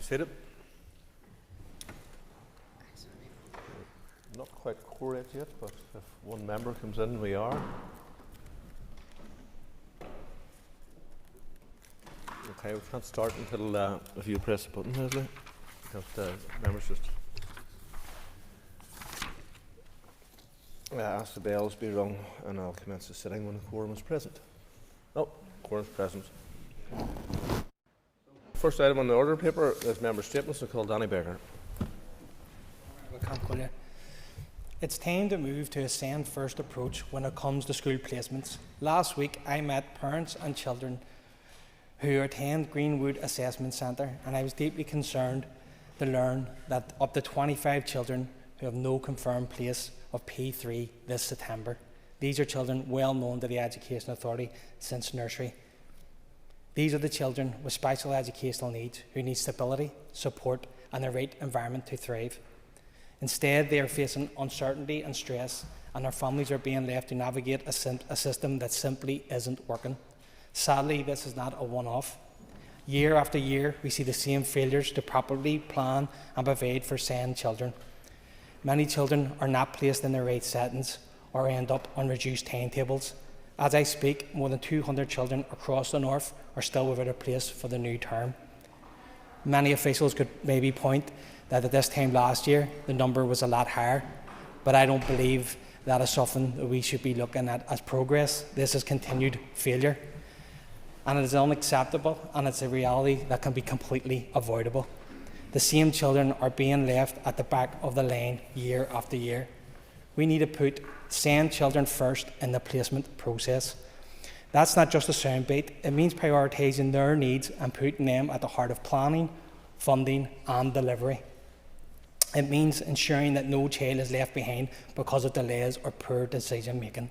seated. Not quite quorate yet, but if one member comes in, we are. Okay, we can't start until if you press the button, Leslie. Because members just ask the bells be rung, and I'll commence the sitting when the quorum is present. Oh, quorum is present. First item on the order paper is member statements. I call Danny Baker. It's time to move to a send-first approach when it comes to school placements. Last week, I met parents and children who attend Greenwood Assessment Centre, and I was deeply concerned to learn that up to 25 children who have no confirmed place of P3 this September. These are children well known to the Education Authority since nursery. These are the children with special educational needs who need stability, support and the right environment to thrive. Instead, they are facing uncertainty and stress, and their families are being left to navigate a system that simply isn't working. Sadly, this is not a one-off. Year after year, we see the same failures to properly plan and provide for SEND children. Many children are not placed in the right settings or end up on reduced timetables. As I speak, more than 200 children across the north are still without a place for the new term. Many officials could maybe point that at this time last year, the number was a lot higher, but I don't believe that is something that we should be looking at as progress. This is continued failure, and it is unacceptable, and it's a reality that can be completely avoidable. The same children are being left at the back of the line year after year. We need to put SEND children first in the placement process. That's not just a soundbite, it means prioritising their needs and putting them at the heart of planning, funding and delivery. It means ensuring that no child is left behind because of delays or poor decision making.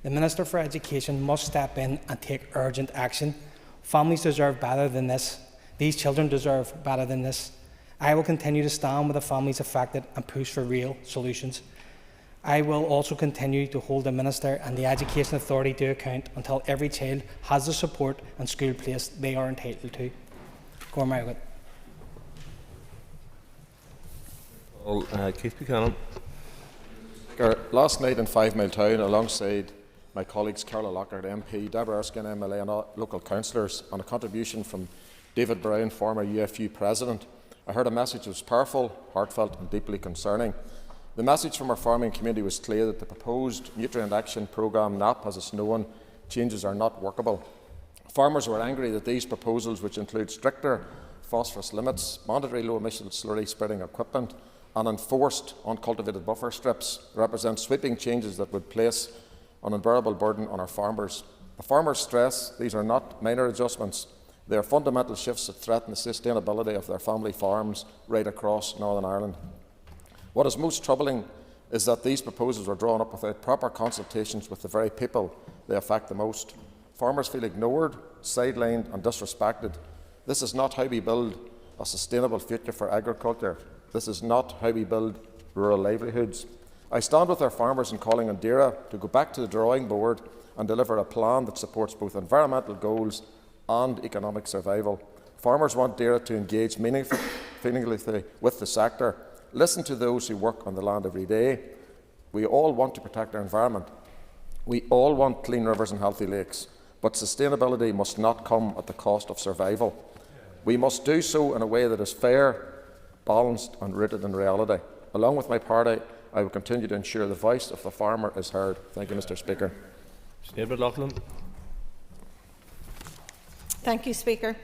The Minister for Education must step in and take urgent action. Families deserve better than this. These children deserve better than this. I will continue to stand with the families affected and push for real solutions. I will also continue to hold the Minister and the Education Authority to account until every child has the support and school place they are entitled to. Cormac. Keith Buchanan. Last night in 5 Mile Town, alongside my colleagues Carla Lockhart MP, Deborah Erskine MLA and local councillors, on a contribution from David Brown, former UFU President, I heard a message that was powerful, heartfelt and deeply concerning. The message from our farming community was clear that the proposed Nutrient Action Programme, NAP as it's known, changes are not workable. Farmers were angry that these proposals, which include stricter phosphorus limits, mandatory low-emission slurry spreading equipment and enforced uncultivated buffer strips, represent sweeping changes that would place an unbearable burden on our farmers. The farmers stress these are not minor adjustments. They are fundamental shifts that threaten the sustainability of their family farms right across Northern Ireland. What is most troubling is that these proposals were drawn up without proper consultations with the very people they affect the most. Farmers feel ignored, sidelined and disrespected. This is not how we build a sustainable future for agriculture. This is not how we build rural livelihoods. I stand with our farmers in calling on DAERA to go back to the drawing board and deliver a plan that supports both environmental goals and economic survival. Farmers want DAERA to engage meaningfully with the sector. Listen to those who work on the land every day. We all want to protect our environment. We all want clean rivers and healthy lakes, but sustainability must not come at the cost of survival. We must do so in a way that is fair, balanced and rooted in reality. Along with my party, I will continue to ensure the voice of the farmer is heard. Thank you, Mr. Speaker. Thank you, Speaker.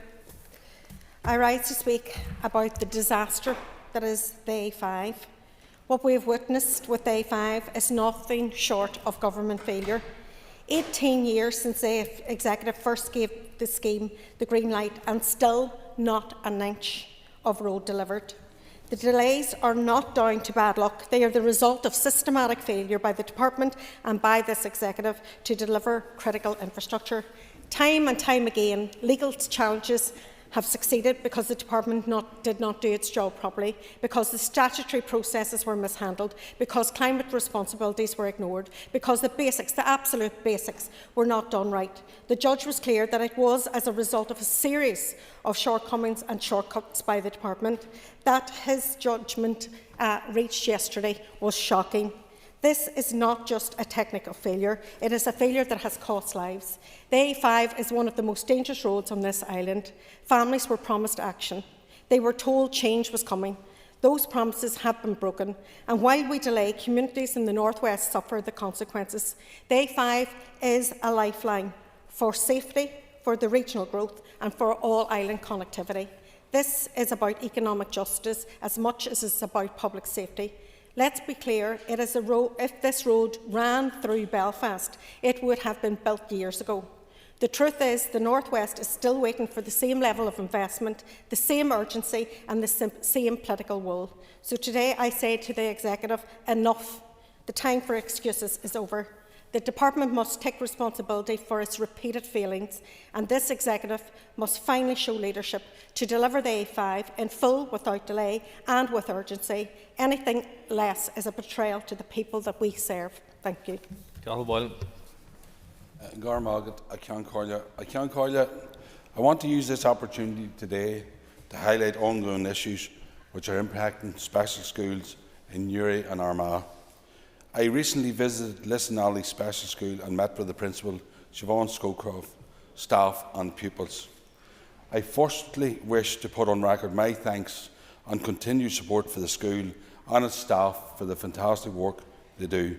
I rise to speak about the disaster that is the A5. What we have witnessed with the A5 is nothing short of government failure. 18 years since the Executive first gave the scheme the green light and still not an inch of road delivered. The delays are not down to bad luck. They are the result of systematic failure by the Department and by this Executive to deliver critical infrastructure. Time and time again, legal challenges have succeeded because the department did not do its job properly, because the statutory processes were mishandled, because climate responsibilities were ignored, because the basics, the absolute basics, were not done right. The judge was clear that it was as a result of a series of shortcomings and shortcuts by the department. That his judgment reached yesterday was shocking. This is not just a technical failure, it is a failure that has cost lives. The A5 is one of the most dangerous roads on this island. Families were promised action. They were told change was coming. Those promises have been broken, and while we delay, communities in the North West suffer the consequences. The A5 is a lifeline for safety, for the regional growth and for all island connectivity. This is about economic justice as much as it's about public safety. Let's be clear, it is a road, if this road ran through Belfast, it would have been built years ago. The truth is, the North West is still waiting for the same level of investment, the same urgency and the same political will. So today I say to the Executive, enough. The time for excuses is over. The Department must take responsibility for its repeated failings, and this Executive must finally show leadership to deliver the A5 in full, without delay and with urgency. Anything less is a betrayal to the people that we serve. Thank you. I want to use this opportunity today to highlight ongoing issues which are impacting special schools in Newry and Armagh. I recently visited Lissanolly Special School and met with the principal, Siobhan Scowcroft, staff and pupils. I firstly wish to put on record my thanks and continued support for the school and its staff for the fantastic work they do.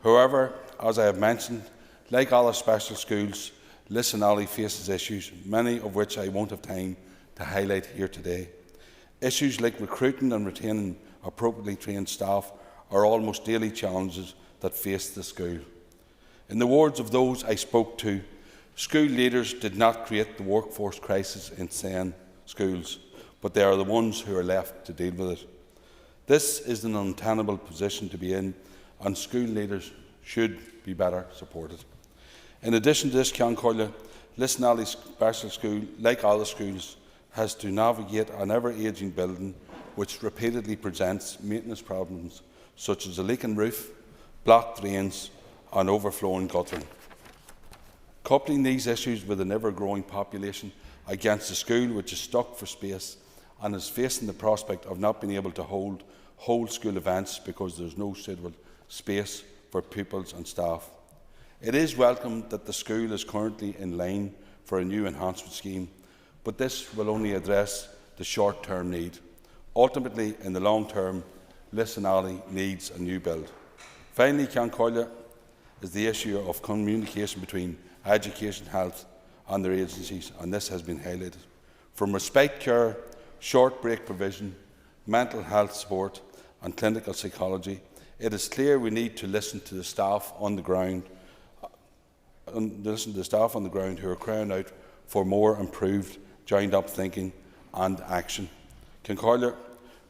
However, as I have mentioned, like other special schools, Lissanolly faces issues, many of which I won't have time to highlight here today. Issues like recruiting and retaining appropriately trained staff are almost daily challenges that face the school. In the words of those I spoke to, school leaders did not create the workforce crisis in SEN schools, but they are the ones who are left to deal with it. This is an untenable position to be in, and school leaders should be better supported. In addition to this, Lissanolly Special School, like other schools, has to navigate an ever-ageing building which repeatedly presents maintenance problems such as a leaking roof, blocked drains and overflowing guttering. Coupling these issues with an ever-growing population against a school which is stuck for space and is facing the prospect of not being able to hold whole school events because there is no suitable space for pupils and staff. It is welcome that the school is currently in line for a new enhancement scheme, but this will only address the short-term need. Ultimately, in the long term, Lissanolly needs a new build. Finally, Ciancoila is the issue of communication between education, health and their agencies, and this has been highlighted. From respite care, short break provision, mental health support and clinical psychology, it is clear we need to listen to the staff on the ground who are crying out for more improved, joined-up thinking and action. Ciancoila,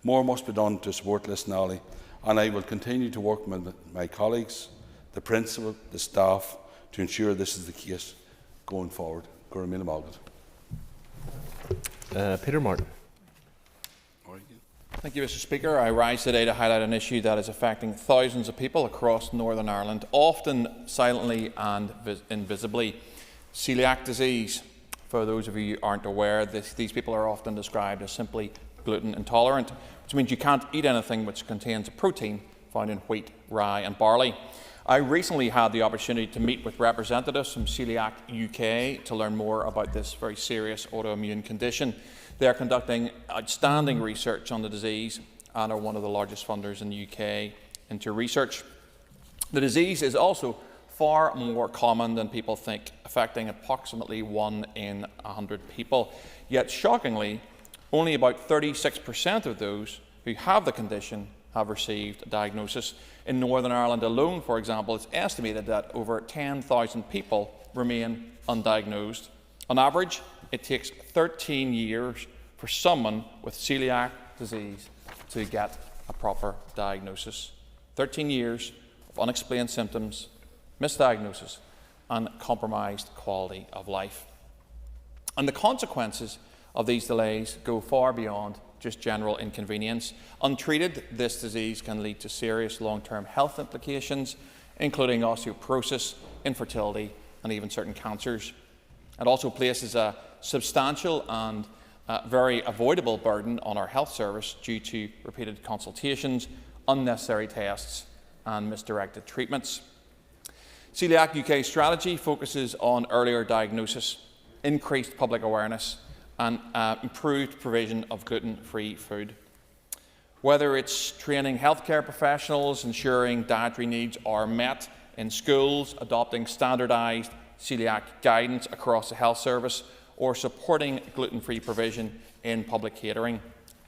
more must be done to support Lissanolly, and I will continue to work with my colleagues, the principal, the staff, to ensure this is the case going forward. Peter Martin. Thank you, Mr. Speaker. I rise today to highlight an issue that is affecting thousands of people across Northern Ireland, often silently and invisibly. Celiac disease. For those of you who aren't aware, these people are often described as simply gluten intolerant, which means you can't eat anything which contains a protein found in wheat, rye and barley. I recently had the opportunity to meet with representatives from Celiac UK to learn more about this very serious autoimmune condition. They are conducting outstanding research on the disease and are one of the largest funders in the UK into research. The disease is also far more common than people think, affecting approximately 1 in 100 people. Yet, shockingly, only about 36% of those who have the condition have received a diagnosis. In Northern Ireland alone, for example, it's estimated that over 10,000 people remain undiagnosed. On average, it takes 13 years for someone with celiac disease to get a proper diagnosis. 13 years of unexplained symptoms, misdiagnosis, and compromised quality of life. And the consequences of these delays go far beyond just general inconvenience. Untreated, this disease can lead to serious long-term health implications, including osteoporosis, infertility, and even certain cancers. It also places a substantial and very avoidable burden on our health service due to repeated consultations, unnecessary tests, and misdirected treatments. Celiac UK strategy focuses on earlier diagnosis, increased public awareness, and improved provision of gluten-free food. Whether it's training healthcare professionals, ensuring dietary needs are met in schools, adopting standardised celiac guidance across the health service, or supporting gluten-free provision in public catering,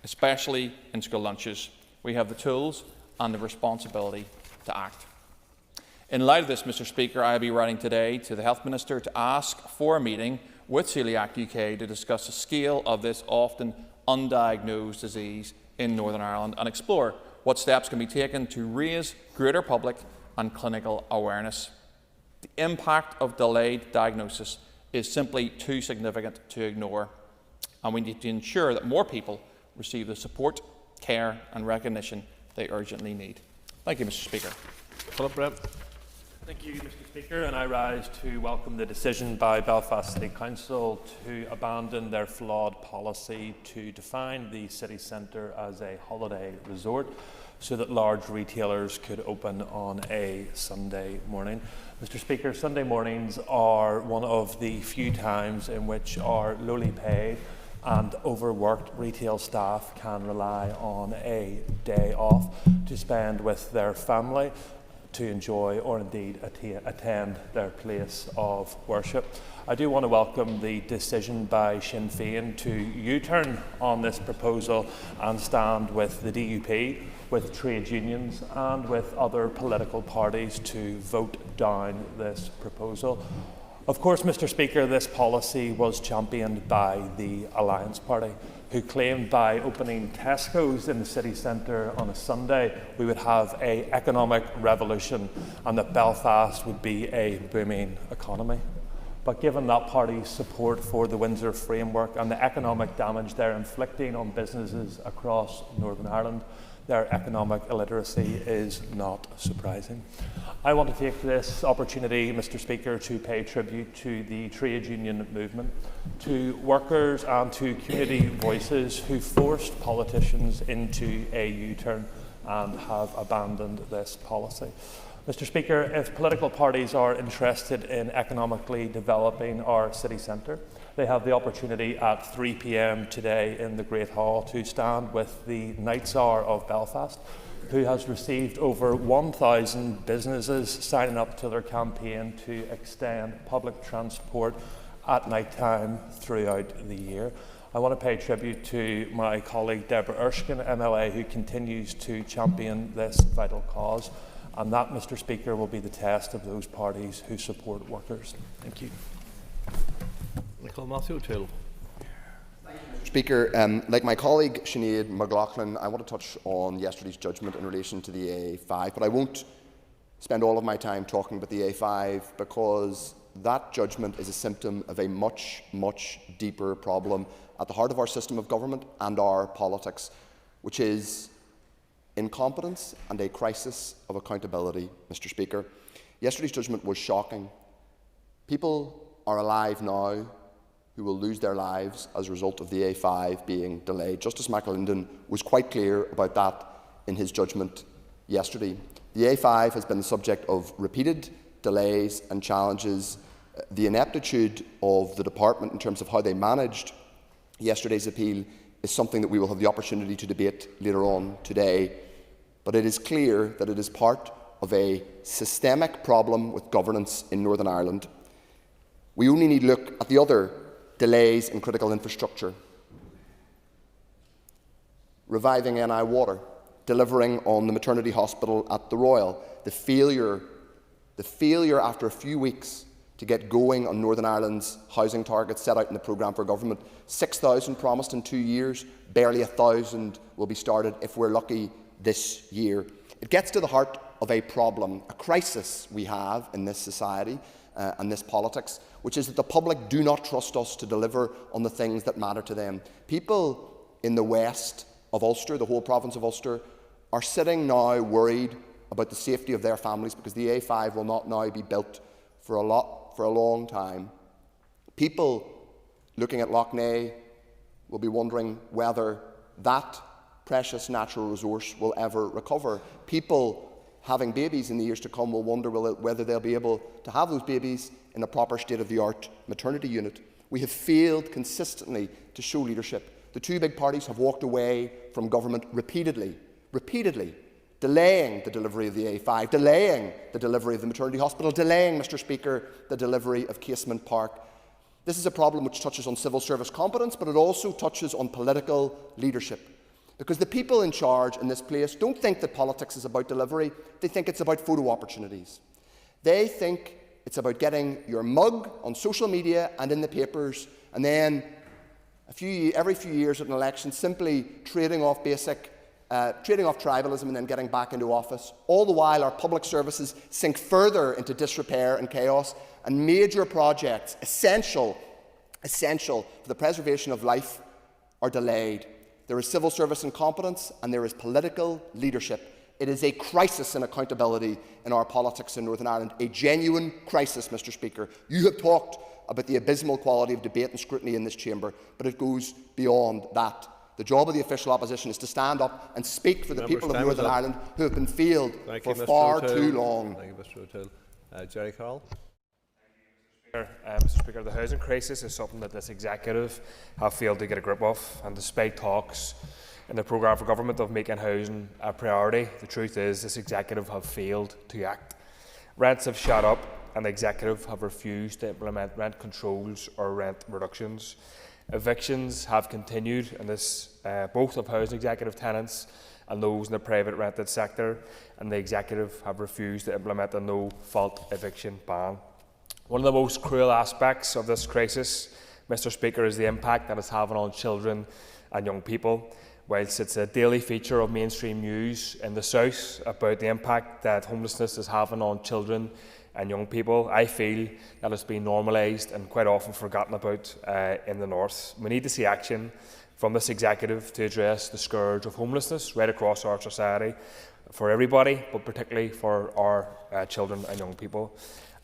especially in school lunches, we have the tools and the responsibility to act. In light of this, Mr Speaker, I will be writing today to the Health Minister to ask for a meeting with Celiac UK to discuss the scale of this often undiagnosed disease in Northern Ireland and explore what steps can be taken to raise greater public and clinical awareness. The impact of delayed diagnosis is simply too significant to ignore, and we need to ensure that more people receive the support, care and recognition they urgently need. Thank you, Mr Speaker. Philip Brett. Thank you, Mr Speaker, and I rise to welcome the decision by Belfast City Council to abandon their flawed policy to define the city centre as a holiday resort so that large retailers could open on a Sunday morning. Mr Speaker, Sunday mornings are one of the few times in which our lowly paid and overworked retail staff can rely on a day off to spend with their family, to enjoy or indeed attend their place of worship. I do want to welcome the decision by Sinn Féin to U-turn on this proposal and stand with the DUP, with trade unions and with other political parties to vote down this proposal. Of course, Mr Speaker, this policy was championed by the Alliance Party, who claimed by opening Tesco's in the city centre on a Sunday we would have an economic revolution and that Belfast would be a booming economy. But given that party's support for the Windsor Framework and the economic damage they're inflicting on businesses across Northern Ireland, their economic illiteracy is not surprising. I want to take this opportunity, Mr Speaker, to pay tribute to the trade union movement, to workers and to community voices who forced politicians into a U-turn and have abandoned this policy. Mr Speaker, if political parties are interested in economically developing our city centre, they have the opportunity at 3 p.m. today in the Great Hall to stand with the Night Tsar of Belfast, who has received over 1,000 businesses signing up to their campaign to extend public transport at night time throughout the year. I want to pay tribute to my colleague Deborah Erskine, MLA, who continues to champion this vital cause. And that, Mr Speaker, will be the test of those parties who support workers. Thank you. Matthew O'Toole. Speaker, like my colleague Sinead McLaughlin, I want to touch on yesterday's judgment in relation to the A5, but I won't spend all of my time talking about the A5 because that judgment is a symptom of a much, much deeper problem at the heart of our system of government and our politics, which is incompetence and a crisis of accountability, Mr Speaker. Yesterday's judgment was shocking. People are alive now who will lose their lives as a result of the A5 being delayed. Justice Magdalene was quite clear about that in his judgment yesterday. The A5 has been the subject of repeated delays and challenges. The ineptitude of the department in terms of how they managed yesterday's appeal is something that we will have the opportunity to debate later on today. But it is clear that it is part of a systemic problem with governance in Northern Ireland. We only need to look at the other delays in critical infrastructure. Reviving NI Water, delivering on the maternity hospital at the Royal, the failure after a few weeks to get going on Northern Ireland's housing targets set out in the programme for government. 6,000 promised in 2 years, barely 1,000 will be started if we're lucky this year. It gets to the heart of a problem, a crisis we have in this society, and this politics, which is that the public do not trust us to deliver on the things that matter to them. People in the west of Ulster, the whole province of Ulster, are sitting now worried about the safety of their families because the A5 will not now be built for a long time. People looking at Lough Neagh will be wondering whether that precious natural resource will ever recover. People having babies in the years to come will wonder whether they'll be able to have those babies in a proper state-of-the-art maternity unit. We have failed consistently to show leadership. The two big parties have walked away from government repeatedly, delaying the delivery of the A5, delaying the delivery of the maternity hospital, delaying, Mr Speaker, the delivery of Casement Park. This is a problem which touches on civil service competence, but it also touches on political leadership. Because the people in charge in this place don't think that politics is about delivery, they think it's about photo opportunities. They think it's about getting your mug on social media and in the papers, and then every few years at an election simply trading off tribalism and then getting back into office. All the while our public services sink further into disrepair and chaos, and major projects essential for the preservation of life are delayed. There is civil service incompetence and there is political leadership. It is a crisis in accountability in our politics in Northern Ireland, a genuine crisis, Mr Speaker. You have talked about the abysmal quality of debate and scrutiny in this chamber, but it goes beyond that. The job of the official opposition is to stand up and speak for the people of Northern Ireland who have been failed for far too long. Thank you, Mr O'Toole. Jerry Carroll. Mr Speaker, the housing crisis is something that this executive have failed to get a grip of, and despite talks in the programme for government of making housing a priority, the truth is this executive have failed to act. Rents have shot up and the executive have refused to implement rent controls or rent reductions. Evictions have continued, and this both of housing executive tenants and those in the private rented sector, and the executive have refused to implement a no-fault eviction ban. One of the most cruel aspects of this crisis, Mr Speaker, is the impact that it's having on children and young people. Whilst it's a daily feature of mainstream news in the South about the impact that homelessness is having on children and young people, I feel that it's been normalised and quite often forgotten about in the North. We need to see action from this executive to address the scourge of homelessness right across our society, for everybody, but particularly for our children and young people.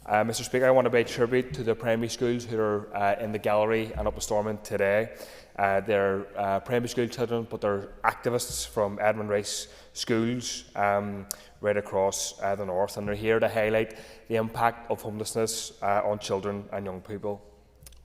Mr Speaker, I want to pay tribute to the primary schools who are in the gallery and up at Stormont today. They're primary school children, but they're activists from Edmund Rice schools right across the north, and they're here to highlight the impact of homelessness on children and young people.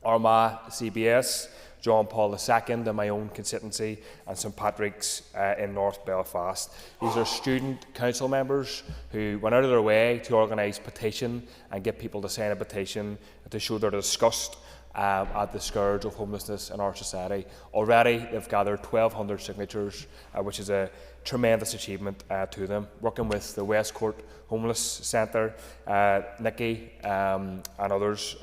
Armagh CBS, John Paul II in my own constituency, and St Patrick's in North Belfast. These are student council members who went out of their way to organise petition and get people to sign a petition to show their disgust at the scourge of homelessness in our society. Already they've gathered 1,200 signatures, which is a tremendous achievement to them. Working with the West Court Homeless Centre, Nikki and others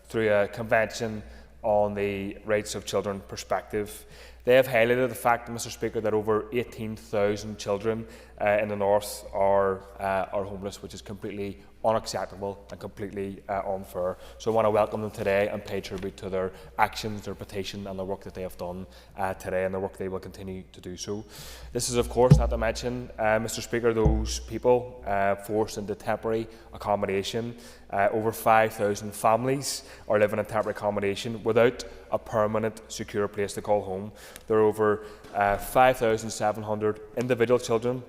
through a convention on the rights of children perspective. They have highlighted the fact, Mr Speaker, that over 18,000 children in the north are homeless, which is completely unacceptable and completely unfair. So I want to welcome them today and pay tribute to their actions, their petition and the work that they have done today, and the work they will continue to do so. This is, of course, not to mention, Mr Speaker, those people forced into temporary accommodation. Over 5,000 families are living in temporary accommodation without a permanent, secure place to call home. There are over 5,700 individual children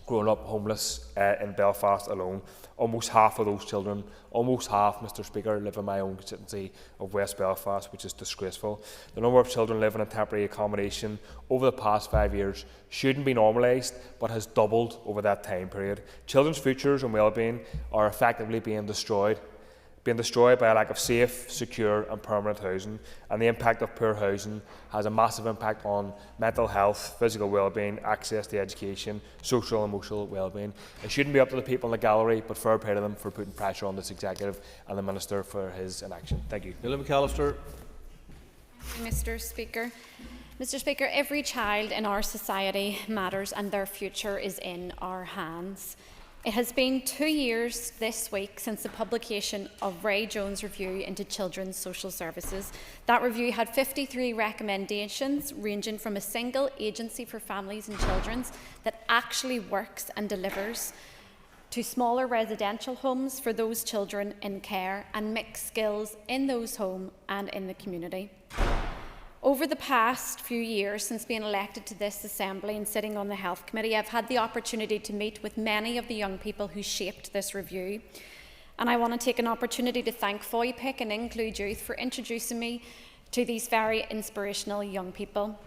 growing up homeless in Belfast alone. Almost half of those children, almost half, Mr Speaker, live in my own constituency of West Belfast, which is disgraceful. The number of children living in temporary accommodation over the past 5 years shouldn't be normalised, but has doubled over that time period. Children's futures and well-being are effectively being destroyed by a lack of safe, secure and permanent housing, and the impact of poor housing has a massive impact on mental health, physical well-being, access to education, social and emotional well-being. It shouldn't be up to the people in the gallery, but fair play to them for putting pressure on this executive and the Minister for his inaction. Thank you. Neil McAllister. Mr Speaker. Mr Speaker, every child in our society matters and their future is in our hands. It has been 2 years this week since the publication of Ray Jones' review into children's social services. That review had 53 recommendations ranging from a single agency for families and children that actually works and delivers, to smaller residential homes for those children in care and mixed skills in those homes and in the community. Over the past few years since being elected to this Assembly and sitting on the Health Committee, I've had the opportunity to meet with many of the young people who shaped this review. And I want to take an opportunity to thank FOIPIC and Include Youth for introducing me to these very inspirational young people.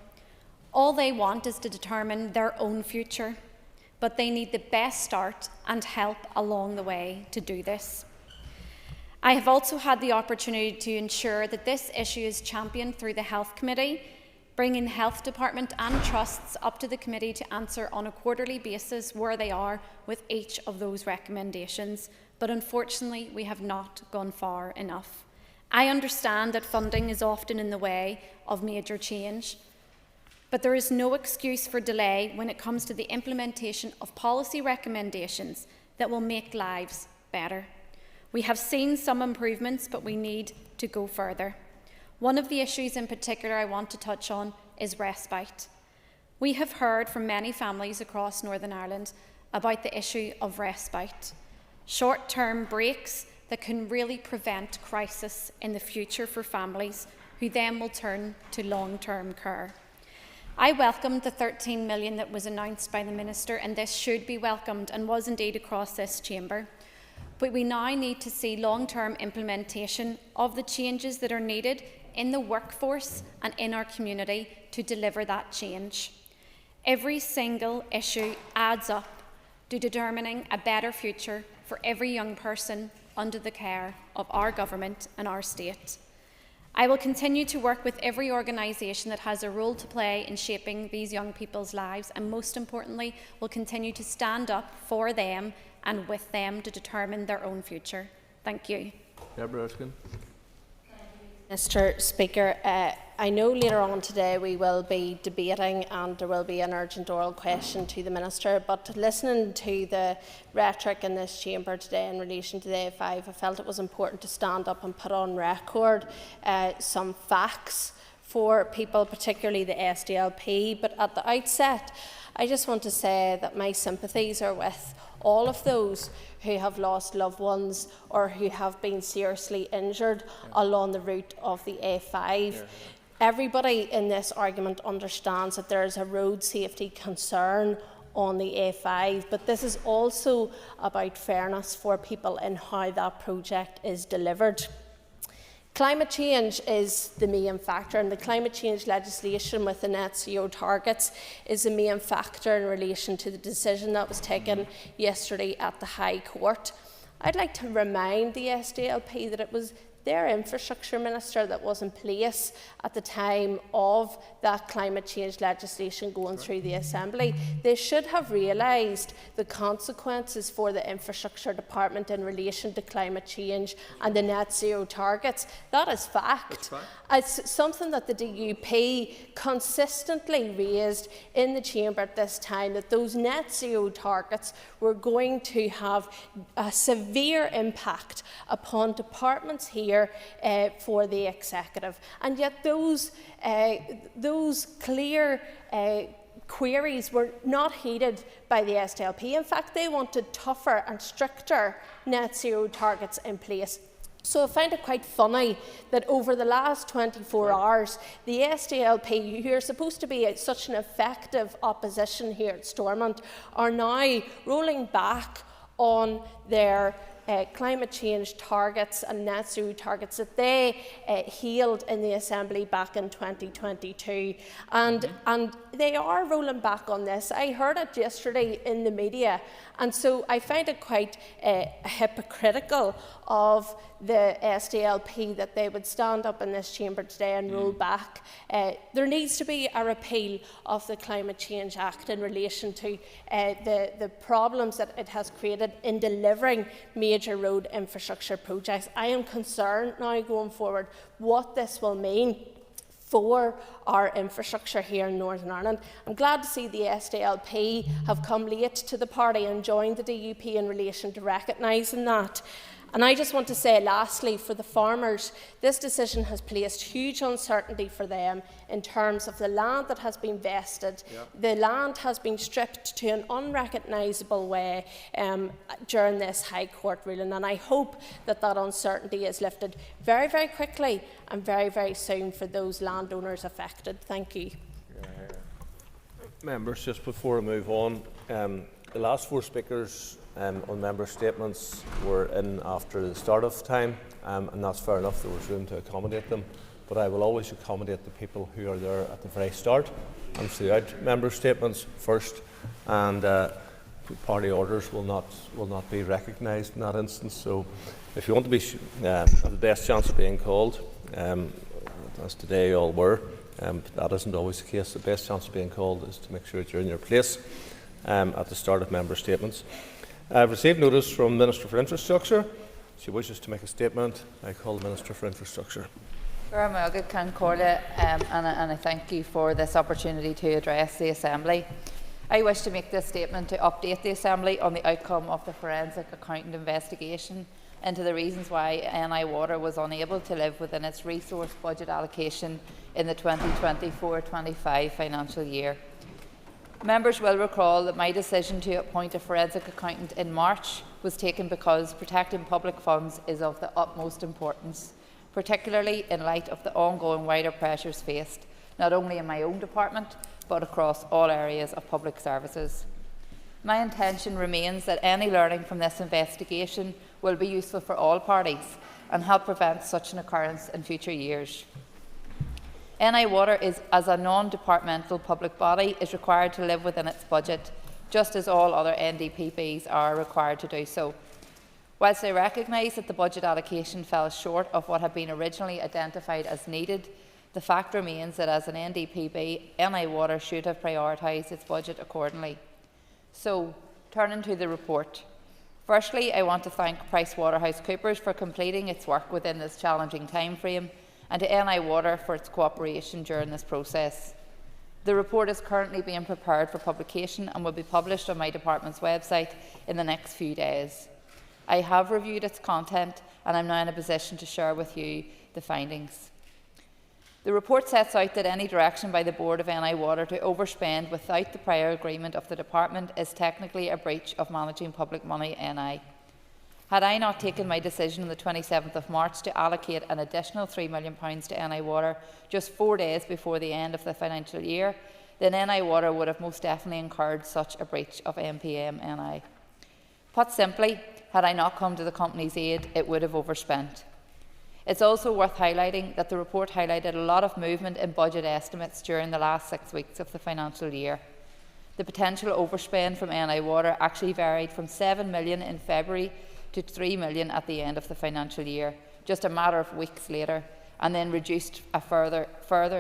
All they want is to determine their own future, but they need the best start and help along the way to do this. I have also had the opportunity to ensure that this issue is championed through the Health Committee, bringing the Health Department and trusts up to the committee to answer on a quarterly basis where they are with each of those recommendations. But unfortunately, we have not gone far enough. I understand that funding is often in the way of major change, but there is no excuse for delay when it comes to the implementation of policy recommendations that will make lives better. We have seen some improvements, but we need to go further. One of the issues in particular I want to touch on is respite. We have heard from many families across Northern Ireland about the issue of respite, short-term breaks that can really prevent crisis in the future for families who then will turn to long-term care. I welcomed the 13 million that was announced by the Minister, and this should be welcomed and was indeed across this chamber. But we now need to see long-term implementation of the changes that are needed in the workforce and in our community to deliver that change. Every single issue adds up to determining a better future for every young person under the care of our government and our state. I will continue to work with every organisation that has a role to play in shaping these young people's lives, and most importantly, will continue to stand up for them and with them to determine their own future. Thank you. Deborah Erskine. Mr. Speaker, I know later on today we will be debating and there will be an urgent oral question to the Minister, but listening to the rhetoric in this chamber today in relation to the A5, I felt it was important to stand up and put on record some facts for people, particularly the SDLP. But at the outset, I just want to say that my sympathies are with all of those who have lost loved ones or who have been seriously injured along the route of the A5. Everybody in this argument understands that there is a road safety concern on the A5, but this is also about fairness for people in how that project is delivered. Climate change is the main factor, and the climate change legislation with the net zero targets is the main factor in relation to the decision that was taken yesterday at the High Court. I'd like to remind the SDLP that it was their infrastructure minister that was in place at the time of that climate change legislation going through the Assembly. They should have realised the consequences for the infrastructure department in relation to climate change and the net zero targets. That is fact. It's something that the DUP consistently raised in the chamber at this time, that those net zero targets were going to have a severe impact upon departments here for the executive, and yet those clear queries were not heeded by the SDLP. In fact, they wanted tougher and stricter net zero targets in place. So I find it quite funny that over the last 24 hours, the SDLP, who are supposed to be such an effective opposition here at Stormont, are now rolling back on their climate change targets and net zero targets that they hailed in the Assembly back in 2022. And they are rolling back on this. I heard it yesterday in the media, and so I find it quite hypocritical of the SDLP that they would stand up in this chamber today and roll back. There needs to be a repeal of the Climate Change Act in relation to the problems that it has created in delivering major road infrastructure projects. I am concerned now going forward what this will mean for our infrastructure here in Northern Ireland. I'm glad to see the SDLP have come late to the party and joined the DUP in relation to recognising that. And I just want to say lastly, for the farmers, this decision has placed huge uncertainty for them in terms of the land that has been vested. The land has been stripped to an unrecognisable way during this High Court ruling, and I hope that that uncertainty is lifted very, very quickly and very, very soon for those landowners affected. Thank you. Members, just before I move on, the last 4 speakers on member statements were in after the start of time, and that's fair enough. There was room to accommodate them, but I will always accommodate the people who are there at the very start and throughout member statements first, and party orders will not be recognised in that instance. So, if you want to be have the best chance of being called, as today all were, that isn't always the case. The best chance of being called is to make sure that you're in your place at the start of member statements. I've received notice from the Minister for Infrastructure. She wishes to make a statement. I call the Minister for Infrastructure. And I thank you for this opportunity to address the Assembly. I wish to make this statement to update the Assembly on the outcome of the forensic accountant investigation into the reasons why NI Water was unable to live within its resource budget allocation in the 2024-25 financial year. Members will recall that my decision to appoint a forensic accountant in March was taken because protecting public funds is of the utmost importance, particularly in light of the ongoing wider pressures faced, not only in my own department, but across all areas of public services. My intention remains that any learning from this investigation will be useful for all parties and help prevent such an occurrence in future years. NI Water, as a non-departmental public body, is required to live within its budget, just as all other NDPBs are required to do so. Whilst I recognise that the budget allocation fell short of what had been originally identified as needed, the fact remains that as an NDPB, NI Water should have prioritised its budget accordingly. So, turning to the report. Firstly, I want to thank PricewaterhouseCoopers for completing its work within this challenging timeframe, and to NI Water for its cooperation during this process. The report is currently being prepared for publication and will be published on my department's website in the next few days. I have reviewed its content and I'm now in a position to share with you the findings. The report sets out that any direction by the Board of NI Water to overspend without the prior agreement of the department is technically a breach of managing public money NI. Had I not taken my decision on the 27th of March to allocate an additional £3 million to NI Water just 4 days before the end of the financial year, then NI Water would have most definitely incurred such a breach of MPM NI. Put simply, had I not come to the company's aid, it would have overspent. It's also worth highlighting that the report highlighted a lot of movement in budget estimates during the last 6 weeks of the financial year. The potential overspend from NI Water actually varied from £7 million in February to £3 million at the end of the financial year, just a matter of weeks later, and then reduced further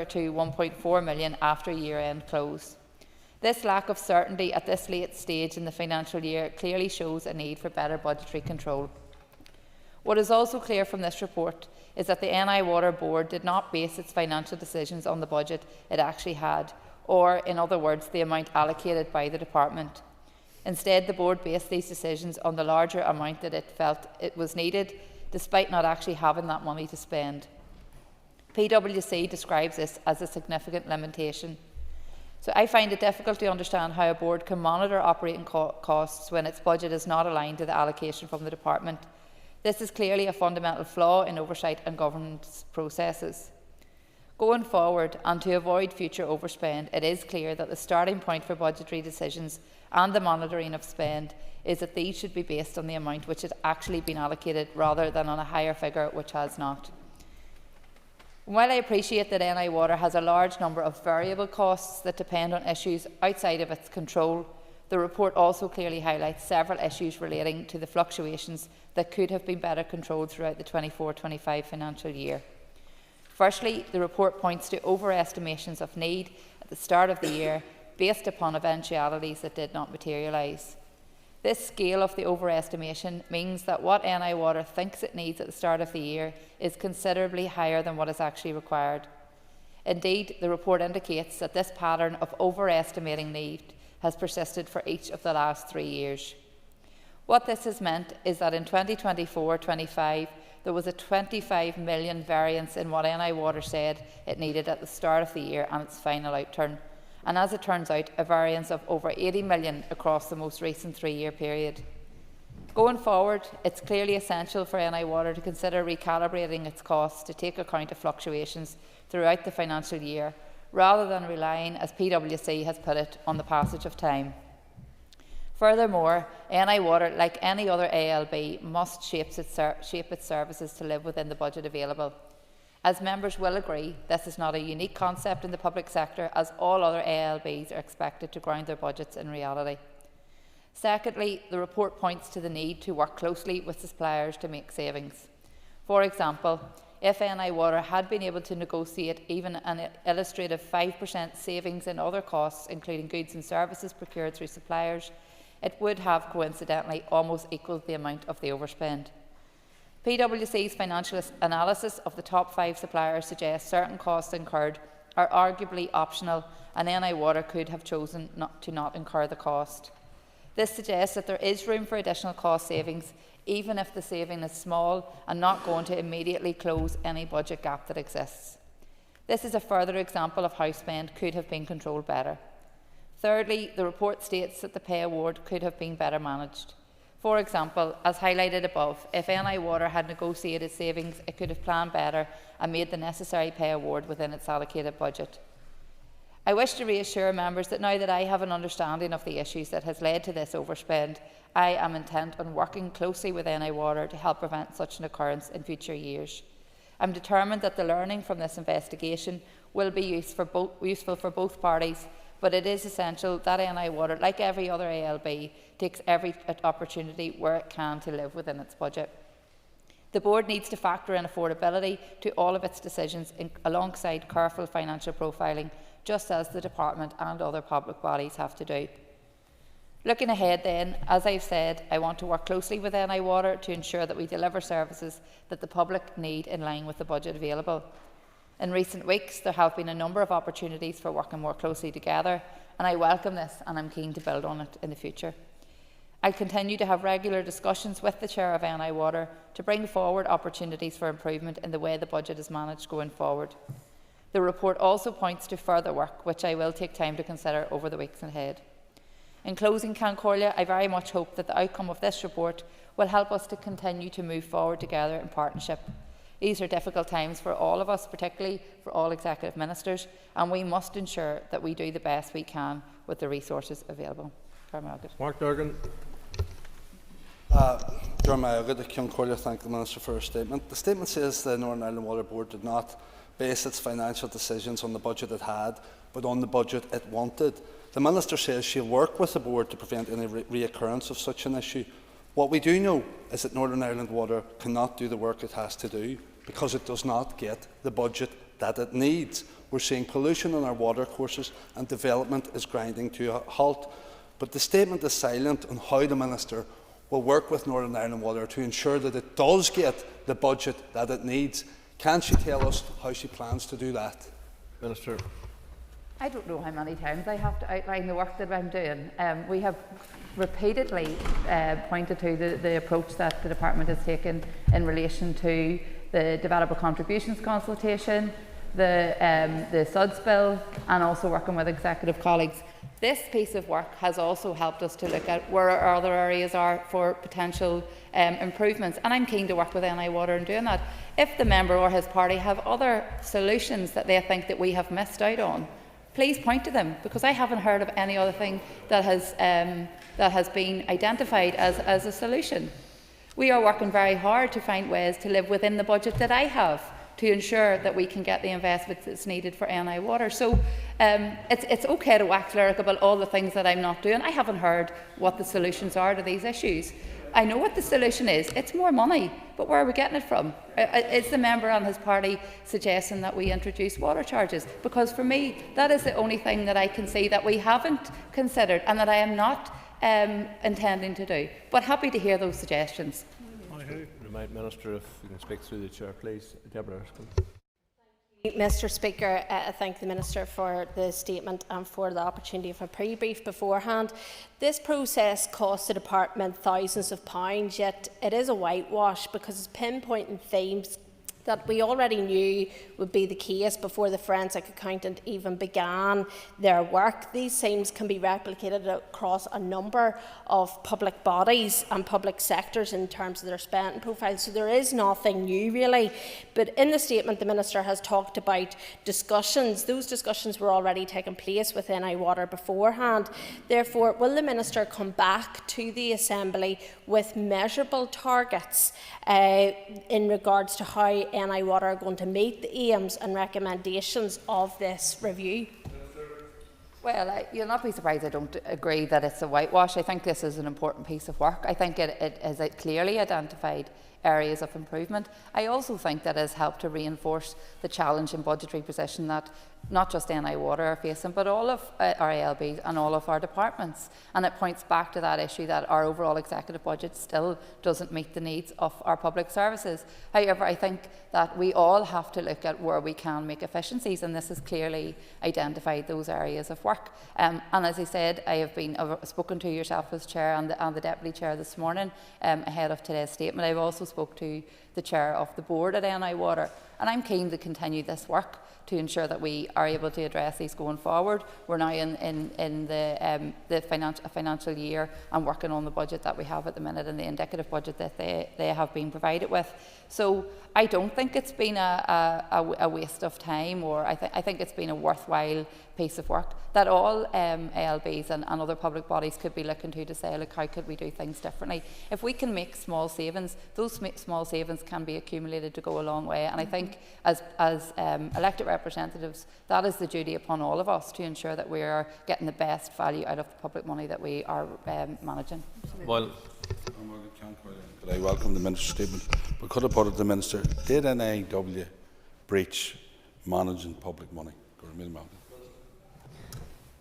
to £1.4 million after year-end close. This lack of certainty at this late stage in the financial year clearly shows a need for better budgetary control. What is also clear from this report is that the NI Water Board did not base its financial decisions on the budget it actually had, or, in other words, the amount allocated by the department. Instead, the Board based these decisions on the larger amount that it felt it was needed, despite not actually having that money to spend. PwC describes this as a significant limitation. So I find it difficult to understand how a board can monitor operating costs when its budget is not aligned to the allocation from the department. This is clearly a fundamental flaw in oversight and governance processes. Going forward, and to avoid future overspend, it is clear that the starting point for budgetary decisions and the monitoring of spend is that these should be based on the amount which has actually been allocated rather than on a higher figure which has not. While I appreciate that NI Water has a large number of variable costs that depend on issues outside of its control, the report also clearly highlights several issues relating to the fluctuations that could have been better controlled throughout the 24-25 financial year. Firstly, the report points to overestimations of need at the start of the year based upon eventualities that did not materialise. This scale of the overestimation means that what NI Water thinks it needs at the start of the year is considerably higher than what is actually required. Indeed, the report indicates that this pattern of overestimating need has persisted for each of the last 3 years. What this has meant is that in 2024-25, there was a 25 million variance in what NI Water said it needed at the start of the year and its final outturn, and as it turns out, a variance of over 80 million across the most recent 3-year period. Going forward, it's clearly essential for NI Water to consider recalibrating its costs to take account of fluctuations throughout the financial year, rather than relying, as PwC has put it, on the passage of time. Furthermore, NI Water, like any other ALB, must shape its services to live within the budget available. As members will agree, this is not a unique concept in the public sector, as all other ALBs are expected to ground their budgets in reality. Secondly, the report points to the need to work closely with suppliers to make savings. For example, if NI Water had been able to negotiate even an illustrative 5% savings in other costs, including goods and services procured through suppliers, it would have coincidentally almost equalled the amount of the overspend. PwC's financial analysis of the top 5 suppliers suggests certain costs incurred are arguably optional, and NI Water could have chosen not to incur the cost. This suggests that there is room for additional cost savings, even if the saving is small and not going to immediately close any budget gap that exists. This is a further example of how spend could have been controlled better. Thirdly, the report states that the pay award could have been better managed. For example, as highlighted above, if NI Water had negotiated savings, it could have planned better and made the necessary pay award within its allocated budget. I wish to reassure members that now that I have an understanding of the issues that has led to this overspend, I am intent on working closely with NI Water to help prevent such an occurrence in future years. I am determined that the learning from this investigation will be useful for both parties, but it is essential that NI Water, like every other ALB, takes every opportunity where it can to live within its budget. The Board needs to factor in affordability to all of its decisions alongside careful financial profiling, just as the Department and other public bodies have to do. Looking ahead then, as I've said, I want to work closely with NI Water to ensure that we deliver services that the public need in line with the budget available. In recent weeks, there have been a number of opportunities for working more closely together, and I welcome this and I'm keen to build on it in the future. I continue to have regular discussions with the Chair of NI Water to bring forward opportunities for improvement in the way the budget is managed going forward. The report also points to further work, which I will take time to consider over the weeks ahead. In closing, Cancorlia, I very much hope that the outcome of this report will help us to continue to move forward together in partnership. These are difficult times for all of us, particularly for all executive ministers, and we must ensure that we do the best we can with the resources available. Fermanagh. Mark Durgan. Thank the Minister for her statement. The statement says the Northern Ireland Water Board did not base its financial decisions on the budget it had, but on the budget it wanted. The Minister says she'll work with the Board to prevent any reoccurrence of such an issue. What we do know is that Northern Ireland Water cannot do the work it has to do because it does not get the budget that it needs. We're seeing pollution on our water courses and development is grinding to a halt. But the statement is silent on how the Minister will work with Northern Ireland Water to ensure that it does get the budget that it needs. Can she tell us how she plans to do that? Minister. I don't know how many times I have to outline the work that I'm doing. We have repeatedly pointed to the approach that the Department has taken in relation to the Developer Contributions Consultation, the SUDS bill, and also working with executive colleagues. This piece of work has also helped us to look at where our other areas are for potential improvements, and I'm keen to work with NI Water in doing that. If the member or his party have other solutions that they think that we have missed out on, please point to them, because I haven't heard of any other thing that has been identified as a solution. We are working very hard to find ways to live within the budget that I have to ensure that we can get the investment that's needed for NI Water. So it's okay to wax lyric about all the things that I'm not doing. I haven't heard what the solutions are to these issues. I know what the solution is. It's more money. But where are we getting it from? Is the member and his party suggesting that we introduce water charges? Because for me, that is the only thing that I can see that we haven't considered and that I am not intending to do. But happy to hear those suggestions. Remind Minister if you can speak through the chair, please. Deborah Erskine. Mr Speaker, I thank the Minister for the statement and for the opportunity of a pre-brief beforehand. This process cost the Department thousands of pounds, yet it is a whitewash because it's pinpointing themes that we already knew would be the case before the forensic accountant even began their work. These themes can be replicated across a number of public bodies and public sectors in terms of their spending profiles, so there is nothing new really. But in the statement, the Minister has talked about discussions. Those discussions were already taking place with NI Water beforehand. Therefore, will the Minister come back to the Assembly with measurable targets in regards to how NI Water are going to meet the aims and recommendations of this review? Well, you'll not be surprised I don't agree that it's a whitewash. I think this is an important piece of work. I think it has clearly identified areas of improvement. I also think that it has helped to reinforce the challenge in budgetary position that not just NI Water are facing, but all of our ALBs and all of our departments. And it points back to that issue that our overall executive budget still doesn't meet the needs of our public services. However, I think that we all have to look at where we can make efficiencies, and this has clearly identified those areas of work. And as I said, I've spoken to yourself as Chair and the Deputy Chair this morning ahead of today's statement. I've also spoke to the Chair of the Board at NI Water, and I'm keen to continue this work to ensure that we are able to address these going forward. We're now in the financial year and working on the budget that we have at the minute and the indicative budget that they have been provided with. So I don't think it's been a waste of time, or I think it's been a worthwhile piece of work that all ALBs and other public bodies could be looking to say, look, how could we do things differently? If we can make small savings, those small savings can be accumulated to go a long way. And I think as elected representatives, that is the duty upon all of us to ensure that we are getting the best value out of the public money that we are managing. Well, I welcome the Minister's statement, but could I put it to the Minister, did NIW breach managing public money?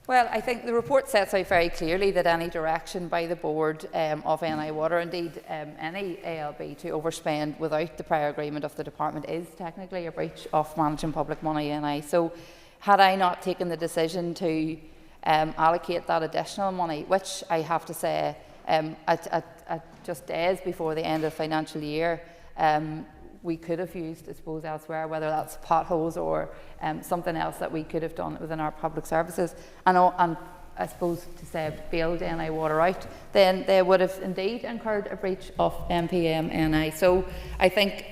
Well, I think the report sets out very clearly that any direction by the board of NI Water, indeed any ALB, to overspend without the prior agreement of the department is technically a breach of managing public money. NI. So had I not taken the decision to allocate that additional money, which I have to say at just days before the end of the financial year, we could have used, I suppose, elsewhere, whether that's potholes or something else that we could have done within our public services. And I suppose to say bailed NI Water out, then they would have indeed incurred a breach of MPM NI. So I think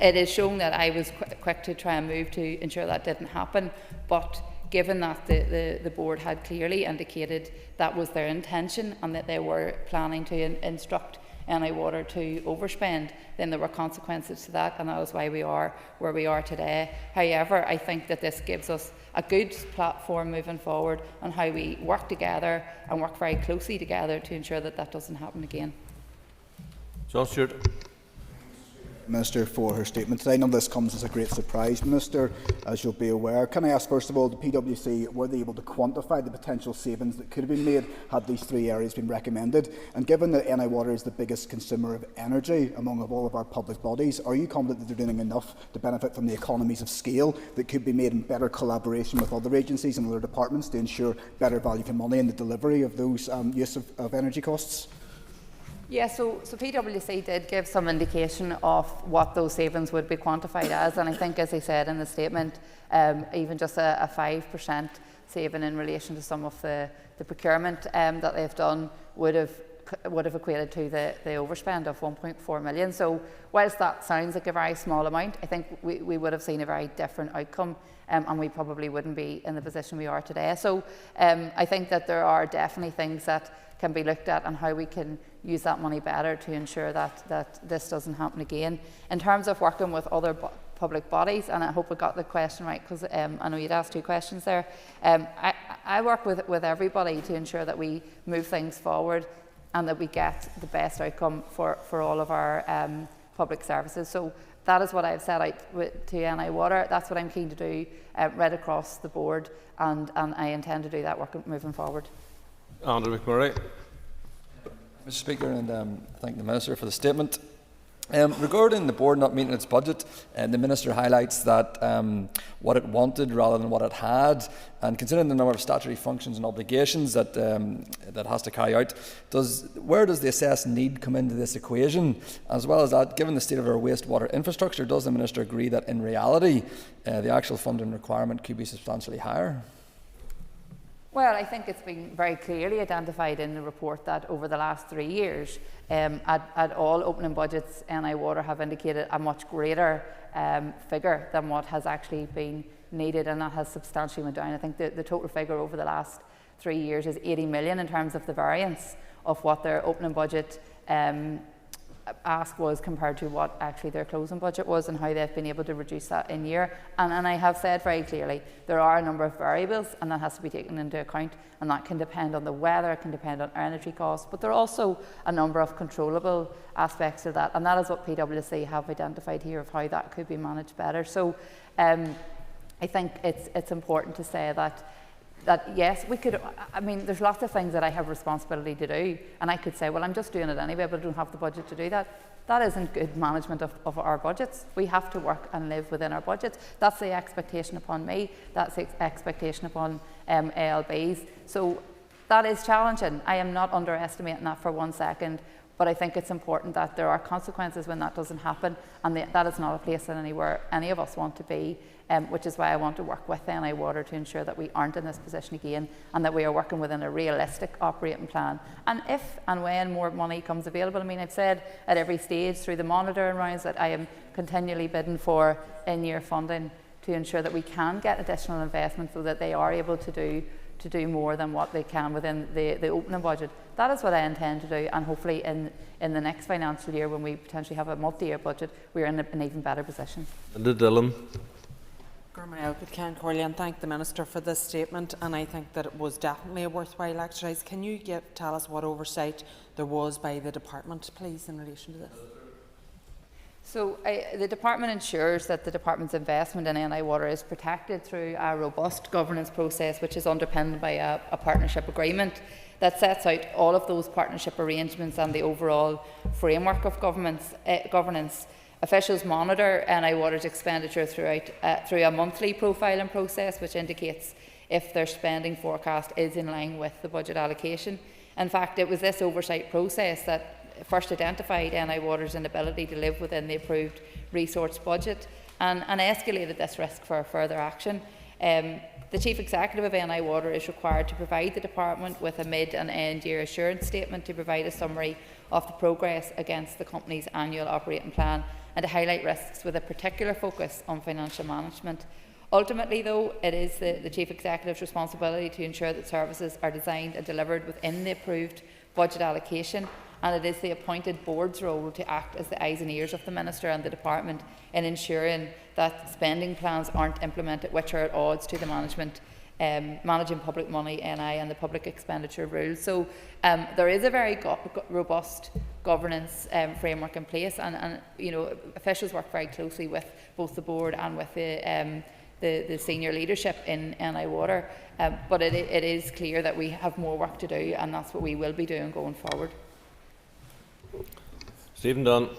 it is shown that I was quick to try and move to ensure that didn't happen. But given that the board had clearly indicated that was their intention and that they were planning to instruct NI Water to overspend, then there were consequences to that, and that is why we are where we are today. However, I think that this gives us a good platform moving forward on how we work together and work very closely together to ensure that that doesn't happen again. John Stewart. Minister for her statement today. None of this comes as a great surprise, Minister, as you'll be aware. Can I ask, first of all, the PwC, were they able to quantify the potential savings that could have been made had these three areas been recommended? And given that NI Water is the biggest consumer of energy among all of our public bodies, are you confident that they're doing enough to benefit from the economies of scale that could be made in better collaboration with other agencies and other departments to ensure better value for money in the delivery of those use of energy costs? Yeah, so PwC did give some indication of what those savings would be quantified as, and I think, as I said in the statement, even just a 5% saving in relation to some of the procurement that they've done would have equated to the overspend of 1.4 million. So whilst that sounds like a very small amount, I think we would have seen a very different outcome, and we probably wouldn't be in the position we are today. So I think that there are definitely things that can be looked at and how we can use that money better to ensure that this doesn't happen again. In terms of working with other public bodies, and I hope I got the question right, because I know you'd asked two questions there. I work with everybody to ensure that we move things forward and that we get the best outcome for all of our public services. So that is what I've set out to NI Water. That's what I'm keen to do right across the board, and I intend to do that work moving forward. Andrew McMurray. Mr. Speaker, and thank the Minister for the statement. Regarding the board not meeting its budget, the Minister highlights that what it wanted rather than what it had, and considering the number of statutory functions and obligations that that has to carry out, where does the assessed need come into this equation? As well as that, given the state of our wastewater infrastructure, does the Minister agree that in reality the actual funding requirement could be substantially higher? Well, I think it's been very clearly identified in the report that over the last 3 years, at all opening budgets, NI Water have indicated a much greater figure than what has actually been needed, and that has substantially went down. I think the total figure over the last 3 years is 80 million in terms of the variance of what their opening budget ask was compared to what actually their closing budget was, and how they've been able to reduce that in year. And I have said very clearly there are a number of variables, and that has to be taken into account, and that can depend on the weather, it can depend on energy costs, but there are also a number of controllable aspects of that, and that is what PwC have identified here of how that could be managed better. So I think it's important to say that yes, we could, I mean, there's lots of things that I have responsibility to do, and I could say, well, I'm just doing it anyway, but I don't have the budget to do that. That isn't good management of our budgets. We have to work and live within our budgets. That's the expectation upon me. That's the expectation upon ALBs. So that is challenging. I am not underestimating that for 1 second, but I think it's important that there are consequences when that doesn't happen, and that is not a place that anywhere any of us want to be. Which is why I want to work with NI Water to ensure that we aren't in this position again, and that we are working within a realistic operating plan. And if and when more money comes available, I mean, I've said at every stage through the monitoring rounds that I am continually bidding for in-year funding to ensure that we can get additional investment so that they are able to do more than what they can within the opening budget. That is what I intend to do, and hopefully in the next financial year, when we potentially have a multi-year budget, we are in an even better position. Linda Dillon. And thank the Minister for this statement, and I think that it was definitely a worthwhile exercise. Can you tell us what oversight there was by the Department, please, in relation to this? So the Department ensures that the Department's investment in NI Water is protected through a robust governance process, which is underpinned by a partnership agreement that sets out all of those partnership arrangements and the overall framework of governance. Officials monitor NI Water's expenditure through a monthly profiling process, which indicates if their spending forecast is in line with the budget allocation. In fact, it was this oversight process that first identified NI Water's inability to live within the approved resource budget and escalated this risk for further action. The Chief Executive of NI Water is required to provide the Department with a mid and end year assurance statement to provide a summary of the progress against the company's annual operating plan and to highlight risks with a particular focus on financial management. Ultimately, though, it is the Chief Executive's responsibility to ensure that services are designed and delivered within the approved budget allocation, and it is the appointed board's role to act as the eyes and ears of the Minister and the Department in ensuring that spending plans aren't implemented which are at odds to the managing public money, NI, and the public expenditure rules. So there is a very robust governance framework in place, and you know, officials work very closely with both the board and with the senior leadership in NI Water. But it is clear that we have more work to do, and that's what we will be doing going forward. Stephen Dunn.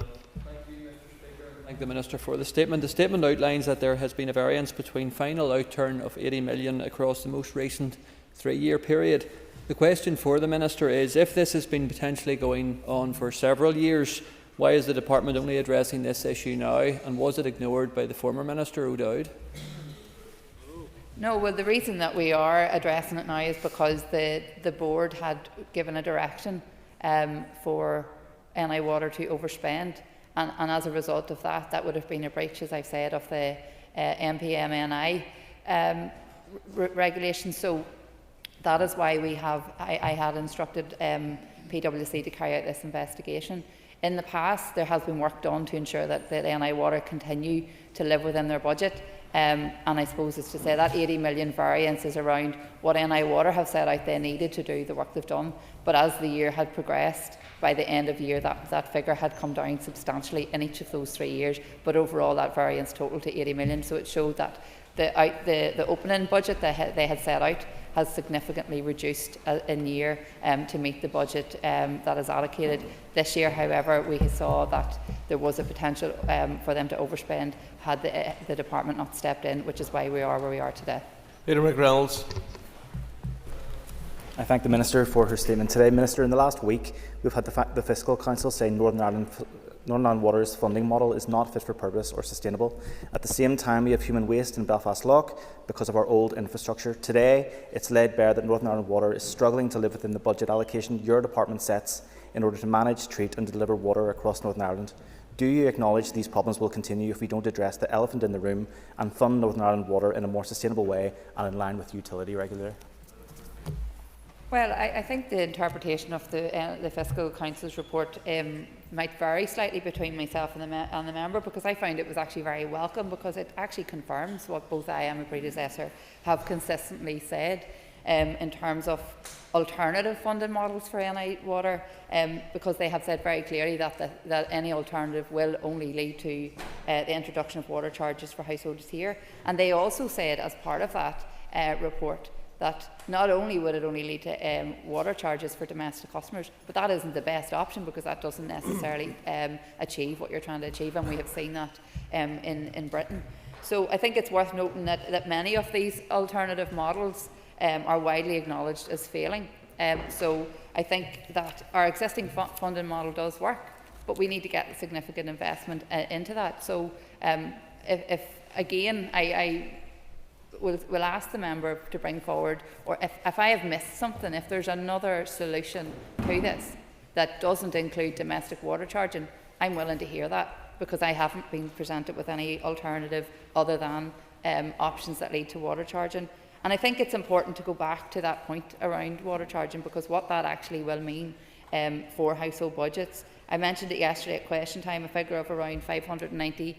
Thank the Minister for the statement. The statement outlines that there has been a variance between final outturn of 80 million across the most recent 3-year period. The question for the Minister is, if this has been potentially going on for several years, why is the Department only addressing this issue now, and was it ignored by the former Minister O'Dowd? No, well, the reason that we are addressing it now is because the board had given a direction for NI Water to overspend, and as a result of that, that would have been a breach, as I've said, of the MPMNI regulations. So that is why I had instructed PwC to carry out this investigation. In the past, there has been work done to ensure that NI Water continue to live within their budget. And I suppose it's to say that 80 million variance is around what NI Water have set out they needed to do the work they've done. but as the year had progressed, by the end of the year that figure had come down substantially in each of those 3 years, but overall that variance totaled to 80 million. So it showed that the opening budget they had set out has significantly reduced in year to meet the budget that is allocated. This year, however, we saw that there was a potential for them to overspend had the department not stepped in, which is why we are where we are today. Peter McReynolds. I thank the Minister for her statement today. Minister, in the last week, we've had the Fiscal Council say Northern Ireland Water's funding model is not fit for purpose or sustainable. At the same time, we have human waste in Belfast Lough because of our old infrastructure. Today, it's laid bare that Northern Ireland Water is struggling to live within the budget allocation your department sets in order to manage, treat and deliver water across Northern Ireland. Do you acknowledge these problems will continue if we don't address the elephant in the room and fund Northern Ireland Water in a more sustainable way and in line with utility regulator? Well, I think the interpretation of the Fiscal Council's report might vary slightly between myself and the member, because I found it was actually very welcome, because it actually confirms what both I and my predecessor have consistently said in terms of alternative funding models for NI Water, because they have said very clearly that any alternative will only lead to the introduction of water charges for households here. And they also said, as part of that report, that not only would it only lead to water charges for domestic customers, but that isn't the best option, because that doesn't necessarily achieve what you're trying to achieve, and we have seen that in Britain. So I think it's worth noting that many of these alternative models are widely acknowledged as failing. So I think that our existing funding model does work, but we need to get significant investment into that. So if again, We'll ask the member to bring forward, or if I have missed something, if there's another solution to this that doesn't include domestic water charging, I'm willing to hear that, because I haven't been presented with any alternative other than options that lead to water charging. And I think it's important to go back to that point around water charging, because what that actually will mean for household budgets. I mentioned it yesterday at question time, a figure of around £590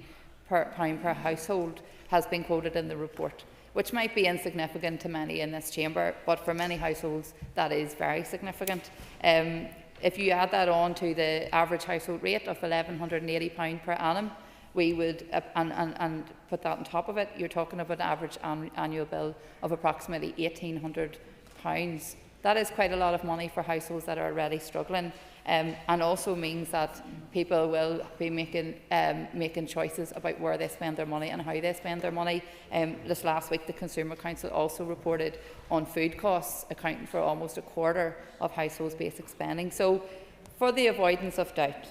per household has been quoted in the report, which might be insignificant to many in this chamber, but for many households that is very significant. If you add that on to the average household rate of £1,180 per annum, we would, and put that on top of it, you're talking about an average annual bill of approximately £1,800. That is quite a lot of money for households that are already struggling, and also means that people will be making choices about where they spend their money and how they spend their money. This last week, the Consumer Council also reported on food costs, accounting for almost a quarter of households' basic spending. So, for the avoidance of doubt,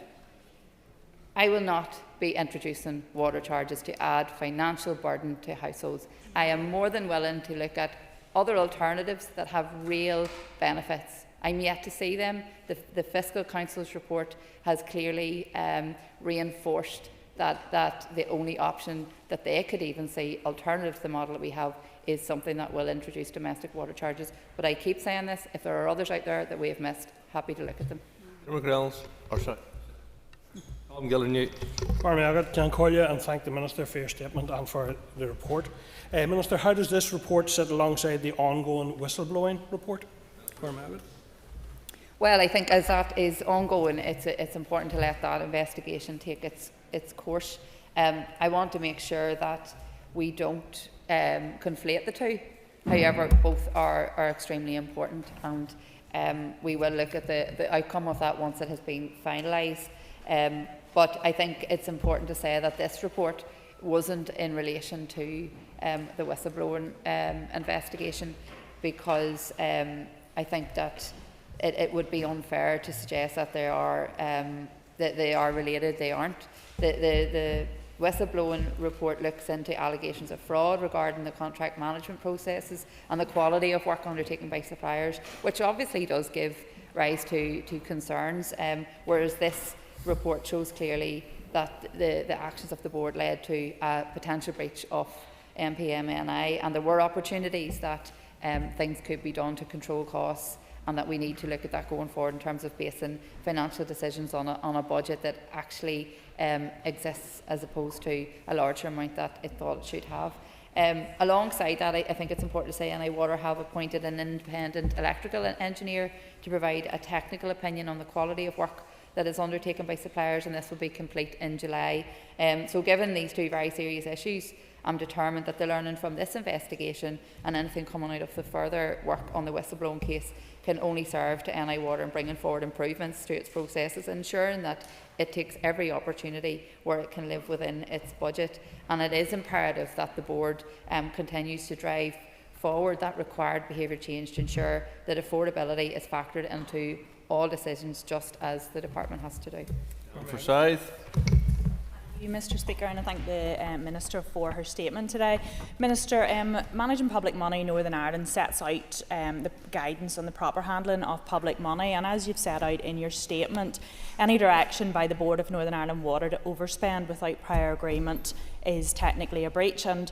I will not be introducing water charges to add financial burden to households. I am more than willing to look at other alternatives that have real benefits. I'm yet to see them. The Fiscal Council's report has clearly reinforced that the only option that they could even see, alternative to the model that we have, is something that will introduce domestic water charges. But I keep saying this, if there are others out there that we have missed, happy to look at them. Fermanagh, John Collier, and thank the Minister for your statement and for the report. Minister, how does this report sit alongside the ongoing whistleblowing report? Fermanagh. Well, I think as that is ongoing, it's important to let that investigation take its course. I want to make sure that we don't conflate the two. However, both are extremely important, and we will look at the outcome of that once it has been finalised. But I think it's important to say that this report wasn't in relation to the whistleblowing investigation, because I think that it would be unfair to suggest that they are related. They aren't. The whistleblowing report looks into allegations of fraud regarding the contract management processes and the quality of work undertaken by suppliers, which obviously does give rise to concerns, whereas this report shows clearly that the actions of the board led to a potential breach of MPMNI, and there were opportunities that things could be done to control costs, and that we need to look at that going forward in terms of basing financial decisions on a budget that actually exists, as opposed to a larger amount that it thought it should have. Alongside that, I think it's important to say NI Water have appointed an independent electrical engineer to provide a technical opinion on the quality of work that is undertaken by suppliers, and this will be complete in July. So given these two very serious issues, I'm determined that the learning from this investigation and anything coming out of the further work on the whistleblowing case can only serve to NI Water in bringing forward improvements to its processes, ensuring that it takes every opportunity where it can live within its budget. And it is imperative that the board continues to drive forward that required behaviour change to ensure that affordability is factored into all decisions, just as the department has to do. Forsyth. Thank you, Mr. Speaker, and I thank the Minister for her statement today. Minister, managing public money in Northern Ireland sets out the guidance on the proper handling of public money, and as you've set out in your statement, any direction by the Board of Northern Ireland Water to overspend without prior agreement is technically a breach, and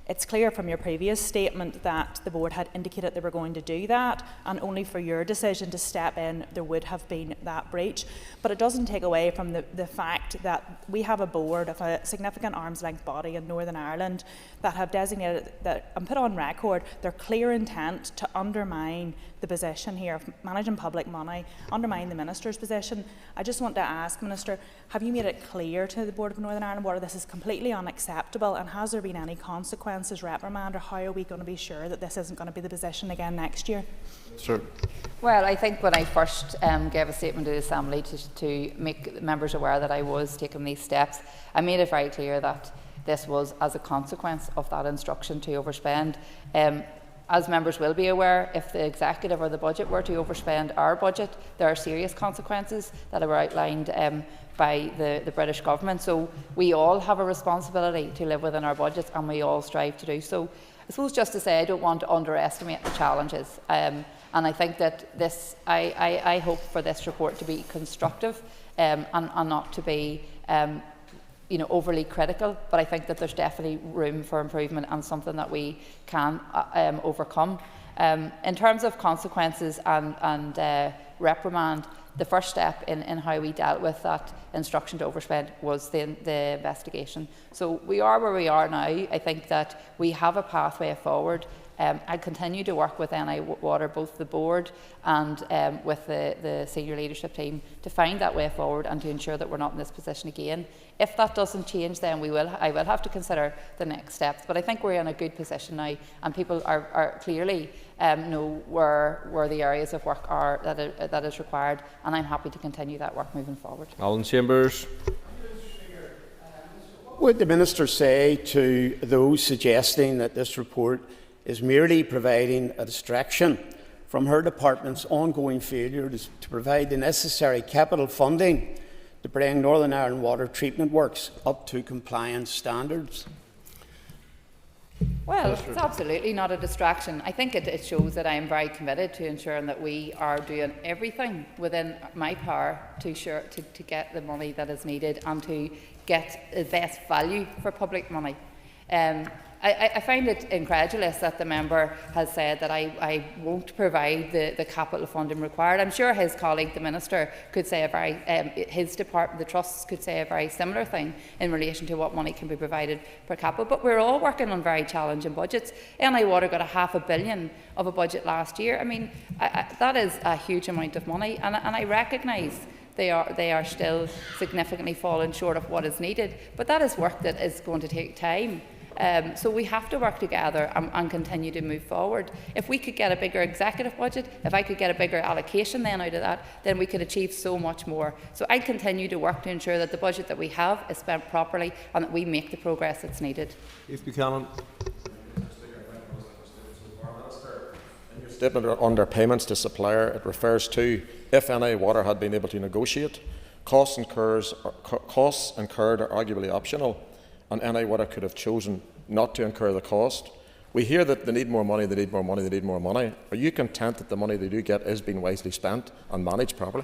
it's clear from your previous statement that the board had indicated they were going to do that, and only for your decision to step in there would have been that breach. But it doesn't take away from the fact that we have a board of a significant arm's length body in Northern Ireland that have designated that and put on record their clear intent to undermine the position here of managing public money, undermine the Minister's position. I just want to ask, Minister, have you made it clear to the Board of Northern Ireland Water this is completely unacceptable, and has there been any consequences, reprimand, or how are we going to be sure that this isn't going to be the position again next year? Sure. Well, I think when I first gave a statement to the Assembly to make members aware that I was taking these steps, I made it very clear that this was as a consequence of that instruction to overspend. As members will be aware, if the Executive or the Budget were to overspend our budget, there are serious consequences that were outlined by the British Government. So we all have a responsibility to live within our budgets, and we all strive to do so. I suppose just to say I don't want to underestimate the challenges, and I think that this, I hope for this report to be constructive and not to be overly critical, but I think that there's definitely room for improvement and something that we can overcome. In terms of consequences and reprimand, the first step in how we dealt with that instruction to overspend was the investigation. So we are where we are now. I think that we have a pathway forward. I continue to work with NI Water, both the board and with the senior leadership team, to find that way forward and to ensure that we're not in this position again. If that doesn't change, then I will have to consider the next steps. But I think we're in a good position now, and people are clearly know where the areas of work are that is required, and I'm happy to continue that work moving forward. Alan Chambers. What would the Minister say to those suggesting that this report is merely providing a distraction from her department's ongoing failure to provide the necessary capital funding to bring Northern Ireland Water treatment works up to compliance standards? Well, it's absolutely not a distraction. I think it shows that I am very committed to ensuring that we are doing everything within my power to get the money that is needed and to get the best value for public money. I find it incredulous that the member has said that I won't provide the capital funding required. I'm sure his colleague, the Minister, could say his department, the trusts, could say a very similar thing in relation to what money can be provided per capita. But we're all working on very challenging budgets. NI Water got $500 million of a budget last year. I mean, that is a huge amount of money, and I recognise they are still significantly falling short of what is needed. But that is work that is going to take time. So we have to work together and continue to move forward. If we could get a bigger executive budget, if I could get a bigger allocation then out of that, then we could achieve so much more. So I continue to work to ensure that the budget that we have is spent properly and that we make the progress that's needed. Keith Buchanan. In your statement on their payments to supplier, it refers to if NI Water had been able to negotiate, costs incurred are arguably optional, and NI Water could have chosen not to incur the cost. We hear that they need more money, they need more money, they need more money. Are you content that the money they do get is being wisely spent and managed properly?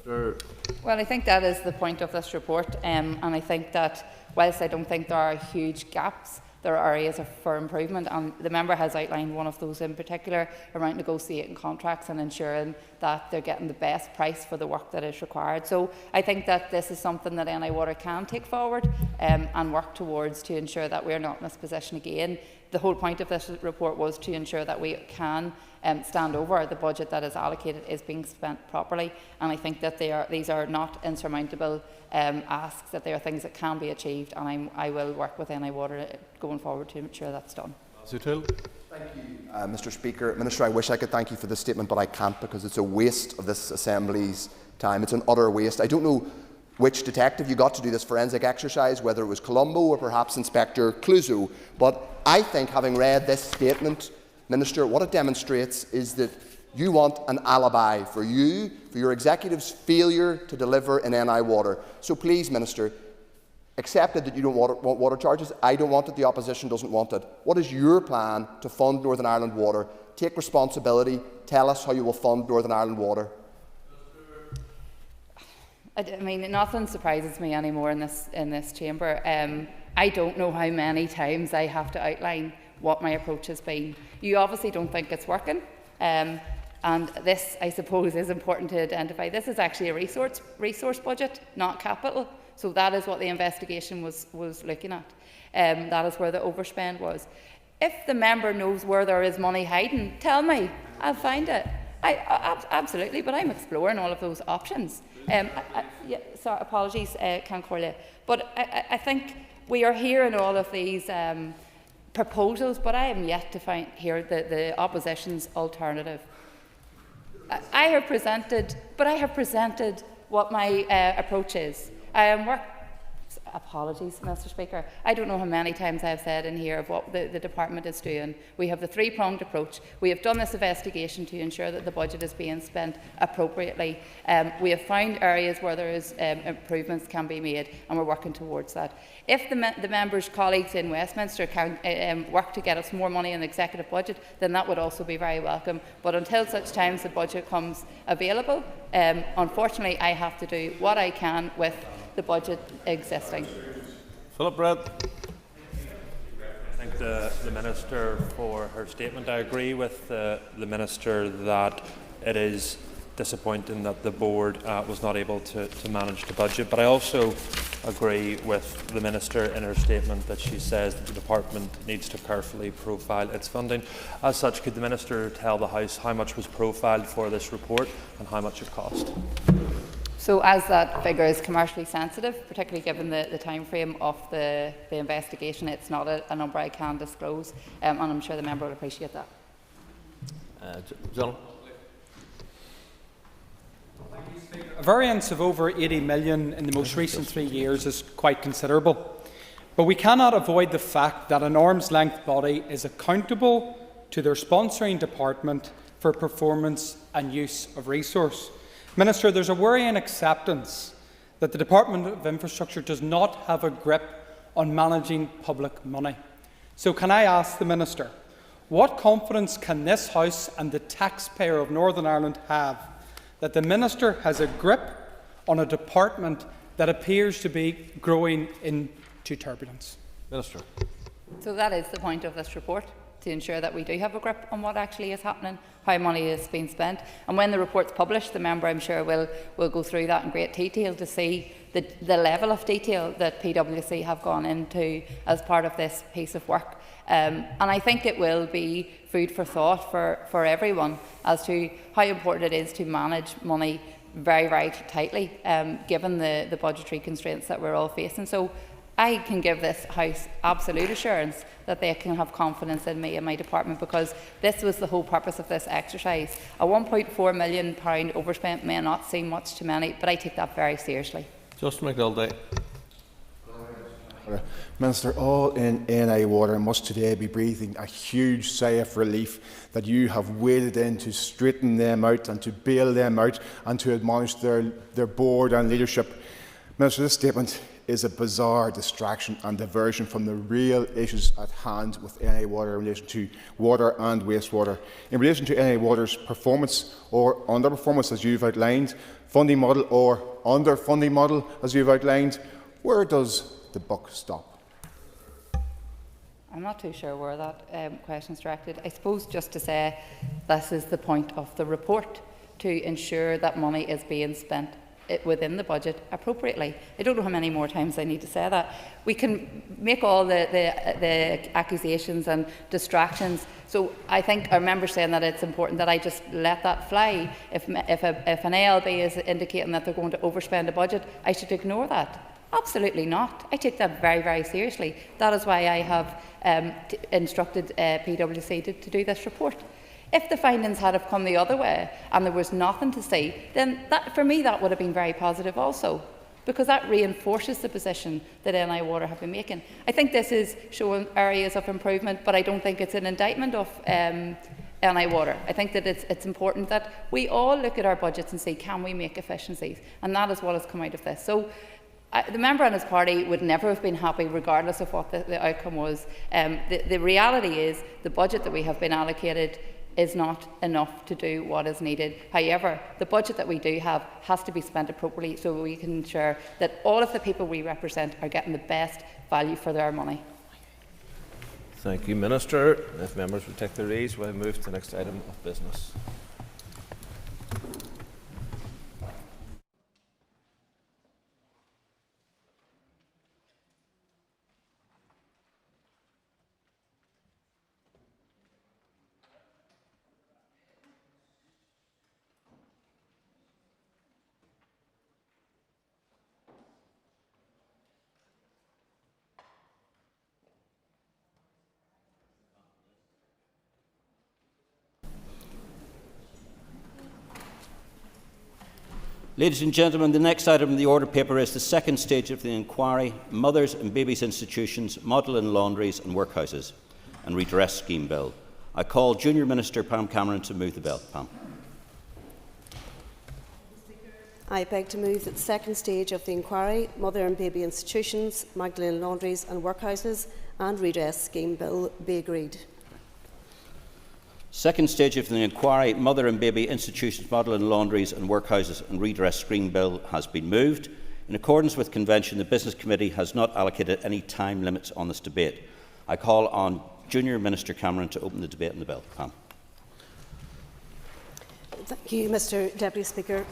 Well, I think that is the point of this report, and I think that whilst I don't think there are huge gaps, there are areas for improvement, and the member has outlined one of those in particular around negotiating contracts and ensuring that they're getting the best price for the work that is required. So I think that this is something that NI Water can take forward and work towards to ensure that we're not in this position again. The whole point of this report was to ensure that we can stand over the budget that is allocated is being spent properly, and I think that these are not insurmountable asks, that they are things that can be achieved, and I will work with NI Water going forward to ensure that's done. Thank you, Mr. Speaker. Minister, I wish I could thank you for this statement, but I can't, because it's a waste of this Assembly's time. It's an utter waste. I don't know which detective you got to do this forensic exercise, whether it was Colombo or perhaps Inspector Clouseau, but I think, having read this statement, Minister, what it demonstrates is that you want an alibi for your executive's failure to deliver in NI Water. So please, Minister, accepted that you don't want water charges. I don't want it. The opposition doesn't want it. What is your plan to fund Northern Ireland Water? Take responsibility. Tell us how you will fund Northern Ireland Water. I mean, nothing surprises me anymore in this chamber. I don't know how many times I have to outline what my approach has been. You obviously don't think it's working. And this, I suppose, is important to identify. This is actually a resource budget, not capital. So that is what the investigation was looking at. That is where the overspend was. If the member knows where there is money hiding, tell me. I'll find it. Absolutely, but I'm exploring all of those options. Sorry, apologies, Cancorlia. But I think we are hearing all of these proposals, but I am yet to hear the opposition's alternative. I have presented what my approach is. Apologies, Mr. Speaker. I don't know how many times I've said in here of what the department is doing. We have the three-pronged approach. We have done this investigation to ensure that the budget is being spent appropriately. We have found areas where there is improvements can be made, and we're working towards that. If the members' colleagues in Westminster can work to get us more money in the executive budget, then that would also be very welcome. But until such times the budget comes available, unfortunately, I have to do what I can with the budget existing. Philip Brett. I thank the Minister for her statement. I agree with the Minister that it is disappointing that the board was not able to manage the budget, but I also agree with the Minister in her statement that she says that the department needs to carefully profile its funding. As such, could the Minister tell the House how much was profiled for this report and how much it cost? So as that figure is commercially sensitive, particularly given the time frame of the investigation, it's not a number I can disclose, and I'm sure the member will appreciate that. John. A variance of over 80 million in the most recent 3 years is quite considerable, but we cannot avoid the fact that an arm's-length body is accountable to their sponsoring department for performance and use of resource. Minister, there's a worrying acceptance that the Department of Infrastructure does not have a grip on managing public money. So can I ask the Minister, what confidence can this House and the taxpayer of Northern Ireland have that the Minister has a grip on a department that appears to be growing into turbulence? Minister. So that is the point of this report, to ensure that we do have a grip on what actually is happening, how money is being spent. And when the report's published, the member, I'm sure, will go through that in great detail to see the level of detail that PwC have gone into as part of this piece of work. And I think it will be food for thought for everyone as to how important it is to manage money very, very tightly, given the budgetary constraints that we're all facing. So I can give this House absolute assurance that they can have confidence in me and my department, because this was the whole purpose of this exercise. A £1.4 million overspent may not seem much to many, but I take that very seriously. Justin McDonald. Minister, all in NI Water must today be breathing a huge sigh of relief that you have waded in to straighten them out and to bail them out and to admonish their board and leadership. Minister, this statement is a bizarre distraction and diversion from the real issues at hand with NI Water in relation to water and wastewater. In relation to NI Water's performance or underperformance, as you've outlined, funding model or underfunding model, as you've outlined, where does the buck stop? I'm not too sure where that question is directed. I suppose just to say this is the point of the report, to ensure that money is being spent within the budget appropriately. I don't know how many more times I need to say that. We can make all the accusations and distractions. So I think I remember saying that it's important that I just let that fly. If an ALB is indicating that they're going to overspend a budget, I should ignore that. Absolutely not. I take that very, very seriously. That is why I have instructed PwC to do this report. If the findings had have come the other way and there was nothing to see, then for me that would have been very positive also, because that reinforces the position that NI Water have been making. I think this is showing areas of improvement, but I don't think it's an indictment of NI Water. I think that it's important that we all look at our budgets and see, can we make efficiencies? And that is what has come out of this. So the member and his party would never have been happy regardless of what the outcome was. The reality is the budget that we have been allocated is not enough to do what is needed. However, the budget that we do have has to be spent appropriately so we can ensure that all of the people we represent are getting the best value for their money. Thank you, Minister. If members would take their ease, we'll move to the next item of business. Ladies and gentlemen, the next item on the order paper is the second stage of the inquiry, Mothers and Babies Institutions, Magdalene Laundries and Workhouses and Redress Scheme Bill. I call Junior Minister Pam Cameron to move the bill. Pam. I beg to move that the second stage of the inquiry, Mother and Baby Institutions, Magdalene Laundries and Workhouses and Redress Scheme Bill be agreed. Second stage of the inquiry, Mother and Baby Institutions, Magdalene Laundries and Workhouses and Redress Scheme Bill has been moved. In accordance with convention, the Business Committee has not allocated any time limits on this debate. I call on Junior Minister Cameron to open the debate on the bill. Pam. Thank you, Mr Deputy Speaker.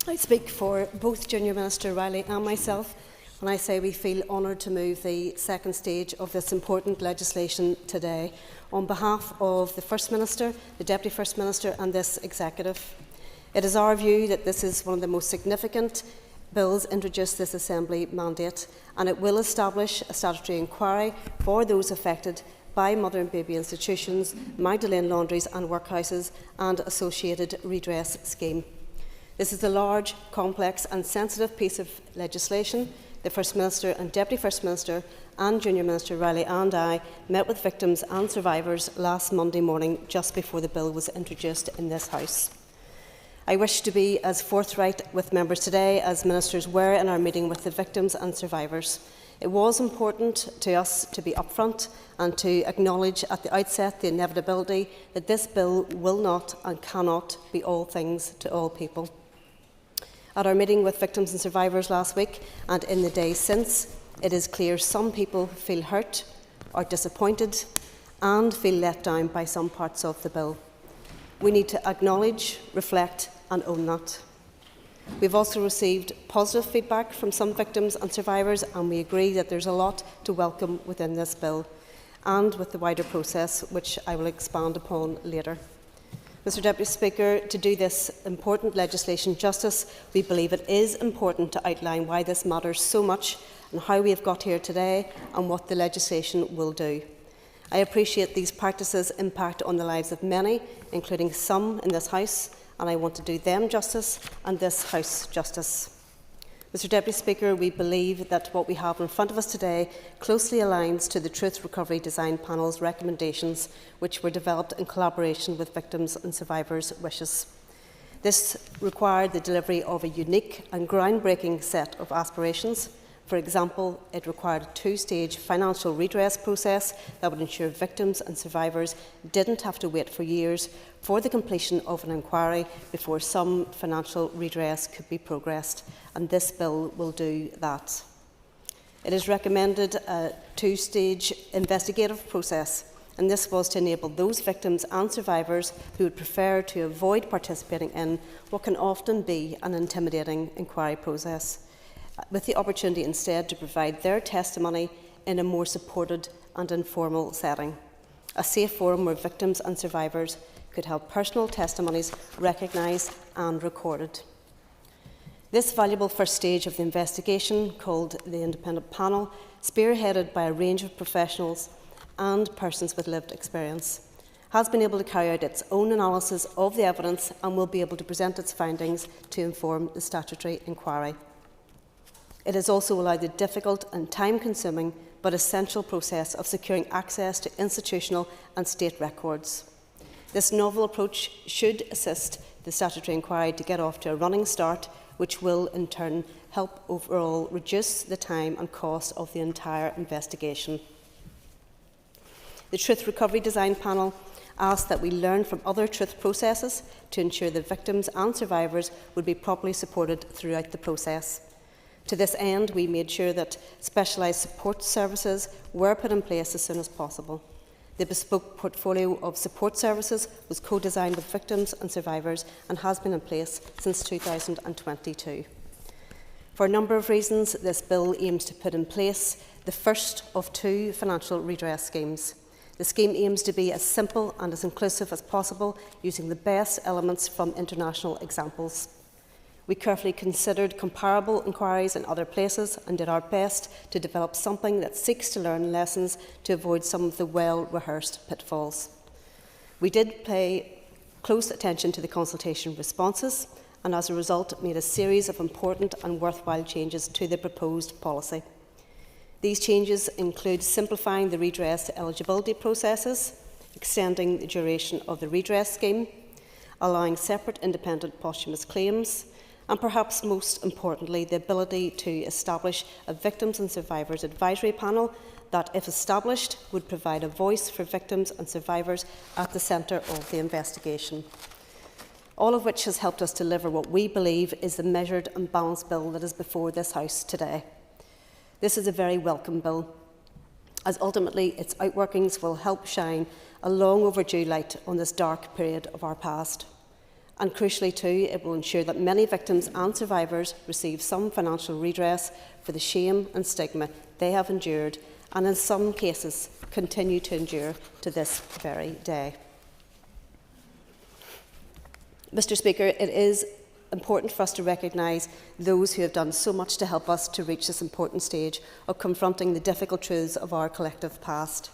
I speak for both Junior Minister Riley and myself when I say we feel honoured to move the second stage of this important legislation today on behalf of the First Minister, the Deputy First Minister and this Executive. It is our view that this is one of the most significant bills introduced this Assembly mandate, and it will establish a statutory inquiry for those affected by Mother and Baby Institutions, Magdalene Laundries and Workhouses and associated redress scheme. This is a large, complex and sensitive piece of legislation. The First Minister and Deputy First Minister and Junior Minister Riley and I met with victims and survivors last Monday morning just before the bill was introduced in this House. I wish to be as forthright with members today as ministers were in our meeting with the victims and survivors. It was important to us to be upfront and to acknowledge at the outset the inevitability that this bill will not and cannot be all things to all people. At our meeting with victims and survivors last week and in the days since, it is clear some people feel hurt, are disappointed and feel let down by some parts of the bill. We need to acknowledge, reflect and own that. We've also received positive feedback from some victims and survivors, and we agree that there's a lot to welcome within this bill and with the wider process, which I will expand upon later. Mr Deputy Speaker, to do this important legislation justice, we believe it is important to outline why this matters so much and how we have got here today and what the legislation will do. I appreciate these practices impact on the lives of many, including some in this House, and I want to do them justice and this House justice. Mr Deputy Speaker, we believe that what we have in front of us today closely aligns to the Truth Recovery Design Panel's recommendations, which were developed in collaboration with victims and survivors' wishes. This required the delivery of a unique and groundbreaking set of aspirations. For example, it required a two-stage financial redress process that would ensure victims and survivors didn't have to wait for years for the completion of an inquiry before some financial redress could be progressed, and this bill will do that. It has recommended a two-stage investigative process, and this was to enable those victims and survivors who would prefer to avoid participating in what can often be an intimidating inquiry process, with the opportunity instead to provide their testimony in a more supported and informal setting, a safe forum where victims and survivors could have personal testimonies recognised and recorded. This valuable first stage of the investigation, called the Independent Panel, spearheaded by a range of professionals and persons with lived experience, has been able to carry out its own analysis of the evidence and will be able to present its findings to inform the statutory inquiry. It has also allowed the difficult and time-consuming but essential process of securing access to institutional and state records. This novel approach should assist the statutory inquiry to get off to a running start, which will in turn help overall reduce the time and cost of the entire investigation. The Truth Recovery Design Panel asked that we learn from other truth processes to ensure that victims and survivors would be properly supported throughout the process. To this end, we made sure that specialised support services were put in place as soon as possible. The bespoke portfolio of support services was co-designed with victims and survivors and has been in place since 2022. For a number of reasons, this bill aims to put in place the first of two financial redress schemes. The scheme aims to be as simple and as inclusive as possible, using the best elements from international examples. We carefully considered comparable inquiries in other places and did our best to develop something that seeks to learn lessons to avoid some of the well-rehearsed pitfalls. We did pay close attention to the consultation responses and as a result made a series of important and worthwhile changes to the proposed policy. These changes include simplifying the redress eligibility processes, extending the duration of the redress scheme, allowing separate independent posthumous claims, and perhaps most importantly, the ability to establish a Victims and Survivors Advisory Panel that, if established, would provide a voice for victims and survivors at the centre of the investigation. All of which has helped us deliver what we believe is the measured and balanced bill that is before this House today. This is a very welcome bill, as ultimately its outworkings will help shine a long overdue light on this dark period of our past. And crucially too, it will ensure that many victims and survivors receive some financial redress for the shame and stigma they have endured and in some cases continue to endure to this very day. Mr. Speaker, it is important for us to recognise those who have done so much to help us to reach this important stage of confronting the difficult truths of our collective past.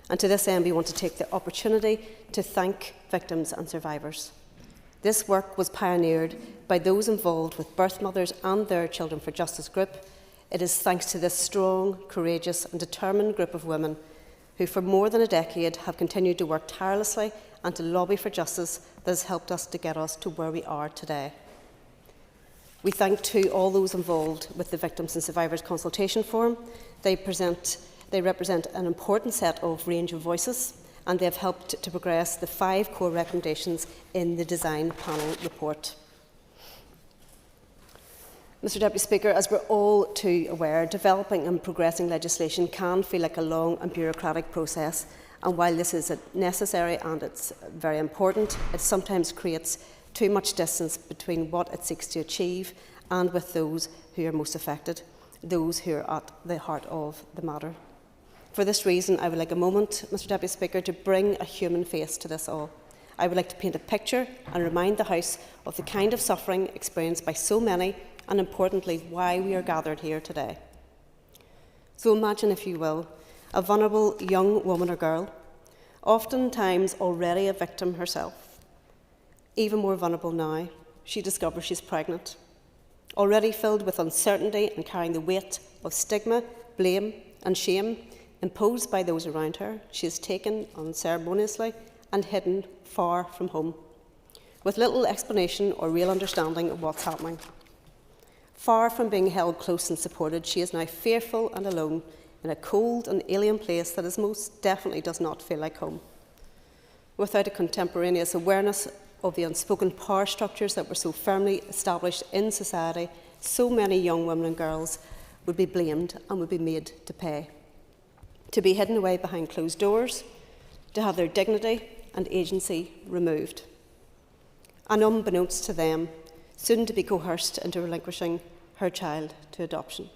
And to this end, we want to take the opportunity to thank victims and survivors. This work was pioneered by those involved with Birth Mothers and their Children for Justice group. It is thanks to this strong, courageous and determined group of women who for more than a decade have continued to work tirelessly and to lobby for justice that has helped us to get us to where we are today. We thank too all those involved with the Victims and Survivors Consultation Forum. They represent an important set of range of voices, and they have helped to progress the 5 core recommendations in the Design Panel report. Mr. Deputy Speaker, as we're all too aware, developing and progressing legislation can feel like a long and bureaucratic process, and while this is necessary and it's very important, it sometimes creates too much distance between what it seeks to achieve and with those who are most affected, those who are at the heart of the matter. For this reason, I would like a moment, Mr. Deputy Speaker, to bring a human face to this all. I would like to paint a picture and remind the House of the kind of suffering experienced by so many, and importantly, why we are gathered here today. So imagine, if you will, a vulnerable young woman or girl, oftentimes already a victim herself. Even more vulnerable now, she discovers she's pregnant, already filled with uncertainty and carrying the weight of stigma, blame and shame imposed by those around her. She is taken unceremoniously and hidden far from home, with little explanation or real understanding of what's happening. Far from being held close and supported, she is now fearful and alone in a cold and alien place that most definitely does not feel like home. Without a contemporaneous awareness of the unspoken power structures that were so firmly established in society, so many young women and girls would be blamed and would be made to pay, to be hidden away behind closed doors, to have their dignity and agency removed, and unbeknownst to them, soon to be coerced into relinquishing her child to adoption.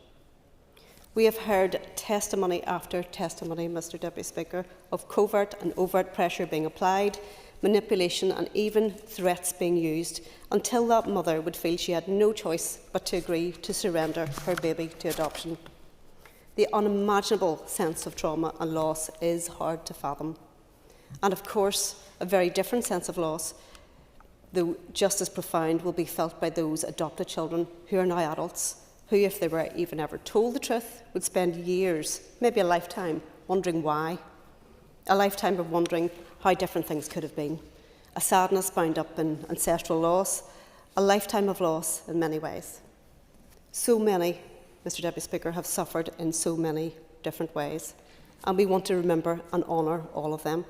We have heard testimony after testimony, Mr Deputy Speaker, of covert and overt pressure being applied, manipulation and even threats being used, until that mother would feel she had no choice but to agree to surrender her baby to adoption. The unimaginable sense of trauma and loss is hard to fathom. And of course, a very different sense of loss, though just as profound, will be felt by those adopted children who are now adults, who, if they were even ever told the truth, would spend years, maybe a lifetime, wondering why. A lifetime of wondering how different things could have been. A sadness bound up in ancestral loss, a lifetime of loss in many ways. So many, Mr Deputy Speaker, have suffered in so many different ways, and we want to remember and honour all of them.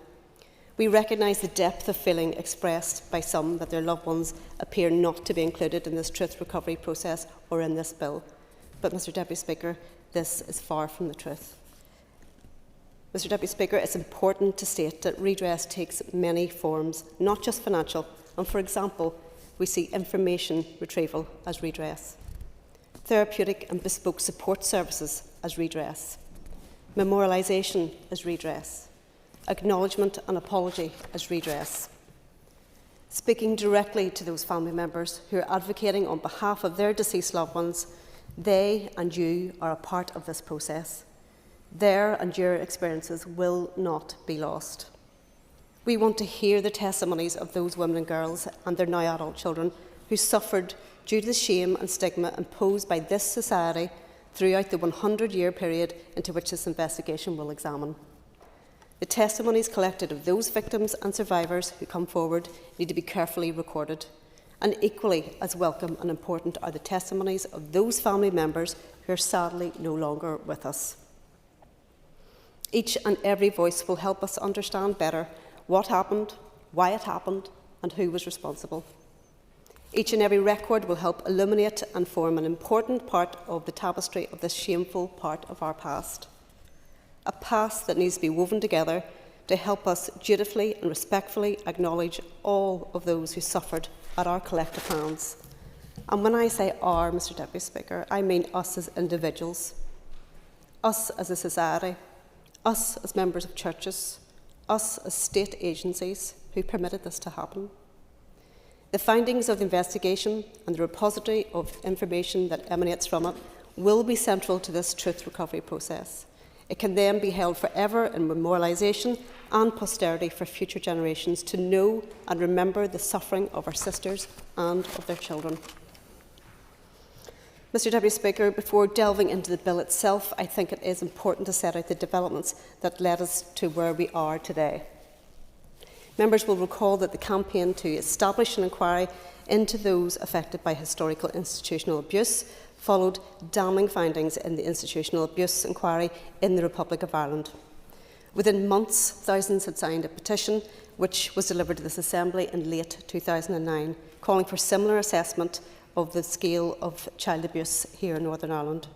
We recognise the depth of feeling expressed by some that their loved ones appear not to be included in this truth recovery process or in this bill. But, Mr Deputy Speaker, this is far from the truth. Mr Deputy Speaker, it's important to state that redress takes many forms, not just financial, and for example, we see information retrieval as redress, therapeutic and bespoke support services as redress, memorialisation as redress, acknowledgement and apology as redress. Speaking directly to those family members who are advocating on behalf of their deceased loved ones, they and you are a part of this process. Their and your experiences will not be lost. We want to hear the testimonies of those women and girls and their now adult children who suffered due to the shame and stigma imposed by this society throughout the 100-year period into which this investigation will examine. The testimonies collected of those victims and survivors who come forward need to be carefully recorded, and equally as welcome and important are the testimonies of those family members who are sadly no longer with us. Each and every voice will help us understand better what happened, why it happened, and who was responsible. Each and every record will help illuminate and form an important part of the tapestry of this shameful part of our past. A past that needs to be woven together to help us dutifully and respectfully acknowledge all of those who suffered at our collective hands. And when I say our, Mr Deputy Speaker, I mean us as individuals, us as a society, us as members of churches, us as state agencies who permitted this to happen. The findings of the investigation and the repository of information that emanates from it will be central to this truth recovery process. It can then be held forever in memorialisation and posterity for future generations to know and remember the suffering of our sisters and of their children. Mr Deputy Speaker, before delving into the bill itself, I think it is important to set out the developments that led us to where we are today. Members will recall that the campaign to establish an inquiry into those affected by historical institutional abuse followed damning findings in the institutional abuse inquiry in the Republic of Ireland. Within months, thousands had signed a petition which was delivered to this Assembly in late 2009, calling for similar assessment of the scale of child abuse here in Northern Ireland.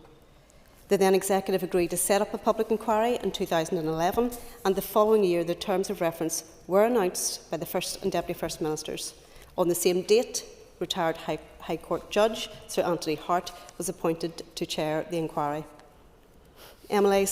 The then Executive agreed to set up a public inquiry in 2011, and the following year the terms of reference were announced by the First and Deputy First Ministers. On the same date, retired High Court Judge Sir Anthony Hart was appointed to chair the inquiry. MLA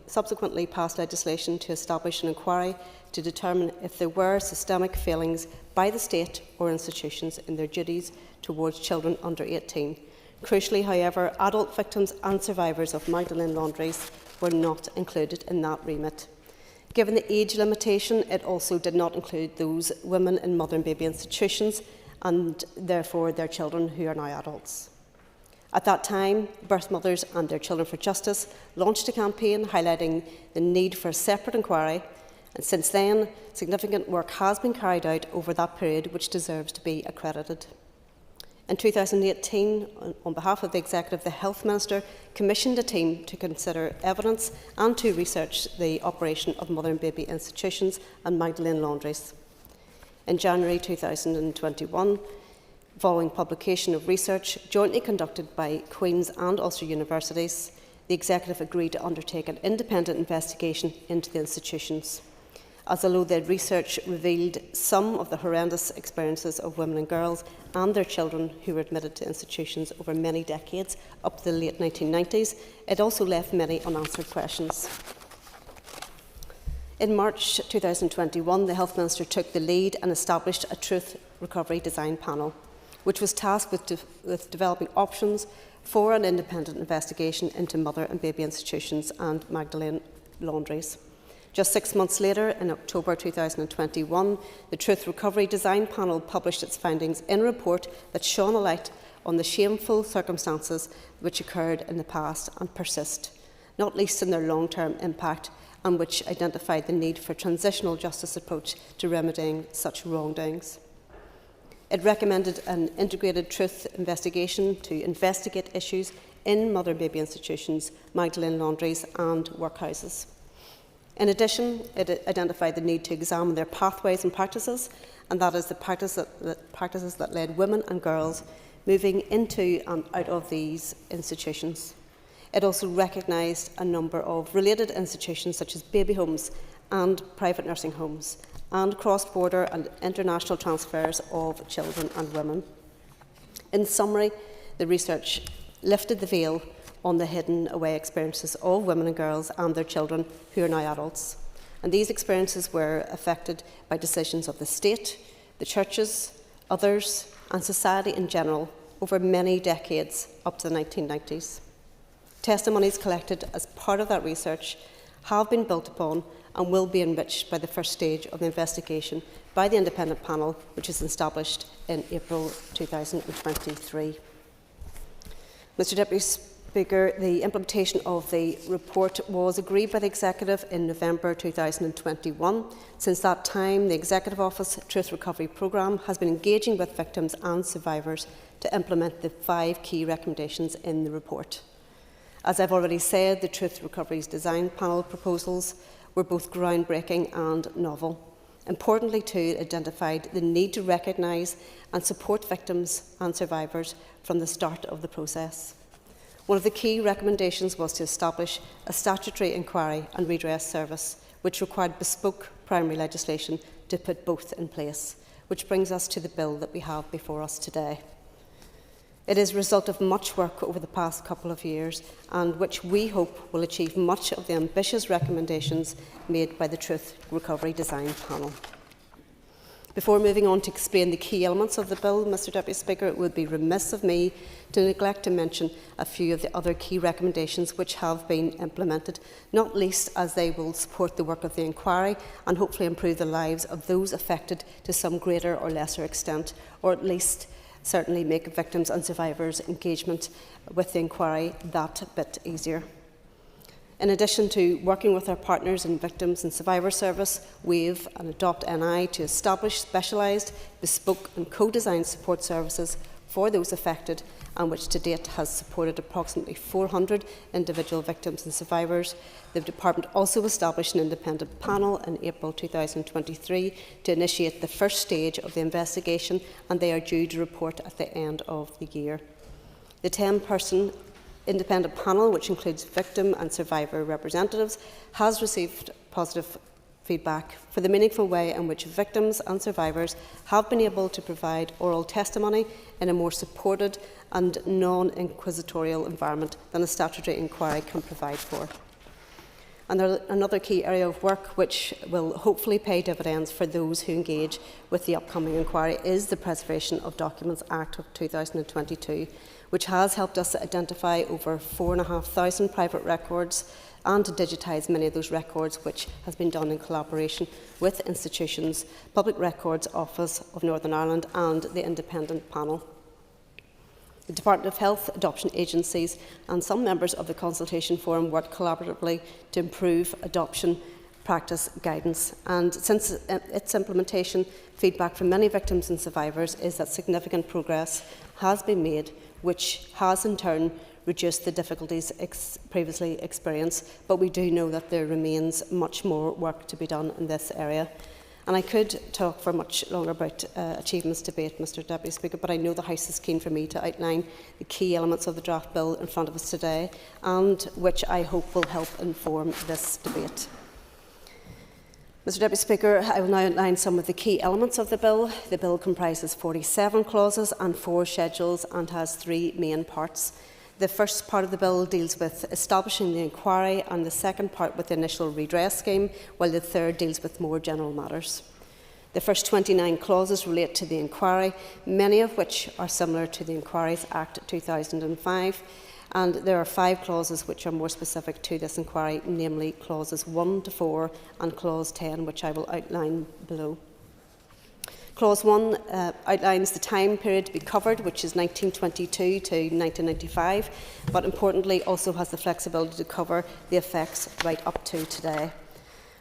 subsequently passed legislation to establish an inquiry to determine if there were systemic failings by the state or institutions in their duties towards children under 18. Crucially, however, adult victims and survivors of Magdalene Laundries were not included in that remit. Given the age limitation, it also did not include those women in mother and baby institutions and therefore their children who are now adults. At that time, Birth Mothers and Their Children for Justice launched a campaign highlighting the need for a separate inquiry, and since then, significant work has been carried out over that period which deserves to be accredited. In 2018, on behalf of the Executive, the Health Minister commissioned a team to consider evidence and to research the operation of mother and baby institutions and Magdalene Laundries. In January 2021, Following publication of research jointly conducted by Queen's and Ulster universities, the Executive agreed to undertake an independent investigation into the institutions, as although the research revealed some of the horrendous experiences of women and girls and their children who were admitted to institutions over many decades, up to the late 1990s, it also left many unanswered questions. In March 2021, the Health Minister took the lead and established a Truth Recovery Design Panel, which was tasked with developing options for an independent investigation into mother and baby institutions and Magdalene Laundries. Just 6 months later, in October 2021, the Truth Recovery Design Panel published its findings in a report that shone a light on the shameful circumstances which occurred in the past and persist, not least in their long-term impact, and which identified the need for a transitional justice approach to remedying such wrongdoings. It recommended an integrated truth investigation to investigate issues in mother-baby institutions, Magdalene Laundries and Workhouses. In addition, it identified the need to examine their pathways and practices, and that is the practices that led women and girls moving into and out of these institutions. It also recognised a number of related institutions such as baby homes and private nursing homes, and cross-border and international transfers of children and women. In summary, the research lifted the veil on the hidden away experiences of women and girls and their children who are now adults. And these experiences were affected by decisions of the state, the churches, others, and society in general over many decades up to the 1990s. Testimonies collected as part of that research have been built upon and will be enriched by the first stage of the investigation by the independent panel, which is established in April 2023. Mr Deputy Speaker, the implementation of the report was agreed by the Executive in November 2021. Since that time, the Executive Office Truth Recovery Programme has been engaging with victims and survivors to implement the 5 key recommendations in the report. As I've already said, the Truth Recovery's Design Panel proposals were both groundbreaking and novel. Importantly too, it identified the need to recognise and support victims and survivors from the start of the process. One of the key recommendations was to establish a statutory inquiry and redress service, which required bespoke primary legislation to put both in place, which brings us to the bill that we have before us today. It is a result of much work over the past couple of years, and which we hope will achieve much of the ambitious recommendations made by the Truth Recovery Design Panel. Before moving on to explain the key elements of the bill, Mr Deputy Speaker, it would be remiss of me to neglect to mention a few of the other key recommendations which have been implemented, not least as they will support the work of the inquiry and hopefully improve the lives of those affected to some greater or lesser extent, or at least certainly make victims and survivors' engagement with the inquiry that bit easier. In addition to working with our partners in Victims and Survivor Service, WAVE and Adopt NI to establish specialised, bespoke and co-designed support services for those affected, and which to date has supported approximately 400 individual victims and survivors. The Department also established an independent panel in April 2023 to initiate the first stage of the investigation, and they are due to report at the end of the year. The 10-person independent panel, which includes victim and survivor representatives, has received positive feedback for the meaningful way in which victims and survivors have been able to provide oral testimony in a more supported and non-inquisitorial environment than a statutory inquiry can provide for. And another key area of work which will hopefully pay dividends for those who engage with the upcoming inquiry is the Preservation of Documents Act of 2022, which has helped us identify over 4,500 private records and to digitise many of those records, which has been done in collaboration with institutions, Public Records Office of Northern Ireland and the independent panel. The Department of Health, adoption agencies and some members of the Consultation Forum worked collaboratively to improve adoption practice guidance, and since its implementation, feedback from many victims and survivors is that significant progress has been made, which has in turn reduced the difficulties previously experienced, but we do know that there remains much more work to be done in this area. And I could talk for much longer about achievements debate, Mr Deputy Speaker, but I know the House is keen for me to outline the key elements of the draft bill in front of us today, and which I hope will help inform this debate. Mr Deputy Speaker, I will now outline some of the key elements of the bill. The bill comprises 47 clauses and 4 schedules and has 3 main parts. The first part of the bill deals with establishing the inquiry, and the second part with the initial redress scheme, while the third deals with more general matters. The first 29 clauses relate to the inquiry, many of which are similar to the Inquiries Act 2005, and there are 5 clauses which are more specific to this inquiry, namely clauses 1 to 4 and clause 10, which I will outline below. Clause 1 outlines the time period to be covered, which is 1922 to 1995, but importantly also has the flexibility to cover the effects right up to today.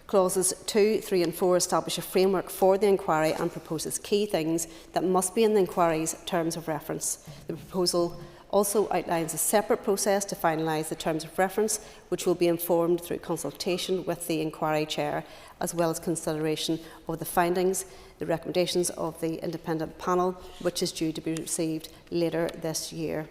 Clauses 2, 3 and 4 establish a framework for the inquiry and proposes key things that must be in the inquiry's terms of reference. The proposal also outlines a separate process to finalise the terms of reference, which will be informed through consultation with the inquiry chair, as well as consideration of the findings, the recommendations of the independent panel, which is due to be received later this year.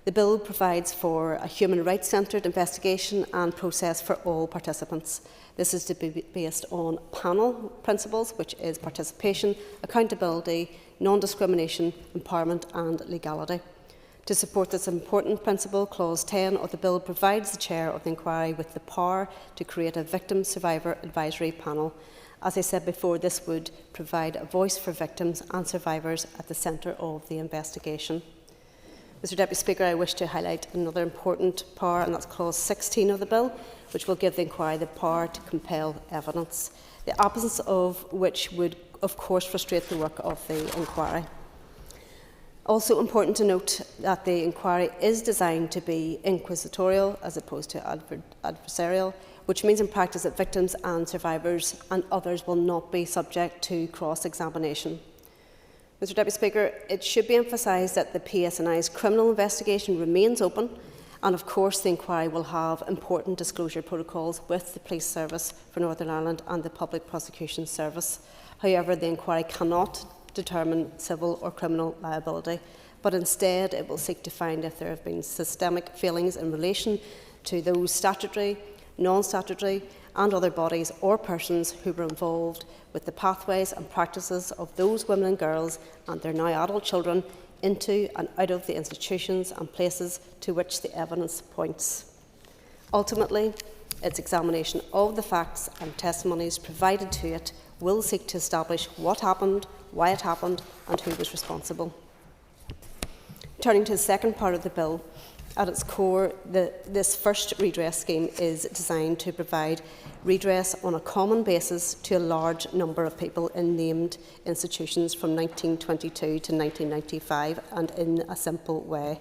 The bill provides for a human rights centred investigation and process for all participants. This is to be based on panel principles, which is participation, accountability, non-discrimination, empowerment and legality. To support this important principle, Clause 10 of the bill provides the chair of the inquiry with the power to create a victim survivor advisory panel. As I said before, this would provide a voice for victims and survivors at the centre of the investigation. Mr Deputy Speaker, I wish to highlight another important power, and that's Clause 16 of the bill, which will give the inquiry the power to compel evidence, the absence of which would, of course, frustrate the work of the inquiry. Also important to note that the inquiry is designed to be inquisitorial as opposed to adversarial, which means in practice that victims and survivors and others will not be subject to cross-examination. Mr Deputy Speaker, it should be emphasised that the PSNI's criminal investigation remains open, and of course the inquiry will have important disclosure protocols with the Police Service for Northern Ireland and the Public Prosecution Service. However, the inquiry cannot determine civil or criminal liability, but instead it will seek to find if there have been systemic failings in relation to those statutory, non-statutory and other bodies or persons who were involved with the pathways and practices of those women and girls and their now adult children into and out of the institutions and places to which the evidence points. Ultimately, its examination of the facts and testimonies provided to it will seek to establish what happened, why it happened and who was responsible. Turning to the second part of the bill, at its core, this first redress scheme is designed to provide redress on a common basis to a large number of people in named institutions from 1922 to 1995 and in a simple way,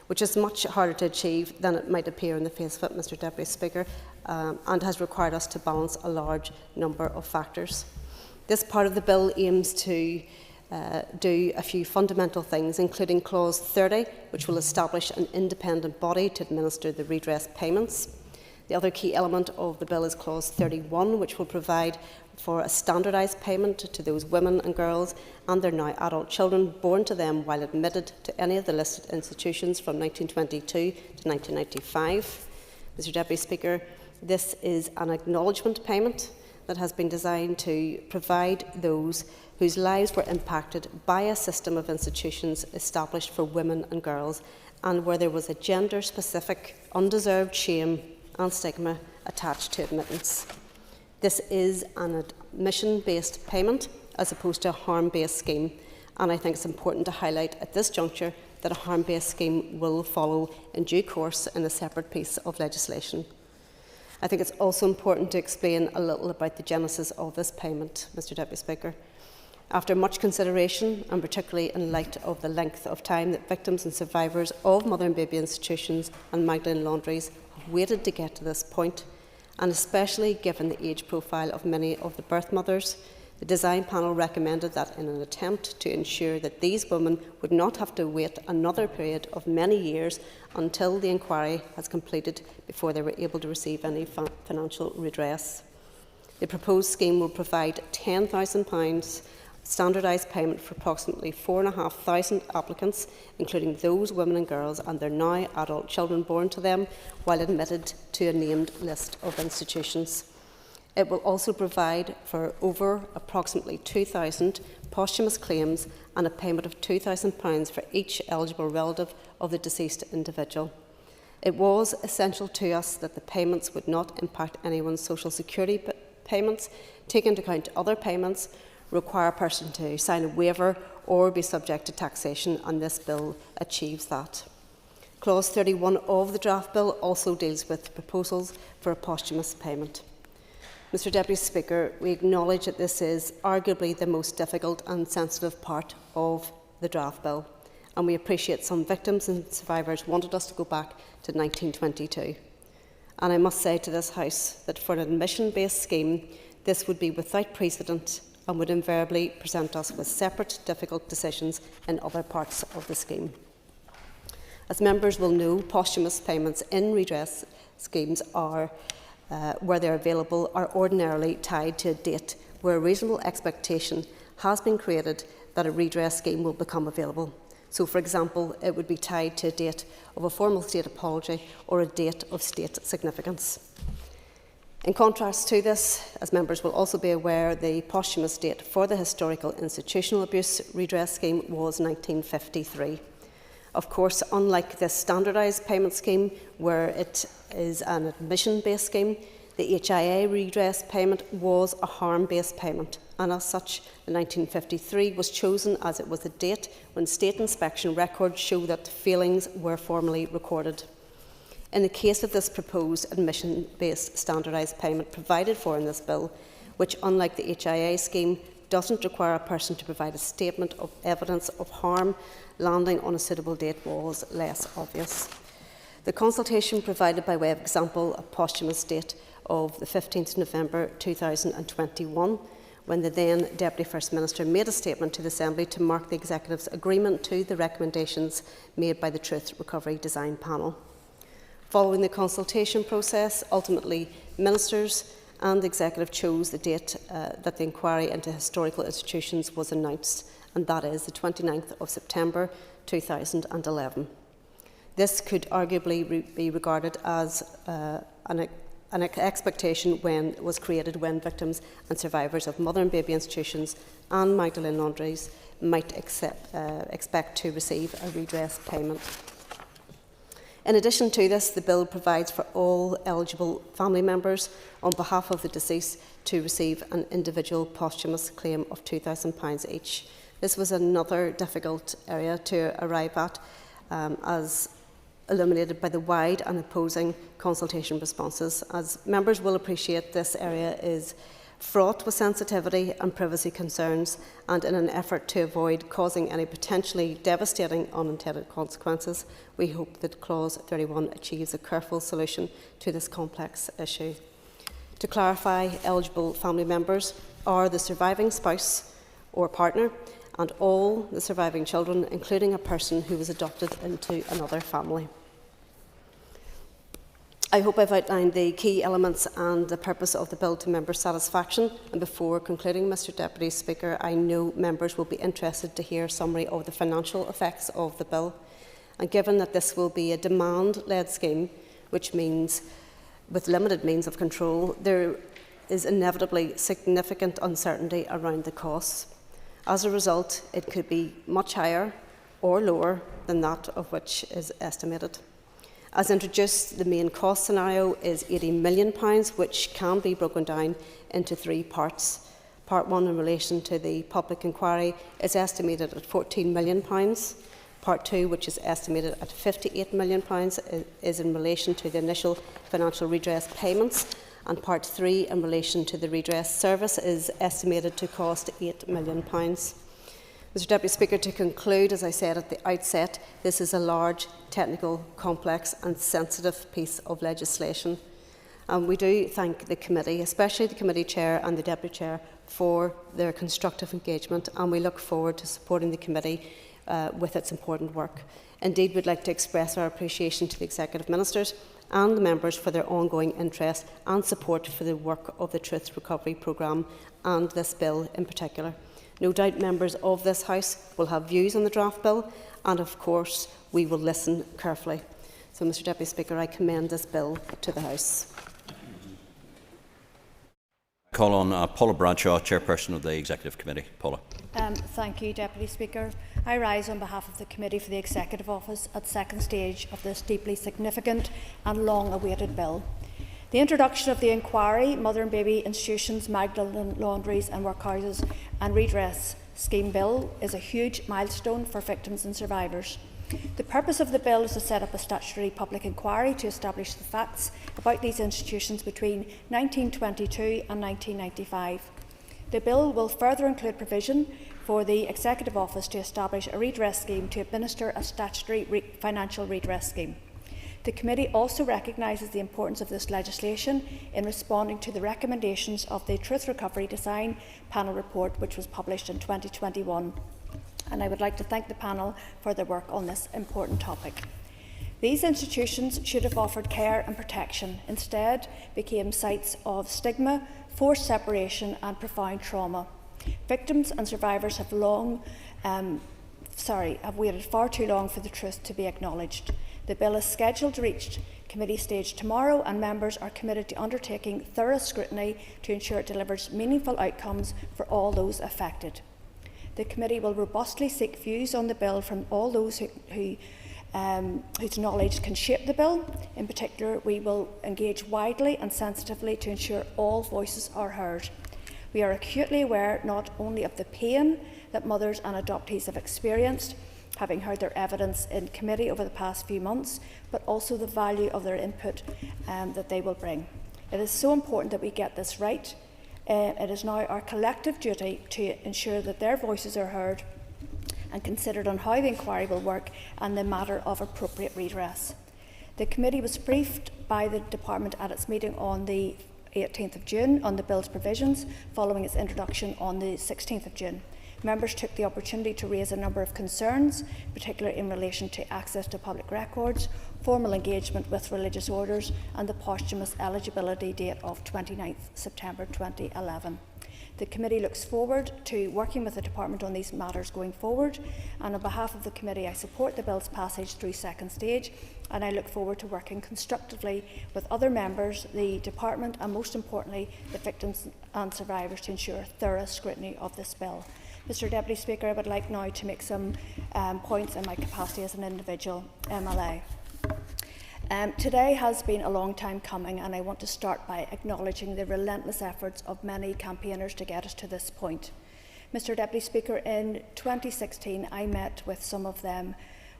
which is much harder to achieve than it might appear on the face of it, Mr Deputy Speaker, and has required us to balance a large number of factors. This part of the bill aims to do a few fundamental things, including Clause 30, which will establish an independent body to administer the redress payments. The other key element of the bill is Clause 31, which will provide for a standardised payment to those women and girls and their now adult children born to them while admitted to any of the listed institutions from 1922 to 1995. Mr Deputy Speaker, this is an acknowledgement payment that has been designed to provide those whose lives were impacted by a system of institutions established for women and girls, and where there was a gender-specific, undeserved shame and stigma attached to admittance. This is an admission-based payment as opposed to a harm-based scheme, and I think it's important to highlight at this juncture that a harm-based scheme will follow in due course in a separate piece of legislation. I think it's also important to explain a little about the genesis of this payment, Mr Deputy Speaker. After much consideration, and particularly in light of the length of time that victims and survivors of mother and baby institutions and Magdalene Laundries have waited to get to this point, and especially given the age profile of many of the birth mothers, the design panel recommended that in an attempt to ensure that these women would not have to wait another period of many years until the inquiry has completed before they were able to receive any financial redress. The proposed scheme will provide £10,000 standardised payment for approximately 4,500 applicants, including those women and girls and their now adult children born to them, while admitted to a named list of institutions. It will also provide for over approximately 2,000 posthumous claims and a payment of £2,000 for each eligible relative of the deceased individual. It was essential to us that the payments would not impact anyone's social security payments, take into account other payments, require a person to sign a waiver or be subject to taxation, and this bill achieves that. Clause 31 of the draft bill also deals with proposals for a posthumous payment. Mr Deputy Speaker, we acknowledge that this is arguably the most difficult and sensitive part of the draft bill, and we appreciate some victims and survivors wanted us to go back to 1922. And I must say to this House that for an admission-based scheme, this would be without precedent and would invariably present us with separate, difficult decisions in other parts of the scheme. As members will know, posthumous payments in redress schemes are where they are available, are ordinarily tied to a date where a reasonable expectation has been created that a redress scheme will become available. So, for example, it would be tied to a date of a formal state apology or a date of state significance. In contrast to this, as members will also be aware, the posthumous date for the historical institutional abuse redress scheme was 1953. Of course, unlike the standardised payment scheme, where it is an admission-based scheme, the HIA redress payment was a harm-based payment, and as such, the 1953 was chosen as it was the date when state inspection records show that failings were formally recorded. In the case of this proposed admission-based standardised payment provided for in this bill, which, unlike the HIA scheme, doesn't require a person to provide a statement of evidence of harm, landing on a suitable date was less obvious. The consultation provided by way of example a posthumous date of the 15th November 2021, when the then Deputy First Minister made a statement to the Assembly to mark the Executive's agreement to the recommendations made by the Truth Recovery Design Panel. Following the consultation process, ultimately Ministers and the Executive chose the date that the inquiry into historical institutions was announced, and that is the 29th of September 2011. This could arguably be regarded as an expectation when it was created when victims and survivors of mother and baby institutions and Magdalene Laundries might expect to receive a redress payment. In addition to this, the bill provides for all eligible family members on behalf of the deceased to receive an individual posthumous claim of £2,000 each. This was another difficult area to arrive at, as illuminated by the wide and opposing consultation responses. As members will appreciate, this area is fraught with sensitivity and privacy concerns, and in an effort to avoid causing any potentially devastating unintended consequences, we hope that Clause 31 achieves a careful solution to this complex issue. To clarify, eligible family members are the surviving spouse or partner and all the surviving children, including a person who was adopted into another family. I hope I've outlined the key elements and the purpose of the bill to members' satisfaction. And before concluding, Mr Deputy Speaker, I know members will be interested to hear a summary of the financial effects of the bill. And given that this will be a demand-led scheme, which means with limited means of control, there is inevitably significant uncertainty around the costs. As a result, it could be much higher or lower than that of which is estimated. As introduced, the main cost scenario is £80 million, which can be broken down into three parts. Part 1, in relation to the public inquiry, is estimated at £14 million. Part 2, which is estimated at £58 million, is in relation to the initial financial redress payments. And Part 3, in relation to the redress service, is estimated to cost £8 million. Mr Deputy Speaker, to conclude, as I said at the outset, this is a large, technical, complex and sensitive piece of legislation. And we do thank the committee, especially the committee chair and the deputy chair, for their constructive engagement, and we look forward to supporting the committee with its important work. Indeed, we'd like to express our appreciation to the executive ministers and the members for their ongoing interest and support for the work of the Truth Recovery Programme and this bill in particular. No doubt members of this House will have views on the draft bill, and of course we will listen carefully. So, Mr Deputy Speaker, I commend this bill to the House. Call on Paula Bradshaw, Chairperson of the Executive Committee. Paula. Thank you, Deputy Speaker. I rise on behalf of the Committee for the Executive Office at second stage of this deeply significant and long-awaited bill. The introduction of the Inquiry, Mother and Baby Institutions, Magdalene, Laundries and Workhouses and Redress Scheme Bill is a huge milestone for victims and survivors. The purpose of the bill is to set up a statutory public inquiry to establish the facts about these institutions between 1922 and 1995. The bill will further include provision for the Executive Office to establish a redress scheme to administer a statutory financial redress scheme. The Committee also recognises the importance of this legislation in responding to the recommendations of the Truth Recovery Design Panel report, which was published in 2021. And I would like to thank the panel for their work on this important topic. These institutions should have offered care and protection, instead became sites of stigma, forced separation and profound trauma. Victims and survivors have waited far too long for the truth to be acknowledged. The bill is scheduled to reach committee stage tomorrow, and members are committed to undertaking thorough scrutiny to ensure it delivers meaningful outcomes for all those affected. The committee will robustly seek views on the bill from all those whose knowledge can shape the bill. In particular, we will engage widely and sensitively to ensure all voices are heard. We are acutely aware not only of the pain that mothers and adoptees have experienced, having heard their evidence in committee over the past few months, but also the value of their input that they will bring. It is so important that we get this right. It is now our collective duty to ensure that their voices are heard and considered on how the inquiry will work and the matter of appropriate redress. The committee was briefed by the Department at its meeting on the 18th of June on the bill's provisions, following its introduction on the 16th of June. Members took the opportunity to raise a number of concerns, particularly in relation to access to public records, formal engagement with religious orders and the posthumous eligibility date of 29th September 2011. The committee looks forward to working with the Department on these matters going forward, and on behalf of the committee I support the bill's passage through second stage, and I look forward to working constructively with other members, the Department and most importantly the victims and survivors to ensure thorough scrutiny of this bill. Mr Deputy Speaker, I would like now to make some points in my capacity as an individual MLA. Today has been a long time coming, and I want to start by acknowledging the relentless efforts of many campaigners to get us to this point. Mr Deputy Speaker, in 2016 I met with some of them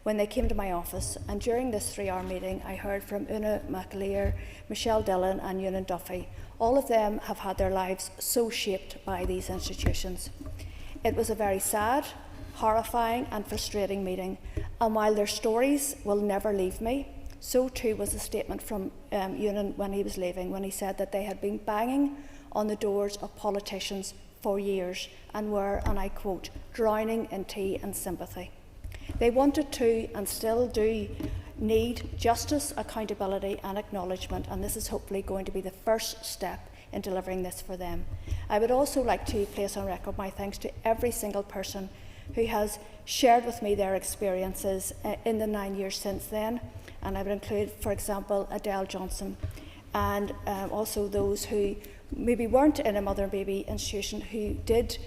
when they came to my office, and during this 3-hour meeting I heard from Una McAleer, Michelle Dillon and Ewan Duffy. All of them have had their lives so shaped by these institutions. It was a very sad, horrifying and frustrating meeting, and while their stories will never leave me, so too was a statement from Ewan when he was leaving, when he said that they had been banging on the doors of politicians for years and were, and I quote, drowning in tea and sympathy. They wanted to, and still do, need justice, accountability and acknowledgement, and this is hopefully going to be the first step in delivering this for them. I would also like to place on record my thanks to every single person who has shared with me their experiences in the 9 years since then, and I would include, for example, Adele Johnson, and also those who maybe weren't in a mother and baby institution who did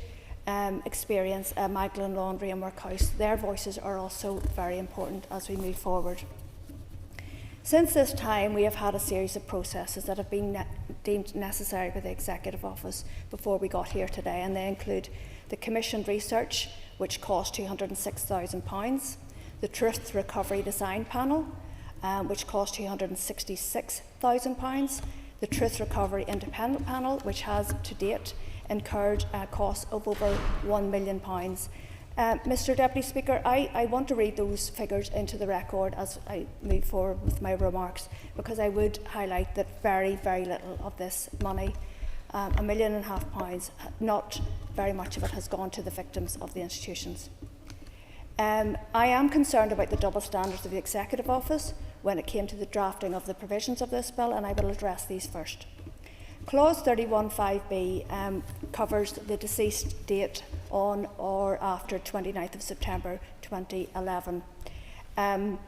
experience a Magdalene, Laundry and Workhouse. Their voices are also very important as we move forward. Since this time, we have had a series of processes that have been deemed necessary by the Executive Office before we got here today, and they include the commissioned research, which cost £206,000, the Truth Recovery Design Panel, which cost £266,000, the Truth Recovery Independent Panel, which has to date incurred costs of over £1 million. Mr Deputy Speaker, I want to read those figures into the record as I move forward with my remarks, because I would highlight that very, very little of this money, £1.5 million, not very much of it has gone to the victims of the institutions. I am concerned about the double standards of the Executive Office, when it came to the drafting of the provisions of this bill, and I will address these first. Clause 31(5)(b) covers the deceased date on or after 29th of September 2011 in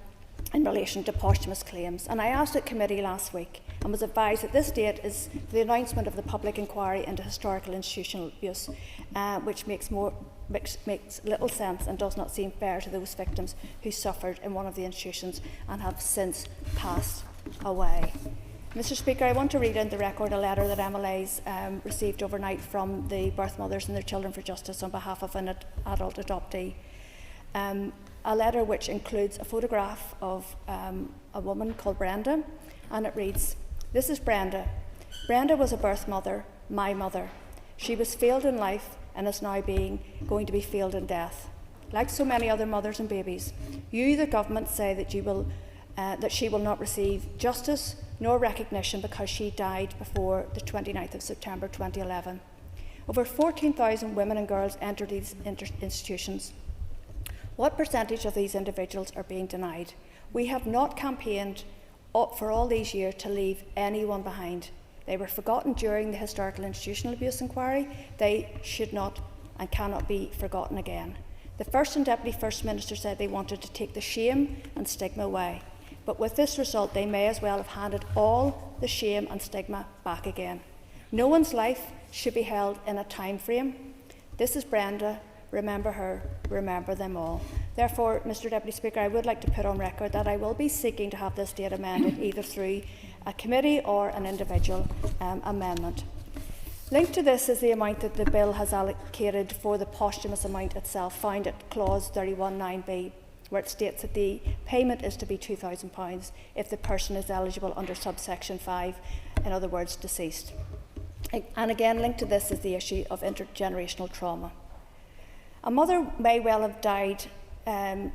relation to posthumous claims. And I asked at committee last week and was advised that this date is the announcement of the public inquiry into historical institutional abuse, which makes little sense and does not seem fair to those victims who suffered in one of the institutions and have since passed away. Mr Speaker, I want to read into the record a letter that MLAs received overnight from the birth mothers and their children for justice on behalf of an adult adoptee. A letter which includes a photograph of a woman called Brenda, and it reads, "This is Brenda. Brenda was a birth mother, my mother. She was failed in life and is now going to be failed in death. Like so many other mothers and babies, you, the government, say that she will not receive justice nor recognition because she died before the 29th of September 2011. Over 14,000 women and girls entered these institutions. What percentage of these individuals are being denied? We have not campaigned for all these years to leave anyone behind. They were forgotten during the historical institutional abuse inquiry. They should not and cannot be forgotten again. The First and Deputy First Minister said they wanted to take the shame and stigma away. But with this result, they may as well have handed all the shame and stigma back again. No one's life should be held in a time frame. This is Brenda. Remember her, remember them all. Therefore, Mr Deputy Speaker, I would like to put on record that I will be seeking to have this date amended either through a committee or an individual amendment. Linked to this is the amount that the bill has allocated for the posthumous amount itself, found at clause 31(9)(b), where it states that the payment is to be £2,000 if the person is eligible under subsection 5, in other words, deceased. And again, linked to this is the issue of intergenerational trauma. A mother may well have died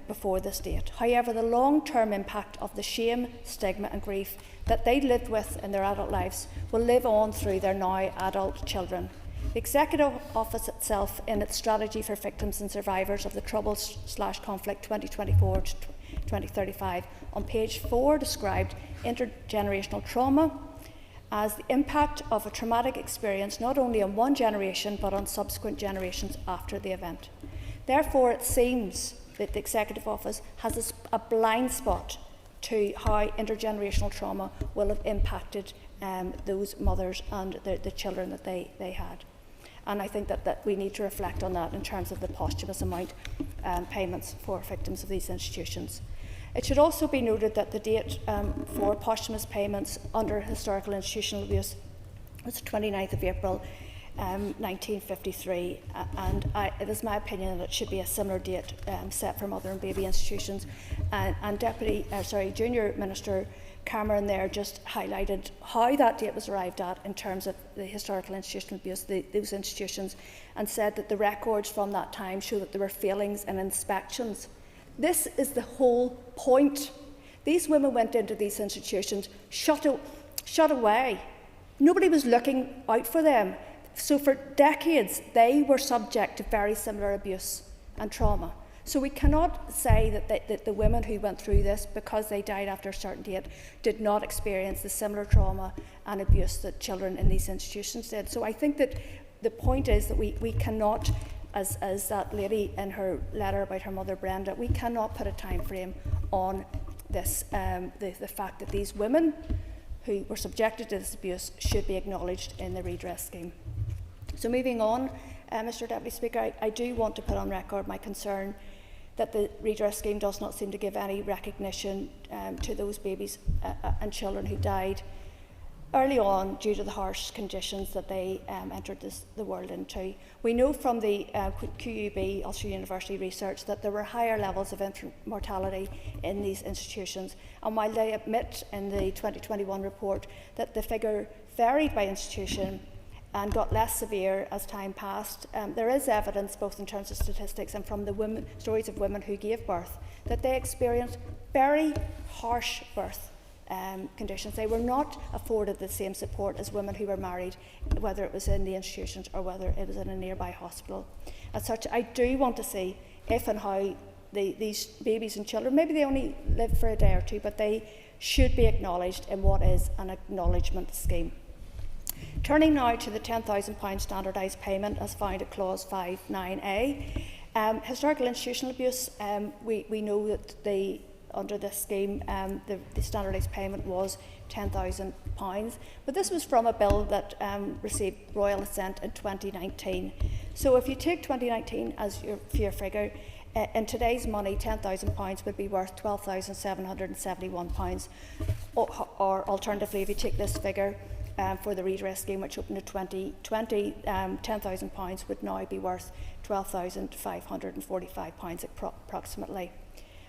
before this date. However, the long-term impact of the shame, stigma and grief that they lived with in their adult lives will live on through their now adult children. The Executive Office itself, in its Strategy for Victims and Survivors of the Troubles/Conflict 2024 to 2035, on page 4 described intergenerational trauma as the impact of a traumatic experience not only on one generation but on subsequent generations after the event. Therefore, it seems that the Executive Office has a blind spot to how intergenerational trauma will have impacted those mothers and the children that they had. And I think that we need to reflect on that in terms of the posthumous amount payments for victims of these institutions. It should also be noted that the date for posthumous payments under historical institutional abuse was the 29th of April 1953, and it is my opinion that it should be a similar date set for mother and baby institutions. And Junior Minister Cameron there just highlighted how that date was arrived at in terms of the historical institutional abuse, those institutions, and said that the records from that time show that there were failings in inspections. This is the whole point. These women went into these institutions shut away. Nobody was looking out for them. So for decades, they were subject to very similar abuse and trauma. So we cannot say that the women who went through this, because they died after a certain date, did not experience the similar trauma and abuse that children in these institutions did. So I think that the point is that we cannot, as that lady in her letter about her mother Brenda, we cannot put a time frame on this, the fact that these women who were subjected to this abuse should be acknowledged in the redress scheme. So moving on, Mr Deputy Speaker, I do want to put on record my concern that the redress scheme does not seem to give any recognition to those babies and children who died early on due to the harsh conditions that they entered the world into. We know from the QUB, Ulster University research, that there were higher levels of infant mortality in these institutions, and while they admit in the 2021 report that the figure varied by institution and got less severe as time passed, there is evidence, both in terms of statistics and from the stories of women who gave birth, that they experienced very harsh birth conditions. They were not afforded the same support as women who were married, whether it was in the institutions or whether it was in a nearby hospital. As such, I do want to see if and how these babies and children, maybe they only live for a day or two, but they should be acknowledged in what is an acknowledgement scheme. Turning now to the £10,000 standardised payment as found at clause 5(9)(a). Historical institutional abuse, we know that under this scheme the standardised payment was £10,000, but this was from a bill that received royal assent in 2019. So if you take 2019 as your figure, in today's money, £10,000 would be worth £12,771. Or alternatively, if you take this figure for the redress scheme, which opened in 2020, £10,000 would now be worth £12,545 approximately.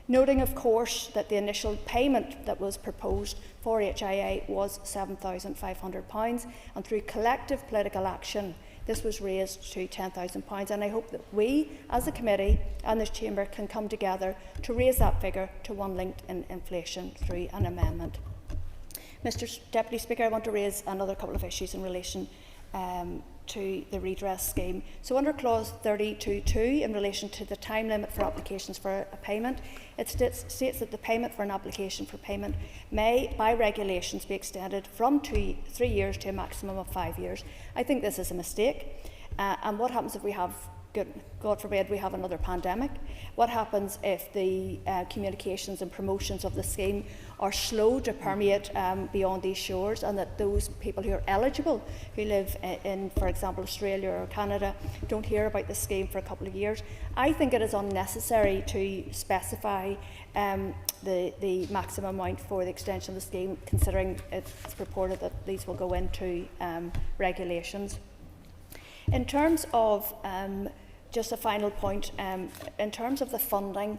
Noting, of course, that the initial payment that was proposed for HIA was £7,500, and through collective political action, this was raised to £10,000, and I hope that we, as a committee and this chamber, can come together to raise that figure to one linked in inflation through an amendment. Mr. Deputy Speaker, I want to raise another couple of issues in relation to the redress scheme. So under clause 32(2), in relation to the time limit for applications for a payment, it states that the payment for an application for payment may, by regulations, be extended from 3 years to a maximum of 5 years. I think this is a mistake. And what happens if we have, God forbid, we have another pandemic? What happens if the communications and promotions of the scheme are slow to permeate beyond these shores, and that those people who are eligible, who live in, for example, Australia or Canada, don't hear about the scheme for a couple of years? I think it is unnecessary to specify the maximum amount for the extension of the scheme, considering it's reported that these will go into regulations. In terms of just a final point, in terms of the funding,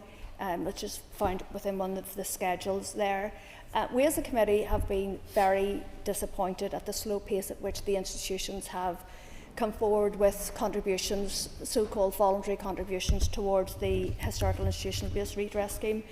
which is found within one of the schedules there, we as a committee have been very disappointed at the slow pace at which the institutions have come forward with contributions, so-called voluntary contributions, towards the Historical Institutional Abuse Redress Scheme.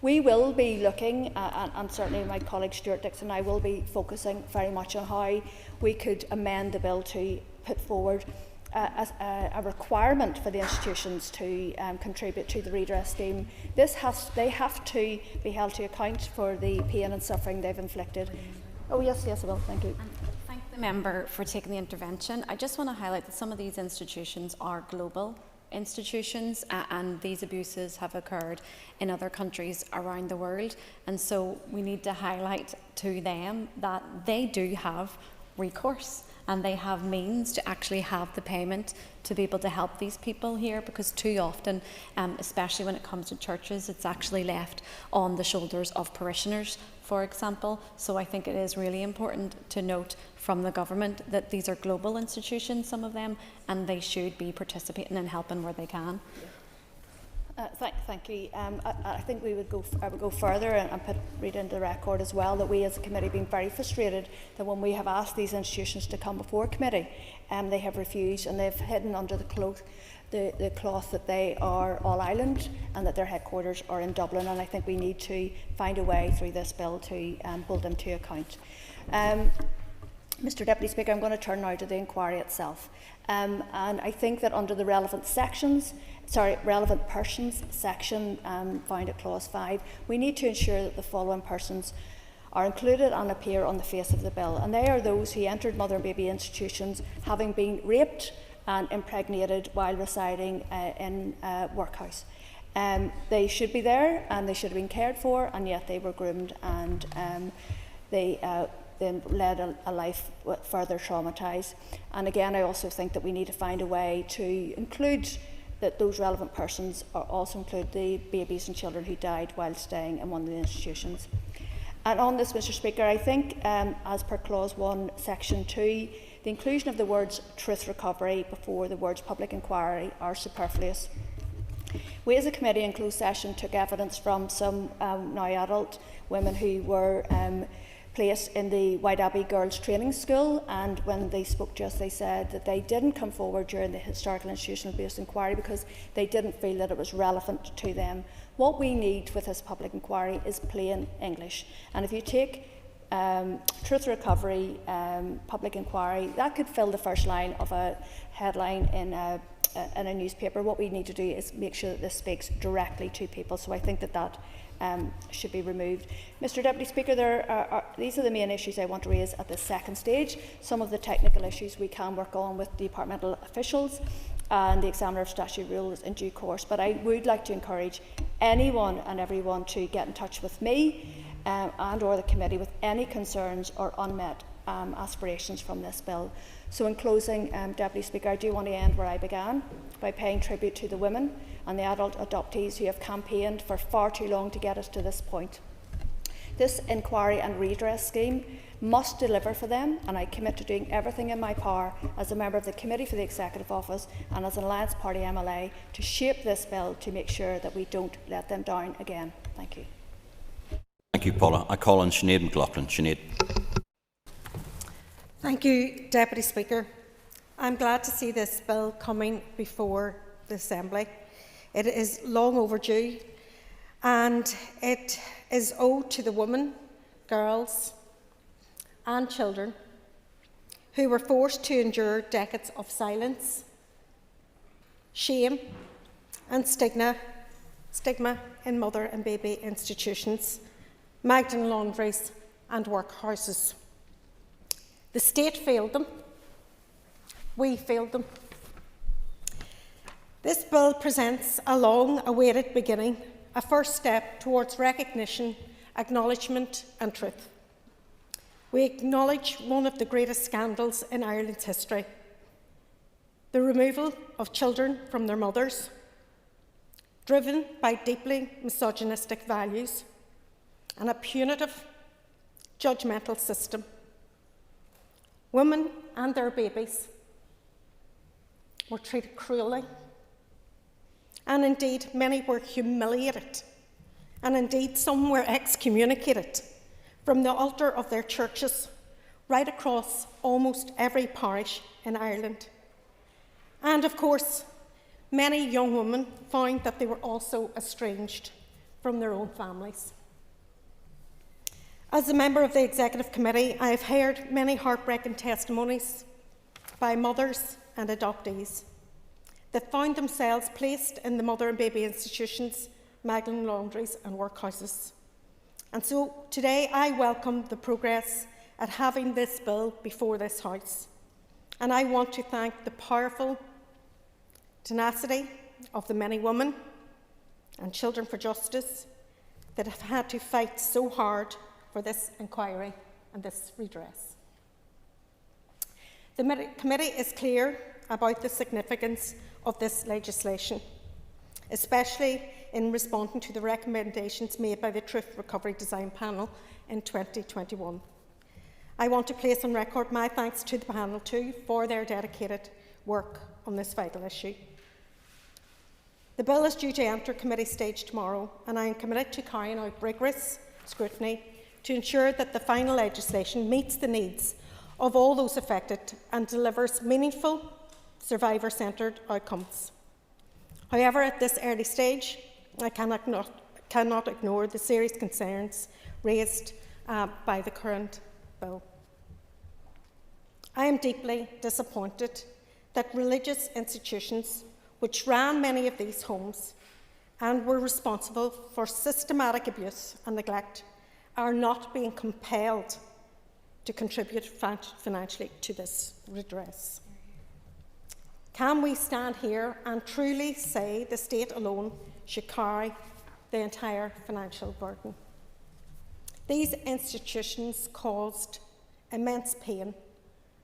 We will be looking, and certainly my colleague Stuart Dixon and I will be focusing very much on how we could amend the bill to put forward a requirement for the institutions to contribute to the redress scheme. They have to be held to account for the pain and suffering they've inflicted. Oh yes, I will. Thank you. Thank the member for taking the intervention. I just want to highlight that some of these institutions are global institutions, and these abuses have occurred in other countries around the world, and so we need to highlight to them that they do have recourse and they have means to actually have the payment to be able to help these people here, because too often, especially when it comes to churches, it's actually left on the shoulders of parishioners, for example. So I think it is really important to note from the government that these are global institutions, some of them, and they should be participating and helping where they can. Thank you. I think I would go further and read into the record as well that we as a committee have been very frustrated that when we have asked these institutions to come before committee, they have refused, and they've hidden under the cloth that they are all island and that their headquarters are in Dublin, and I think we need to find a way through this bill to hold them to account. Mr. Deputy Speaker, I'm going to turn now to the inquiry itself. And I think that under the relevant persons section found at clause 5, we need to ensure that the following persons are included and appear on the face of the bill, and they are those who entered mother and baby institutions having been raped and impregnated while residing in a workhouse. They should be there and they should have been cared for, and yet they were groomed and they then led a life further traumatised. And again, I also think that we need to find a way to include that those relevant persons also include the babies and children who died while staying in one of the institutions. And on this, Mr. Speaker, I think as per clause 1, section 2, the inclusion of the words truth recovery before the words public inquiry are superfluous. We as a committee in closed session took evidence from some now adult women who were placed in the White Abbey Girls Training School, and when they spoke to us they said that they didn't come forward during the Historical Institutional Abuse Inquiry because they didn't feel that it was relevant to them. What we need with this public inquiry is plain English, and if you take truth recovery, public inquiry, that could fill the first line of a headline in a in a newspaper. What we need to do is make sure that this speaks directly to people. So I think that should be removed. Mr Deputy Speaker, these are the main issues I want to raise at this second stage. Some of the technical issues we can work on with departmental officials and the Examiner of Statutory Rules in due course. But I would like to encourage anyone and everyone to get in touch with me and or the committee with any concerns or unmet aspirations from this bill. So in closing, Deputy Speaker, I do want to end where I began, by paying tribute to the women and the adult adoptees who have campaigned for far too long to get us to this point. This inquiry and redress scheme must deliver for them, and I commit to doing everything in my power as a member of the Committee for the Executive Office and as an Alliance Party MLA to shape this bill to make sure that we don't let them down again. Thank you. Thank you, Paula. I call on Sinead McLaughlin. Sinead. Thank you, Deputy Speaker. I'm glad to see this bill coming before the Assembly. It is long overdue, and it is owed to the women, girls and children who were forced to endure decades of silence, shame and stigma in mother and baby institutions, Magdalene Laundries and Workhouses. The state failed them. We failed them. This bill presents a long-awaited beginning, a first step towards recognition, acknowledgement and truth. We acknowledge one of the greatest scandals in Ireland's history, the removal of children from their mothers, driven by deeply misogynistic values and a punitive, judgmental system. Women and their babies were treated cruelly, and indeed many were humiliated, and indeed some were excommunicated from the altar of their churches right across almost every parish in Ireland. And of course, many young women found that they were also estranged from their own families. As a member of the Executive Committee, I have heard many heartbreaking testimonies by mothers and adoptees that found themselves placed in the mother and baby institutions, Magdalene Laundries and Workhouses. And so today I welcome the progress at having this bill before this House. And I want to thank the powerful tenacity of the many women and children for justice that have had to fight so hard for this inquiry and this redress. The committee is clear about the significance of this legislation, especially in responding to the recommendations made by the Truth Recovery Design Panel in 2021. I want to place on record my thanks to the panel too for their dedicated work on this vital issue. The bill is due to enter committee stage tomorrow, and I am committed to carrying out rigorous scrutiny to ensure that the final legislation meets the needs of all those affected and delivers meaningful, survivor-centred outcomes. However, at this early stage, I cannot ignore the serious concerns raised by the current bill. I am deeply disappointed that religious institutions which ran many of these homes and were responsible for systematic abuse and neglect are not being compelled to contribute financially to this redress. Can we stand here and truly say the state alone should carry the entire financial burden? These institutions caused immense pain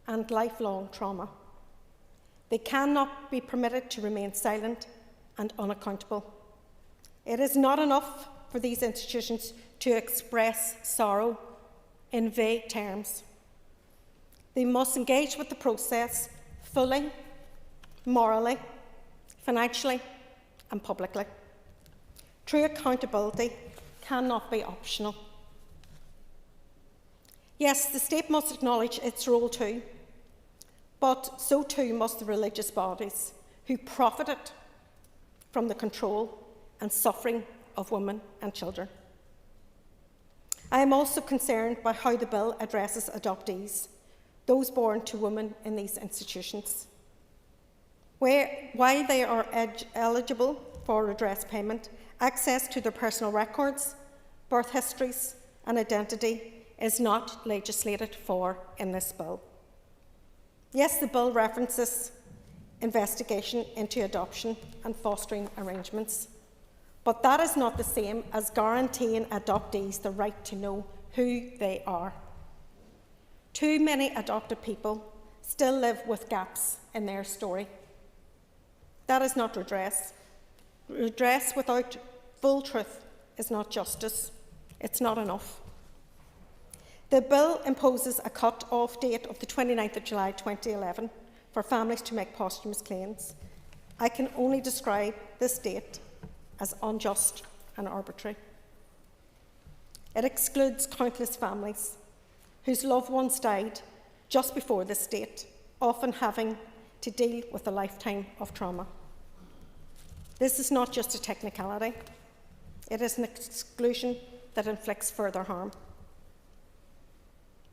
and lifelong trauma. They cannot be permitted to remain silent and unaccountable. It is not enough for these institutions to express sorrow in vague terms. They must engage with the process fully, morally, financially and publicly. True accountability cannot be optional. Yes, the state must acknowledge its role too, but so too must the religious bodies who profited from the control and suffering of women and children. I am also concerned by how the bill addresses adoptees, those born to women in these institutions. While they are eligible for redress payment, access to their personal records, birth histories and identity is not legislated for in this bill. Yes, the bill references investigation into adoption and fostering arrangements, but that is not the same as guaranteeing adoptees the right to know who they are. Too many adopted people still live with gaps in their story. That is not redress. Redress without full truth is not justice. It's not enough. The bill imposes a cut-off date of the 29th of July 2011 for families to make posthumous claims. I can only describe this date as unjust and arbitrary. It excludes countless families whose loved ones died just before this date, often having to deal with a lifetime of trauma. This is not just a technicality, it is an exclusion that inflicts further harm.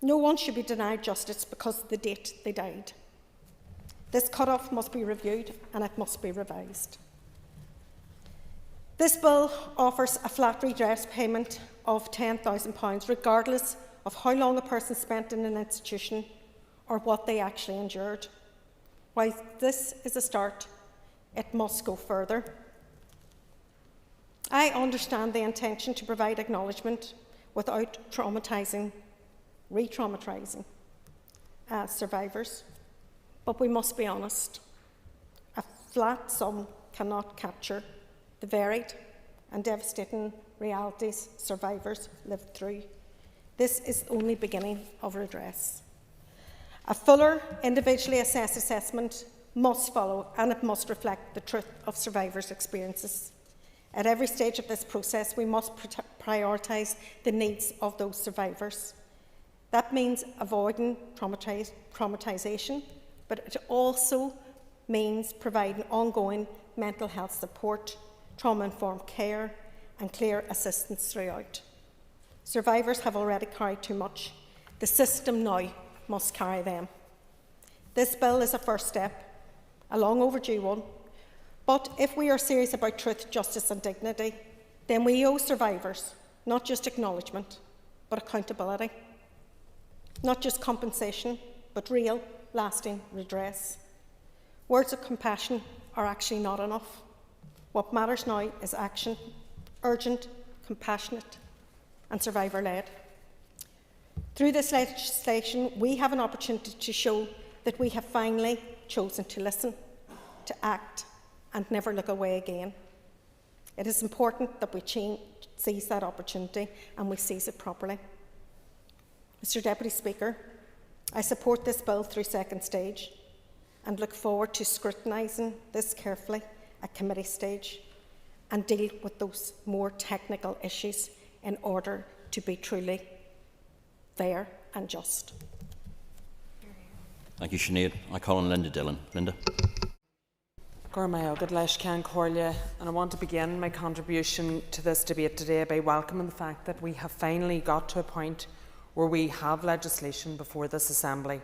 No one should be denied justice because of the date they died. This cut-off must be reviewed and it must be revised. This bill offers a flat redress payment of £10,000 regardless of how long a person spent in an institution or what they actually endured. While this is a start, it must go further. I understand the intention to provide acknowledgement without re-traumatising survivors, but we must be honest. A flat sum cannot capture the varied and devastating realities survivors lived through. This is only beginning of redress. A fuller, individually assessed assessment must follow, and it must reflect the truth of survivors' experiences. At every stage of this process, we must prioritise the needs of those survivors. That means avoiding traumatisation, but it also means providing ongoing mental health support, trauma-informed care, and clear assistance throughout. Survivors have already carried too much. The system now must carry them. This bill is a first step, a long overdue one, but if we are serious about truth, justice and dignity, then we owe survivors not just acknowledgement, but accountability. Not just compensation, but real, lasting redress. Words of compassion are actually not enough. What matters now is action, urgent, compassionate and survivor-led. Through this legislation, we have an opportunity to show that we have finally chosen to listen, to act and never look away again. It is important that we seize that opportunity and we seize it properly. Mr Deputy Speaker, I support this bill through second stage and look forward to scrutinising this carefully at committee stage and deal with those more technical issues in order to be truly fair and just. Thank you, Sinead. I call on Linda Dillon. Linda. And I want to begin my contribution to this debate today by welcoming the fact that we have finally got to a point where we have legislation before this Assembly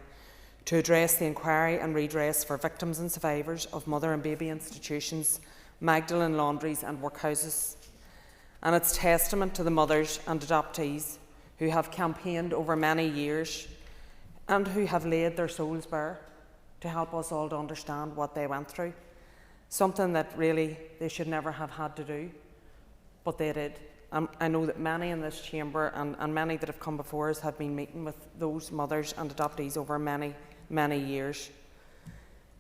to address the inquiry and redress for victims and survivors of mother and baby institutions, Magdalene, Laundries and Workhouses. And it's testament to the mothers and adoptees who have campaigned over many years and who have laid their souls bare to help us all to understand what they went through. Something that really they should never have had to do, but they did. I know that many in this chamber and many that have come before us have been meeting with those mothers and adoptees over many, many years.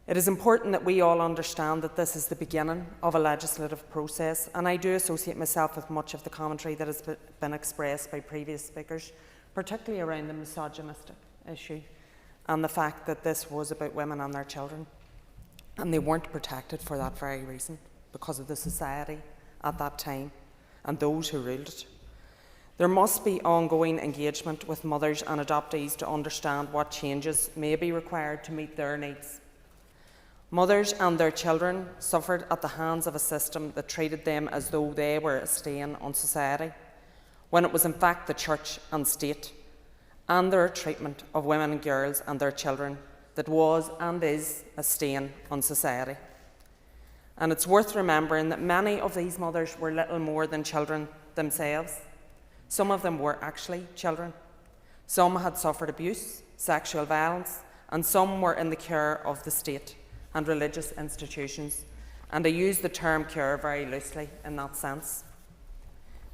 It is important that we all understand that this is the beginning of a legislative process, and I do associate myself with much of the commentary that has been expressed by previous speakers, particularly around the misogynistic issue and the fact that this was about women and their children. And they weren't protected for that very reason, because of the society at that time and those who ruled it. There must be ongoing engagement with mothers and adoptees to understand what changes may be required to meet their needs. Mothers and their children suffered at the hands of a system that treated them as though they were a stain on society, when it was in fact the church and state and their treatment of women and girls and their children that was and is a stain on society. And it's worth remembering that many of these mothers were little more than children themselves. Some of them were actually children. Some had suffered abuse, sexual violence, and some were in the care of the state and religious institutions. And I use the term care very loosely in that sense.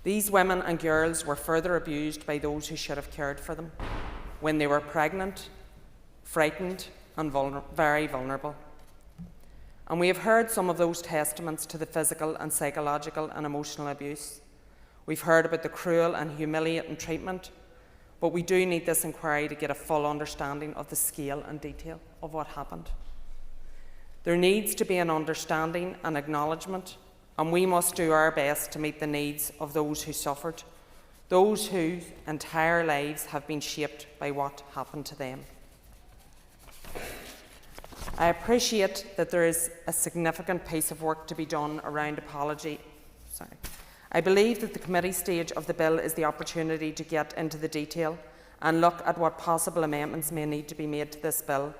These women and girls were further abused by those who should have cared for them when they were pregnant, frightened, and very vulnerable. And we have heard some of those testaments to the physical and psychological and emotional abuse. We've heard about the cruel and humiliating treatment, but we do need this inquiry to get a full understanding of the scale and detail of what happened. There needs to be an understanding and acknowledgement, and we must do our best to meet the needs of those who suffered, those whose entire lives have been shaped by what happened to them. I appreciate that there is a significant piece of work to be done around apology. I believe that the committee stage of the bill is the opportunity to get into the detail and look at what possible amendments may need to be made to this bill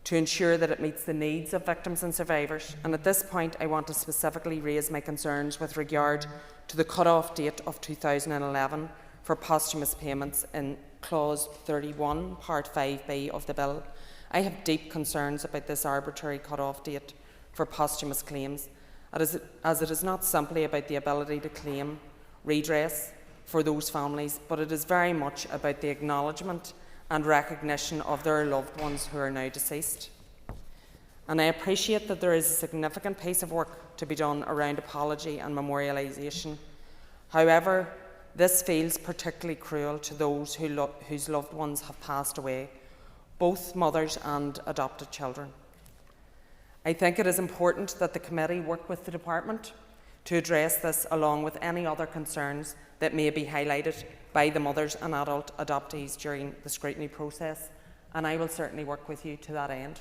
to ensure that it meets the needs of victims and survivors. And at this point, I want to specifically raise my concerns with regard to the cut-off date of 2011 for posthumous payments in Clause 31, Part 5b of the bill. I have deep concerns about this arbitrary cut-off date for posthumous claims, as it is not simply about the ability to claim redress for those families, but it is very much about the acknowledgement and recognition of their loved ones who are now deceased. And I appreciate that there is a significant piece of work to be done around apology and memorialisation. However, this feels particularly cruel to those whose loved ones have passed away, both mothers and adopted children. I think it is important that the committee work with the department to address this, along with any other concerns that may be highlighted by the mothers and adult adoptees during the scrutiny process, and I will certainly work with you to that end.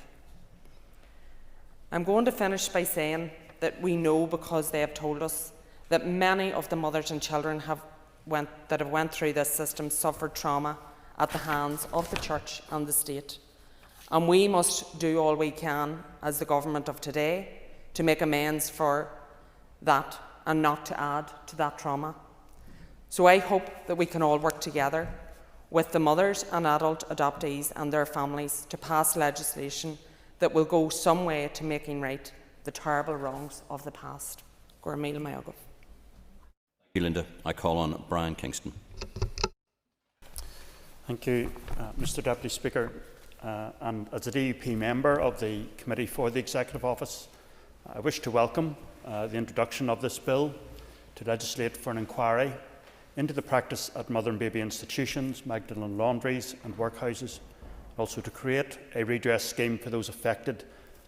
I'm going to finish by saying that we know, because they have told us, that many of the mothers and children that have went through this system suffered trauma at the hands of the church and the state. And we must do all we can as the government of today to make amends for that and not to add to that trauma. So I hope that we can all work together with the mothers and adult adoptees and their families to pass legislation that will go some way to making right the terrible wrongs of the past. Thank you, Linda. I call on Brian Kingston. Thank you, Mr Deputy Speaker. And as a DUP member of the Committee for the Executive Office, I wish to welcome the introduction of this bill to legislate for an inquiry into the practice at mother and baby institutions, Magdalene Laundries and Workhouses, also to create a redress scheme for those affected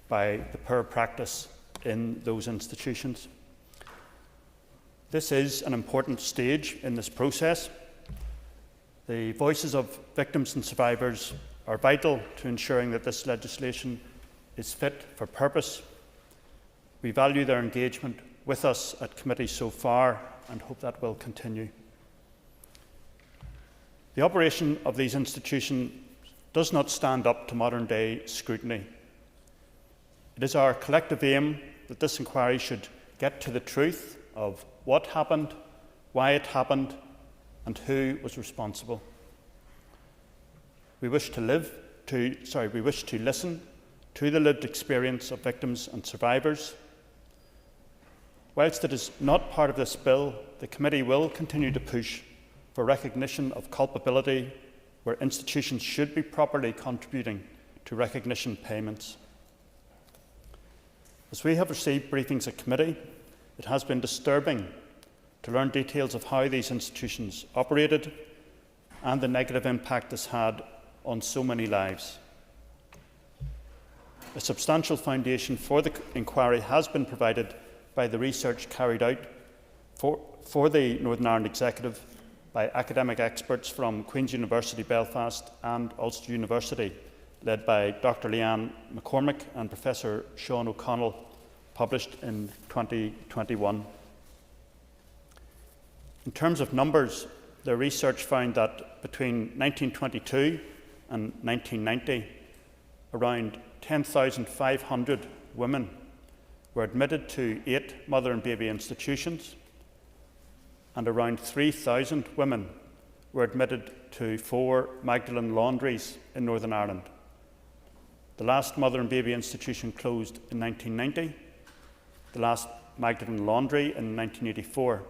by the poor practice in those institutions. This is an important stage in this process. The voices of victims and survivors are vital to ensuring that this legislation is fit for purpose. We value their engagement with us at committee so far and hope that will continue. The operation of these institutions does not stand up to modern-day scrutiny. It is our collective aim that this inquiry should get to the truth of what happened, why it happened, and who was responsible. We wish to listen to the lived experience of victims and survivors. Whilst it is not part of this bill, the committee will continue to push for recognition of culpability where institutions should be properly contributing to recognition payments. As we have received briefings at committee, it has been disturbing to learn details of how these institutions operated and the negative impact this had on so many lives. A substantial foundation for the inquiry has been provided by the research carried out for the Northern Ireland Executive by academic experts from Queen's University Belfast and Ulster University, led by Dr Leanne McCormick and Professor Sean O'Connell, published in 2021. In terms of numbers, the research found that between 1922 and 1990, around 10,500 women were admitted to 8 mother and baby institutions, and around 3,000 women were admitted to 4 Magdalene Laundries in Northern Ireland. The last mother and baby institution closed in 1990, the last Magdalene Laundry in 1984.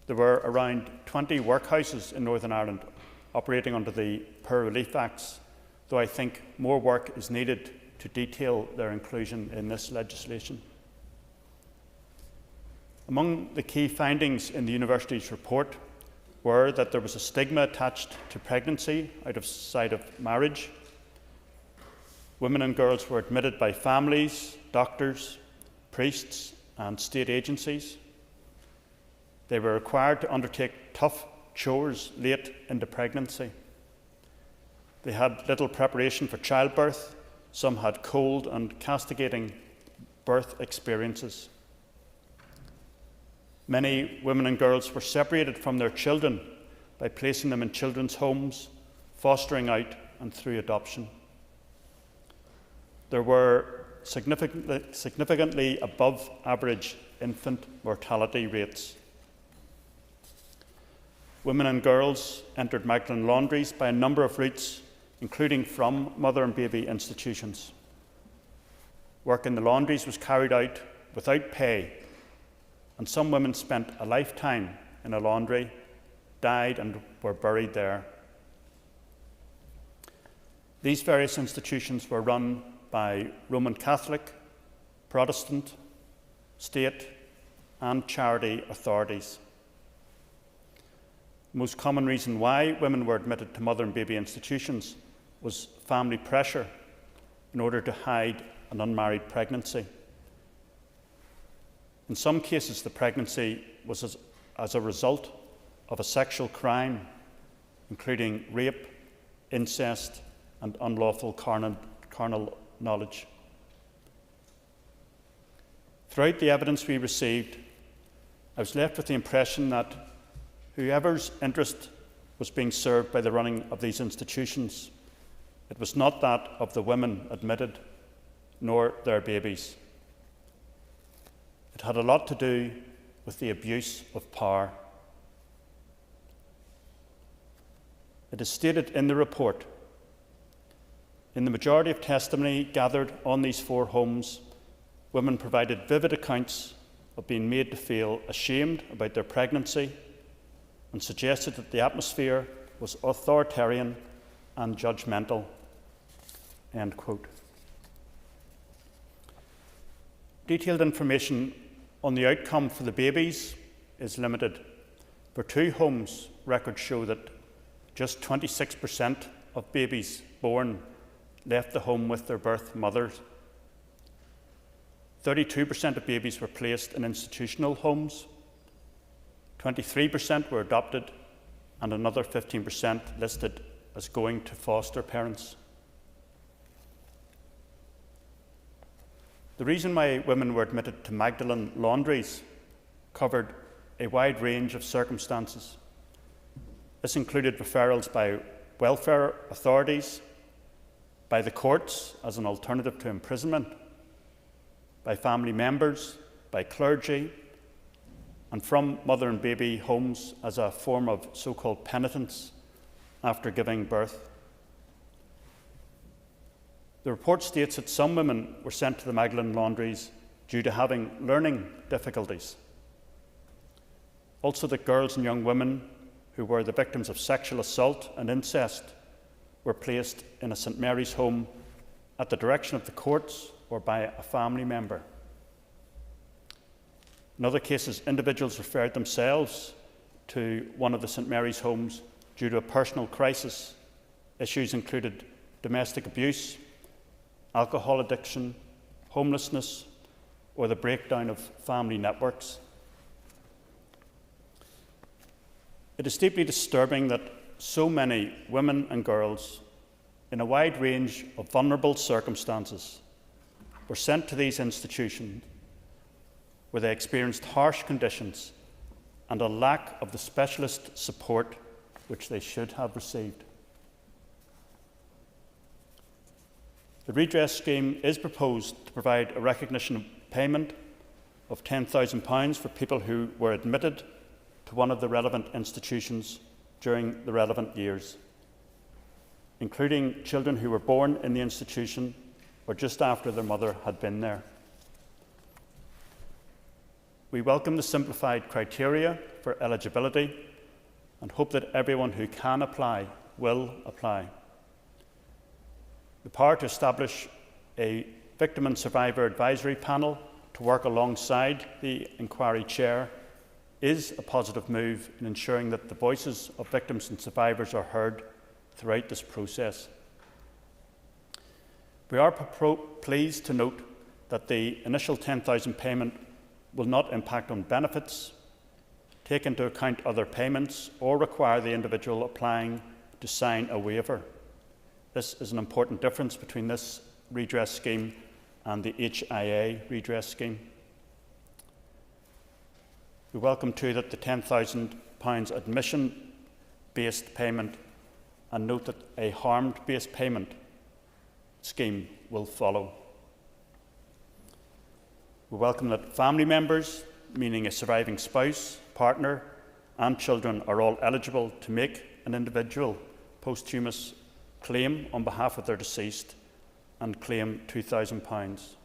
There were around 20 workhouses in Northern Ireland operating under the Poor Relief Acts, though I think more work is needed to detail their inclusion in this legislation. Among the key findings in the university's report were that there was a stigma attached to pregnancy outside of marriage. Women and girls were admitted by families, doctors, priests, and state agencies. They were required to undertake tough chores late into pregnancy. They had little preparation for childbirth. Some had cold and castigating birth experiences. Many women and girls were separated from their children by placing them in children's homes, fostering out, and through adoption. There were significantly above average infant mortality rates. Women and girls entered Magdalene Laundries by a number of routes, including from mother and baby institutions. Work in the laundries was carried out without pay, and some women spent a lifetime in a laundry, died, and were buried there. These various institutions were run by Roman Catholic, Protestant, state, and charity authorities. The most common reason why women were admitted to mother and baby institutions was family pressure in order to hide an unmarried pregnancy. In some cases, the pregnancy was as a result of a sexual crime, including rape, incest, and unlawful carnal knowledge. Throughout the evidence we received, I was left with the impression that whoever's interest was being served by the running of these institutions, it was not that of the women admitted, nor their babies. It had a lot to do with the abuse of power. It is stated in the report, in the majority of testimony gathered on these 4 homes, women provided vivid accounts of being made to feel ashamed about their pregnancy and suggested that the atmosphere was authoritarian and judgmental. End quote. Detailed information on the outcome for the babies is limited. For 2 homes, records show that just 26% of babies born left the home with their birth mothers. 32% of babies were placed in institutional homes. 23% were adopted, and another 15% listed as going to foster parents. The reason why women were admitted to Magdalene Laundries covered a wide range of circumstances. This included referrals by welfare authorities, by the courts as an alternative to imprisonment, by family members, by clergy, and from mother and baby homes as a form of so-called penitence after giving birth. The report states that some women were sent to the Magdalene Laundries due to having learning difficulties. Also, that girls and young women who were the victims of sexual assault and incest were placed in a St Mary's home at the direction of the courts or by a family member. In other cases, individuals referred themselves to one of the St Mary's homes due to a personal crisis. Issues included domestic abuse, alcohol addiction, homelessness, or the breakdown of family networks. It is deeply disturbing that so many women and girls in a wide range of vulnerable circumstances were sent to these institutions where they experienced harsh conditions and a lack of the specialist support which they should have received. The redress scheme is proposed to provide a recognition payment of £10,000 for people who were admitted to one of the relevant institutions during the relevant years, including children who were born in the institution or just after their mother had been there. We welcome the simplified criteria for eligibility and hope that everyone who can apply will apply. The power to establish a Victim and Survivor Advisory Panel to work alongside the inquiry chair is a positive move in ensuring that the voices of victims and survivors are heard throughout this process. We are pleased to note that the initial £10,000 payment will not impact on benefits, take into account other payments, or require the individual applying to sign a waiver. This is an important difference between this redress scheme and the HIA redress scheme. We welcome too that the £10,000 admission-based payment, and note that a harmed-based payment scheme will follow. We welcome that family members, meaning a surviving spouse, partner and children, are all eligible to make an individual posthumous claim on behalf of their deceased and claim £2,000.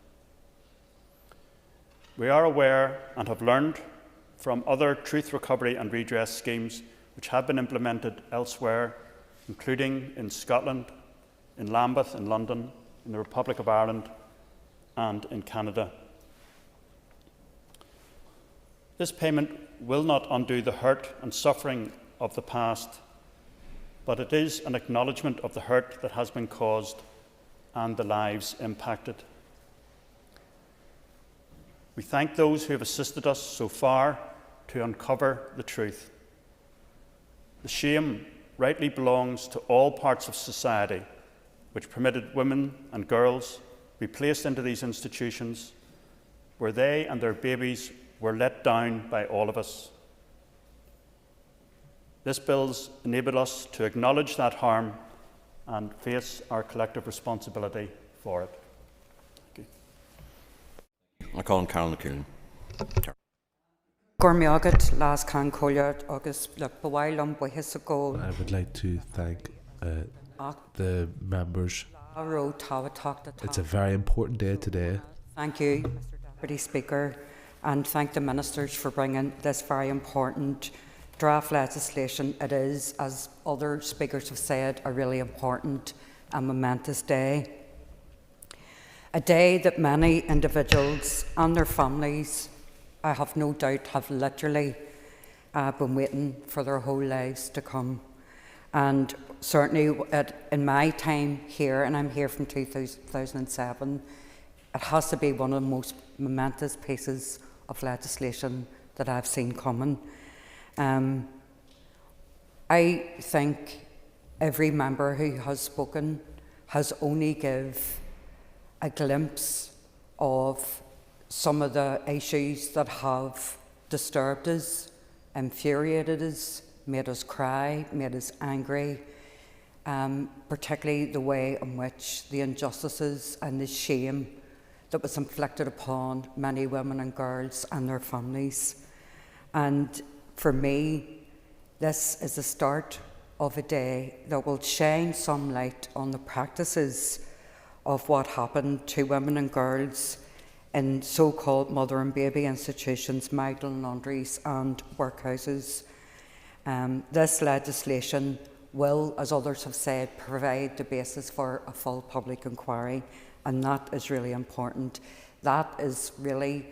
We are aware and have learned from other truth recovery and redress schemes which have been implemented elsewhere, including in Scotland, in Lambeth, in London, in the Republic of Ireland and in Canada. This payment will not undo the hurt and suffering of the past, but it is an acknowledgement of the hurt that has been caused and the lives impacted. We thank those who have assisted us so far to uncover the truth. The shame rightly belongs to all parts of society which permitted women and girls to be placed into these institutions where they and their babies were let down by all of us. This bill's enable us to acknowledge that harm and face our collective responsibility for it. Thank you. I call on Carol McCoolin. I would like to thank the members. It's a very important day today. Thank you, Mr. Deputy Speaker, and thank the ministers for bringing this very important draft legislation. It is, as other speakers have said, a really important and momentous day. A day that many individuals and their families, I have no doubt, have literally been waiting for their whole lives to come. And certainly in my time here, and I'm here from 2007, it has to be one of the most momentous pieces of legislation that I've seen coming. I think every member who has spoken has only given a glimpse of some of the issues that have disturbed us, infuriated us, made us cry, made us angry, particularly the way in which the injustices and the shame that was inflicted upon many women and girls and their families. And for me, this is the start of a day that will shine some light on the practices of what happened to women and girls in so-called mother and baby institutions, Magdalene, Laundries and Workhouses. This legislation will, as others have said, provide the basis for a full public inquiry, and that is really important. That is really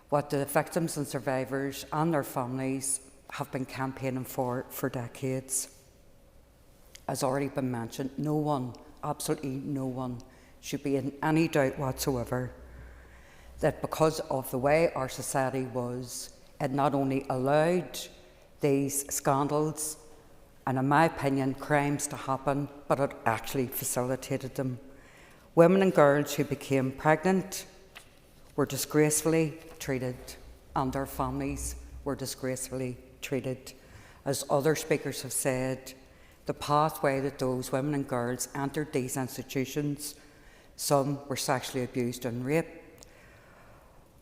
what the victims and survivors and their families have been campaigning for decades. As already been mentioned, no one, absolutely no one, should be in any doubt whatsoever that because of the way our society was, it not only allowed these scandals and, in my opinion, crimes to happen, but it actually facilitated them. Women and girls who became pregnant were disgracefully treated, and their families were disgracefully treated. As other speakers have said, the pathway that those women and girls entered these institutions, some were sexually abused and raped,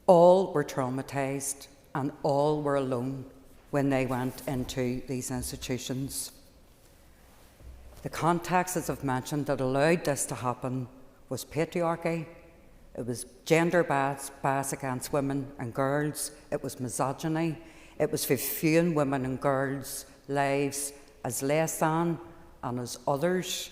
All were traumatised and all were alone when they went into these institutions. The context, as I've mentioned, that allowed this to happen was patriarchy, it was gender bias against women and girls, it was misogyny, it was viewing women and girls' lives as less than and as others,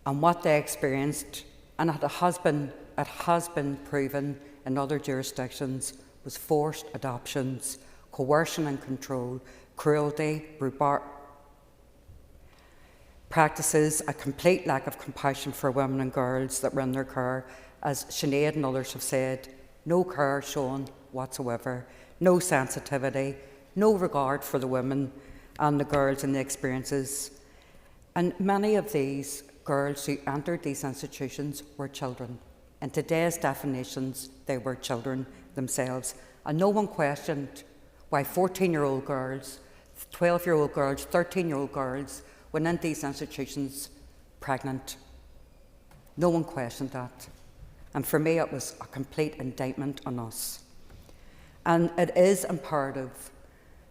and what they experienced, and it has been proven in other jurisdictions, was forced adoptions, coercion and control, cruelty, practices, a complete lack of compassion for women and girls that were in their care. As Sinead and others have said, no care shown whatsoever, no sensitivity, no regard for the women and the girls and the experiences. And many of these girls who entered these institutions were children. In today's definitions, they were children themselves. And no one questioned why 14-year-old girls, 12-year-old girls, 13-year-old girls went into these institutions pregnant. No one questioned that. And for me, it was a complete indictment on us. And it is imperative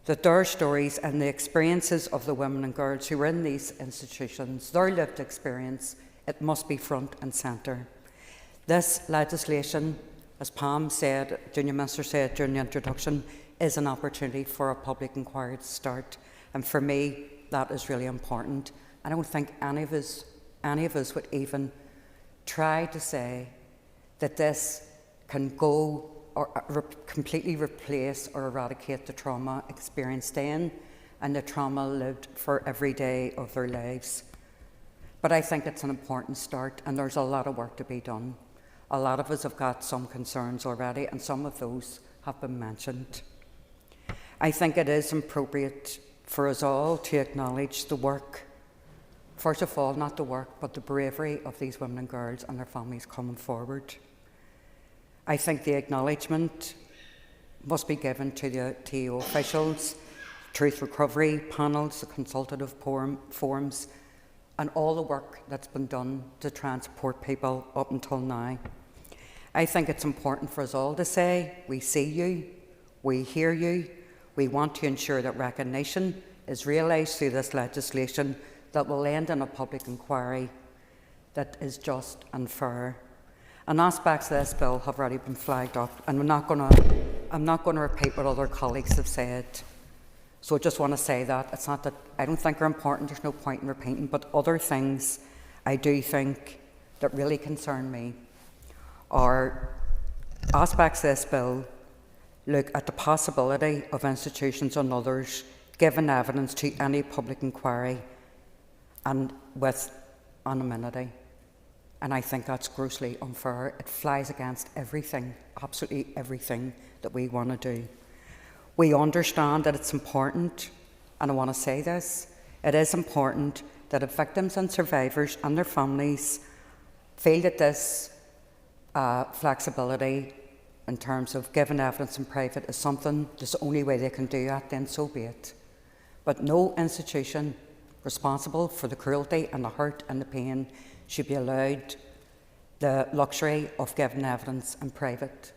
that their stories and the experiences of the women and girls who were in these institutions, their lived experience, it must be front and centre. This legislation, as Pam said, Junior Minister said during the introduction, is an opportunity for a public inquiry to start. And for me, that is really important. I don't think any of us would even try to say that this can go or completely replace or eradicate the trauma experienced in and the trauma lived for every day of their lives. But I think it's an important start, and there's a lot of work to be done. A lot of us have got some concerns already, and some of those have been mentioned. I think it is appropriate for us all to acknowledge the work, first of all, not the work, but the bravery of these women and girls and their families coming forward. I think the acknowledgement must be given to the TO officials, truth recovery panels, the consultative forums, and all the work that's been done to try and support people up until now. I think it's important for us all to say, we see you, we hear you, we want to ensure that recognition is realised through this legislation that will end in a public inquiry that is just and fair. And aspects of this bill have already been flagged up, and I'm not going to repeat what other colleagues have said. So I just want to say that. It's not that I don't think are important, there's no point in repeating, but other things I do think that really concern me are aspects of this bill look at the possibility of institutions and others giving evidence to any public inquiry and with anonymity. And I think that's grossly unfair. It flies against everything, absolutely everything that we want to do. We understand that it's important, and I want to say this, it is important that if victims and survivors and their families feel that this flexibility in terms of giving evidence in private is something, that's the only way they can do that, then so be it. But no institution responsible for the cruelty and the hurt and the pain should be allowed the luxury of giving evidence in private.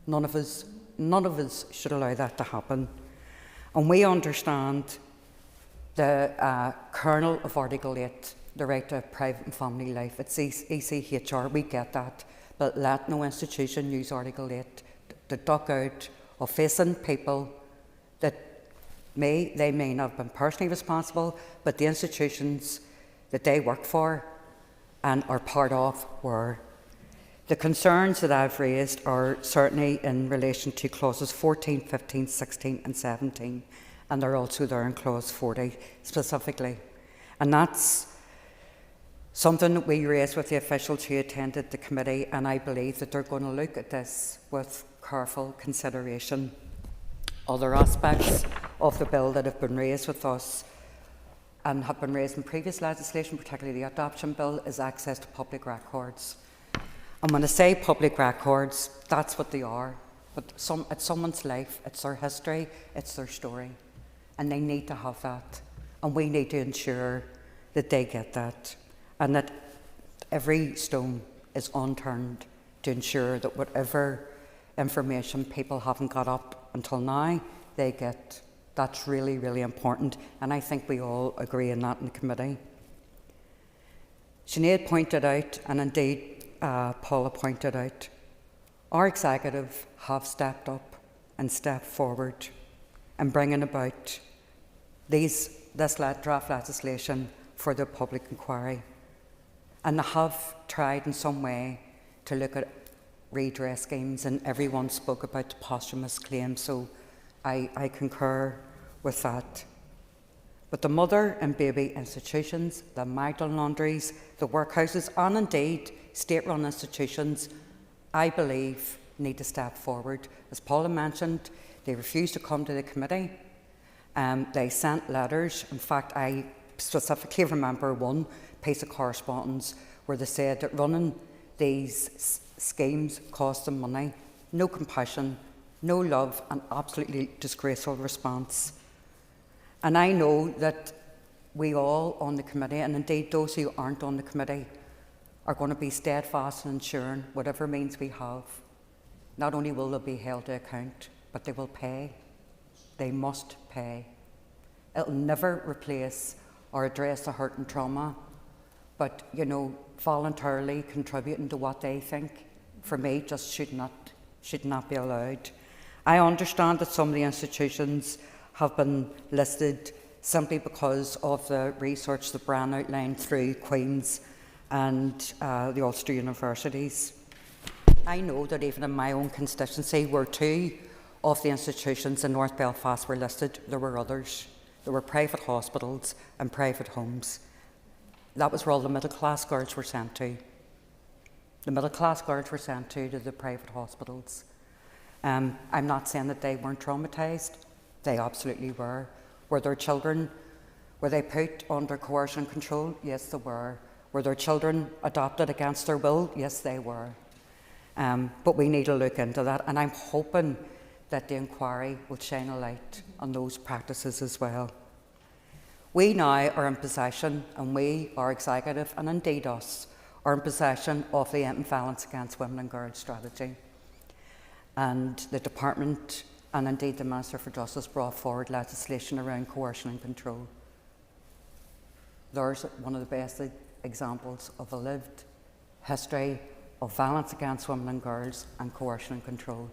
None of us should allow that to happen. And we understand the kernel of Article 8, the right to private and family life. It's ECHR, we get that. But let no institution use Article 8 to duck out of facing people that they may not have been personally responsible, but the institutions that they work for and are part of were. The concerns that I've raised are certainly in relation to clauses 14, 15, 16 and 17, and they're also there in clause 40 specifically. And that's something that we raised with the officials who attended the committee, and I believe that they're going to look at this with careful consideration. Other aspects of the bill that have been raised with us and have been raised in previous legislation, particularly the adoption bill, is access to public records. And when I say public records, that's what they are. But it's someone's life, it's their history, it's their story. And they need to have that. And we need to ensure that they get that. And that every stone is unturned to ensure that whatever information people haven't got up until now, they get. That's really, really important, and I think we all agree on that in the committee. Sinead pointed out, and indeed Paula pointed out, our executive have stepped up and stepped forward in bringing about this draft legislation for the public inquiry, and they have tried in some way to look at redress schemes, and everyone spoke about the posthumous claim, so I concur with that. But the mother and baby institutions, the Magdalene Laundries, the Workhouses, and indeed state-run institutions, I believe, need to step forward. As Paula mentioned, they refused to come to the committee. They sent letters. In fact, I specifically remember one piece of correspondence where they said that running these schemes cost them money, no compassion, no love, an absolutely disgraceful response. And I know that we all on the committee, and indeed those who aren't on the committee, are going to be steadfast in ensuring whatever means we have, not only will they be held to account, but they will pay. They must pay. It'll never replace or address the hurt and trauma, but, you know, voluntarily contributing to what they think, for me, just should not be allowed. I understand that some of the institutions have been listed simply because of the research that Brian outlined through Queen's and the Ulster universities. I know that even in my own constituency, where two of the institutions in North Belfast were listed, there were others. There were private hospitals and private homes. That was where all the middle-class girls were sent to. The middle-class girls were sent to the private hospitals. I'm not saying that they weren't traumatised. They absolutely were. Were their children, were they put under coercion and control? Yes, they were. Were their children adopted against their will? Yes, they were. But we need to look into that, and I'm hoping that the inquiry will shine a light on those practices as well. We now are in possession, and we, our executive, and indeed us, are in possession of the End Violence Against Women and Girls strategy. And the Department, and indeed the Minister for Justice, brought forward legislation around coercion and control. There's one of the best examples of a lived history of violence against women and girls and coercion and control.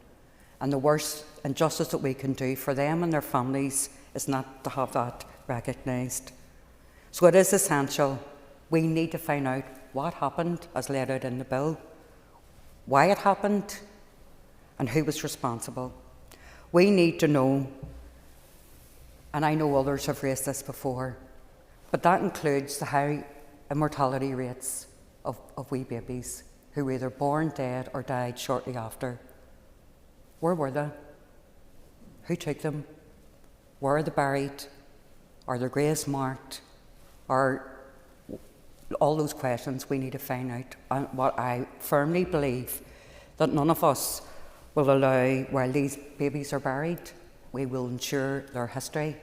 And the worst injustice that we can do for them and their families is not to have that recognised. So it is essential. We need to find out what happened as laid out in the bill, why it happened, and who was responsible. We need to know, and I know others have raised this before, but that includes the high immortality rates of wee babies who were either born dead or died shortly after. Where were they? Who took them? Where are they buried? Are their graves marked? Are all those questions we need to find out. And what I firmly believe, that none of us will allow, while these babies are buried, we will ensure their history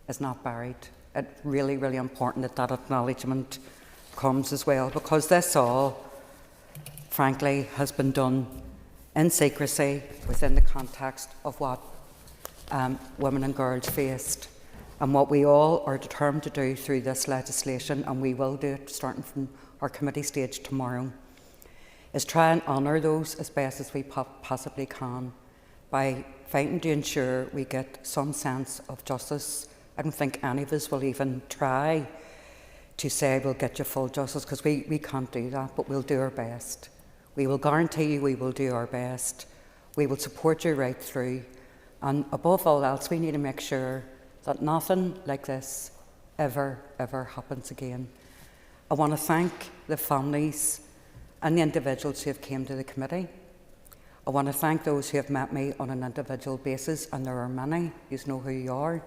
is not buried. It's really, really important that that acknowledgement comes as well, because this all, frankly, has been done in secrecy within the context of what women and girls faced. And what we all are determined to do through this legislation, and we will do it starting from our committee stage tomorrow, is try and honour those as best as we possibly can by fighting to ensure we get some sense of justice. I don't think any of us will even try to say we'll get you full justice, because we can't do that, but we'll do our best. We will guarantee you we will do our best. We will support you right through. And above all else, we need to make sure that nothing like this ever happens again. I want to thank the families and the individuals who have came to the committee. I want to thank those who have met me on an individual basis, and there are many. You know who you are.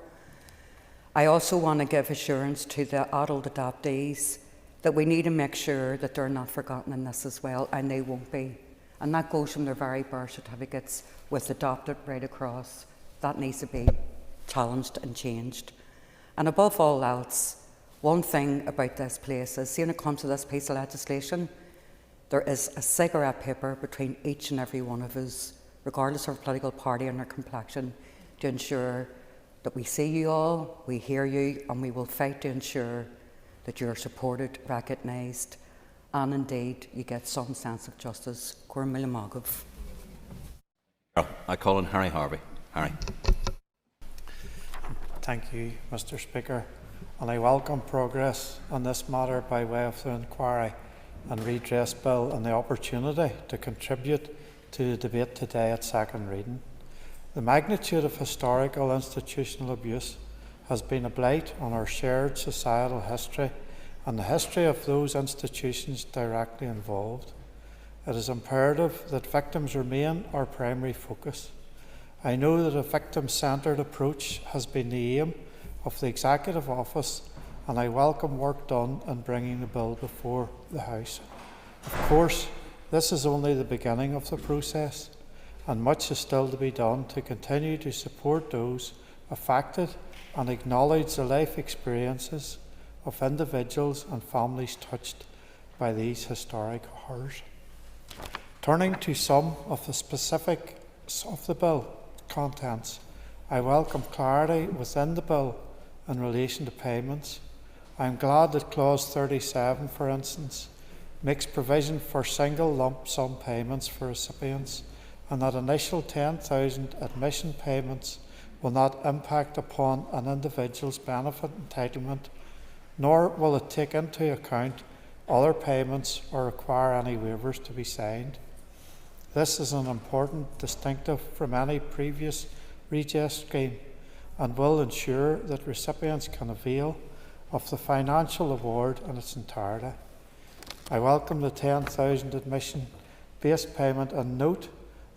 I also want to give assurance to the adult adoptees that we need to make sure that they're not forgotten in this as well, and they won't be. And that goes from their very birth certificates with adopted right across. That needs to be challenged and changed. And above all else, one thing about this place is, see, when it comes to this piece of legislation, there is a cigarette paper between each and every one of us. regardless of political party and their complexion, to ensure that we see you all, we hear you, and we will fight to ensure that you are supported, recognised, and indeed you get some sense of justice. I call on Harry Harvey. Harry. Thank you, Mr. Speaker, and I welcome progress on this matter by way of the inquiry and redress bill and the opportunity to contribute to the debate today at second reading. The magnitude of historical institutional abuse has been a blight on our shared societal history and the history of those institutions directly involved. It is imperative that victims remain our primary focus. I know that a victim-centred approach has been the aim of the Executive Office, and I welcome work done in bringing the bill before the House. Of course, this is only the beginning of the process, and much is still to be done to continue to support those affected and acknowledge the life experiences of individuals and families touched by these historic horrors. Turning to some of the specifics of the bill contents, I welcome clarity within the bill in relation to payments. I am glad that Clause 37, for instance, makes provision for single lump sum payments for recipients, and that initial 10,000 admission payments will not impact upon an individual's benefit entitlement, nor will it take into account other payments or require any waivers to be signed. This is an important distinctive from any previous redress scheme and will ensure that recipients can avail of the financial award in its entirety. I welcome the 10,000 admission-based payment and note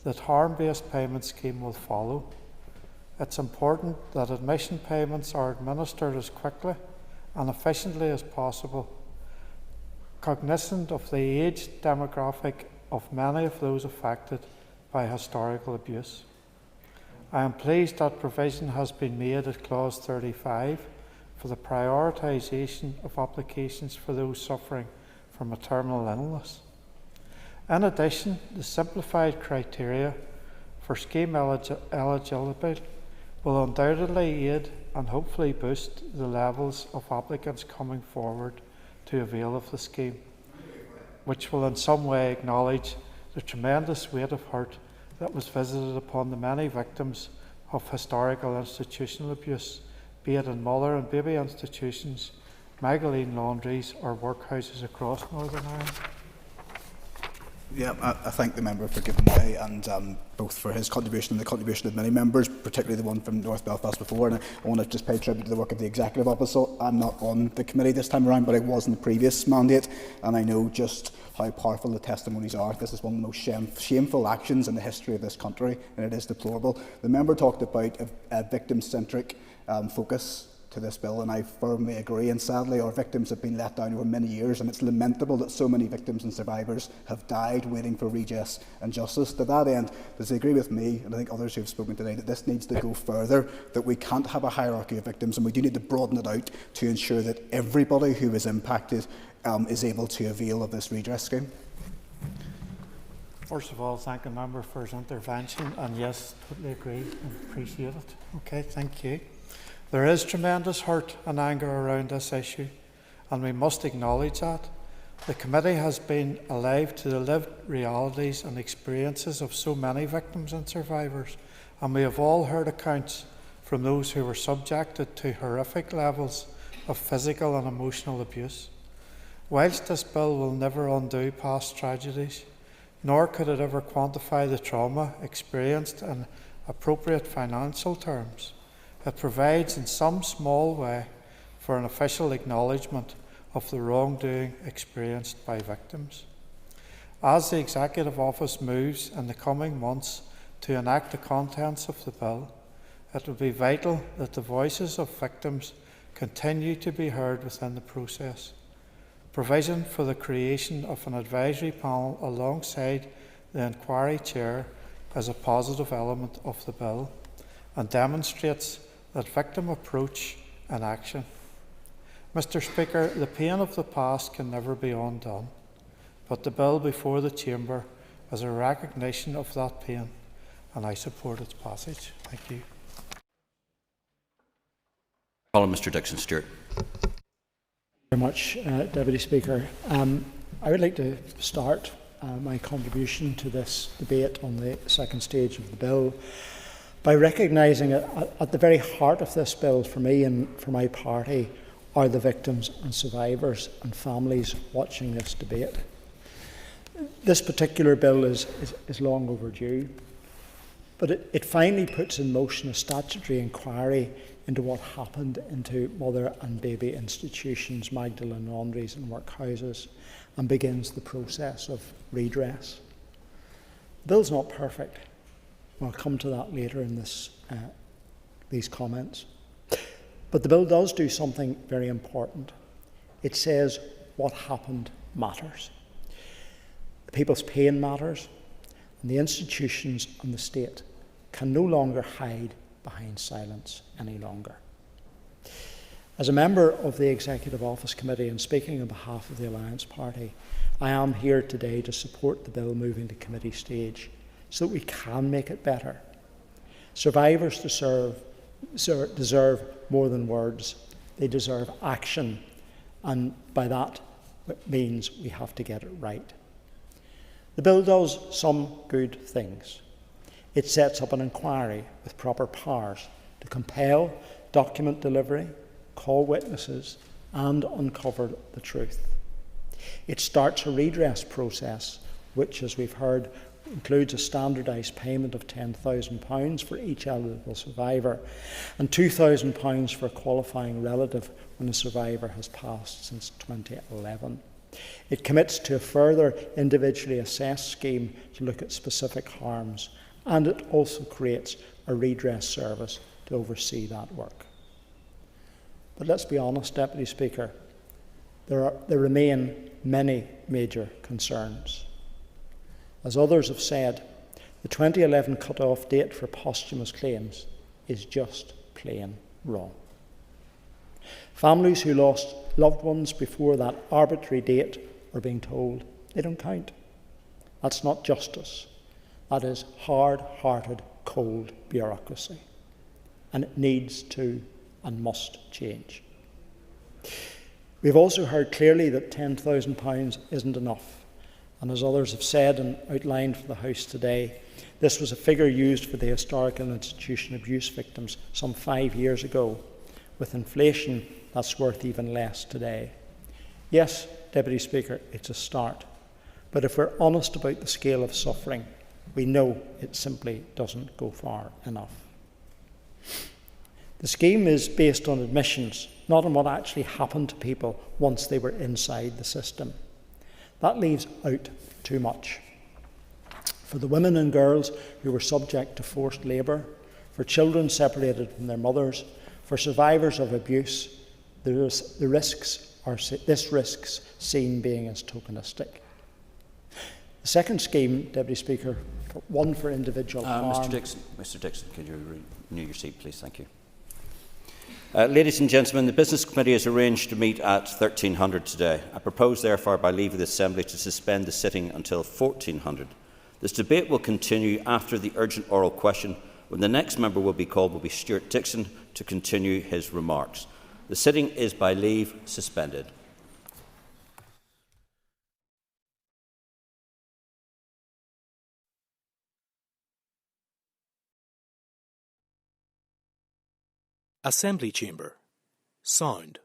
that harm-based payment scheme will follow. It's important that admission payments are administered as quickly and efficiently as possible, cognizant of the age demographic of many of those affected by historical abuse. I am pleased that provision has been made at Clause 35 for the prioritisation of applications for those suffering from a terminal illness. In addition, the simplified criteria for scheme eligibility will undoubtedly aid and hopefully boost the levels of applicants coming forward to avail of the scheme, which will in some way acknowledge the tremendous weight of hurt that was visited upon the many victims of historical institutional abuse, be it in mother and baby institutions, Magdalene Laundries or workhouses across Northern Ireland. Yeah, I thank the member for giving way, and both for his contribution and the contribution of many members, particularly the one from North Belfast before. And I want to just pay tribute to the work of the Executive Office. So I'm not on the committee this time around, but I was in the previous mandate, and I know just how powerful the testimonies are. This is one of the most shameful actions in the history of this country, and it is deplorable. The member talked about a victim-centric focus to this bill, and I firmly agree, and sadly our victims have been let down over many years, and it's lamentable that so many victims and survivors have died waiting for redress and justice. To that end, does he agree with me, and I think others who have spoken today, that this needs to go further, that we can't have a hierarchy of victims, and we do need to broaden it out to ensure that everybody who is impacted is able to avail of this redress scheme? First of all, thank the member for his intervention, and yes, totally agree and appreciate it. Okay, thank you. There is tremendous hurt and anger around this issue, and we must acknowledge that. The committee has been alive to the lived realities and experiences of so many victims and survivors, and we have all heard accounts from those who were subjected to horrific levels of physical and emotional abuse. Whilst this bill will never undo past tragedies, nor could it ever quantify the trauma experienced in appropriate financial terms, it provides in some small way for an official acknowledgement of the wrongdoing experienced by victims. As the Executive Office moves in the coming months to enact the contents of the bill, it will be vital that the voices of victims continue to be heard within the process. Provision for the creation of an advisory panel alongside the inquiry chair is a positive element of the bill and demonstrates that victim approach and action. Mr. Speaker, the pain of the past can never be undone, but the bill before the Chamber is a recognition of that pain and I support its passage. Thank you. Call on Mr Dixon Stewart. Very much, Deputy Speaker. I would like to start my contribution to this debate on the second stage of the bill by recognising at the very heart of this bill, for me and for my party, are the victims and survivors and families watching this debate. This particular bill is long overdue, but it finally puts in motion a statutory inquiry into what happened into mother and baby institutions, Magdalene, Laundries and Workhouses, and begins the process of redress. The bill's not perfect. I'll come to that later in these comments. But the bill does do something very important. It says what happened matters. The people's pain matters, and the institutions and the state can no longer hide behind silence any longer. As a member of the Executive Office Committee and speaking on behalf of the Alliance Party, I am here today to support the bill moving to committee stage so that we can make it better. Survivors deserve more than words. They deserve action, and by that it means we have to get it right. The bill does some good things. It sets up an inquiry with proper powers to compel document delivery, call witnesses, and uncover the truth. It starts a redress process, which, as we've heard, includes a standardised payment of £10,000 for each eligible survivor and £2,000 for a qualifying relative when a survivor has passed since 2011. It commits to a further individually assessed scheme to look at specific harms, and it also creates a redress service to oversee that work. But let's be honest, Deputy Speaker, there remain many major concerns. As others have said, the 2011 cut-off date for posthumous claims is just plain wrong. Families who lost loved ones before that arbitrary date are being told they don't count. That's not justice. That is hard-hearted, cold bureaucracy. And it needs to and must change. We've also heard clearly that £10,000 isn't enough. And as others have said and outlined for the House today, this was a figure used for the historical institution abuse victims some 5 years ago. With inflation, that's worth even less today. Yes, Deputy Speaker, it's a start. But if we're honest about the scale of suffering, we know it simply doesn't go far enough. The scheme is based on admissions, not on what actually happened to people once they were inside the system. That leaves out too much. For the women and girls who were subject to forced labour, for children separated from their mothers, for survivors of abuse, this risks seen being as tokenistic. The second scheme, Deputy Speaker, one for individual harm. Mr Dixon, could you renew your seat, please? Thank you. Ladies and gentlemen, the Business Committee has arranged to meet at 1300 today. I propose therefore by leave of the Assembly to suspend the sitting until 1400. This debate will continue after the urgent oral question, when the next member will be called will be Stuart Dixon to continue his remarks. The sitting is by leave suspended. Assembly Chamber. Sound.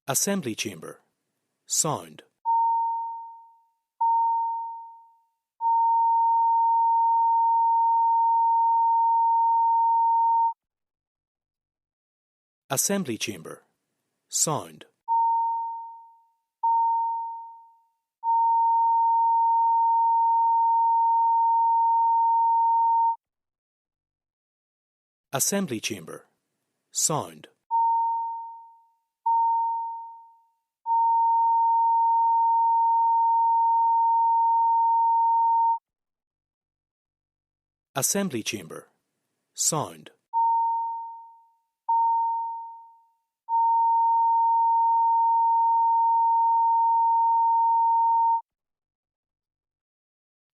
Assembly Chamber. Sound. Assembly Chamber. Sound. Assembly Chamber. Sound. Assembly Chamber. Sound.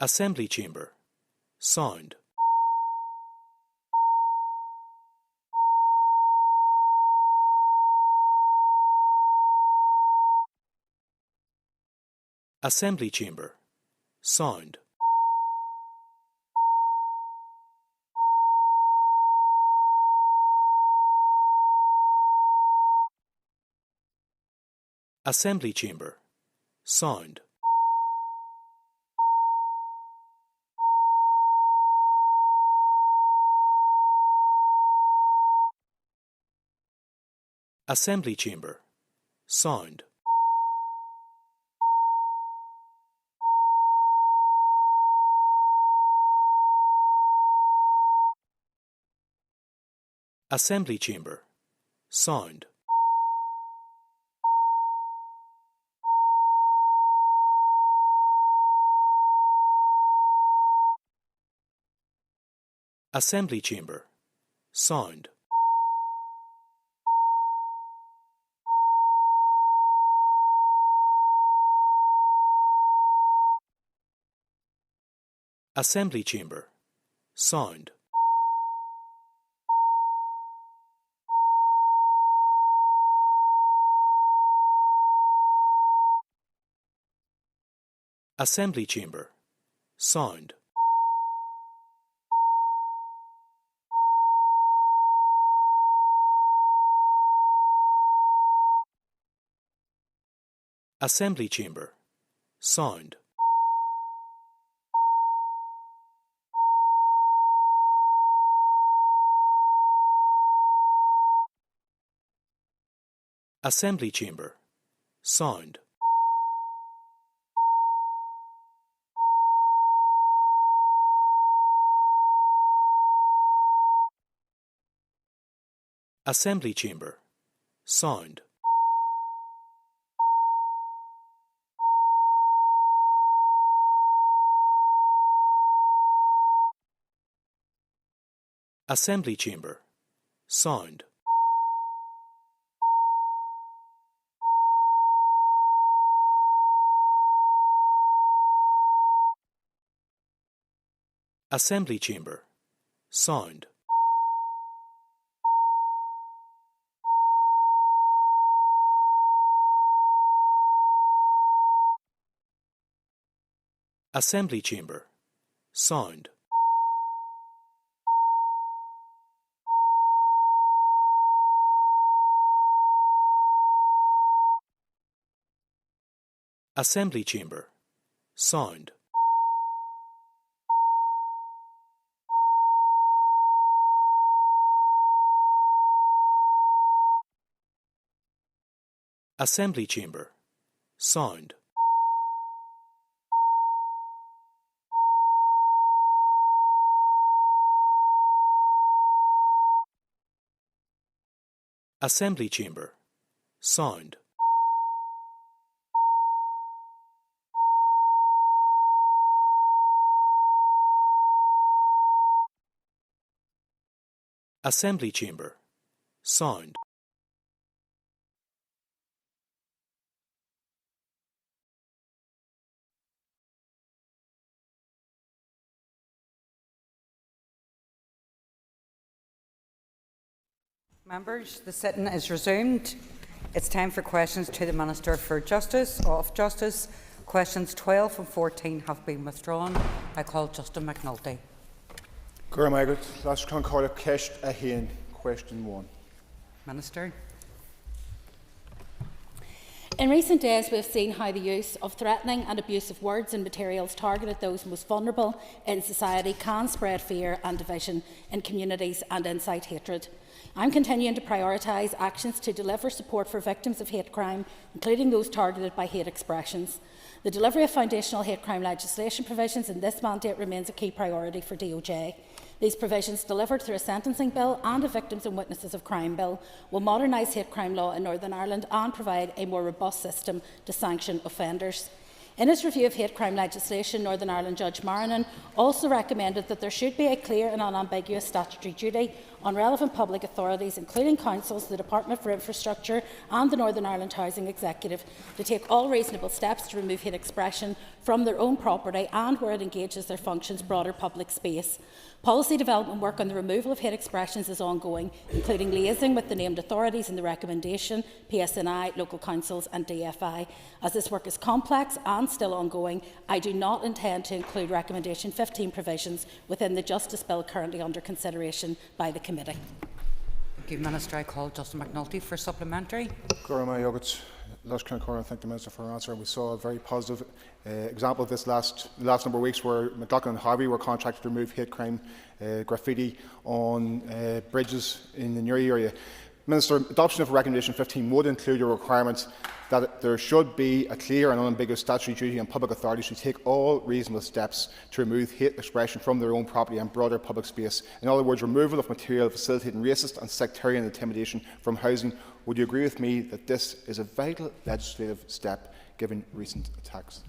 Assembly Chamber. Sound. Assembly Chamber. Sound. Assembly Chamber. Sound. Assembly Chamber. Sound. Assembly Chamber. Sound. Assembly Chamber. Sound. Assembly Chamber. Sound. Assembly Chamber. Sound. Assembly Chamber. Sound. Assembly Chamber. Sound. Assembly Chamber. Sound. Assembly Chamber. Sound. Assembly Chamber. Sound. Assembly Chamber. Sound. Assembly Chamber. Sound. Assembly Chamber. Sound. Assembly Chamber. Sound. Assembly Chamber. Sound. Members, the sitting is resumed. It's time for questions to the Minister for Justice. Questions 12 and 14 have been withdrawn. I call Justin McNulty. Question 1. Minister. In recent days, we have seen how the use of threatening and abusive words and materials targeted at those most vulnerable in society can spread fear and division in communities and incite hatred. I'm continuing to prioritise actions to deliver support for victims of hate crime, including those targeted by hate expressions. The delivery of foundational hate crime legislation provisions in this mandate remains a key priority for DOJ. These provisions, delivered through a sentencing bill and a Victims and Witnesses of Crime bill, will modernise hate crime law in Northern Ireland and provide a more robust system to sanction offenders. In his review of hate crime legislation, Northern Ireland Judge Marinan also recommended that there should be a clear and unambiguous statutory duty on relevant public authorities, including councils, the Department for Infrastructure and the Northern Ireland Housing Executive, to take all reasonable steps to remove hate expression from their own property and, where it engages their functions, broader public space. Policy development work on the removal of hate expressions is ongoing, including liaising with the named authorities in the recommendation, PSNI, local councils and DFI. As this work is complex and still ongoing, I do not intend to include Recommendation 15 provisions within the Justice Bill currently under consideration by the committee. Thank you, Minister. I call Justin McNulty for supplementary. Thank the Minister for her answer. We saw a very positive example of this last number of weeks, where Magdalene and Harvey were contracted to remove hate crime graffiti on bridges in the Newry area. Minister, adoption of Recommendation 15 would include a requirement that there should be a clear and unambiguous statutory duty on public authorities to take all reasonable steps to remove hate expression from their own property and broader public space. In other words, removal of material facilitating racist and sectarian intimidation from housing. Would you agree with me that this is a vital legislative step given recent attacks?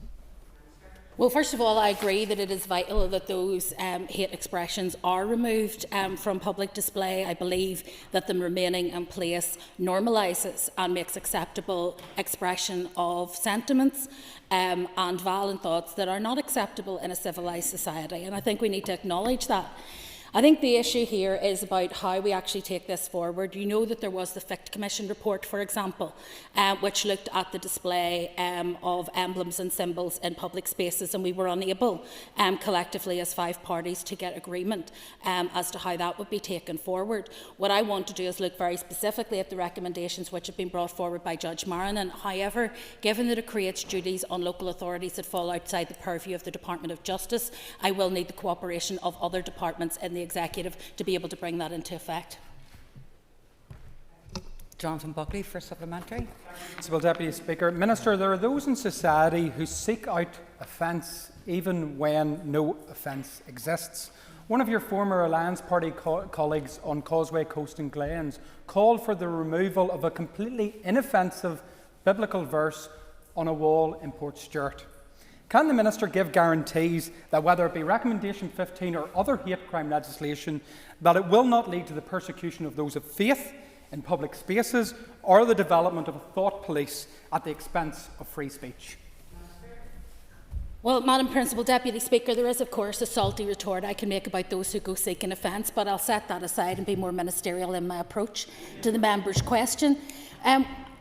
Well, first of all, I agree that it is vital that those hate expressions are removed from public display. I believe that them remaining in place normalises and makes acceptable expression of sentiments and violent thoughts that are not acceptable in a civilised society. And I think we need to acknowledge that. I think the issue here is about how we actually take this forward. You know that there was the FICT Commission report, for example, which looked at the display of emblems and symbols in public spaces, and we were unable collectively as 5 parties to get agreement as to how that would be taken forward. What I want to do is look very specifically at the recommendations which have been brought forward by Judge Marrinan. However, given that it creates duties on local authorities that fall outside the purview of the Department of Justice, I will need the cooperation of other departments in the Executive to be able to bring that into effect. Jonathan Buckley for supplementary. Well, Deputy Speaker, Minister, there are those in society who seek out offence even when no offence exists. One of your former Alliance Party colleagues on Causeway Coast and Glens called for the removal of a completely inoffensive biblical verse on a wall in Port Stewart. Can the Minister give guarantees that, whether it be Recommendation 15 or other hate crime legislation, that it will not lead to the persecution of those of faith in public spaces or the development of a thought police at the expense of free speech? Well, Madam Principal Deputy Speaker, there is of course a salty retort I can make about those who go seeking offence, but I'll set that aside and be more ministerial in my approach to the member's question.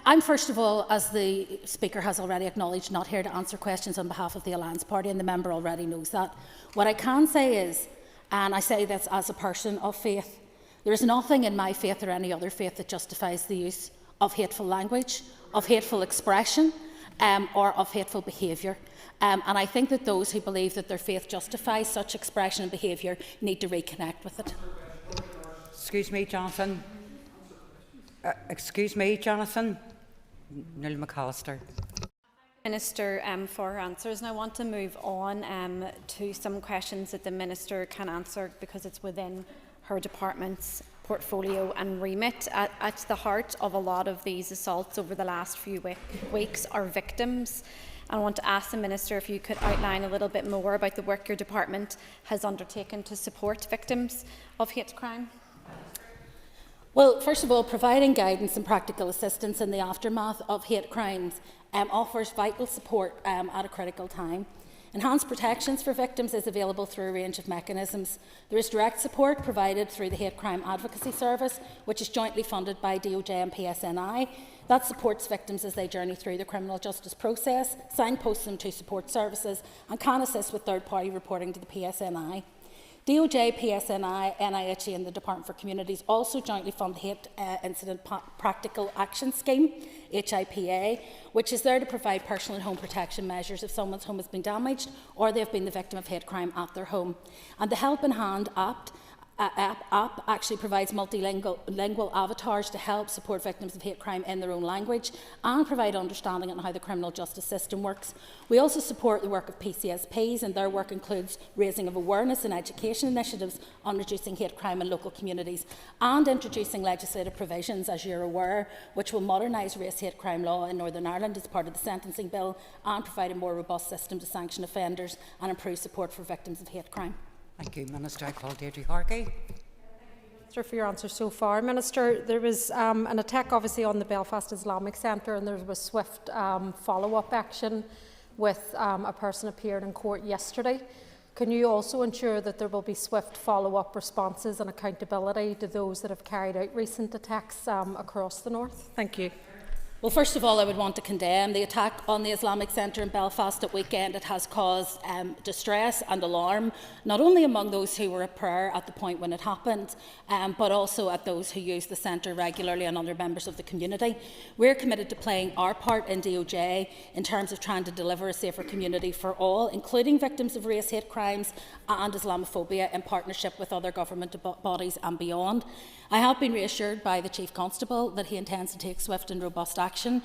I'm, first of all, as the Speaker has already acknowledged, not here to answer questions on behalf of the Alliance Party, and the member already knows that. What I can say is, and I say this as a person of faith, there is nothing in my faith or any other faith that justifies the use of hateful language, of hateful expression, or of hateful behaviour. And I think that those who believe that their faith justifies such expression and behaviour need to reconnect with it. Excuse me, Jonathan. Excuse me, Jonathan. Neil McAllister. Minister for her answers, and I want to move on to some questions that the Minister can answer because it's within her department's portfolio and remit. At the heart of a lot of these assaults over the last few weeks are victims. I want to ask the Minister if you could outline a little bit more about the work your department has undertaken to support victims of hate crime. Well, first of all, providing guidance and practical assistance in the aftermath of hate crimes offers vital support at a critical time. Enhanced protections for victims is available through a range of mechanisms. There is direct support provided through the Hate Crime Advocacy Service, which is jointly funded by DOJ and PSNI. That supports victims as they journey through the criminal justice process, signposts them to support services, and can assist with third-party reporting to the PSNI. DOJ, PSNI, NIHE and the Department for Communities also jointly fund the Hate Incident Practical Action Scheme, HIPA, which is there to provide personal and home protection measures if someone's home has been damaged or they have been the victim of hate crime at their home. And the Help in Hand app actually provides multilingual avatars to help support victims of hate crime in their own language and provide understanding on how the criminal justice system works. We also support the work of PCSPs, and their work includes raising of awareness and education initiatives on reducing hate crime in local communities and introducing legislative provisions, as you're aware, which will modernise race hate crime law in Northern Ireland as part of the sentencing bill and provide a more robust system to sanction offenders and improve support for victims of hate crime. Thank you, Minister. I call Deirdre Harkey. Minister, for your answer so far. Minister, there was an attack obviously on the Belfast Islamic Centre, and there was swift follow-up action with a person appeared in court yesterday. Can you also ensure that there will be swift follow-up responses and accountability to those that have carried out recent attacks across the north? Thank you. Well, first of all, I would want to condemn the attack on the Islamic Centre in Belfast at weekend. It has caused distress and alarm, not only among those who were at prayer at the point when it happened, but also at those who use the centre regularly and other members of the community. We're committed to playing our part in DOJ in terms of trying to deliver a safer community for all, including victims of race, hate crimes and Islamophobia, in partnership with other government bodies and beyond. I have been reassured by the Chief Constable that he intends to take swift and robust action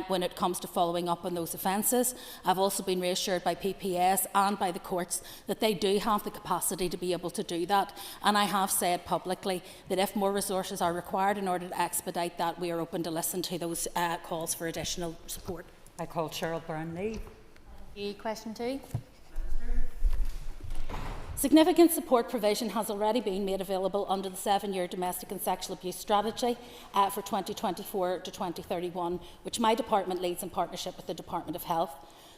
when it comes to following up on those offences. I've also been reassured by PPS and by the courts that they do have the capacity to be able to do that, and I have said publicly that if more resources are required in order to expedite that, we are open to listen to those calls for additional support. I call Cheryl Brownlee. Question 2. Significant support provision has already been made available under the 7-year domestic and sexual abuse strategy for 2024 to 2031, which my department leads in partnership with the Department of Health.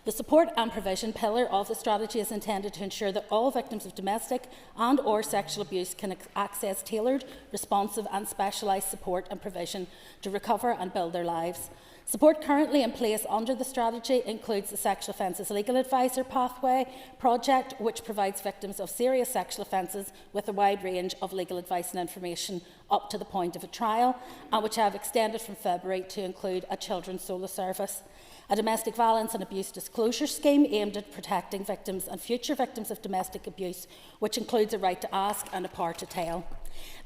The support and provision pillar of the strategy is intended to ensure that all victims of domestic and/or sexual abuse can access tailored, responsive and specialised support and provision to recover and build their lives. Support currently in place under the strategy includes the Sexual Offences Legal Advisor Pathway project, which provides victims of serious sexual offences with a wide range of legal advice and information up to the point of a trial, and which have extended from February to include a children's solo service. A domestic violence and abuse disclosure scheme aimed at protecting victims and future victims of domestic abuse, which includes a right to ask and a power to tell.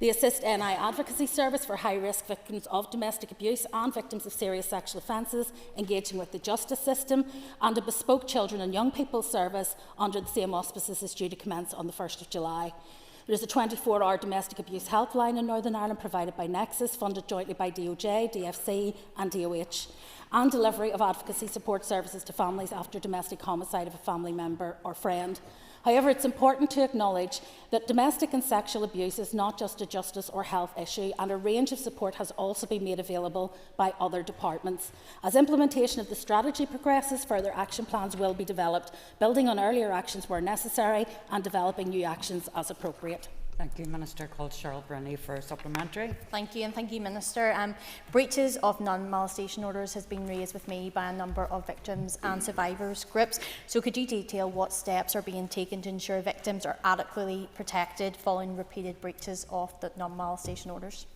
The Assist NI Advocacy Service for high-risk victims of domestic abuse and victims of serious sexual offences, engaging with the justice system, and a bespoke children and young people service under the same auspices is due to commence on the 1st of July. There is a 24-hour domestic abuse helpline in Northern Ireland provided by Nexus, funded jointly by DOJ, DFC and DOH, and delivery of advocacy support services to families after domestic homicide of a family member or friend. However, it's important to acknowledge that domestic and sexual abuse is not just a justice or health issue, and a range of support has also been made available by other departments. As implementation of the strategy progresses, further action plans will be developed, building on earlier actions where necessary and developing new actions as appropriate. Thank you, Minister. Called Cheryl Brenney for a supplementary. Thank you, and thank you, Minister. Breaches of non-molestation orders has been raised with me by a number of victims and survivors groups. So could you detail what steps are being taken to ensure victims are adequately protected following repeated breaches of the non-molestation orders?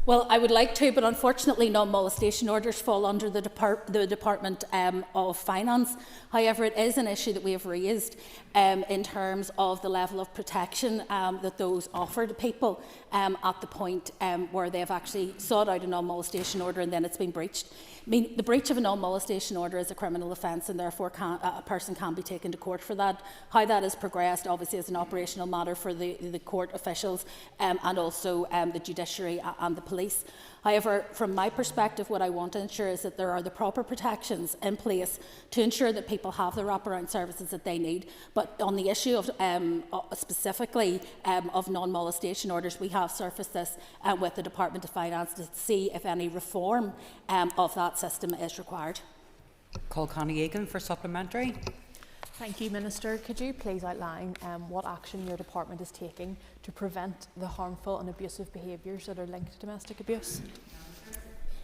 Well, I would like to, but unfortunately non-molestation orders fall under the Department of Finance. However, it is an issue that we have raised in terms of the level of protection that those offer to people at the point where they have actually sought out a non-molestation order and then it's been breached. I mean, the breach of a non-molestation order is a criminal offence, and therefore a person can be taken to court for that. How that has progressed obviously is an operational matter for the court officials and also the judiciary and the police. However, from my perspective, what I want to ensure is that there are the proper protections in place to ensure that people have the wraparound services that they need. But on the issue of specifically of non-molestation orders, we have surfaced this with the Department of Finance to see if any reform of that system is required. Call Connie Egan for supplementary. Thank you, Minister. Could you please outline what action your department is taking to prevent the harmful and abusive behaviours that are linked to domestic abuse?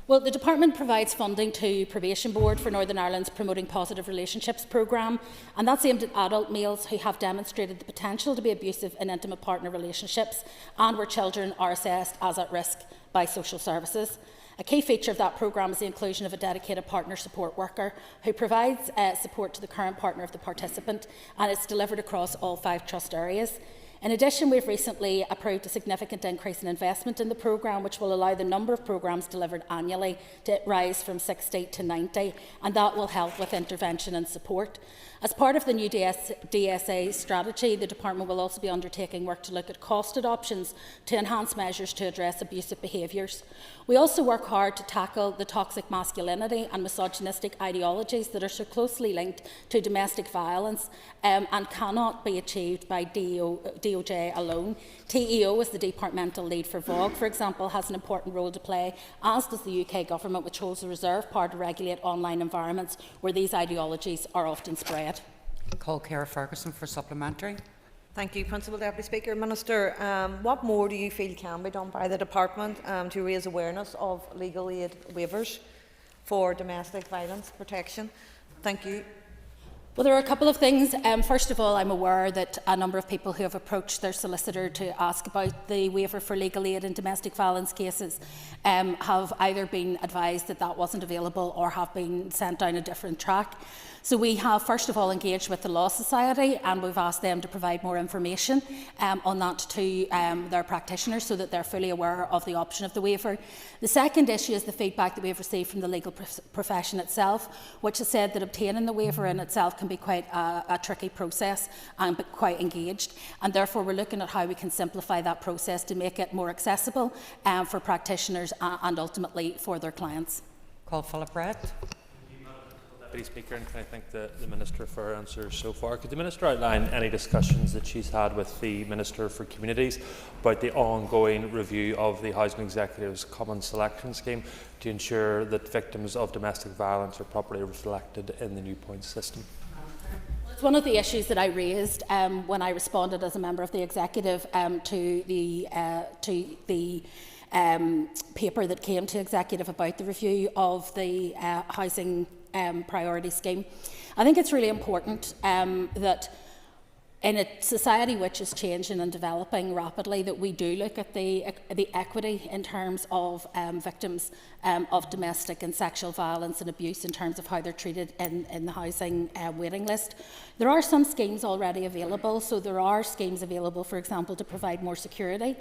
Well, the Department provides funding to Probation Board for Northern Ireland's Promoting Positive Relationships programme, and that's aimed at adult males who have demonstrated the potential to be abusive in intimate partner relationships and where children are assessed as at risk by social services. A key feature of that programme is the inclusion of a dedicated partner support worker who provides support to the current partner of the participant, and it's delivered across all 5 trust areas. In addition, we've recently approved a significant increase in investment in the programme, which will allow the number of programmes delivered annually to rise from 60 to 90, and that will help with intervention and support. As part of the new DSA strategy, the Department will also be undertaking work to look at costed options to enhance measures to address abusive behaviours. We also work hard to tackle the toxic masculinity and misogynistic ideologies that are so closely linked to domestic violence and cannot be achieved by DOJ DOJ alone. TEO, as the departmental lead for VOG, for example, has an important role to play, as does the UK Government, which holds a reserved power to regulate online environments where these ideologies are often spread. Call Cara Ferguson for supplementary. Thank you, Principal Deputy Speaker. Minister, what more do you feel can be done by the Department to raise awareness of legal aid waivers for domestic violence protection? Thank you. Well, there are a couple of things. First of all, I'm aware that a number of people who have approached their solicitor to ask about the waiver for legal aid in domestic violence cases have either been advised that that wasn't available or have been sent down a different track. So we have first of all engaged with the Law Society, and we've asked them to provide more information on that to their practitioners so that they're fully aware of the option of the waiver. The second issue is the feedback that we've received from the legal profession itself, which has said that obtaining the waiver in itself can be quite a tricky process and quite engaged, and therefore we're looking at how we can simplify that process to make it more accessible for practitioners and ultimately for their clients. Call Philip Brett. Deputy Speaker, and can I thank the Minister for her answers so far. Could the Minister outline any discussions that she's had with the Minister for Communities about the ongoing review of the Housing Executive's Common Selection Scheme to ensure that victims of domestic violence are properly reflected in the new points system? It's one of the issues that I raised when I responded as a member of the Executive to the paper that came to Executive about the review of the housing priority scheme. I think it's really important that in a society which is changing and developing rapidly, that we do look at the equity in terms of victims of domestic and sexual violence and abuse in terms of how they're treated in the housing waiting list. There are some schemes already available. So there are schemes available, for example, to provide more security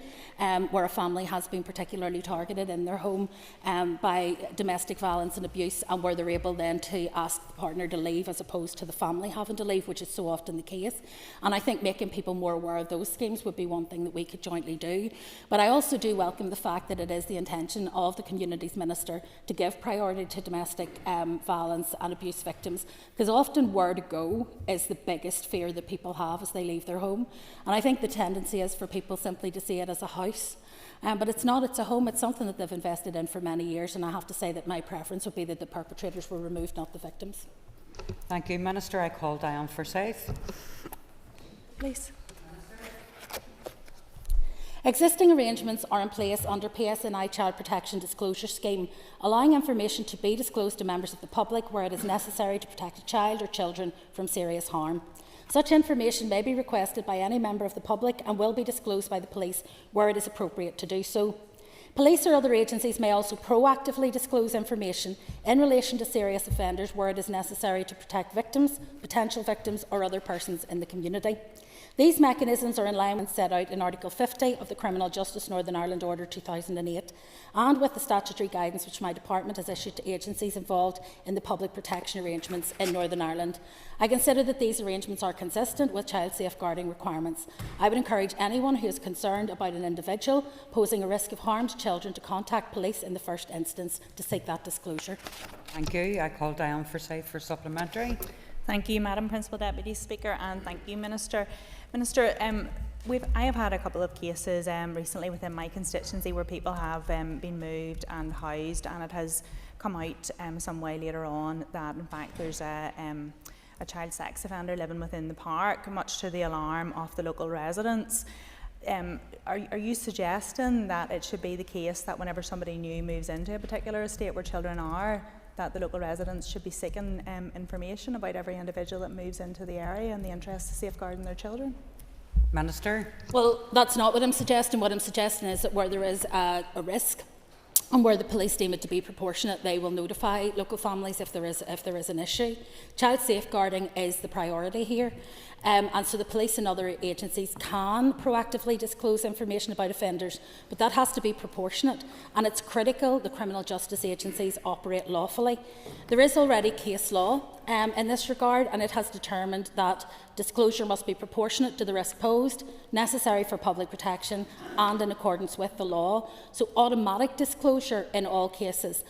where a family has been particularly targeted in their home by domestic violence and abuse, and where they're able then to ask the partner to leave as opposed to the family having to leave, which is so often the case. And I think making people more aware of those schemes would be one thing that we could jointly do. But I also do welcome the fact that it is the intention of the Communities Minister to give priority to domestic violence and abuse victims, because often where to go is the biggest fear that people have as they leave their home. And I think the tendency is for people simply to see it as a house. But it's not, it's a home, it's something that they've invested in for many years, and I have to say that my preference would be that the perpetrators were removed, not the victims. Thank you, Minister. I call Diane Forsyth. Please. Existing arrangements are in place under PSNI Child Protection Disclosure Scheme, allowing information to be disclosed to members of the public where it is necessary to protect a child or children from serious harm. Such information may be requested by any member of the public and will be disclosed by the police where it is appropriate to do so. Police or other agencies may also proactively disclose information in relation to serious offenders where it is necessary to protect victims, potential victims or other persons in the community. These mechanisms are in line with set out in Article 50 of the Criminal Justice Northern Ireland Order 2008 and with the statutory guidance which my department has issued to agencies involved in the public protection arrangements in Northern Ireland. I consider that these arrangements are consistent with child safeguarding requirements. I would encourage anyone who is concerned about an individual posing a risk of harm to children to contact police in the first instance to seek that disclosure. Thank you. I call Diane Forsyth for supplementary. Thank you, Madam Principal Deputy Speaker, and thank you, Minister. Minister, I have had a couple of cases recently within my constituency where people have been moved and housed, and it has come out some way later on that in fact there's a child sex offender living within the park, much to the alarm of the local residents. Are you suggesting that it should be the case that whenever somebody new moves into a particular estate where children are, that the local residents should be seeking information about every individual that moves into the area in the interest of safeguarding their children? Minister? Well, that's not what I'm suggesting. What I'm suggesting is that where there is a risk and where the police deem it to be proportionate, they will notify local families if there is an issue. Child safeguarding is the priority here. And so the police and other agencies can proactively disclose information about offenders, but that has to be proportionate, and it's critical the criminal justice agencies operate lawfully. There is already case law in this regard, and it has determined that disclosure must be proportionate to the risk posed, necessary for public protection and in accordance with the law. So automatic disclosure in all cases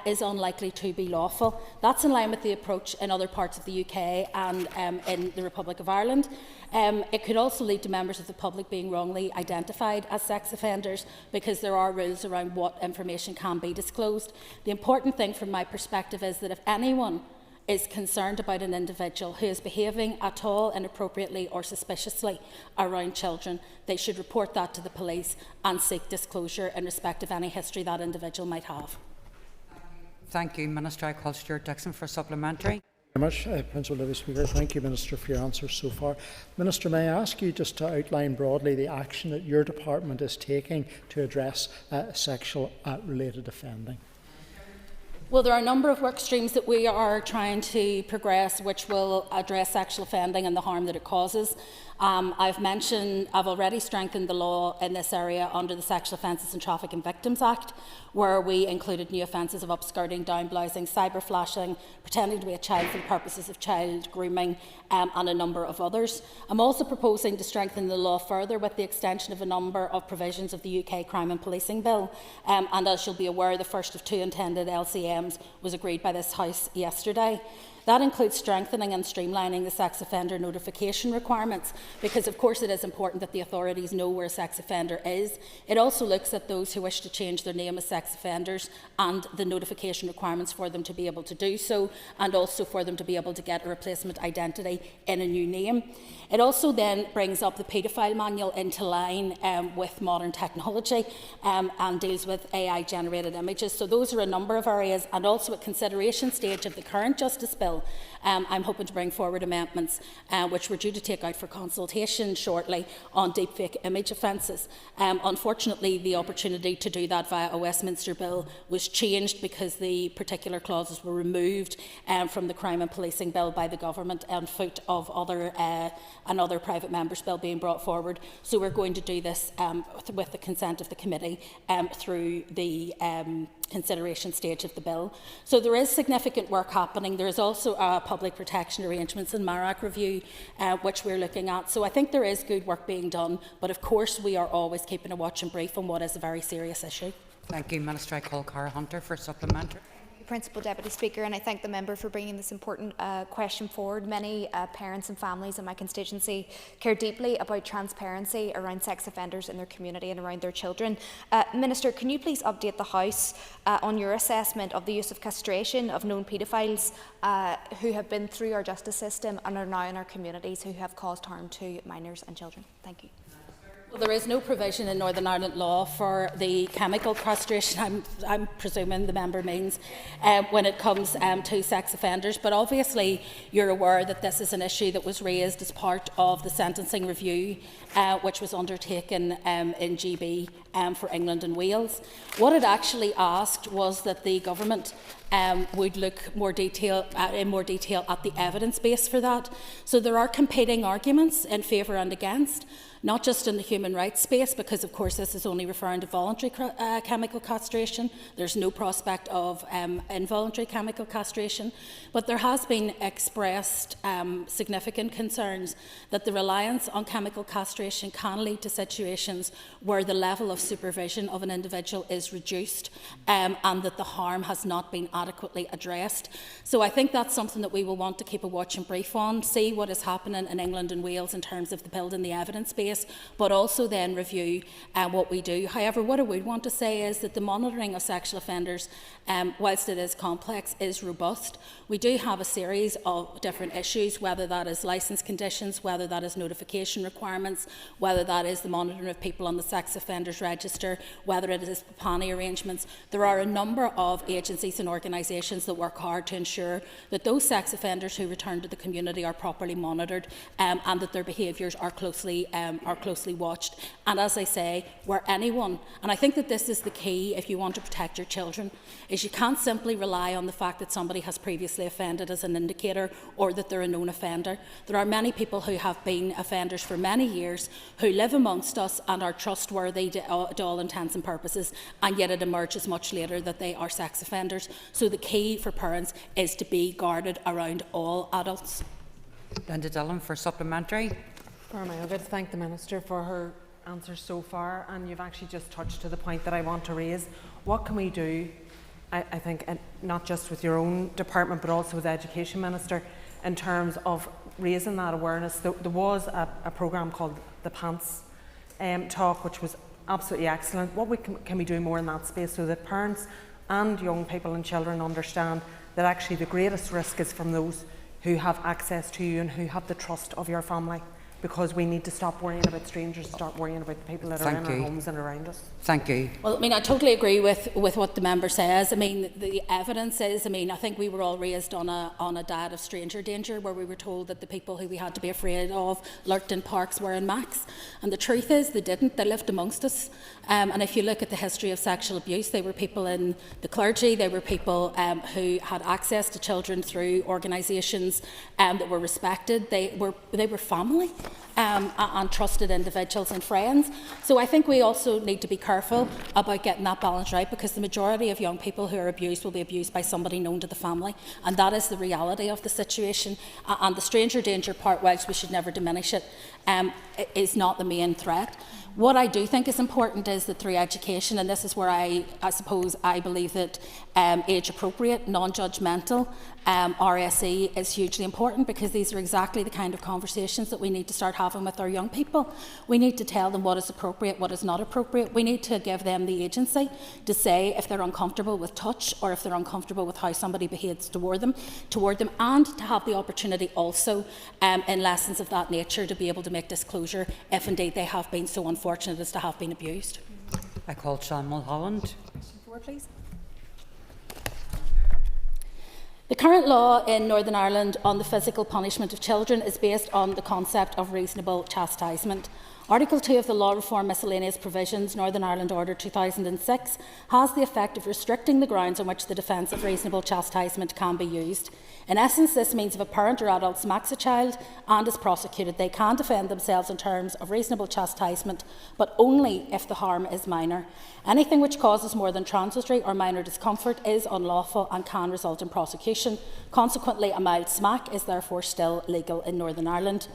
is unlikely to be lawful. That's in line with the approach in other parts of the UK and in the Republic of Ireland. It could also lead to members of the public being wrongly identified as sex offenders because there are rules around what information can be disclosed. The important thing from my perspective is that if anyone is concerned about an individual who is behaving at all inappropriately or suspiciously around children, they should report that to the police and seek disclosure in respect of any history that individual might have. Thank you, Minister. I call Stuart Dixon for supplementary. Thank you very much, Principal Levy Speaker. Thank you, Minister, for your answers so far. Minister, may I ask you just to outline broadly the action that your department is taking to address sexual-related offending? Well, there are a number of work streams that we are trying to progress which will address sexual offending and the harm that it causes. I've already strengthened the law in this area under the Sexual Offences and Trafficking Victims Act, where we included new offences of upskirting, downblousing, cyberflashing, pretending to be a child for the purposes of child grooming, and a number of others. I'm also proposing to strengthen the law further with the extension of a number of provisions of the UK Crime and Policing Bill. And as you'll be aware, the first of 2 intended LCMs was agreed by this House yesterday. That includes strengthening and streamlining the sex offender notification requirements, because of course it is important that the authorities know where a sex offender is. It also looks at those who wish to change their name as sex offenders and the notification requirements for them to be able to do so, and also for them to be able to get a replacement identity in a new name. It also then brings up the paedophile manual into line with modern technology and deals with AI generated images. So those are a number of areas, and also at consideration stage of the current Justice Bill, I'm hoping to bring forward amendments which we're due to take out for consultation shortly on deepfake image offences. Unfortunately, the opportunity to do that via a Westminster Bill was changed because the particular clauses were removed from the Crime and Policing Bill by the government on foot of another private member's bill being brought forward. So we're going to do this with the consent of the committee through the consideration stage of the bill. So there is significant work happening. There is also a public protection arrangements and MARAC review which we're looking at. So I think there is good work being done, but of course we are always keeping a watch and brief on what is a very serious issue. Thank you, Minister. I call Cara Hunter for supplementary. Principal Deputy Speaker, and I thank the member for bringing this important question forward. Many parents and families in my constituency care deeply about transparency around sex offenders in their community and around their children. Minister, can you please update the House on your assessment of the use of castration of known paedophiles who have been through our justice system and are now in our communities who have caused harm to minors and children? Thank you. Well, there is no provision in Northern Ireland law for the chemical castration, I'm presuming the member means, when it comes to sex offenders. But obviously you're aware that this is an issue that was raised as part of the sentencing review which was undertaken in GB for England and Wales. What it actually asked was that the government would look in more detail at the evidence base for that. So there are competing arguments in favour and against, not just in the human rights space, because of course this is only referring to voluntary chemical castration. There's no prospect of involuntary chemical castration, but there has been expressed significant concerns that the reliance on chemical castration can lead to situations where the level of supervision of an individual is reduced and that the harm has not been adequately addressed. So I think that's something that we will want to keep a watch and brief on, see what is happening in England and Wales in terms of the building the evidence base, but also then review what we do. However, what I would want to say is that the monitoring of sexual offenders, whilst it is complex, is robust. We do have a series of different issues, whether that is licence conditions, whether that is notification requirements, whether that is the monitoring of people on the sex offenders register, whether it is PANI arrangements. There are a number of agencies and organisations that work hard to ensure that those sex offenders who return to the community are properly monitored and that their behaviours are closely are closely watched. And as I say, where anyone, and I think that this is the key if you want to protect your children, is you can't simply rely on the fact that somebody has previously offended as an indicator or that they're a known offender. There are many people who have been offenders for many years who live amongst us and are trustworthy to all intents and purposes, and yet it emerges much later that they are sex offenders. So the key for parents is to be guarded around all adults. Linda Dillon for supplementary. Fermanagh, I'd like to thank the Minister for her answers so far, and you've actually just touched to the point that I want to raise. What can we do, I think, and not just with your own department but also with the Education Minister, in terms of raising that awareness? There was a programme called the Pants Talk, which was absolutely excellent. What can we do more in that space so that parents and young people and children understand that actually the greatest risk is from those who have access to you and who have the trust of your family? Because we need to stop worrying about strangers and start worrying about the people that are in our homes and around us. Thank you. Well, I mean, I totally agree with what the member says. I mean, the evidence is, I mean, I think we were all raised on a diet of stranger danger, where we were told that the people who we had to be afraid of lurked in parks wearing masks. And the truth is, they didn't. They lived amongst us. And if you look at the history of sexual abuse, they were people in the clergy, they were people who had access to children through organisations that were respected. They were family. And trusted individuals and friends. So I think we also need to be careful about getting that balance right, because the majority of young people who are abused will be abused by somebody known to the family, and that is the reality of the situation. And the stranger danger part, whilst we should never diminish it, is not the main threat. What I do think is important is that through education, and this is where I suppose I believe that age-appropriate, non-judgmental RSE is hugely important, because these are exactly the kind of conversations that we need to start having with our young people. We need to tell them what is appropriate, what is not appropriate. We need to give them the agency to say if they're uncomfortable with touch or if they're uncomfortable with how somebody behaves toward them, and to have the opportunity also in lessons of that nature to be able to make disclosure if indeed they have been so unfortunate as to have been abused. I call Sean Mulholland. Question 4, please. The current law in Northern Ireland on the physical punishment of children is based on the concept of reasonable chastisement. Article 2 of the Law Reform Miscellaneous Provisions, Northern Ireland Order 2006, has the effect of restricting the grounds on which the defence of reasonable chastisement can be used. In essence, this means if a parent or adult smacks a child and is prosecuted, they can defend themselves in terms of reasonable chastisement, but only if the harm is minor. Anything which causes more than transitory or minor discomfort is unlawful and can result in prosecution. Consequently, a mild smack is therefore still legal in Northern Ireland.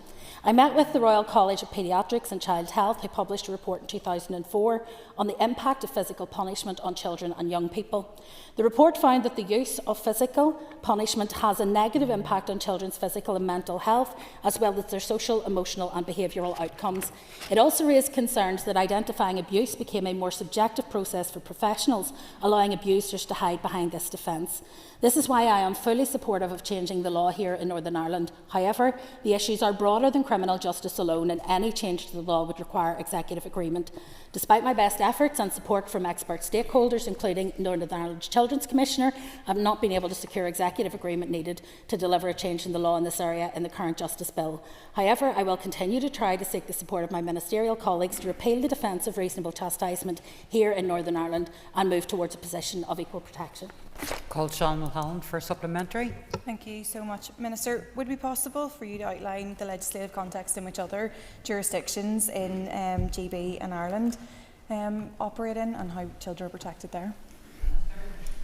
I met with the Royal College of Paediatrics and Child Health, who published a report in 2004 on the impact of physical punishment on children and young people. The report found that the use of physical punishment has a negative impact on children's physical and mental health, as well as their social, emotional and behavioural outcomes. It also raised concerns that identifying abuse became a more subjective process for professionals, allowing abusers to hide behind this defence. This is why I am fully supportive of changing the law here in Northern Ireland. However, the issues are broader than criminal justice alone, and any change to the law would require executive agreement. Despite my best efforts and support from expert stakeholders, including Northern Ireland's Children's Commissioner, I have not been able to secure executive agreement needed to deliver a change in the law in this area in the current Justice Bill. However, I will continue to try to seek the support of my ministerial colleagues to repeal the defence of reasonable chastisement here in Northern Ireland and move towards a position of equal protection. Call Sean Mulholland for supplementary. Thank you so much. Minister, would it be possible for you to outline the legislative context in which other jurisdictions in GB and Ireland operate in, and how children are protected there?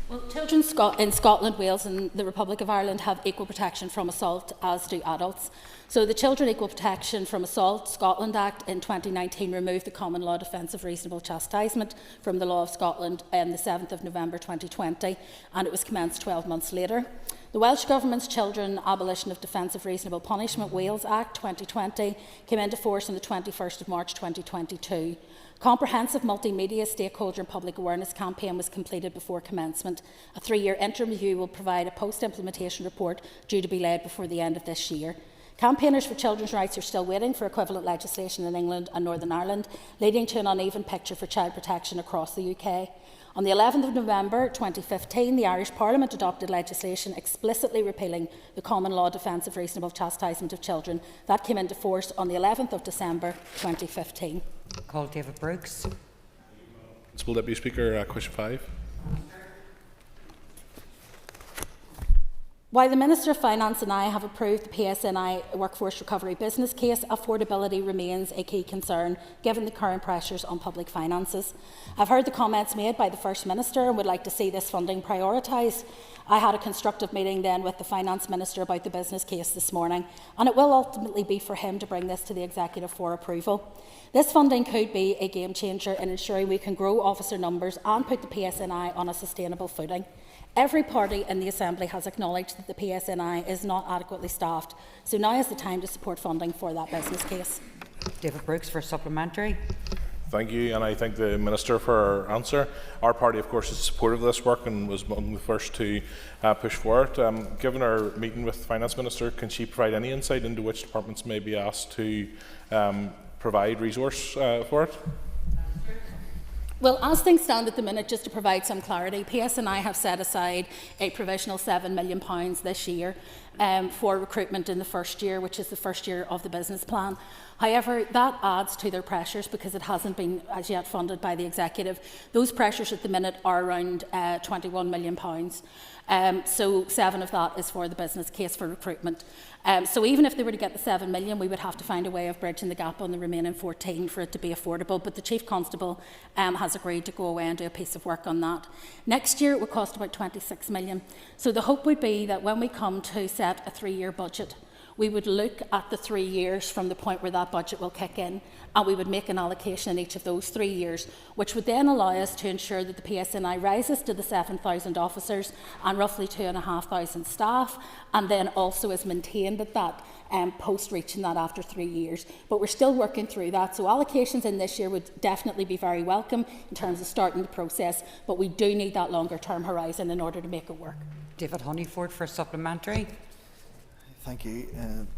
Well, children in Scotland, Wales and the Republic of Ireland have equal protection from assault, as do adults. So the Children Equal Protection from Assault Scotland Act in 2019 removed the common law defence of reasonable chastisement from the law of Scotland on the 7th of November 2020, and it was commenced 12 months later. The Welsh Government's Children Abolition of Defence of Reasonable Punishment Wales Act 2020 came into force on the 21st of March 2022. Comprehensive multimedia stakeholder and public awareness campaign was completed before commencement. A 3-year interim review will provide a post-implementation report due to be led before the end of this year. Campaigners for children's rights are still waiting for equivalent legislation in England and Northern Ireland, leading to an uneven picture for child protection across the UK. On the 11th of November 2015, the Irish Parliament adopted legislation explicitly repealing the common law defence of reasonable chastisement of children. That came into force on the 11th of December 2015. Call David Brooks. Principal Deputy Speaker, question 5. While the Minister of Finance and I have approved the PSNI Workforce Recovery business case, affordability remains a key concern given the current pressures on public finances. I've heard the comments made by the First Minister and would like to see this funding prioritised. I had a constructive meeting then with the Finance Minister about the business case this morning, and it will ultimately be for him to bring this to the Executive for approval. This funding could be a game changer in ensuring we can grow officer numbers and put the PSNI on a sustainable footing. Every party in the Assembly has acknowledged that the PSNI is not adequately staffed, so now is the time to support funding for that business case. David Brooks for supplementary. Thank you, and I thank the Minister for her answer. Our party, of course, is supportive of this work and was among the first to push for it. Given our meeting with the Finance Minister, can she provide any insight into which departments may be asked to provide resource for it? Well, as things stand at the minute, just to provide some clarity, PSNI have set aside a provisional £7 million this year for recruitment in the first year, which is the first year of the business plan. However, that adds to their pressures because it hasn't been as yet funded by the Executive. Those pressures at the minute are around £21 million. So 7 of that is for the business case for recruitment. So even if they were to get the 7 million, we would have to find a way of bridging the gap on the remaining 14 for it to be affordable. But the Chief Constable has agreed to go away and do a piece of work on that. Next year it would cost about 26 million. So the hope would be that when we come to set a 3-year budget, we would look at the 3 years from the point where that budget will kick in, and we would make an allocation in each of those 3 years, which would then allow us to ensure that the PSNI rises to the 7,000 officers and roughly 2,500 staff, and then also is maintained at that post reaching that after 3 years. But we're still working through that, so allocations in this year would definitely be very welcome in terms of starting the process, but we do need that longer term horizon in order to make it work. David Honeyford for supplementary. Thank you,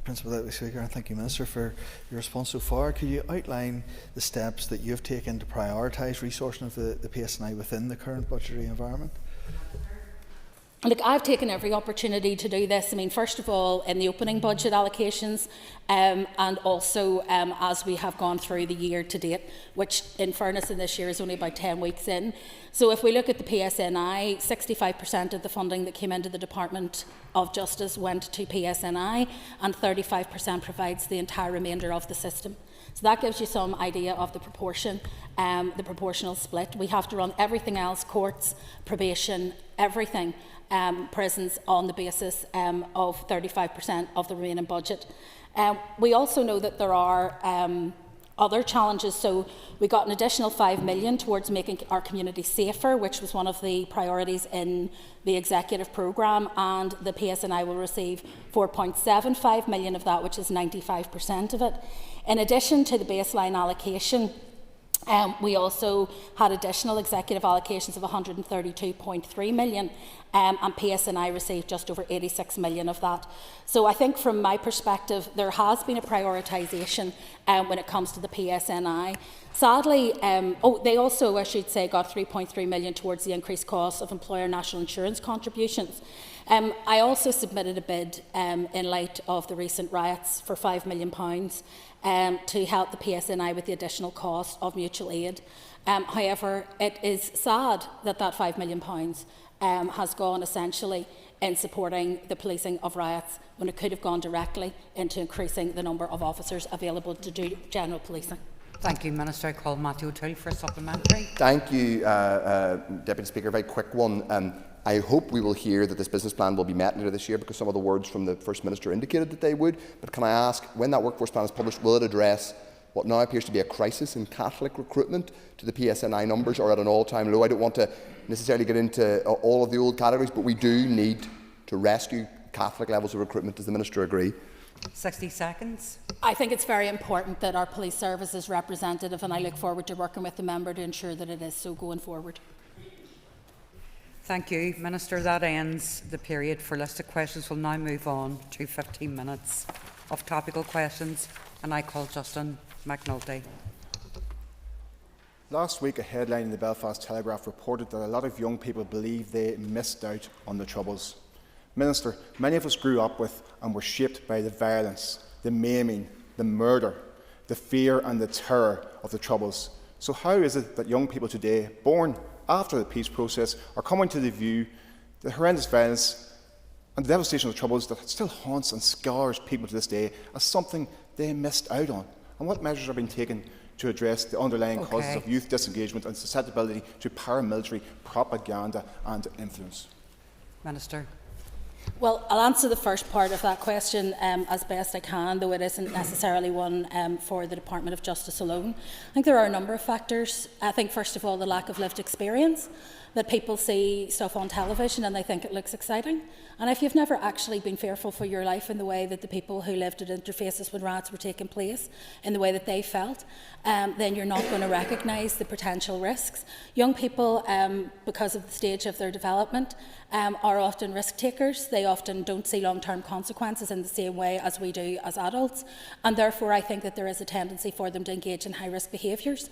Principal Deputy Speaker, and thank you, Minister, for your response so far. Could you outline the steps that you have taken to prioritise resourcing of the PSNI within the current budgetary environment? Look, I've taken every opportunity to do this. I mean, first of all, in the opening budget allocations, and also as we have gone through the year to date, which in fairness in this year is only about 10 weeks in. So if we look at the PSNI, 65% of the funding that came into the Department of Justice went to PSNI, and 35% provides the entire remainder of the system. So that gives you some idea of the proportion, the proportional split. We have to run everything else, courts, probation, everything, prisons, on the basis of 35% of the remaining budget. We also know that there are other challenges, so we got an additional 5 million towards making our community safer, which was one of the priorities in the executive programme, and the PSNI will receive 4.75 million of that, which is 95% of it. In addition to the baseline allocation, we also had additional executive allocations of 132.3 million, and PSNI received just over 86 million of that. So I think from my perspective, there has been a prioritisation when it comes to the PSNI. Sadly, they also, I should say, got 3.3 million towards the increased cost of employer national insurance contributions. I also submitted a bid in light of the recent riots for £5 million to help the PSNI with the additional cost of mutual aid. However, it is sad that that £5 million has gone essentially in supporting the policing of riots when it could have gone directly into increasing the number of officers available to do general policing. Thank you, Minister. I call Matthew O'Toole for a supplementary. Thank you, Deputy Speaker. A very quick one. I hope we will hear that this business plan will be met later this year, because some of the words from the First Minister indicated that they would. But can I ask, when that workforce plan is published, will it address what now appears to be a crisis in Catholic recruitment to the PSNI numbers are at an all-time low? I don't want to necessarily get into all of the old categories, but we do need to rescue Catholic levels of recruitment. Does the Minister agree? 60 seconds. I think it's very important that our police service is representative, and I look forward to working with the member to ensure that it is so going forward. Thank you, Minister. That ends the period for listed questions. We'll now move on to 15 minutes of topical questions, and I call Justin McNulty. Last week, a headline in the Belfast Telegraph reported that a lot of young people believe they missed out on the Troubles. Minister, many of us grew up with and were shaped by the violence, the maiming, the murder, the fear and the terror of the Troubles. So how is it that young people today, born after the peace process, are coming to the view the horrendous violence and the devastation of the Troubles that still haunts and scars people to this day as something they missed out on? And what measures are being taken to address the underlying causes of youth disengagement and susceptibility to paramilitary propaganda and influence? Minister. Well, I'll answer the first part of that question as best I can, though it isn't necessarily one for the Department of Justice alone. I think there are a number of factors. I think, first of all, the lack of lived experience, that people see stuff on television and they think it looks exciting. And if you've never actually been fearful for your life in the way that the people who lived at interfaces when riots were taking place, in the way that they felt, then you're not going to recognise the potential risks. Young people, because of the stage of their development, are often risk takers. They often don't see long-term consequences in the same way as we do as adults, and therefore I think that there is a tendency for them to engage in high-risk behaviours,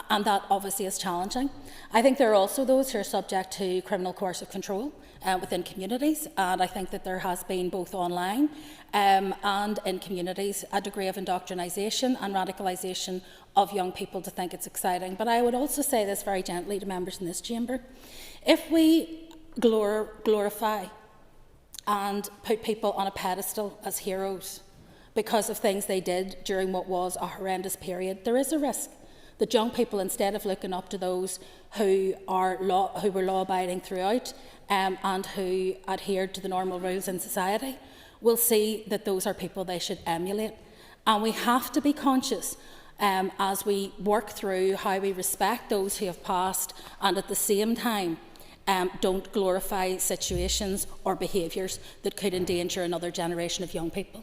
and that obviously is challenging. I think there are also those who are subject to criminal coercive control within communities, and I think that there has been both online and in communities a degree of indoctrination and radicalisation of young people to think it's exciting. But I would also say this very gently to members in this chamber: if we glorify and put people on a pedestal as heroes because of things they did during what was a horrendous period, there is a risk that young people, instead of looking up to those who were law-abiding throughout and who adhered to the normal rules in society, will see that those are people they should emulate. And we have to be conscious as we work through how we respect those who have passed, and at the same time don't glorify situations or behaviours that could endanger another generation of young people.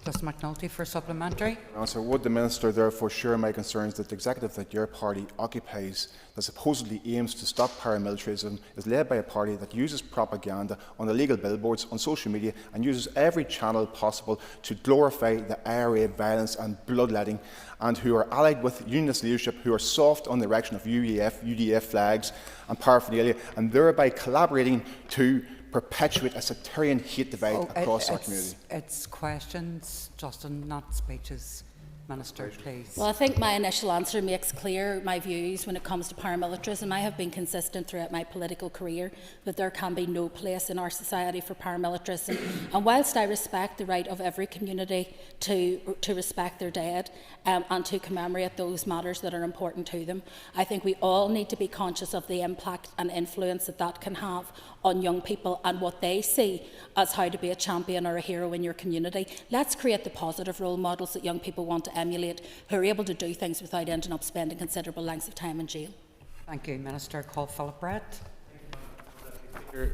Justice McNulty for supplementary. So would the Minister therefore share my concerns that the executive that your party occupies, that supposedly aims to stop paramilitarism, is led by a party that uses propaganda on illegal billboards, on social media, and uses every channel possible to glorify the IRA violence and bloodletting, and who are allied with unionist leadership who are soft on the erection of UDF flags and paraphernalia, and thereby collaborating to perpetuate a sectarian hate divide across our community? It's questions, Justin, not speeches. Minister, please. Well, I think my initial answer makes clear my views when it comes to paramilitarism. I have been consistent throughout my political career that there can be no place in our society for paramilitarism. And whilst I respect the right of every community to respect their dead and to commemorate those matters that are important to them, I think we all need to be conscious of the impact and influence that that can have on young people and what they see as how to be a champion or a hero in your community. Let's create the positive role models that young people want to emulate, who are able to do things without ending up spending considerable lengths of time in jail. Thank you, Minister. Call Philip Brett.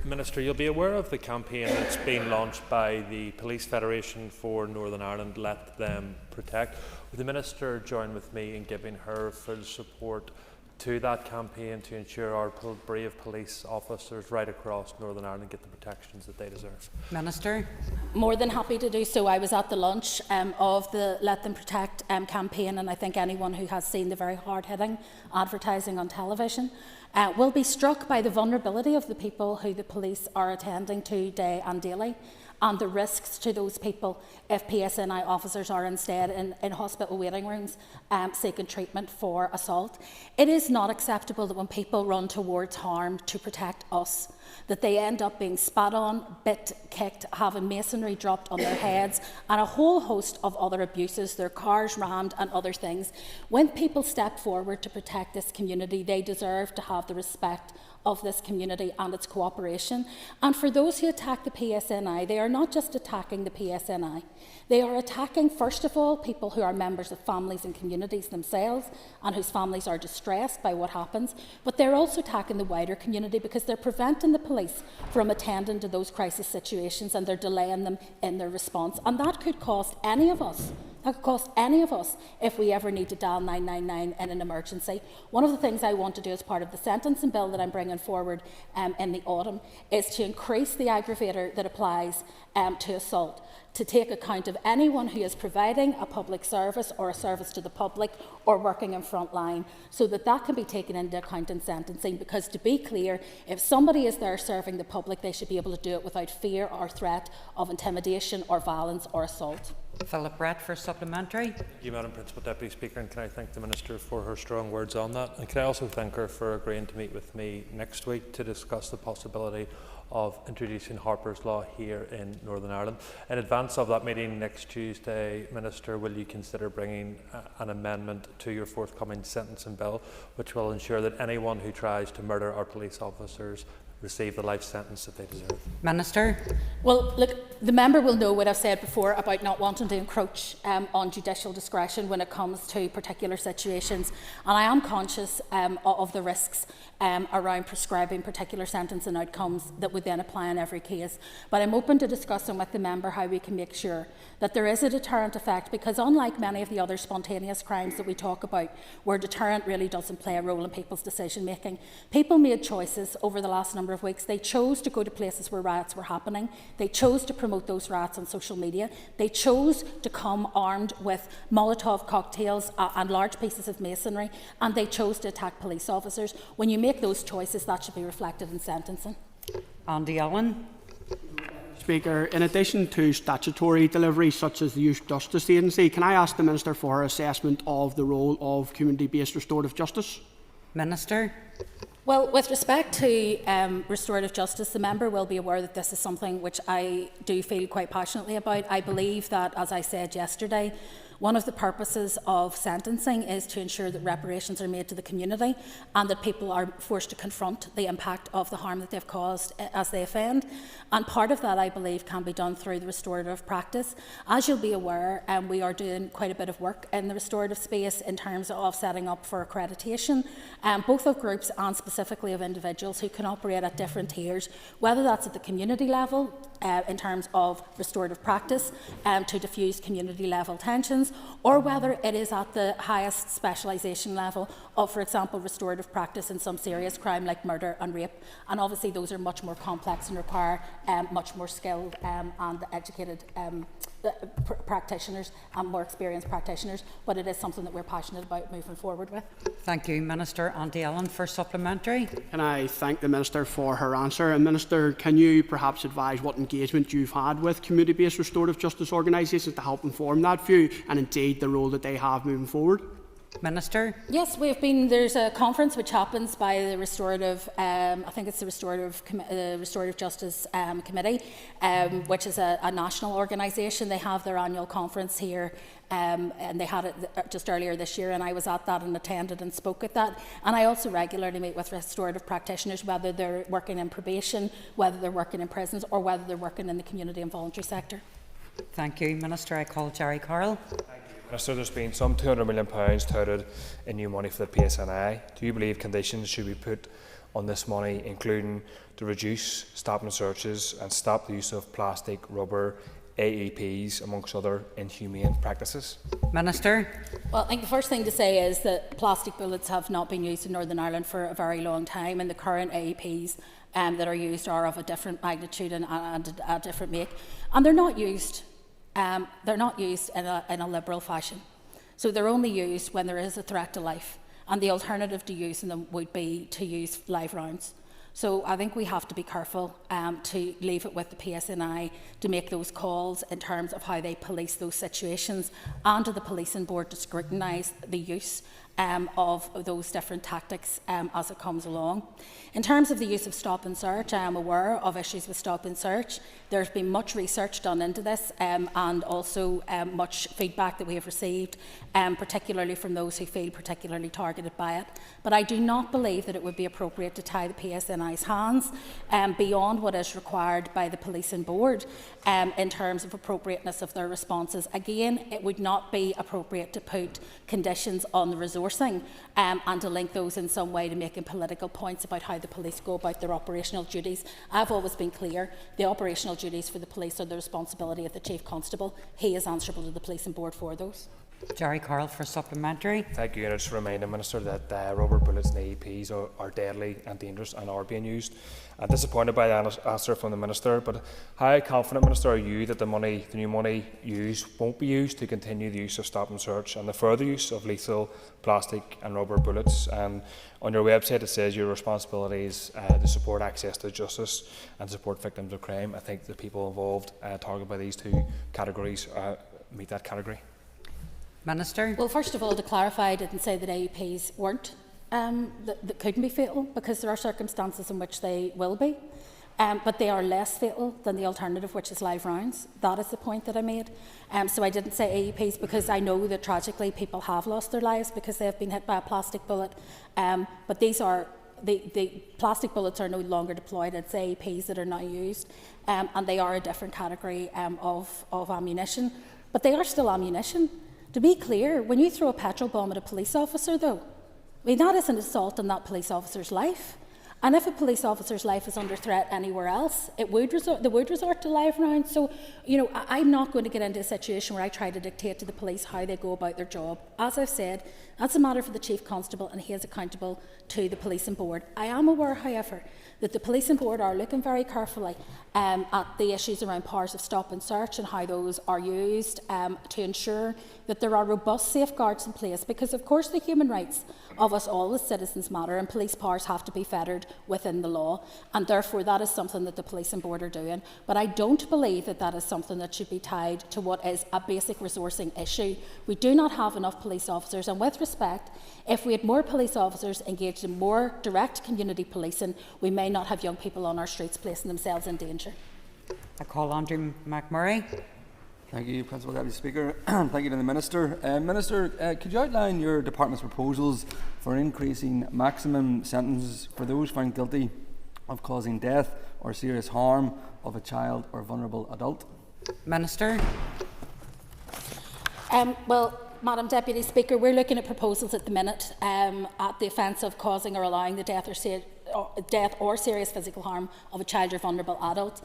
Minister, you'll be aware of the campaign that's been launched by the Police Federation for Northern Ireland, Let Them Protect. Would the Minister join with me in giving her full support to that campaign to ensure our brave police officers right across Northern Ireland get the protections that they deserve? Minister. More than happy to do so. I was at the launch of the Let Them Protect campaign, and I think anyone who has seen the very hard-hitting advertising on television will be struck by the vulnerability of the people who the police are attending to day and daily, and the risks to those people if PSNI officers are instead in hospital waiting rooms seeking treatment for assault. It is not acceptable that when people run towards harm to protect us, that they end up being spat on, bit, kicked, having masonry dropped on their heads, and a whole host of other abuses, their cars rammed and other things. When people step forward to protect this community, they deserve to have the respect of this community and its cooperation. And for those who attack the PSNI, they are not just attacking the PSNI. They are attacking, first of all, people who are members of families and communities themselves and whose families are distressed by what happens, but they're also attacking the wider community because they're preventing the police from attending to those crisis situations and they're delaying them in their response. And that could cost any of us. That could cost any of us if we ever need to dial 999 in an emergency. One of the things I want to do as part of the sentencing bill that I'm bringing forward in the autumn is to increase the aggravator that applies to assault, to take account of anyone who is providing a public service or a service to the public or working in front line, so that that can be taken into account in sentencing. Because, to be clear, if somebody is there serving the public, they should be able to do it without fear or threat of intimidation or violence or assault. Philip Brett for supplementary. Thank you, Madam Principal Deputy Speaker, and can I thank the Minister for her strong words on that, and can I also thank her for agreeing to meet with me next week to discuss the possibility of introducing Harper's Law here in Northern Ireland. In advance of that meeting next Tuesday, Minister, will you consider bringing an amendment to your forthcoming sentencing bill, which will ensure that anyone who tries to murder our police officers receive the life sentence that they deserve? Minister. Well, look, the member will know what I've said before about not wanting to encroach on judicial discretion when it comes to particular situations, and I am conscious of the risks around prescribing particular sentencing outcomes that would then apply in every case. But I'm open to discussing with the member how we can make sure that there is a deterrent effect, because unlike many of the other spontaneous crimes that we talk about, where deterrent really doesn't play a role in people's decision making, people made choices over the last number of weeks. They chose to go to places where riots were happening. They chose to promote those riots on social media. They chose to come armed with Molotov cocktails and large pieces of masonry, and they chose to attack police officers. When you make those choices, that should be reflected in sentencing. Andy Allen. Speaker, in addition to statutory delivery such as the Youth Justice Agency, can I ask the Minister for her assessment of the role of community-based restorative justice? Minister. Well, with respect to restorative justice, the member will be aware that this is something which I do feel quite passionately about. I believe that, as I said yesterday, one of the purposes of sentencing is to ensure that reparations are made to the community and that people are forced to confront the impact of the harm that they've caused as they offend. And part of that, I believe, can be done through the restorative practice. As you'll be aware, we are doing quite a bit of work in the restorative space in terms of setting up for accreditation, both of groups and specifically of individuals who can operate at different tiers, whether that's at the community level, in terms of restorative practice to diffuse community level tensions, or whether it is at the highest specialisation level of, for example, restorative practice in some serious crime like murder and rape. And obviously those are much more complex and require much more skilled and educated practitioners and more experienced practitioners, but it is something that we're passionate about moving forward with. Thank you, Minister. Andy Allen for supplementary. Can I thank the Minister for her answer? And Minister, can you perhaps advise what engagement you've had with community-based restorative justice organisations to help inform that view and indeed the role that they have moving forward? Minister. Yes, there's a conference which happens by the restorative, I think it's the Restorative Justice Committee, which is a national organisation. They have their annual conference here, and they had it just earlier this year, and I was at that and attended and spoke at that. And I also regularly meet with restorative practitioners, whether they're working in probation, whether they're working in prisons, or whether they're working in the community and voluntary sector. Thank you, Minister. I call Jerry Carroll. Minister, there's been some £200 million touted in new money for the PSNI. Do you believe conditions should be put on this money, including to reduce stopping searches and stop the use of plastic, rubber, AEPs, amongst other inhumane practices? Minister. Well, I think the first thing to say is that plastic bullets have not been used in Northern Ireland for a very long time, and the current AEPs that are used are of a different magnitude and a different make, and they're not used in a liberal fashion. So they're only used when there is a threat to life, and the alternative to using them would be to use live rounds. So I think we have to be careful to leave it with the PSNI to make those calls in terms of how they police those situations, and to the policing board to scrutinise the use of those different tactics as it comes along. In terms of the use of stop and search, I am aware of issues with stop and search. There's been much research done into this and also much feedback that we have received, particularly from those who feel particularly targeted by it. But I do not believe that it would be appropriate to tie the PSNI's hands beyond what is required by the policing board in terms of appropriateness of their responses. Again, it would not be appropriate to put conditions on the resource resourcing and to link those in some way to making political points about how the police go about their operational duties. I've always been clear, the operational duties for the police are the responsibility of the Chief Constable. He is answerable to the Policing Board for those. Jerry Carroll for supplementary. Thank you. And I just remind the Minister that rubber bullets and AEPs are deadly and dangerous and are being used. I'm disappointed by the answer from the Minister, but how confident, Minister, are you that the new money used won't be used to continue the use of stop and search and the further use of lethal plastic and rubber bullets? And on your website it says your responsibility is to support access to justice and support victims of crime. I think the people involved targeted by these two categories meet that category. Minister. Well, first of all, to clarify, I didn't say that AEPs weren't, that couldn't be fatal, because there are circumstances in which they will be, but they are less fatal than the alternative, which is live rounds. That is the point that I made. So I didn't say AEPs because I know that tragically people have lost their lives because they have been hit by a plastic bullet, but these are the plastic bullets are no longer deployed. It's AEPs that are now used, and they are a different category of ammunition, but they are still ammunition. To be clear, when you throw a petrol bomb at a police officer, though, I mean, that is an assault on that police officer's life. And if a police officer's life is under threat anywhere else, they would resort to live rounds. So, you know, I'm not going to get into a situation where I try to dictate to the police how they go about their job. As I've said, that's a matter for the Chief Constable, and he is accountable to the Policing Board. I am aware, however, that the Policing Board are looking very carefully at the issues around powers of stop and search and how those are used to ensure that there are robust safeguards in place, because of course the human rights of us all as citizens matter, and police powers have to be fettered within the law, and therefore that is something that the Policing Board are doing. But I don't believe that that is something that should be tied to what is a basic resourcing issue. We do not have enough police officers, and with respect, if we had more police officers engaged in more direct community policing, we may not have young people on our streets placing themselves in danger. I call Andrew McMurray. Thank you, Principal Deputy Speaker. Thank you to the Minister. Minister, could you outline your department's proposals for increasing maximum sentences for those found guilty of causing death or serious harm of a child or vulnerable adult? Minister. Well, Madam Deputy Speaker, we're looking at proposals at the minute at the offence of causing or allowing the death or serious physical harm of a child or vulnerable adult.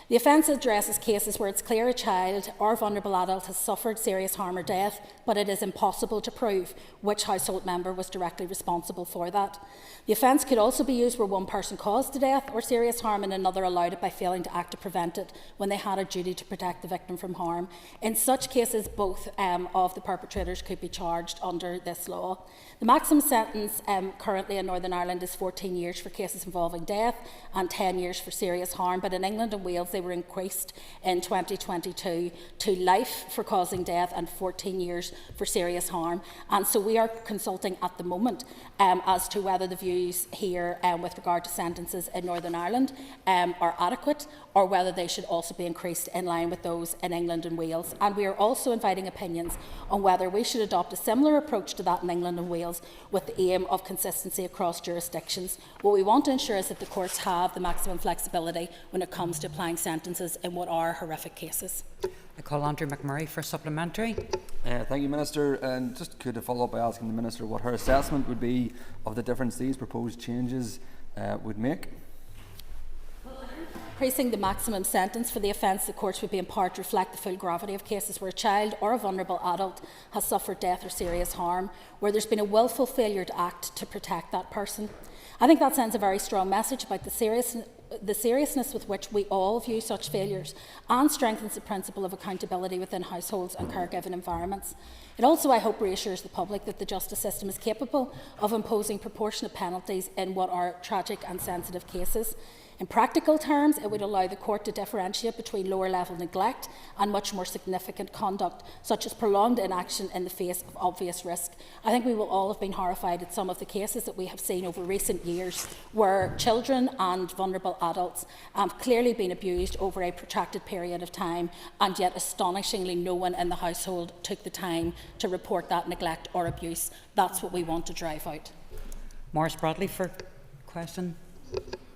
The offence addresses cases where it's clear a child or vulnerable adult has suffered serious harm or death, but it is impossible to prove which household member was directly responsible for that. The offence could also be used where one person caused the death or serious harm and another allowed it by failing to act to prevent it when they had a duty to protect the victim from harm. In such cases, both of the perpetrators could be charged under this law. The maximum sentence currently in Northern Ireland is 14 years for cases involving death and 10 years for serious harm, but in England and Wales they were increased in 2022 to life for causing death and 14 years for serious harm. And so we are consulting at the moment as to whether the views here with regard to sentences in Northern Ireland are adequate, or whether they should also be increased in line with those in England and Wales. And we are also inviting opinions on whether we should adopt a similar approach to that in England and Wales with the aim of consistency across jurisdictions. What we want to ensure is that the courts have the maximum flexibility when it comes to applying sentences in what are horrific cases. I call Andrew McMurray for supplementary. Thank you, Minister. And just could follow up by asking the Minister what her assessment would be of the difference these proposed changes would make. Increasing the maximum sentence for the offence, the courts would be empowered to reflect the full gravity of cases where a child or a vulnerable adult has suffered death or serious harm, where there's been a willful failure to act to protect that person. I think that sends a very strong message about the seriousness with which we all view such failures, and strengthens the principle of accountability within households and caregiving environments. It also, I hope, reassures the public that the justice system is capable of imposing proportionate penalties in what are tragic and sensitive cases. In practical terms, it would allow the court to differentiate between lower-level neglect and much more significant conduct, such as prolonged inaction in the face of obvious risk. I think we will all have been horrified at some of the cases that we have seen over recent years, where children and vulnerable adults have clearly been abused over a protracted period of time, and yet astonishingly no one in the household took the time to report that neglect or abuse. That's what we want to drive out. Maurice Bradley for question.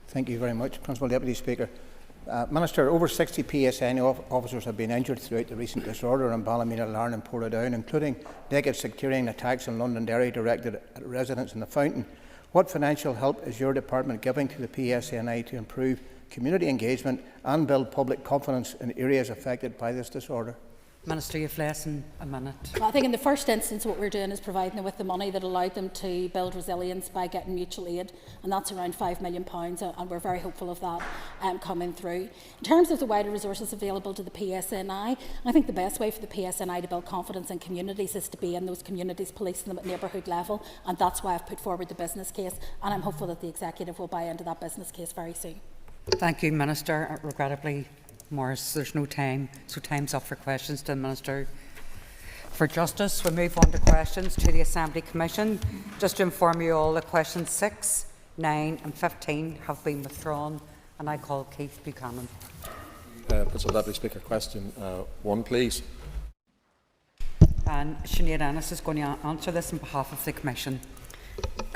Thank you very much, Principal Deputy Speaker. Minister, over 60 PSN officers have been injured throughout the recent disorder in Ballymena, Larne and Portadown, including naked sectarian attacks in Londonderry directed at residents in the Fountain. What financial help is your department giving to the PSNI to improve community engagement and build public confidence in areas affected by this disorder? Minister, you've less than a minute. Well, I think in the first instance what we're doing is providing them with the money that allowed them to build resilience by getting mutual aid, and that's around £5 million, and we're very hopeful of that coming through. In terms of the wider resources available to the PSNI, I think the best way for the PSNI to build confidence in communities is to be in those communities, policing them at neighbourhood level, and that's why I've put forward the business case, and I'm hopeful that the Executive will buy into that business case very soon. Thank you, Minister. Regrettably, Morris, there's no time, so time's up for questions to the Minister for Justice. We move on to questions to the Assembly Commission. Just to inform you all that questions 6, 9 and 15 have been withdrawn, and I call Keith Buchanan. Principal Deputy Speaker, question 1, please. And Sinead Ennis is going to answer this on behalf of the Commission.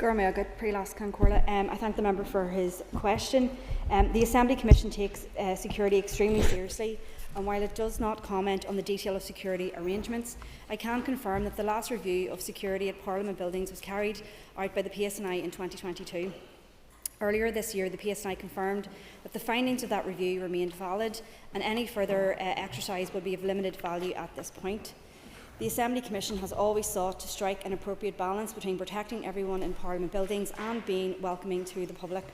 I thank the member for his question. The Assembly Commission takes security extremely seriously, and while it does not comment on the detail of security arrangements, I can confirm that the last review of security at Parliament buildings was carried out by the PSNI in 2022. Earlier this year, the PSNI confirmed that the findings of that review remained valid, and any further exercise would be of limited value at this point. The Assembly Commission has always sought to strike an appropriate balance between protecting everyone in Parliament buildings and being welcoming to the public.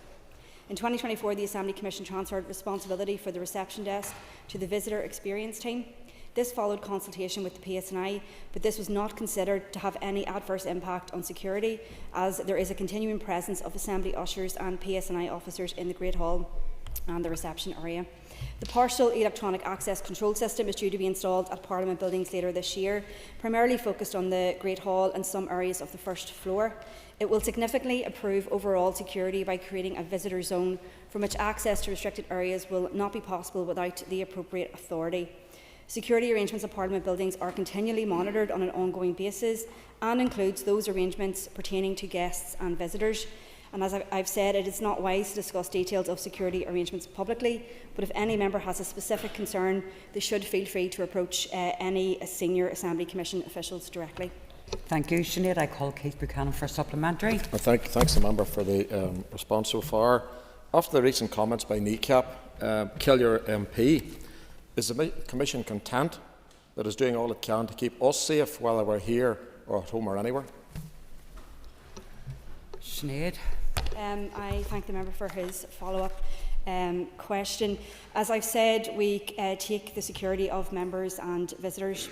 In 2024, the Assembly Commission transferred responsibility for the reception desk to the Visitor Experience Team. This followed consultation with the PSNI, but this was not considered to have any adverse impact on security, as there is a continuing presence of Assembly ushers and PSNI officers in the Great Hall and the reception area. The partial electronic access control system is due to be installed at Parliament buildings later this year, primarily focused on the Great Hall and some areas of the first floor. It will significantly improve overall security by creating a visitor zone from which access to restricted areas will not be possible without the appropriate authority. Security arrangements at Parliament buildings are continually monitored on an ongoing basis and includes those arrangements pertaining to guests and visitors. And as I've said, it is not wise to discuss details of security arrangements publicly, but if any member has a specific concern, they should feel free to approach any senior Assembly Commission officials directly. Thank you, Sinead. I call Keith Buchanan for a supplementary. Thanks the member for the response so far. After the recent comments by NECAP, Kildare MP, is the Commission content that it's doing all it can to keep us safe whether we're here or at home or anywhere? Sinead. I thank the member for his follow-up question. As I've said, we take the security of members and visitors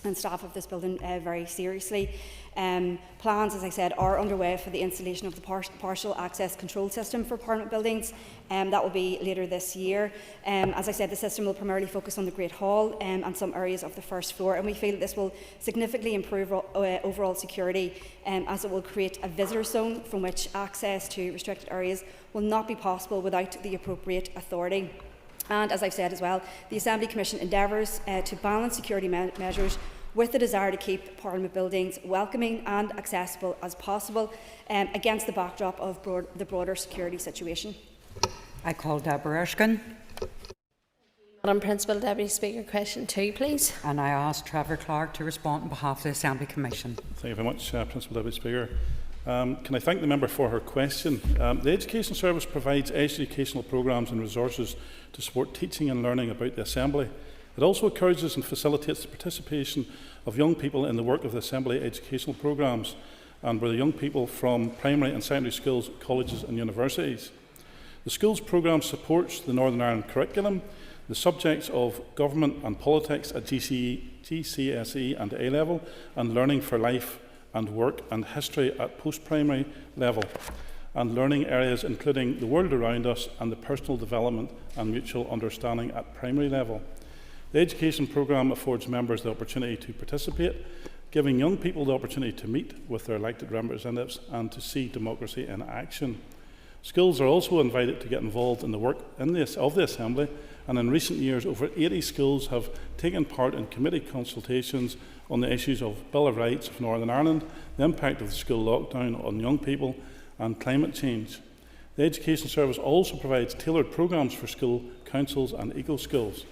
and staff of this building very seriously. Plans, as I said, are underway for the installation of the partial access control system for Parliament buildings. That will be later this year. As I said, the system will primarily focus on the Great Hall and some areas of the first floor, and we feel that this will significantly improve overall security as it will create a visitor zone from which access to restricted areas will not be possible without the appropriate authority. And as I've said as well, the Assembly Commission endeavours to balance security measures with the desire to keep Parliament buildings welcoming and accessible as possible against the backdrop of the broader security situation. I call Deborah Erskine. Madam Principal Deputy Speaker, question 2, please. And I ask Trevor Clark to respond on behalf of the Assembly Commission. Thank you very much, Principal Deputy Speaker. Can I thank the member for her question? The Education Service provides educational programmes and resources to support teaching and learning about the Assembly. It also encourages and facilitates the participation of young people in the work of the Assembly educational programmes and with young people from primary and secondary schools, colleges and universities. The schools programme supports the Northern Ireland curriculum, the subjects of government and politics at GCSE and A-level, and learning for life and work and history at post-primary level, and learning areas including the world around us and the personal development and mutual understanding at primary level. The education programme affords members the opportunity to participate, giving young people the opportunity to meet with their elected representatives and to see democracy in action. Schools are also invited to get involved in the work of the Assembly, and in recent years over 80 schools have taken part in committee consultations on the issues of Bill of Rights of Northern Ireland, the impact of the school lockdown on young people and climate change. The Education Service also provides tailored programmes for school councils and eco-schools.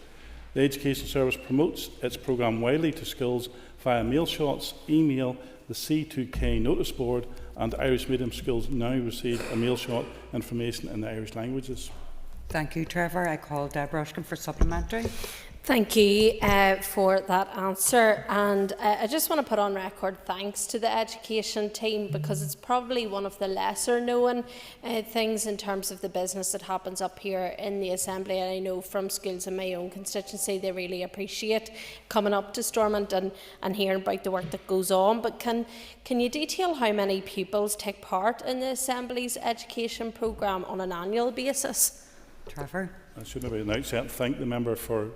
The Education Service promotes its programme widely to schools via mail shots, email, the C2K notice board, and Irish medium schools now receive a mail shot information in the Irish languages. Thank you, Trevor. I call Deborah Erskine for supplementary. Thank you for that answer, and I just want to put on record thanks to the education team, because it's probably one of the lesser known things in terms of the business that happens up here in the Assembly, and I know from schools in my own constituency they really appreciate coming up to Stormont and hearing about the work that goes on. But can you detail how many pupils take part in the Assembly's education programme on an annual basis? Trevor. I should maybe at the outset thank the member for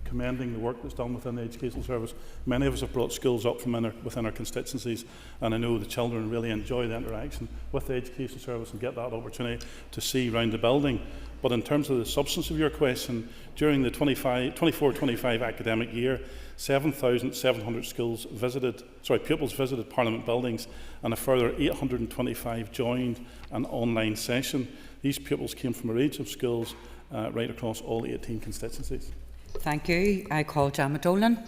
commending the work that's done within the Education Service. Many of us have brought schools up from within our constituencies, and I know the children really enjoy the interaction with the Education Service and get that opportunity to see round the building. But in terms of the substance of your question, during the 24-25 academic year, 7,700 pupils visited Parliament buildings, and a further 825 joined an online session. These pupils came from a range of schools right across all 18 constituencies. Thank you. I call Gemma Dolan.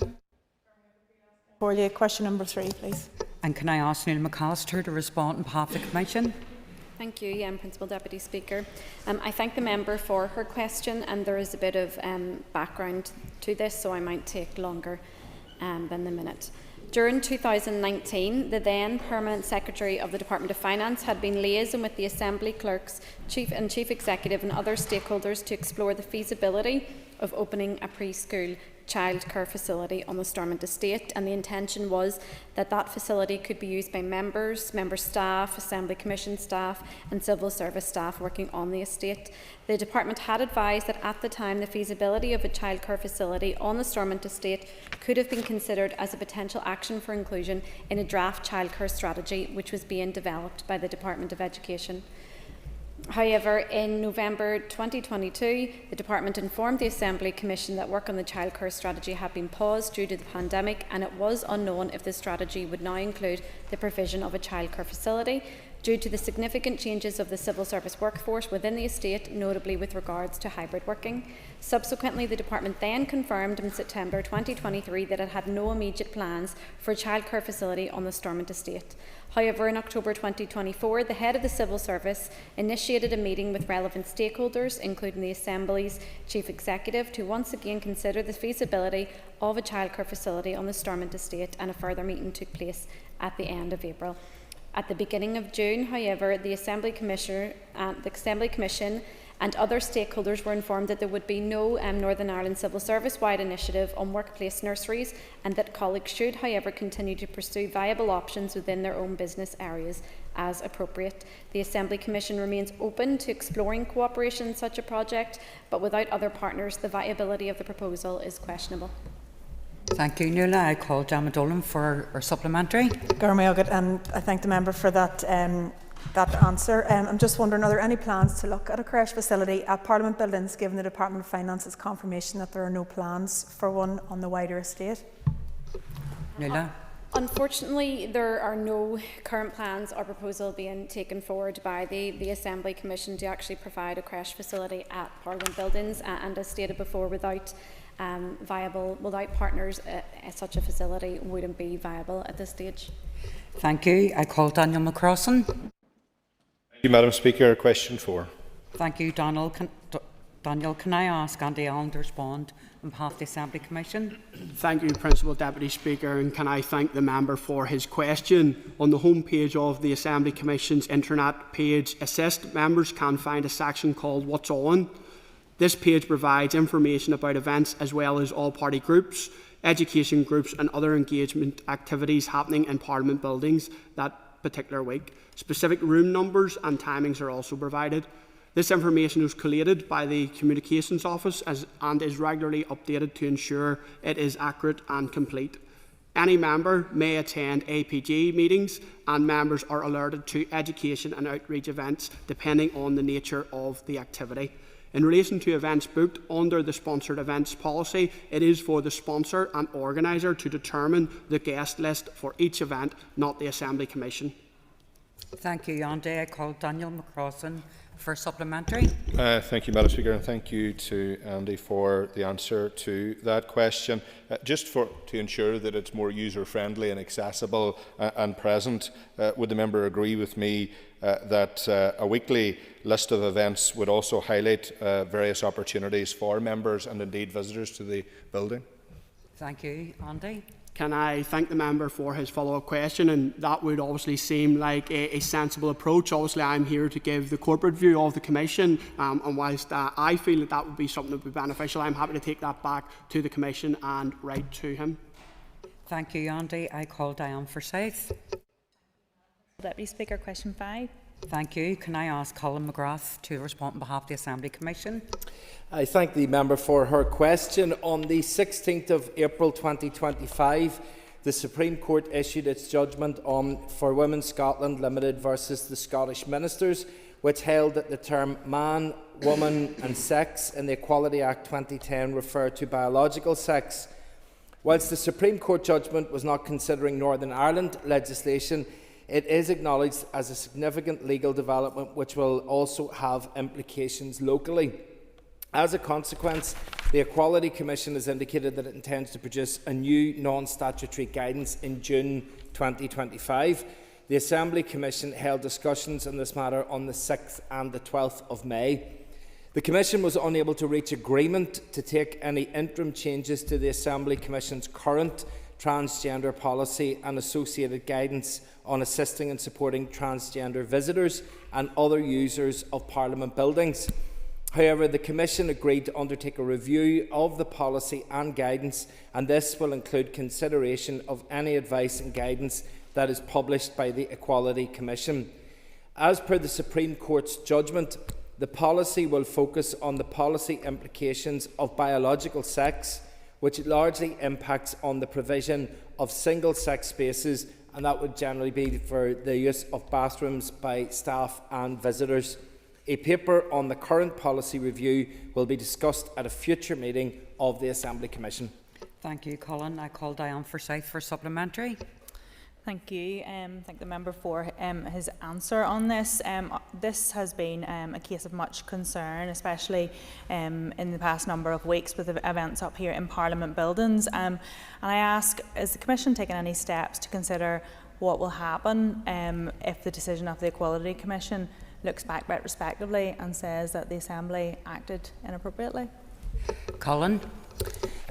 Question number 3, please. And can I ask Neil McAllister to respond on behalf of the Commission? Thank you, Principal Deputy Speaker. I thank the member for her question, and there is a bit of background to this, so I might take longer than the minute. During 2019, the then Permanent Secretary of the Department of Finance had been liaising with the Assembly Clerks, Chief Executive and other stakeholders to explore the feasibility of opening a preschool childcare facility on the Stormont estate, and the intention was that that facility could be used by members, member staff, Assembly Commission staff and civil service staff working on the estate. The department had advised that at the time the feasibility of a childcare facility on the Stormont estate could have been considered as a potential action for inclusion in a draft childcare strategy which was being developed by the Department of Education. However, in November 2022, the Department informed the Assembly Commission that work on the childcare strategy had been paused due to the pandemic, and it was unknown if the strategy would now include the provision of a childcare facility. Due to the significant changes of the civil service workforce within the estate, notably with regards to hybrid working. Subsequently, the Department then confirmed in September 2023 that it had no immediate plans for a childcare facility on the Stormont estate. However, in October 2024, the head of the Civil Service initiated a meeting with relevant stakeholders, including the Assembly's Chief Executive, to once again consider the feasibility of a childcare facility on the Stormont estate, and a further meeting took place at the end of April. At the beginning of June, however, the Assembly Commission and other stakeholders were informed that there would be no Northern Ireland Civil Service-wide initiative on workplace nurseries, and that colleagues should, however, continue to pursue viable options within their own business areas as appropriate. The Assembly Commission remains open to exploring cooperation in such a project, but without other partners, the viability of the proposal is questionable. Thank you, Nuala. I call Gemma Dolan for her supplementary. And I thank the member for that answer. I'm just wondering, are there any plans to look at a creche facility at Parliament buildings, given the Department of Finance's confirmation that there are no plans for one on the wider estate? Nuala. Unfortunately, there are no current plans or proposal being taken forward by the Assembly Commission to actually provide a creche facility at Parliament buildings, and as stated before, without partners, such a facility wouldn't be viable at this stage. Thank you. I call Daniel McCrossan. Thank you, Madam Speaker. Question 4. Thank you, Daniel. Daniel, can I ask Andy Allen to respond on behalf of the Assembly Commission? Thank you, Principal Deputy Speaker, and can I thank the member for his question. On the homepage of the Assembly Commission's internet page, Assist, members can find a section called What's On. This page provides information about events as well as all party groups, education groups and other engagement activities happening in Parliament buildings that particular week. Specific room numbers and timings are also provided. This information is collated by the Communications Office and is regularly updated to ensure it is accurate and complete. Any member may attend APG meetings, and members are alerted to education and outreach events depending on the nature of the activity. In relation to events booked under the sponsored events policy, it is for the sponsor and organiser to determine the guest list for each event, not the Assembly Commission. Thank you, Andy. I call Daniel McCrossan for supplementary. Thank you, Madam Speaker, and thank you to Andy for the answer to that question. Just to ensure that it's more user-friendly and accessible and present, would the member agree with me that a weekly list of events would also highlight various opportunities for members and indeed visitors to the building? Thank you. Andy? Can I thank the member for his follow-up question? And that would obviously seem like a sensible approach. Obviously, I'm here to give the corporate view of the Commission, and whilst I feel that would be something that would be beneficial, I'm happy to take that back to the Commission and write to him. Thank you, Andy. I call Diane Forsyth. Deputy Speaker, question 5. Thank you. Can I ask Colin McGrath to respond on behalf of the Assembly Commission? I thank the member for her question. On the 16th of April 2025, the Supreme Court issued its judgment on For Women Scotland Limited versus the Scottish Ministers, which held that the term man, woman and sex in the Equality Act 2010 refer to biological sex. Whilst the Supreme Court judgment was not considering Northern Ireland legislation, it is acknowledged as a significant legal development which will also have implications locally. As a consequence, the Equality Commission has indicated that it intends to produce a new non-statutory guidance in June 2025. The Assembly Commission held discussions on this matter on the 6th and the 12th of May. The Commission was unable to reach agreement to take any interim changes to the Assembly Commission's current transgender policy and associated guidance on assisting and supporting transgender visitors and other users of Parliament buildings. However, the Commission agreed to undertake a review of the policy and guidance, and this will include consideration of any advice and guidance that is published by the Equality Commission. As per the Supreme Court's judgment, the policy will focus on the policy implications of biological sex, which largely impacts on the provision of single-sex spaces, and that would generally be for the use of bathrooms by staff and visitors. A paper on the current policy review will be discussed at a future meeting of the Assembly Commission. Thank you, Colin. I call Diane Forsyth for supplementary. Thank you. Thank the member for his answer on this. This has been a case of much concern, especially in the past number of weeks with the events up here in Parliament buildings. And I ask, is the Commission taking any steps to consider what will happen if the decision of the Equality Commission looks back retrospectively and says that the Assembly acted inappropriately? Colin?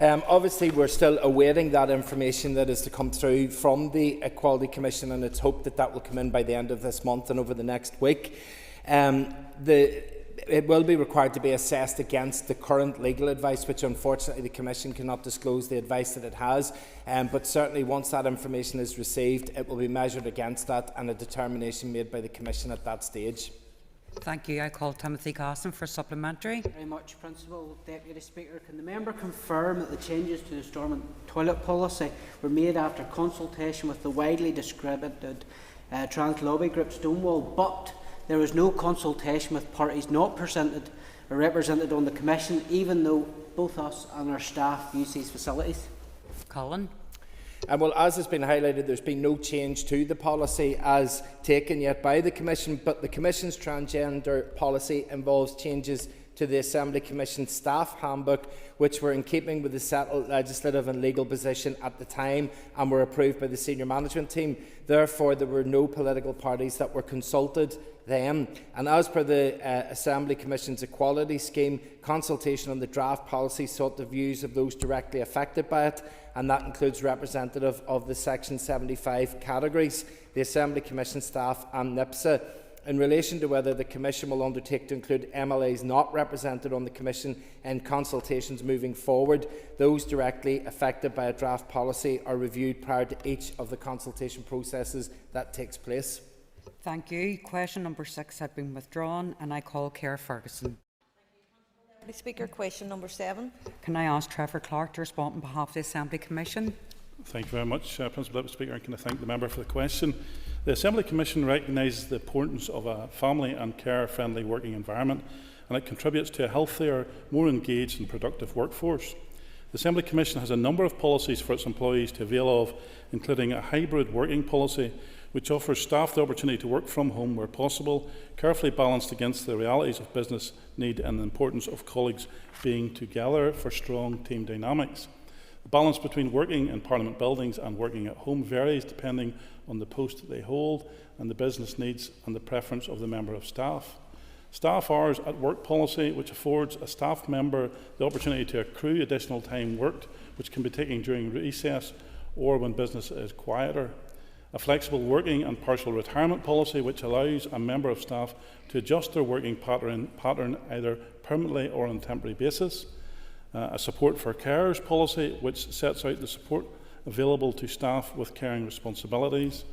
Obviously, we're still awaiting that information that is to come through from the Equality Commission, and it's hoped that that will come in by the end of this month and over the next week. It will be required to be assessed against the current legal advice, which unfortunately the Commission cannot disclose the advice that it has. But certainly once that information is received, it will be measured against that and a determination made by the Commission at that stage. Thank you. I call Timothy Casson for supplementary. Very much, Principal Deputy Speaker. Can the member confirm that the changes to the storm toilet policy were made after consultation with the widely distributed trans lobby group Stonewall, but there was no consultation with parties not presented or represented on the Commission, even though both us and our staff use these facilities? Colin? Well, as has been highlighted, there's been no change to the policy as taken yet by the Commission, but the Commission's transgender policy involves changes to the Assembly Commission staff handbook, which were in keeping with the settled legislative and legal position at the time and were approved by the senior management team. Therefore, there were no political parties that were consulted then. And as per the Assembly Commission's equality scheme, consultation on the draft policy sought the views of those directly affected by it, and that includes representative of the Section 75 categories, the Assembly Commission staff and NIPSA. In relation to whether the Commission will undertake to include MLAs not represented on the Commission in consultations moving forward, those directly affected by a draft policy are reviewed prior to each of the consultation processes that takes place. Thank you. Question number 6 had been withdrawn, and I call Claire Ferguson. Speaker, question number 7. Can I ask Trevor Clark to respond on behalf of the Assembly Commission? Thank you very much, Principal Deputy Speaker, and can I thank the member for the question. The Assembly Commission recognises the importance of a family and care-friendly working environment, and it contributes to a healthier, more engaged and productive workforce. The Assembly Commission has a number of policies for its employees to avail of, including a hybrid working policy which offers staff the opportunity to work from home where possible, carefully balanced against the realities of business need and the importance of colleagues being together for strong team dynamics. The balance between working in Parliament buildings and working at home varies depending on the post that they hold and the business needs and the preference of the member of staff. Staff hours at work policy, which affords a staff member the opportunity to accrue additional time worked, which can be taken during recess or when business is quieter. A flexible working and partial retirement policy, which allows a member of staff to adjust their working pattern either permanently or on a temporary basis. A support for carers policy, which sets out the support available to staff with caring responsibilities.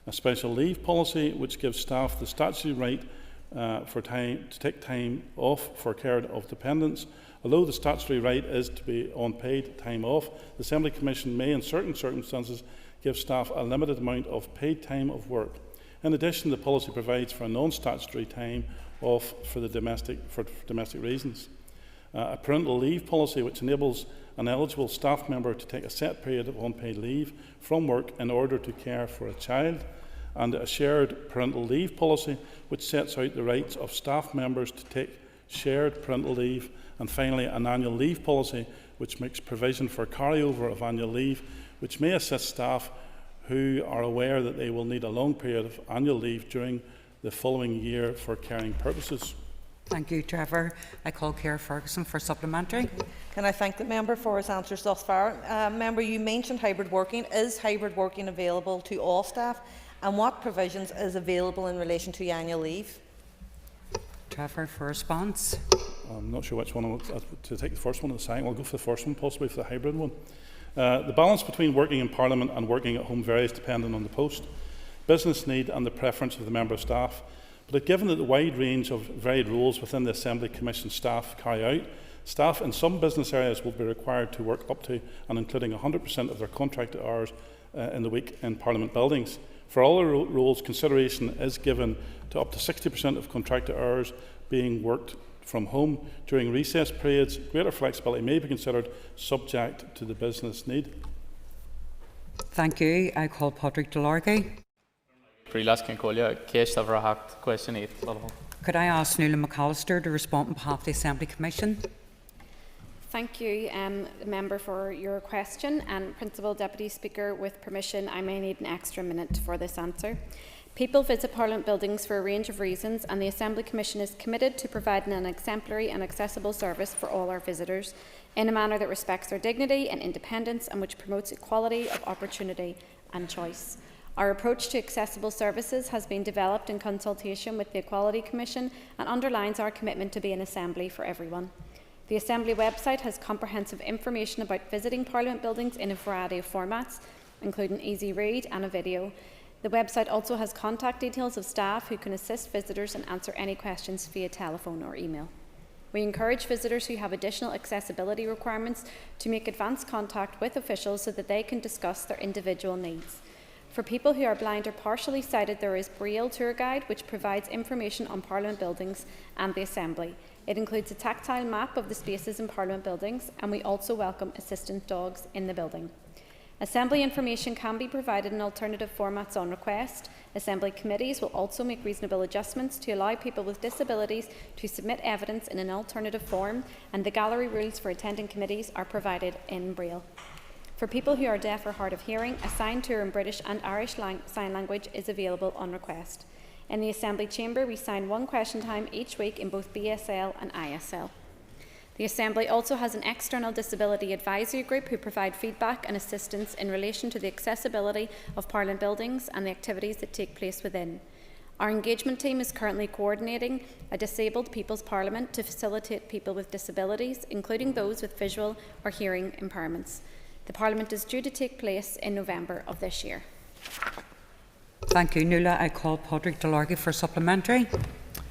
A special leave policy, which gives staff the statutory right to take time off for care of dependents. Although the statutory right is to be on paid time off, the Assembly Commission may, in certain circumstances, give staff a limited amount of paid time of work. In addition, the policy provides for a non-statutory time off for domestic reasons. A parental leave policy, which enables an eligible staff member to take a set period of unpaid leave from work in order to care for a child. And a shared parental leave policy, which sets out the rights of staff members to take shared parental leave. And finally, an annual leave policy, which makes provision for carryover of annual leave, which may assist staff who are aware that they will need a long period of annual leave during the following year for caring purposes. Thank you, Trevor. I call Ciara Ferguson for supplementary. Can I thank the member for his answers thus far? Member, you mentioned hybrid working. Is hybrid working available to all staff? And what provisions is available in relation to annual leave? Trevor for response. I'm not sure which one to take. The first one or the second. I'll go for the first one, possibly for the hybrid one. The balance between working in Parliament and working at home varies depending on the post, business need and the preference of the member of staff. But given that the wide range of varied roles within the Assembly Commission staff carry out, staff in some business areas will be required to work up to and including 100% of their contracted hours in the week in Parliament buildings. For all roles, consideration is given to up to 60% of contracted hours being worked from home. During recess periods, greater flexibility may be considered subject to the business need. Thank you. I call Patrick Delargy. Could I ask Nuala McAllister to respond on behalf of the Assembly Commission? Thank you, Member, for your question. And Principal Deputy Speaker, with permission, I may need an extra minute for this answer. People visit Parliament buildings for a range of reasons, and the Assembly Commission is committed to providing an exemplary and accessible service for all our visitors in a manner that respects their dignity and independence and which promotes equality of opportunity and choice. Our approach to accessible services has been developed in consultation with the Equality Commission and underlines our commitment to be an assembly for everyone. The Assembly website has comprehensive information about visiting Parliament buildings in a variety of formats, including easy read and a video. The website also has contact details of staff who can assist visitors and answer any questions via telephone or email. We encourage visitors who have additional accessibility requirements to make advance contact with officials so that they can discuss their individual needs. For people who are blind or partially sighted, there is Braille Tour Guide, which provides information on Parliament buildings and the Assembly. It includes a tactile map of the spaces in Parliament buildings, and we also welcome assistant dogs in the building. Assembly information can be provided in alternative formats on request. Assembly committees will also make reasonable adjustments to allow people with disabilities to submit evidence in an alternative form, and the gallery rules for attending committees are provided in Braille. For people who are deaf or hard of hearing, a sign tour in British and Irish Sign Language is available on request. In the Assembly Chamber, we sign one question time each week in both BSL and ISL. The Assembly also has an external disability advisory group who provide feedback and assistance in relation to the accessibility of Parliament buildings and the activities that take place within. Our engagement team is currently coordinating a Disabled People's Parliament to facilitate people with disabilities, including those with visual or hearing impairments. The Parliament is due to take place in November of this year. Thank you, Nuala. I call Patrick Delargy for supplementary.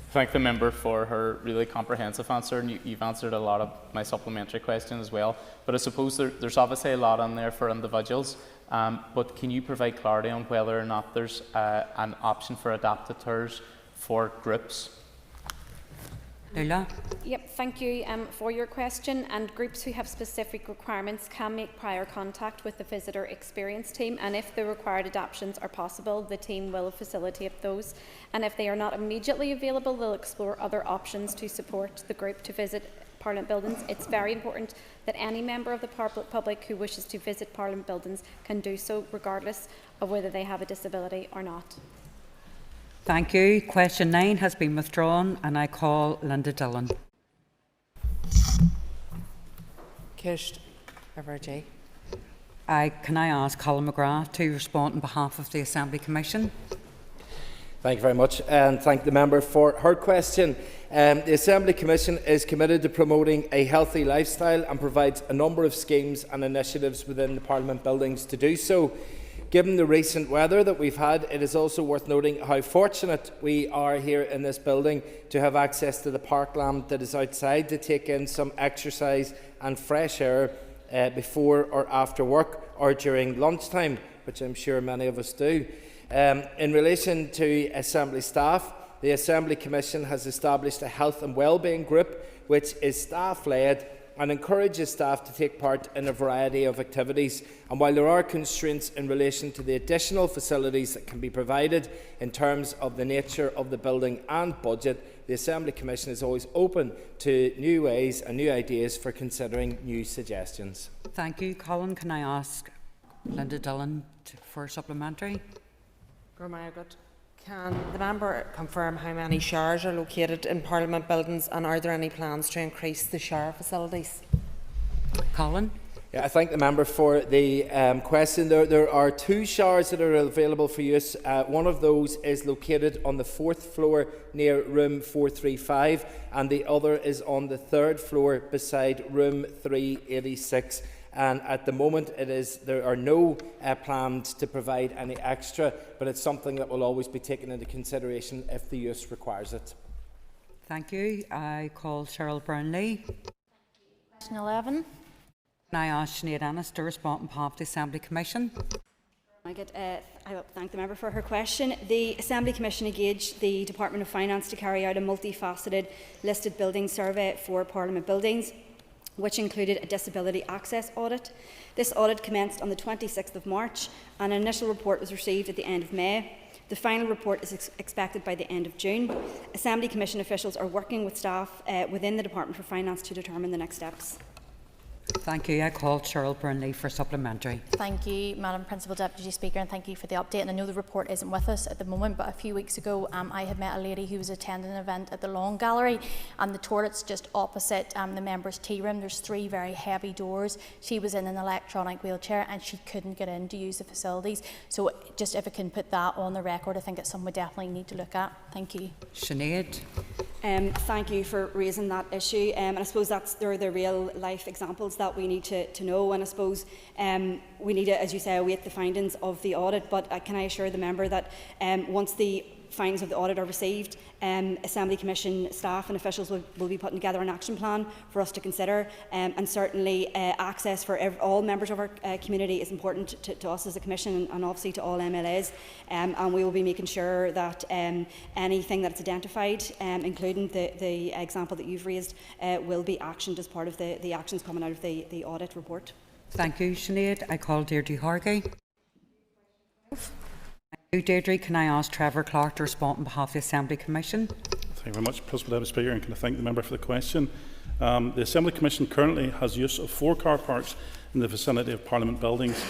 Thank the member for her really comprehensive answer, and you've answered a lot of my supplementary questions as well. But I suppose there's obviously a lot on there for individuals, but can you provide clarity on whether or not there's an option for adapted tours for groups? Lula. Yep, thank you for your question. And groups who have specific requirements can make prior contact with the visitor experience team, and if the required adaptations are possible, the team will facilitate those. And if they are not immediately available, they'll explore other options to support the group to visit Parliament buildings. It's very important that any member of the public who wishes to visit Parliament buildings can do so regardless of whether they have a disability or not. Thank you. Question 9 has been withdrawn, and I call Linda Dillon. Can I ask Colin McGrath to respond on behalf of the Assembly Commission? Thank you very much, and thank the member for her question. The Assembly Commission is committed to promoting a healthy lifestyle and provides a number of schemes and initiatives within the Parliament buildings to do so. Given the recent weather that we've had, it is also worth noting how fortunate we are here in this building to have access to the parkland that is outside to take in some exercise and fresh air before or after work or during lunchtime, which I'm sure many of us do. In relation to Assembly staff, the Assembly Commission has established a health and wellbeing group which is staff-led and encourages staff to take part in a variety of activities. And while there are constraints in relation to the additional facilities that can be provided in terms of the nature of the building and budget, the Assembly Commission is always open to new ways and new ideas for considering new suggestions. Thank you, Colin. Can I ask Linda Dillon for a supplementary? the member confirm how many showers are located in Parliament buildings, and are there any plans to increase the shower facilities? Colin? Yeah, I thank the member for the question. There are 2 showers that are available for use. One of those is located on the 4th floor near room 435, and the other is on the 3rd floor beside room 386. And at the moment, there are no plans to provide any extra, but it's something that will always be taken into consideration if the use requires it. Thank you. I call Cheryl Brownlee. Question 11. Can I ask Sinead Ennis to respond on behalf of the Assembly Commission? I thank the member for her question. The Assembly Commission engaged the Department of Finance to carry out a multifaceted listed building survey for Parliament buildings, which included a disability access audit. This audit commenced on the 26th of March, and an initial report was received at the end of May. The final report is expected by the end of June. Assembly Commission officials are working with staff within the Department for Finance to determine the next steps. Thank you. I call Cheryl Burnley for supplementary. Thank you, Madam Principal Deputy Speaker, and thank you for the update. And I know the report isn't with us at the moment, but a few weeks ago I had met a lady who was attending an event at the Lawn Gallery, and the toilet's just opposite the members' tea room. There's 3 very heavy doors. She was in an electronic wheelchair and she couldn't get in to use the facilities. So just if I can put that on the record, I think it's something we definitely need to look at. Thank you. Sinead. Thank you for raising that issue, and I suppose they're the real life examples that we need to know, and I suppose we need to, as you say, await the findings of the audit, but can I assure the member that once the findings of the audit are received, Assembly Commission staff and officials will be putting together an action plan for us to consider, and certainly access for all members of our community is important to us as a Commission, and obviously to all MLAs, and we will be making sure that anything that's identified, including the example that you've raised, will be actioned as part of the actions coming out of the audit report. Thank you, Sinead. I call Deirdre Hargey. Thank you, Deirdre. Can I ask Trevor Clark to respond on behalf of the Assembly Commission? Thank you very much, Principal Deputy Speaker, and can I thank the member for the question. The Assembly Commission currently has use of 4 car parks in the vicinity of Parliament buildings.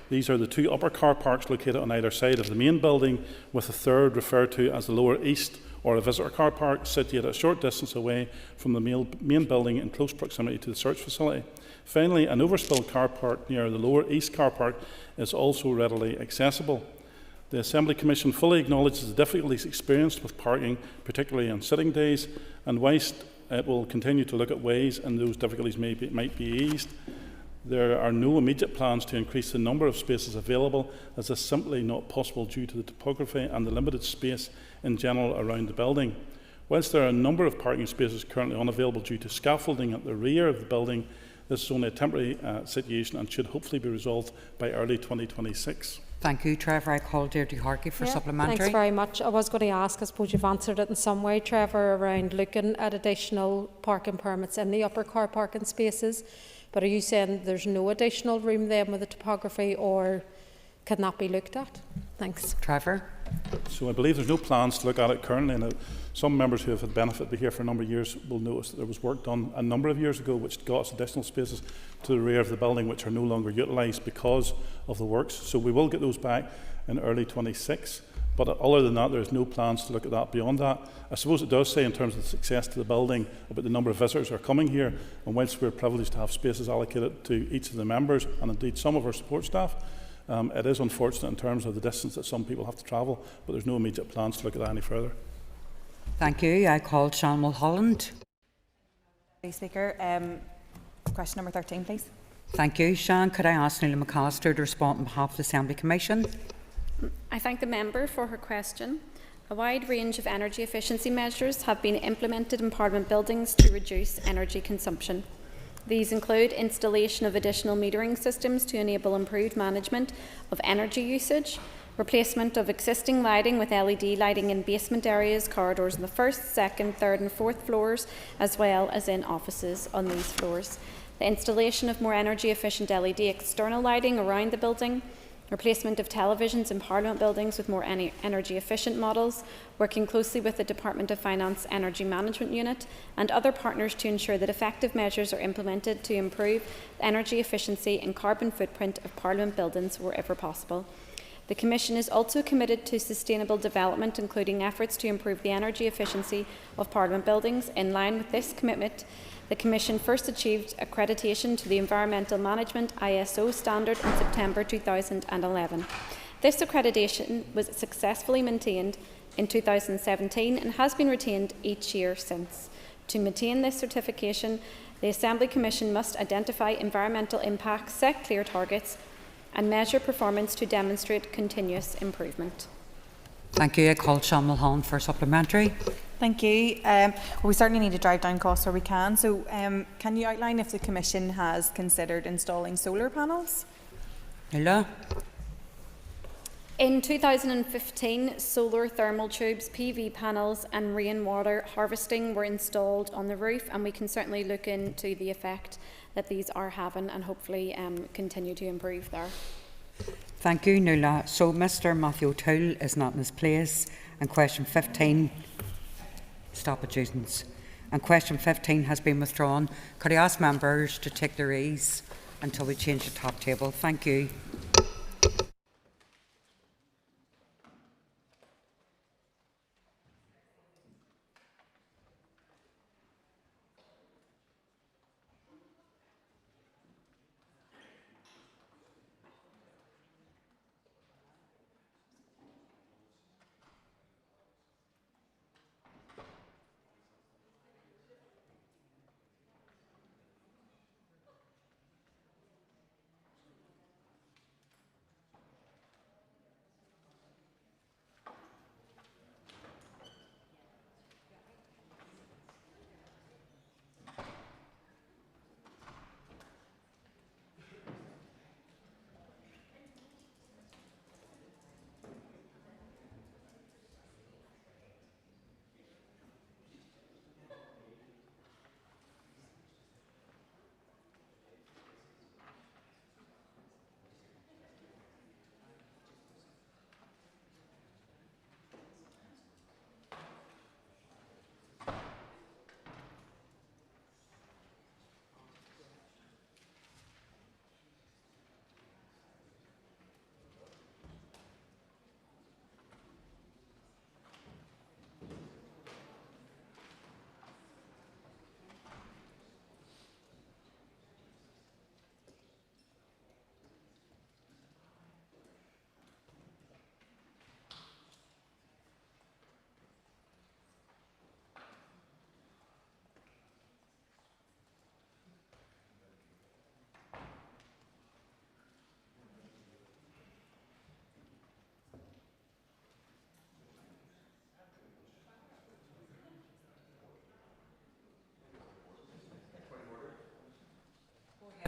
These are the 2 upper car parks located on either side of the main building, with a third referred to as the lower east or a visitor car park situated a short distance away from the main building in close proximity to the search facility. Finally, an overspill car park near the lower east car park is also readily accessible. The Assembly Commission fully acknowledges the difficulties experienced with parking, particularly on sitting days, and whilst it will continue to look at ways and those difficulties might be eased, there are no immediate plans to increase the number of spaces available, as is simply not possible due to the topography and the limited space in general around the building. Whilst there are a number of parking spaces currently unavailable due to scaffolding at the rear of the building, This is only a temporary situation and should hopefully be resolved by early 2026. Thank you, Trevor. I call Deirdre Harkey for supplementary. Thanks very much. I was going to ask, I suppose you've answered it in some way, Trevor, around looking at additional parking permits in the upper car parking spaces. But are you saying there's no additional room then with the topography, or can that be looked at? Thanks. Trevor? So I believe there's no plans to look at it currently. And some members who have had benefit be here for a number of years will notice that there was work done a number of years ago which got us additional spaces to the rear of the building which are no longer utilised because of the works. So we will get those back in early 26. But other than that, there is no plans to look at that beyond that. I suppose it does say in terms of the success to the building about the number of visitors who are coming here, and whilst we're privileged to have spaces allocated to each of the members and indeed some of our support staff, it is unfortunate in terms of the distance that some people have to travel, but there's no immediate plans to look at that any further. Thank you. I call Sean Mulholland. Speaker, question number 13, please. Thank you. Sean, could I ask Neil McAllister to respond on behalf of the Assembly Commission? I thank the member for her question. A wide range of energy efficiency measures have been implemented in Parliament buildings to reduce energy consumption. These include installation of additional metering systems to enable improved management of energy usage, replacement of existing lighting with LED lighting in basement areas, corridors on the first, second, third and fourth floors, as well as in offices on these floors. The installation of more energy efficient LED external lighting around the building, replacement of televisions in Parliament buildings with more energy efficient models, working closely with the Department of Finance Energy Management Unit and other partners to ensure that effective measures are implemented to improve the energy efficiency and carbon footprint of Parliament buildings wherever possible. The Commission is also committed to sustainable development, including efforts to improve the energy efficiency of Parliament buildings. In line with this commitment, the Commission first achieved accreditation to the Environmental Management ISO standard in September 2011. This accreditation was successfully maintained in 2017 and has been retained each year since. To maintain this certification, the Assembly Commission must identify environmental impacts, set clear targets and measure performance to demonstrate continuous improvement. Thank you. I call Sean Mulholland for supplementary. Thank you. Well, we certainly need to drive down costs where we can. So can you outline if the Commission has considered installing solar panels? Nuala? In 2015, solar thermal tubes, PV panels and rainwater harvesting were installed on the roof, and we can certainly look into the effect that these are having and hopefully continue to improve there. Thank you, Nuala. So Mr Matthew O'Toole is not in his place, and question 15... Stop it, Jusins. And question 15 has been withdrawn. Could I ask members to take their ease until we change the top table? Thank you.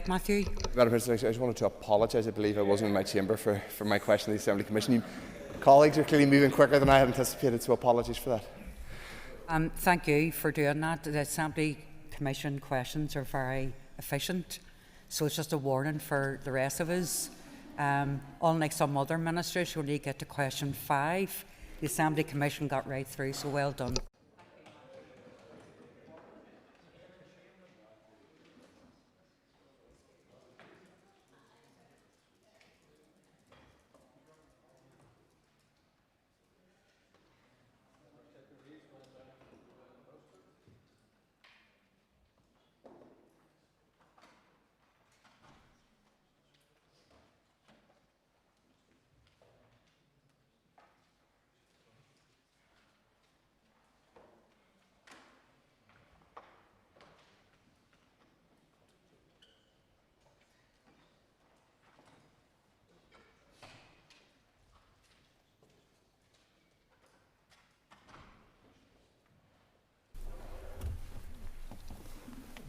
Matthew. Madam President, I just wanted to apologise. I believe I wasn't in my chamber for my question to the Assembly Commission. Colleagues are clearly moving quicker than I had anticipated, so apologies for that. Thank you for doing that. The Assembly Commission questions are very efficient, so it's just a warning for the rest of us. Unlike some other ministers who only get to question 5, the Assembly Commission got right through, so well done.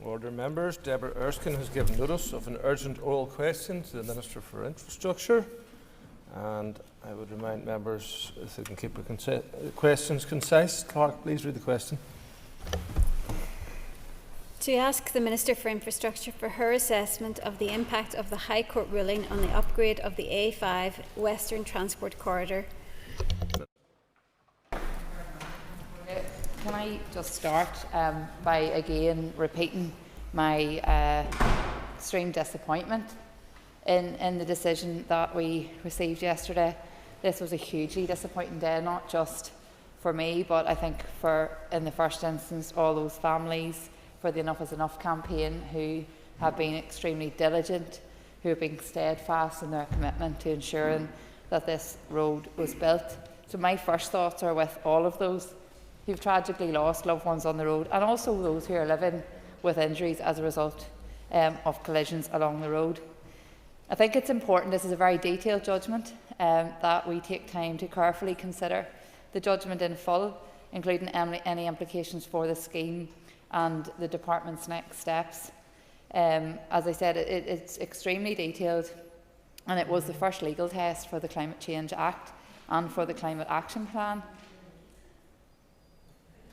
Order members, Deborah Erskine has given notice of an urgent oral question to the Minister for Infrastructure, and I would remind members if they can keep their questions concise. Clerk, please read the question. To ask the Minister for Infrastructure for her assessment of the impact of the High Court ruling on the upgrade of the A5 Western Transport Corridor. Can I just start by again repeating my extreme disappointment in the decision that we received yesterday. This was a hugely disappointing day, not just for me, but I think for, in the first instance, all those families, for the Enough is Enough campaign, who have been extremely diligent, who have been steadfast in their commitment to ensuring that this road was built. So my first thoughts are with all of those who've tragically lost loved ones on the road, and also those who are living with injuries as a result of collisions along the road. I think it's important, this is a very detailed judgment, that we take time to carefully consider the judgment in full, including any implications for the scheme and the Department's next steps. As I said, it's extremely detailed, and it was the first legal test for the Climate Change Act and for the Climate Action Plan.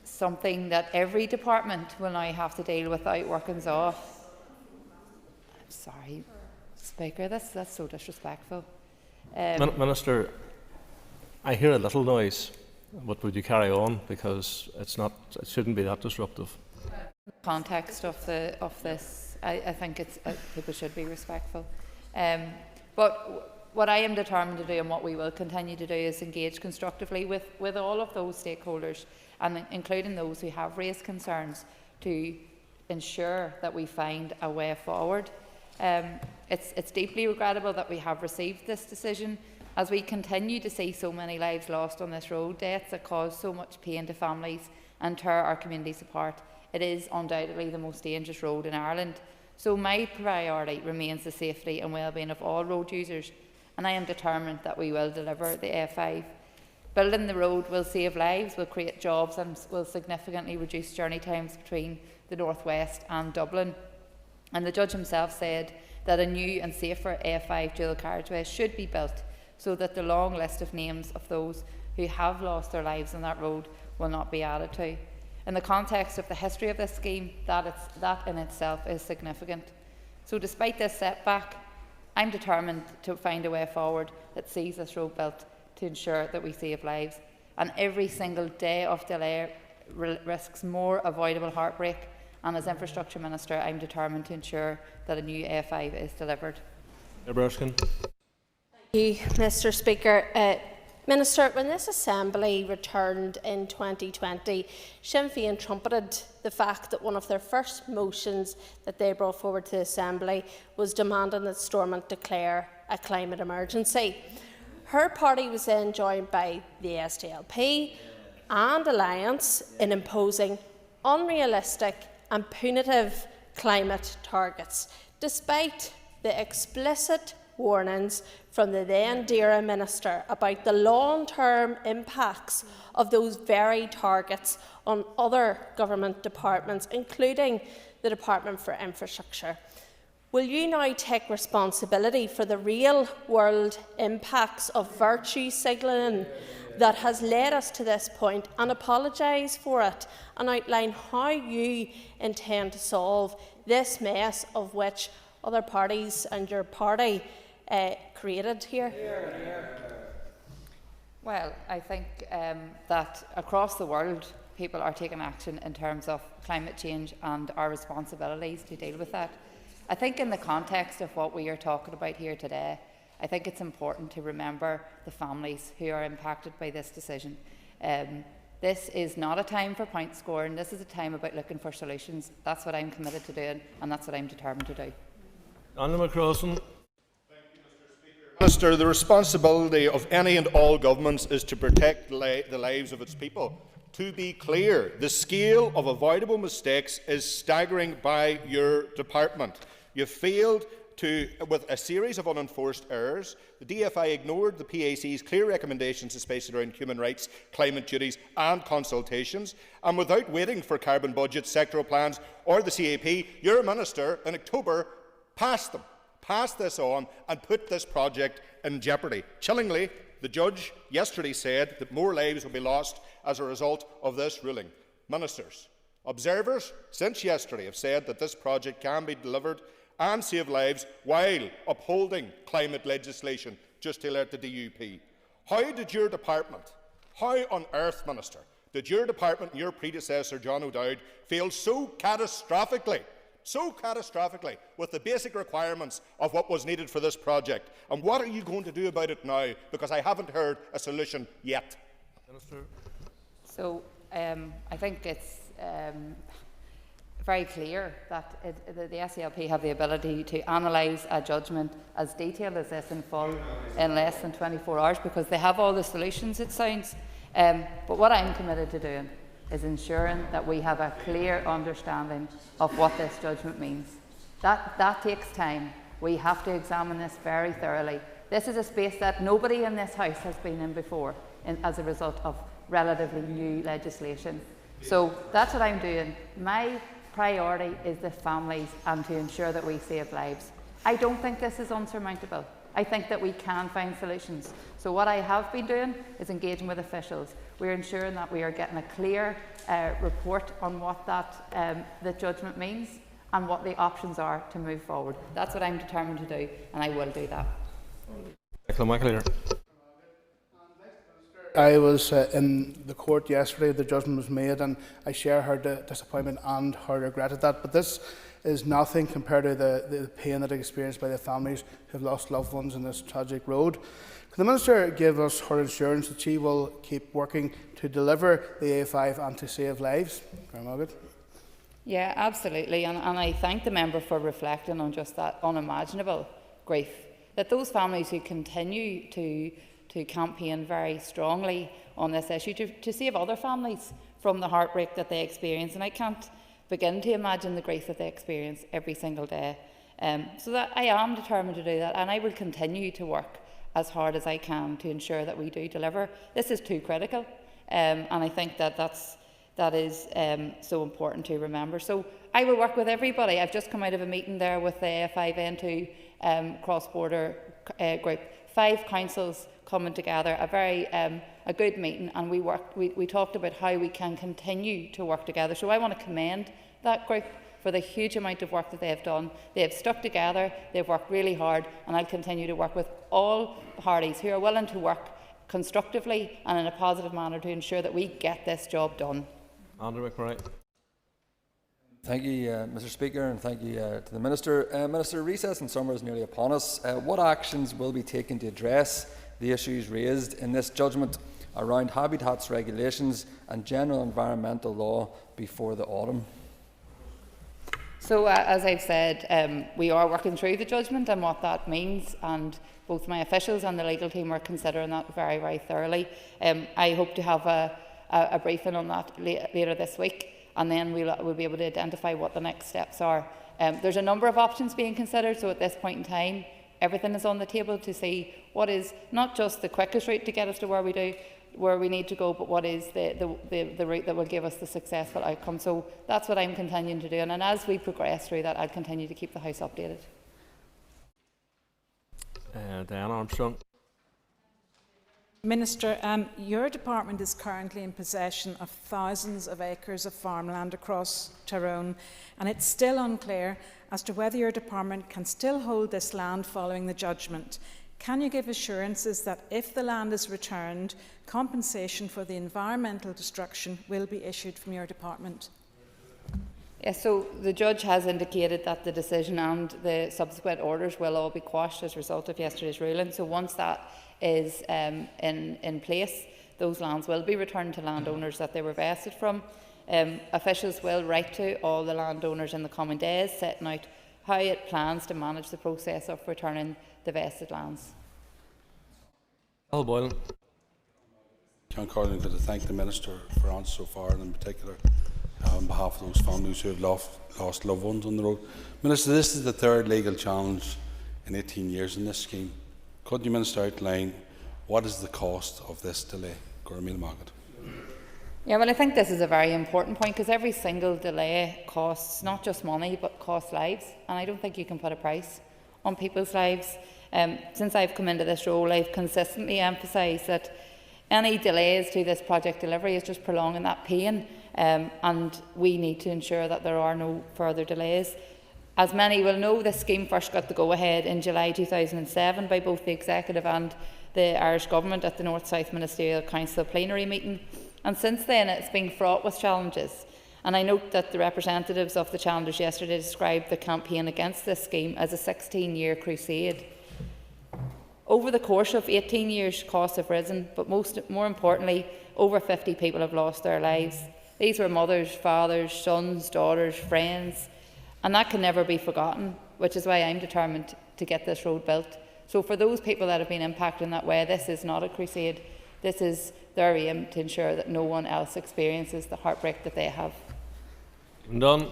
Something that every department will now have to deal with without workings off. I'm sorry, Speaker, that's so disrespectful. Minister, I hear a little noise, but would you carry on, because it shouldn't be that disruptive. In the context of this, I think people should be respectful. But what I am determined to do, and what we will continue to do, is engage constructively with all of those stakeholders, and including those who have raised concerns, to ensure that we find a way forward. It's deeply regrettable that we have received this decision, as we continue to see so many lives lost on this road, deaths that cause so much pain to families and tear our communities apart. It is undoubtedly the most dangerous road in Ireland. So my priority remains the safety and well-being of all road users, and I am determined that we will deliver the A5. Building the road will save lives, will create jobs, and will significantly reduce journey times between the North West and Dublin. And the judge himself said that a new and safer A5 dual carriageway should be built, so that the long list of names of those who have lost their lives on that road will not be added to. In the context of the history of this scheme, that in itself is significant. So despite this setback, I'm determined to find a way forward that sees this road built, to ensure that we save lives. And every single day of delay risks more avoidable heartbreak. And as Infrastructure Minister, I'm determined to ensure that a new A5 is delivered. Erskine. Thank you, Mr. Speaker. Minister, when this Assembly returned in 2020, Sinn Féin trumpeted the fact that one of their first motions that they brought forward to the Assembly was demanding that Stormont declare a climate emergency. Her party was then joined by the SDLP and Alliance in imposing unrealistic and punitive climate targets, despite the explicit warnings from the then DAERA Minister about the long-term impacts of those very targets on other government departments, including the Department for Infrastructure. Will you now take responsibility for the real-world impacts of virtue signalling that has led us to this point and apologise for it, and outline how you intend to solve this mess of which other parties and your party created here? Well, I think that across the world people are taking action in terms of climate change and our responsibilities to deal with that. I think in the context of what we are talking about here today, I think it's important to remember the families who are impacted by this decision. This is not a time for point scoring. This is a time about looking for solutions. That's what I'm committed to doing, and that's what I'm determined to do. Anna McCrossan. Minister, the responsibility of any and all governments is to protect the lives of its people. To be clear, the scale of avoidable mistakes is staggering by your department. You failed with a series of unenforced errors. The DFI ignored the PAC's clear recommendations, especially around human rights, climate duties and consultations, and without waiting for carbon budgets, sectoral plans or the CAP, your minister in October passed this on and put this project in jeopardy. Chillingly, the judge yesterday said that more lives will be lost as a result of this ruling. Ministers, observers since yesterday have said that this project can be delivered and save lives while upholding climate legislation, just to alert the DUP. How on earth, Minister, did your department and your predecessor, John O'Dowd, fail so catastrophically with the basic requirements of what was needed for this project? And what are you going to do about it now? Because I haven't heard a solution yet. Minister. So I think it's very clear that the SLP have the ability to analyse a judgment as detailed as this in full in less than 24 hours, because they have all the solutions, it sounds. But what I'm committed to doing is ensuring that we have a clear understanding of what this judgment means. That takes time. We have to examine this very thoroughly. This is a space that nobody in this House has been in before as a result of relatively new legislation. So that's what I'm doing. My priority is the families and to ensure that we save lives. I don't think this is unsurmountable. I think that we can find solutions. So what I have been doing is engaging with officials. We're ensuring that we are getting a clear report on what the judgment means and what the options are to move forward. That's what I'm determined to do, and I will do that. I was in the court yesterday, the judgment was made, and I share her disappointment and her regret at that. But this is nothing compared to the pain that is experienced by the families who have lost loved ones in this tragic road. Can the Minister give us her assurance that she will keep working to deliver the A5 and to save lives? Yeah, absolutely. And I thank the member for reflecting on just that unimaginable grief. That those families who continue to campaign very strongly on this issue to save other families from the heartbreak that they experience. And I can't begin to imagine the grief that they experience every single day. So that I am determined to do that, and I will continue to work as hard as I can to ensure that we do deliver. This is too critical, and I think that is so important to remember. So I will work with everybody. I've just come out of a meeting there with the A5N2 cross-border group. 5 councils coming together, a good meeting, and we talked about how we can continue to work together. So I want to commend that group for the huge amount of work that they have done. They have stuck together, they've worked really hard, and I'll continue to work with all parties who are willing to work constructively and in a positive manner to ensure that we get this job done. Andrew McMurray. Thank you, Mr. Speaker, and thank you to the Minister. Minister, recess in summer is nearly upon us. What actions will be taken to address the issues raised in this judgment around habitats regulations and general environmental law before the autumn? So, as I've said, we are working through the judgment and what that means, and both my officials and the legal team are considering that very, very thoroughly. I hope to have a briefing on that later this week, and then we'll be able to identify what the next steps are. There's a number of options being considered, so at this point in time, everything is on the table to see what is not just the quickest route to get us to where we need to go, but what is the route that will give us the successful outcome. So that's what I'm continuing to do, and as we progress through that, I'll continue to keep the House updated. Diana Armstrong. Minister, your department is currently in possession of thousands of acres of farmland across Tyrone, and it's still unclear as to whether your department can still hold this land following the judgment. Can you give assurances that if the land is returned, compensation for the environmental destruction will be issued from your department? Yes, so the judge has indicated that the decision and the subsequent orders will all be quashed as a result of yesterday's ruling. So once that is in place, those lands will be returned to landowners that they were vested from. Officials will write to all the landowners in the coming days, setting out how it plans to manage the process of returning the vested lands. Al Boylan. Can I thank the Minister for answers so far, and in particular on behalf of those families who have lost loved ones on the road. Minister, this is the third legal challenge in 18 years in this scheme. Could you, Minister, outline what is the cost of this delay? Yeah, well, I think this is a very important point, because every single delay costs not just money but costs lives, and I don't think you can put a price on people's lives. Since I've come into this role, I've consistently emphasised that any delays to this project delivery is just prolonging that pain, and we need to ensure that there are no further delays. As many will know, this scheme first got the go-ahead in July 2007 by both the Executive and the Irish Government at the North-South Ministerial Council Plenary meeting, and since then it's been fraught with challenges. And I note that the representatives of the challengers yesterday described the campaign against this scheme as a 16-year crusade. Over the course of 18 years, costs have risen, but more importantly, over 50 people have lost their lives. These were mothers, fathers, sons, daughters, friends, and that can never be forgotten, which is why I'm determined to get this road built. So for those people that have been impacted in that way, this is not a crusade. This is their aim to ensure that no one else experiences the heartbreak that they have. Done.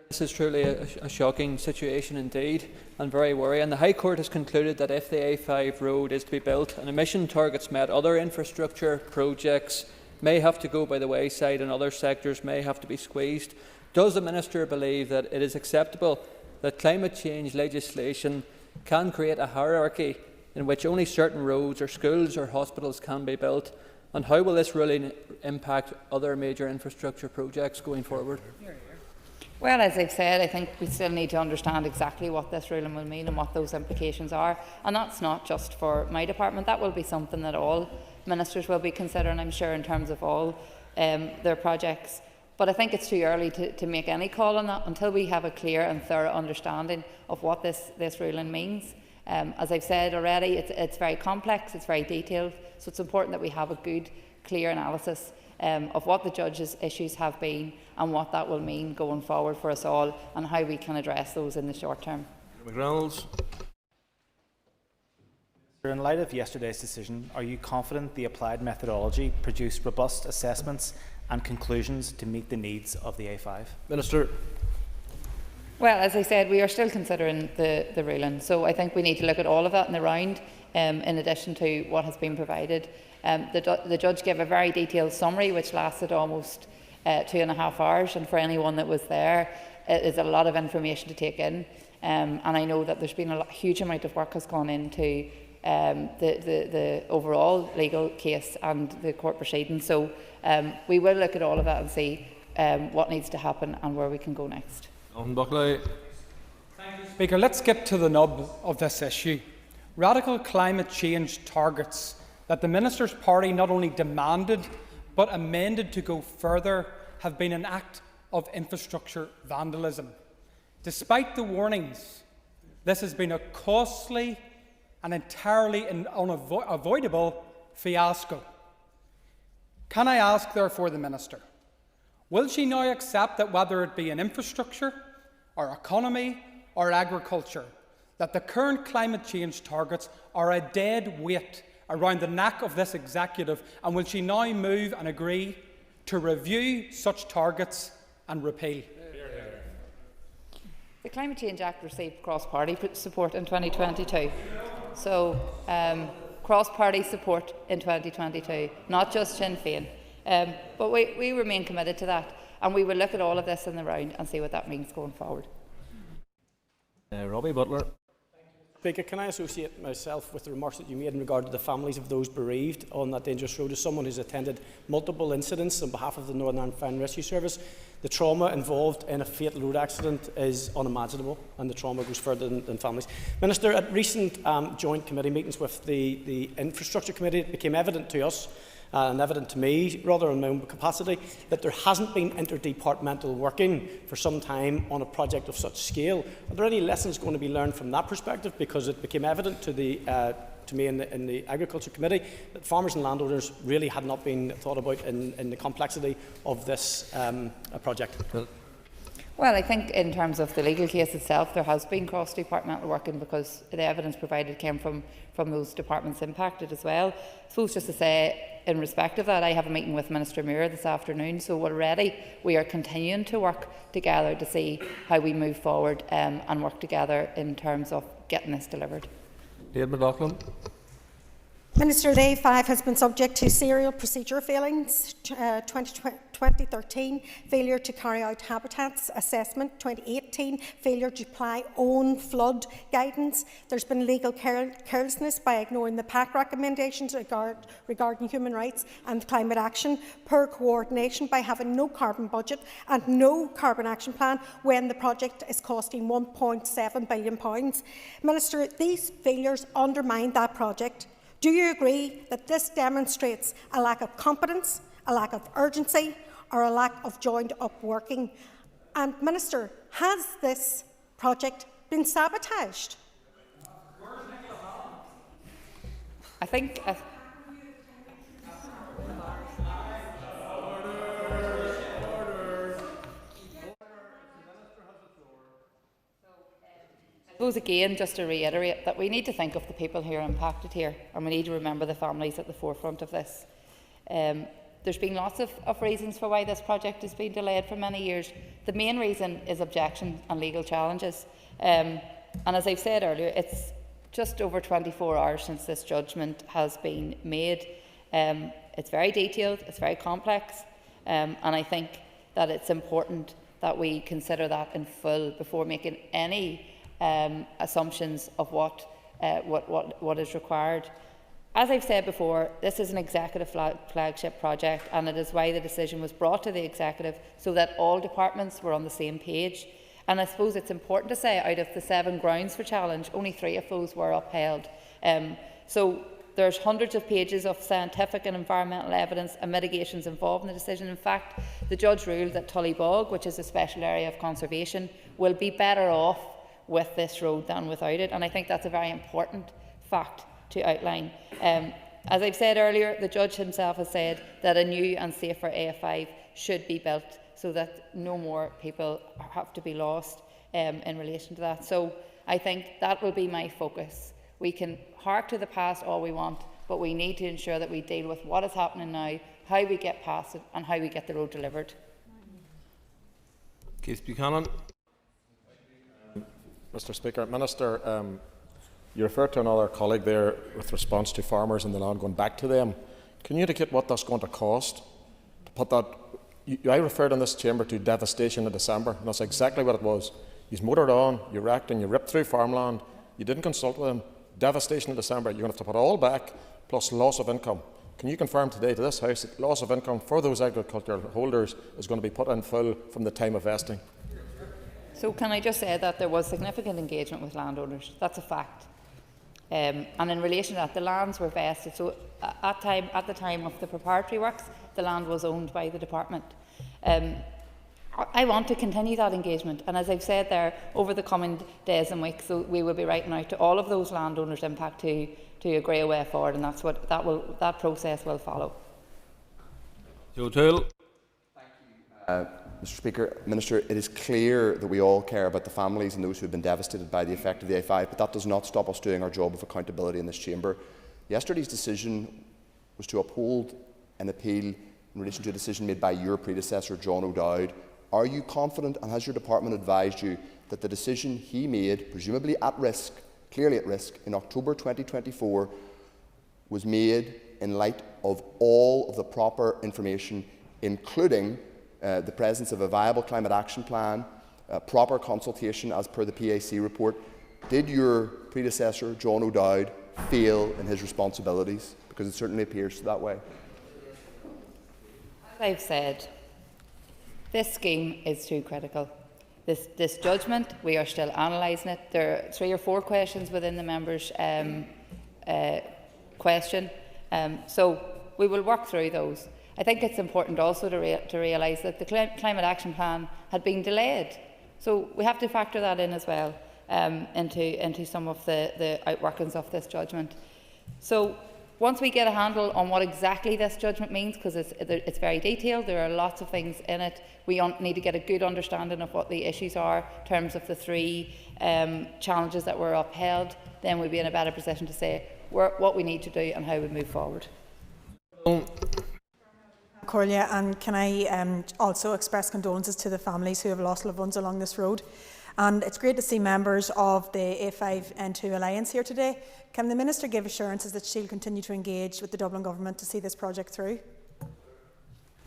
This is truly a shocking situation indeed, and very worrying. The High Court has concluded that if the A5 road is to be built and emission targets met, other infrastructure projects may have to go by the wayside and other sectors may have to be squeezed. Does the Minister believe that it is acceptable that climate change legislation can create a hierarchy in which only certain roads or schools or hospitals can be built? And how will this ruling impact other major infrastructure projects going forward? Well, as I've said, I think we still need to understand exactly what this ruling will mean and what those implications are. And that's not just for my department. That will be something that all ministers will be considering, I'm sure, in terms of all their projects. But I think it's too early to make any call on that until we have a clear and thorough understanding of what this ruling means. As I've said already, it's very complex, it's very detailed, so it's important that we have a good, clear analysis of what the judge's issues have been and what that will mean going forward for us all and how we can address those in the short term. McReynolds. In light of yesterday's decision, are you confident the applied methodology produced robust assessments and conclusions to meet the needs of the A5? Minister. Well, as I said, we are still considering the ruling, so I think we need to look at all of that in the round, in addition to what has been provided. The judge gave a very detailed summary which lasted almost 2.5 hours, and for anyone that was there, it is a lot of information to take in, and I know that there's been a huge amount of work has gone into the overall legal case and the court proceedings. So we will look at all of that and see what needs to happen and where we can go next. Speaker, let's get to the nub of this issue. Radical climate change targets that the Minister's party not only demanded but amended to go further have been an act of infrastructure vandalism. Despite the warnings, this has been a costly and entirely unavoidable fiasco. Can I ask, therefore, the Minister, will she now accept that whether it be in infrastructure, or economy, or agriculture, that the current climate change targets are a dead weight around the neck of this executive, and will she now move and agree to review such targets and repeal? The Climate Change Act received cross-party support in 2022. So, cross-party support in 2022, not just Sinn Féin. But we remain committed to that, and we will look at all of this in the round and see what that means going forward. Robbie Butler. Speaker, can I associate myself with the remarks that you made in regard to the families of those bereaved on that dangerous road? As someone who's attended multiple incidents on behalf of the Northern Ireland Fire and Rescue Service, the trauma involved in a fatal road accident is unimaginable, and the trauma goes further than families. Minister, at recent joint committee meetings with the Infrastructure Committee, it became evident to us and evident to me, rather in my own capacity, that there hasn't been interdepartmental working for some time on a project of such scale. Are there any lessons going to be learned from that perspective? Because it became evident to me in the Agriculture Committee that farmers and landowners really had not been thought about in the complexity of this project. Well, I think in terms of the legal case itself, there has been cross-departmental working because the evidence provided came from those departments impacted as well. I suppose just to say, in respect of that, I have a meeting with Minister Muir this afternoon, so already we are continuing to work together to see how we move forward and work together in terms of getting this delivered. David McLaughlin. Minister, the A5 has been subject to serial procedure failings. 2013, failure to carry out habitats assessment. 2018, failure to apply own flood guidance. There's been legal carelessness by ignoring the PAC recommendations regarding human rights and climate action. Poor coordination by having no carbon budget and no carbon action plan when the project is costing £1.7 billion. Minister, these failures undermine that project. Do you agree that this demonstrates a lack of competence, a lack of urgency, or a lack of joined-up working? And, Minister, has this project been sabotaged? I think... I suppose again, just to reiterate that we need to think of the people who are impacted here, and we need to remember the families at the forefront of this. There's been lots of reasons for why this project has been delayed for many years. The main reason is objection and legal challenges. And as I've said earlier, it's just over 24 hours since this judgment has been made. It's very detailed, it's very complex, and I think that it's important that we consider that in full before making any assumptions of what is required. As I've said before, this is an executive flagship project, and it is why the decision was brought to the executive so that all departments were on the same page. And I suppose it's important to say, out of the 7 grounds for challenge, only 3 of those were upheld. So there's hundreds of pages of scientific and environmental evidence and mitigations involved in the decision. In fact, the judge ruled that Tully Bog, which is a special area of conservation, will be better off with this road than without it, and I think that's a very important fact to outline. As I've said earlier, the judge himself has said that a new and safer A5 should be built so that no more people have to be lost in relation to that. So I think that will be my focus. We can hark to the past all we want, but we need to ensure that we deal with what is happening now, how we get past it, and how we get the road delivered. Keith Buchanan. Mr. Speaker, Minister, you referred to another colleague there with response to farmers in the land going back to them. Can you indicate what that's going to cost? To put that, I referred in this chamber to devastation in December, and that's exactly what it was. You motored on, you wrecked, and you ripped through farmland. You didn't consult with them. Devastation in December. You're going to have to put it all back, plus loss of income. Can you confirm today to this House that loss of income for those agricultural holders is going to be put in full from the time of vesting? So can I just say that there was significant engagement with landowners? That's a fact. And in relation to that, the lands were vested. So at the time of the preparatory works, the land was owned by the department. I want to continue that engagement, and as I've said there, over the coming days and weeks, so we will be writing out to all of those landowners impact to agree a way forward, and that's what that process will follow. Joe Toole. Mr. Speaker, Minister, it is clear that we all care about the families and those who have been devastated by the effect of the A5, but that does not stop us doing our job of accountability in this chamber. Yesterday's decision was to uphold an appeal in relation to a decision made by your predecessor, John O'Dowd. Are you confident, and has your department advised you, that the decision he made, presumably at risk, clearly at risk, in October 2024, was made in light of all of the proper information, including the presence of a viable climate action plan, proper consultation as per the PAC report, Did your predecessor, John O'Dowd, fail in his responsibilities? Because it certainly appears that way. As I've said, this scheme is too critical. This judgment, we are still analysing it. There are 3 or 4 questions within the member's question, so we will work through those. I think it's important also to realise that the Climate Action Plan had been delayed, so we have to factor that in as well into some of the outworkings of this judgment. So once we get a handle on what exactly this judgment means, because it's very detailed, there are lots of things in it, we need to get a good understanding of what the issues are in terms of the 3 challenges that were upheld, then we'll be in a better position to say what we need to do and how we move forward. Corlia, and can I also express condolences to the families who have lost loved ones along this road. And it's great to see members of the A5N2 Alliance here today. Can the Minister give assurances that she'll continue to engage with the Dublin Government to see this project through?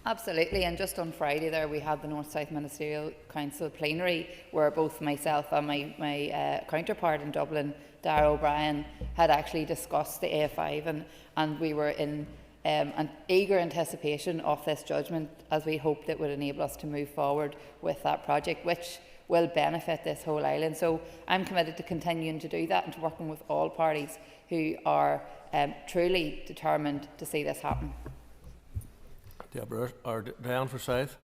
Absolutely, and just on Friday there we had the North-South Ministerial Council plenary where both myself and my counterpart in Dublin, Dara O'Brien, had actually discussed the A5 and we were in an eager anticipation of this judgment as we hoped it would enable us to move forward with that project, which will benefit this whole island. So I'm committed to continuing to do that and to working with all parties who are truly determined to see this happen. Diane Forsyth.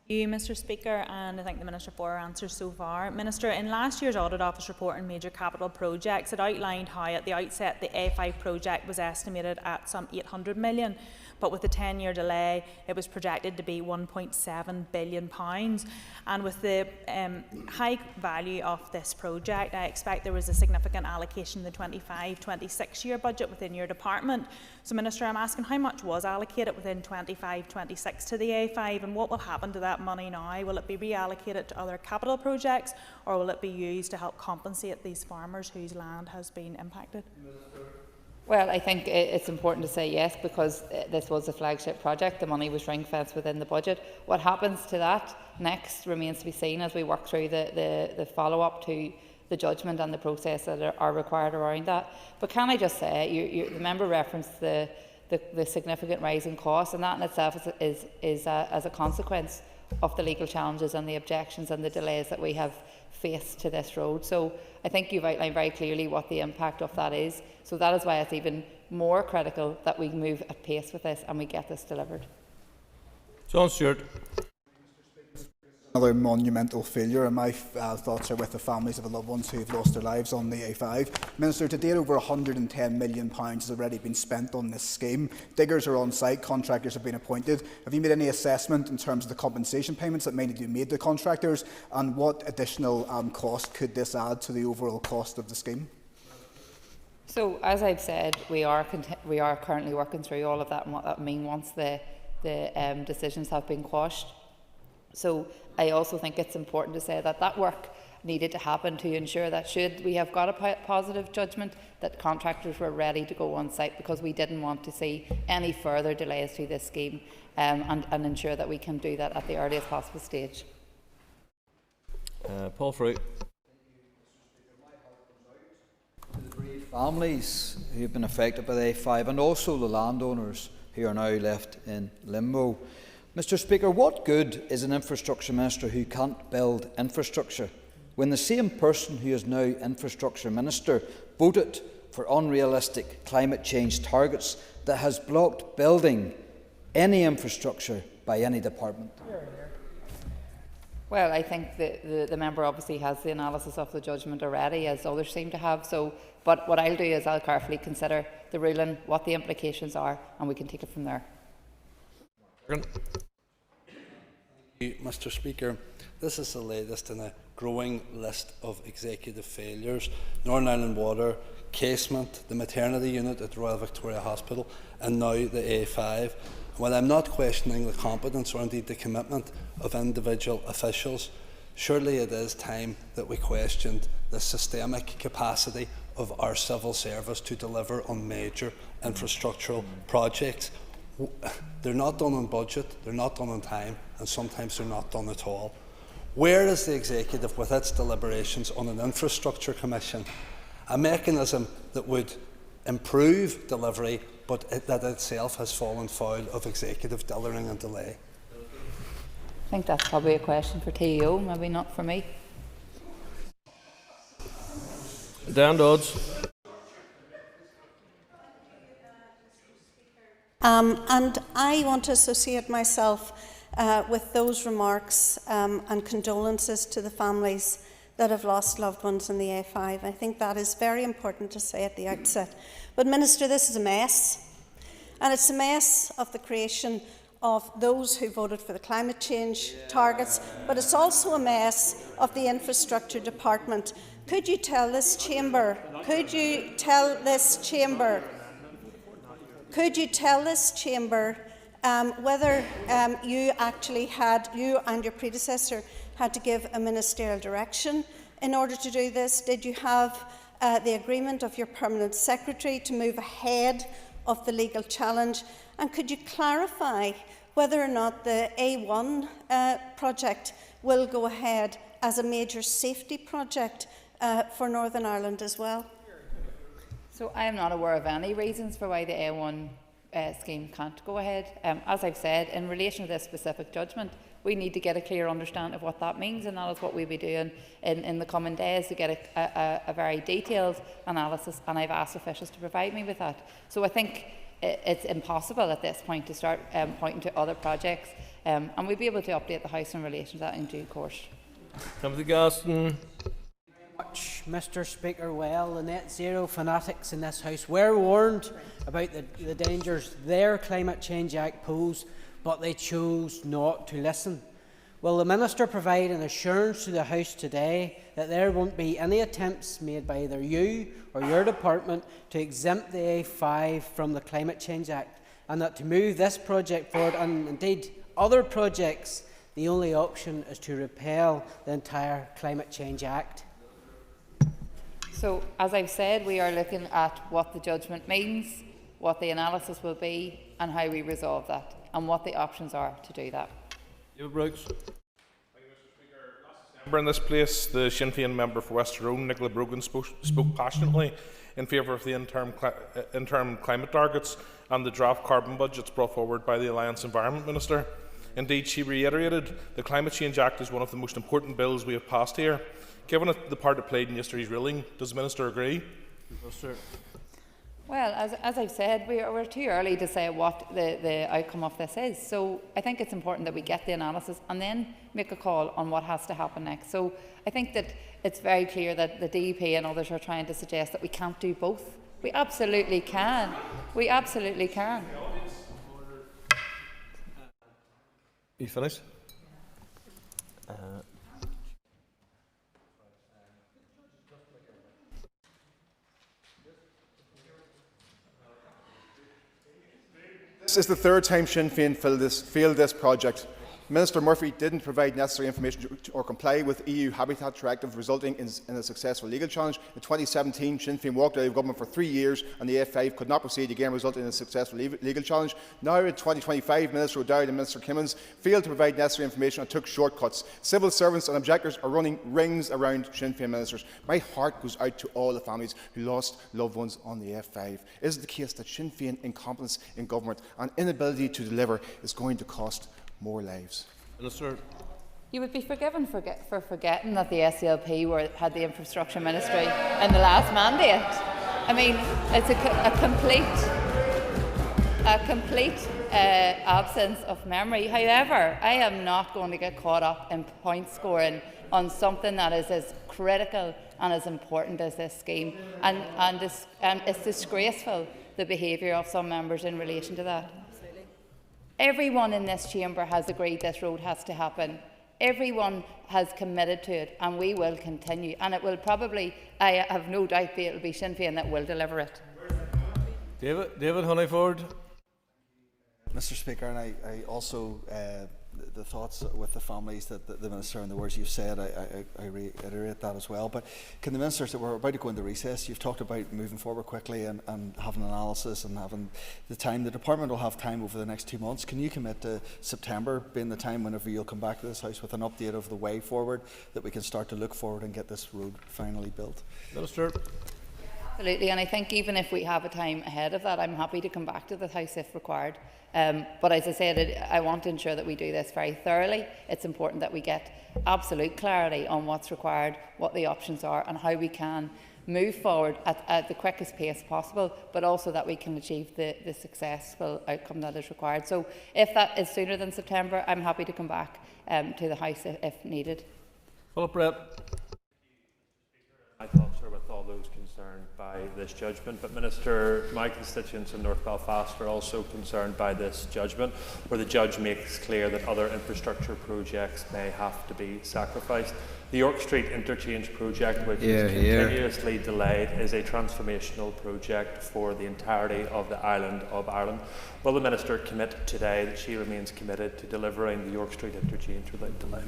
Thank you, Mr. Speaker, and I thank the Minister for her answers so far. Minister, in last year's Audit Office report on major capital projects, it outlined how at the outset the A5 project was estimated at some £800 million, but with the 10-year delay it was projected to be £1.7 billion. And with the high value of this project, I expect there was a significant allocation in the 25-26 year budget within your department. So, Minister, I'm asking how much was allocated within 25-26 to the A5, and what will happen to that money now? Will it be reallocated to other capital projects, or will it be used to help compensate these farmers whose land has been impacted? Well, I think it's important to say yes, because this was a flagship project. The money was ring-fenced within the budget. What happens to that next remains to be seen as we work through the follow-up to the judgment and the process that are required around that. But can I just say, the member referenced the significant rise in costs, and that in itself is as a consequence of the legal challenges and the objections and the delays that we have faced to this road. So I think you've outlined very clearly what the impact of that is. So that is why it's even more critical that we move at pace with this and we get this delivered. John Stewart. Another monumental failure, and my thoughts are with the families of the loved ones who have lost their lives on the A5. Minister, to date over £110 million has already been spent on this scheme. Diggers are on site, contractors have been appointed. Have you made any assessment in terms of the compensation payments that may need to be made to contractors, and what additional cost could this add to the overall cost of the scheme? So, as I've said, we are currently working through all of that and what that means once the decisions have been quashed. So I also think it's important to say that that work needed to happen to ensure that should we have got a positive judgment, that contractors were ready to go on site, because we didn't want to see any further delays to this scheme, and ensure that we can do that at the earliest possible stage. Paul Fruit. The bereaved families who have been affected by the A5 and also the landowners who are now left in limbo. Mr. Speaker, what good is an infrastructure minister who can't build infrastructure when the same person who is now infrastructure minister voted for unrealistic climate change targets that has blocked building any infrastructure by any department? Well, I think the member obviously has the analysis of the judgment already, as others seem to have. But what I'll do is I'll carefully consider the ruling, what the implications are, and we can take it from there. Mr. Speaker, this is the latest in a growing list of executive failures. Northern Ireland Water, Casement, the maternity unit at the Royal Victoria Hospital, and now the A5. While I'm not questioning the competence or indeed the commitment of individual officials, surely it is time that we questioned the systemic capacity of our civil service to deliver on major infrastructural projects. They're not done on budget, they're not done on time, and sometimes they're not done at all. Where is the Executive with its deliberations on an infrastructure commission, a mechanism that would improve delivery but that itself has fallen foul of Executive dithering and delay? I think that's probably a question for TEO, maybe not for me. Dan Dodds. And I want to associate myself with those remarks and condolences to the families that have lost loved ones in the A5. I think that is very important to say at the outset. But Minister, this is a mess. And it's a mess of the creation of those who voted for the climate change targets, but it's also a mess of the infrastructure department. Could you tell this chamber, whether you and your predecessor had to give a ministerial direction in order to do this? Did you have the agreement of your permanent secretary to move ahead of the legal challenge? And could you clarify whether or not the A1 project will go ahead as a major safety project for Northern Ireland as well? So I am not aware of any reasons for why the A1 scheme can't go ahead. As I've said, in relation to this specific judgment, we need to get a clear understanding of what that means, and that is what we'll be doing in the coming days, to get a very detailed analysis, and I've asked officials to provide me with that. So I think it's impossible at this point to start pointing to other projects, and we'll be able to update the House in relation to that in due course. Timothy Gaston. Mr. Speaker, well, the net zero fanatics in this House were warned about the dangers their Climate Change Act posed, but they chose not to listen. Will the Minister provide an assurance to the House today that there won't be any attempts made by either you or your department to exempt the A5 from the Climate Change Act, and that to move this project forward, and indeed other projects, the only option is to repeal the entire Climate Change Act? So, as I've said, we are looking at what the judgment means, what the analysis will be, and how we resolve that, and what the options are to do that. David Brooks. In this place, the Sinn Féin member for West Tyrone, Nicola Brogan, spoke passionately in favour of the interim climate targets and the draft carbon budgets brought forward by the Alliance Environment Minister. Indeed, she reiterated the Climate Change Act is one of the most important bills we have passed here. Given the part it played in yesterday's ruling, does the Minister agree? Yes, sir. Well, as I've said, we're too early to say what the outcome of this is. So I think it's important that we get the analysis and then make a call on what has to happen next. So I think that it's very clear that the DEP and others are trying to suggest that we can't do both. We absolutely can. We absolutely can. You finished? This is the third time Sinn Féin failed this project. Minister Murphy didn't provide necessary information or comply with EU Habitat Directive, resulting in a successful legal challenge. In 2017, Sinn Féin walked out of government for 3 years, and the A5 could not proceed again, resulting in a successful legal challenge. Now, in 2025, Minister O'Dowd and Minister Kimmins failed to provide necessary information and took shortcuts. Civil servants and objectors are running rings around Sinn Féin ministers. My heart goes out to all the families who lost loved ones on the A5. Is it the case that Sinn Féin incompetence in government and inability to deliver is going to cost more lives? Minister. You would be forgiven for forgetting that the SLP had the infrastructure ministry in the last mandate. I mean, it's a complete absence of memory. However, I am not going to get caught up in point scoring on something that is as critical and as important as this scheme, and it's disgraceful, the behaviour of some members in relation to that. Everyone in this chamber has agreed this road has to happen. Everyone has committed to it, and we will continue. And it will probably, I have no doubt, it will be Sinn Féin that will deliver it. David Honeyford. Mr. Speaker, and I also the thoughts with the families that the Minister and the words you've said, I reiterate that as well. But can the Minister, so we're about to go into recess, you've talked about moving forward quickly and having analysis and having the time. The Department will have time over the next 2 months. Can you commit to September being the time whenever you'll come back to this House with an update of the way forward, that we can start to look forward and get this road finally built? Minister. Absolutely, and I think even if we have a time ahead of that, I'm happy to come back to the House if required. But as I said, I want to ensure that we do this very thoroughly. It's important that we get absolute clarity on what's required, what the options are, and how we can move forward at the quickest pace possible, but also that we can achieve the successful outcome that is required. So if that is sooner than September, I'm happy to come back to the House if needed. Philip Brett. My thoughts are with all those concerned by this judgment, but Minister, my constituents in North Belfast are also concerned by this judgment, where the judge makes clear that other infrastructure projects may have to be sacrificed. The York Street Interchange project, which is continuously delayed, is a transformational project for the entirety of the island of Ireland. Will the Minister commit today that she remains committed to delivering the York Street Interchange without delay?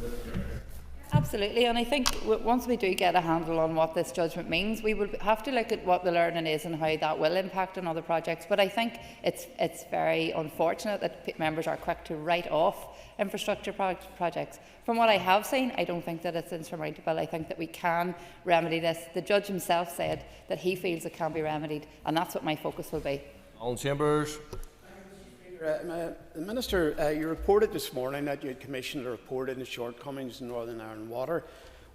Absolutely, and I think once we do get a handle on what this judgment means, we will have to look at what the learning is and how that will impact on other projects. But I think it's very unfortunate that members are quick to write off infrastructure projects. From what I have seen, I don't think that it's insurmountable. I think that we can remedy this. The judge himself said that he feels it can be remedied, and that's what my focus will be. Alan Chambers. Minister, you reported this morning that you had commissioned a report into shortcomings in Northern Ireland Water.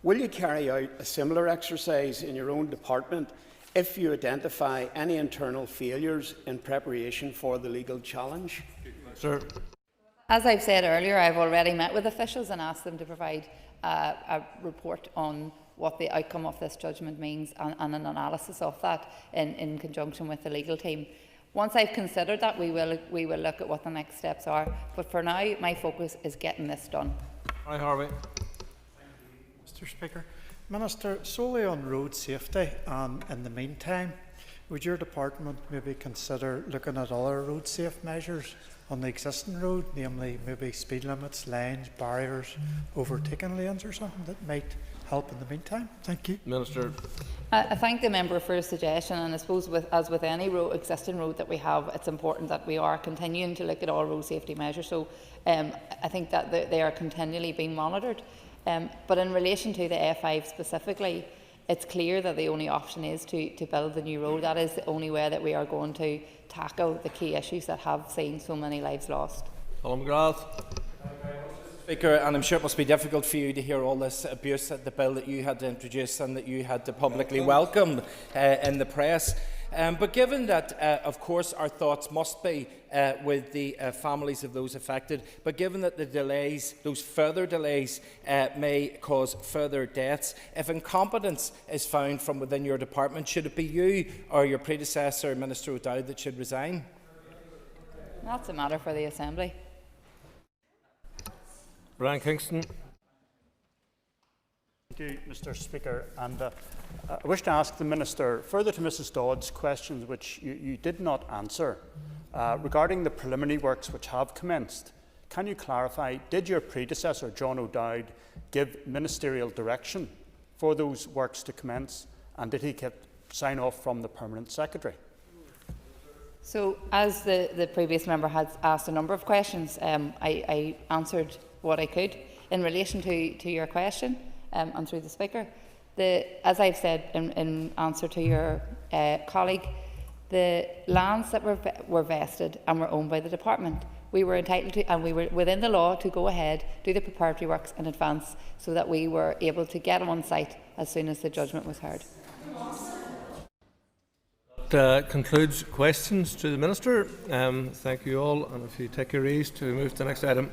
Will you carry out a similar exercise in your own department if you identify any internal failures in preparation for the legal challenge? Sir. As I've said earlier, I've already met with officials and asked them to provide a report on what the outcome of this judgment means and an analysis of that in conjunction with the legal team. Once I've considered that, we will look at what the next steps are. But for now, my focus is getting this done. Hi, Harvey. Mr. Speaker, Minister, solely on road safety, and in the meantime, would your department maybe consider looking at other road safe measures on the existing road, namely maybe speed limits, lanes, barriers, overtaking lanes, or something that might help in the meantime? Thank you. Minister. I thank the member for his suggestion, and I suppose as with any existing road that we have, it's important that we are continuing to look at all road safety measures. So I think that they are continually being monitored. But in relation to the A5 specifically, it's clear that the only option is to build the new road. That is the only way that we are going to tackle the key issues that have seen so many lives lost. Colin McGrath. Speaker, and I'm sure it must be difficult for you to hear all this abuse at the bill that you had to introduce and that you had to publicly welcome in the press. But given that, of course, our thoughts must be with the families of those affected, but given that the delays, those further delays, may cause further deaths, if incompetence is found from within your department, should it be you or your predecessor, Minister O'Dowd, that should resign? That's a matter for the Assembly. Brian Kingston. Thank you, Mr. Speaker. And I wish to ask the Minister, further to Mrs Dodd's questions which you did not answer, regarding the preliminary works which have commenced. Can you clarify, did your predecessor, John O'Dowd, give ministerial direction for those works to commence, and did he get sign-off from the Permanent Secretary? So, as the previous member has asked a number of questions, I answered what I could. In relation to your question, and through the Speaker, as I've said in answer to your colleague, the lands that were vested and were owned by the department, we were entitled to, and we were within the law to go ahead, do the preparatory works in advance, so that we were able to get on site as soon as the judgment was heard. That concludes questions to the Minister. Thank you all, and if you take your ease to move to the next item.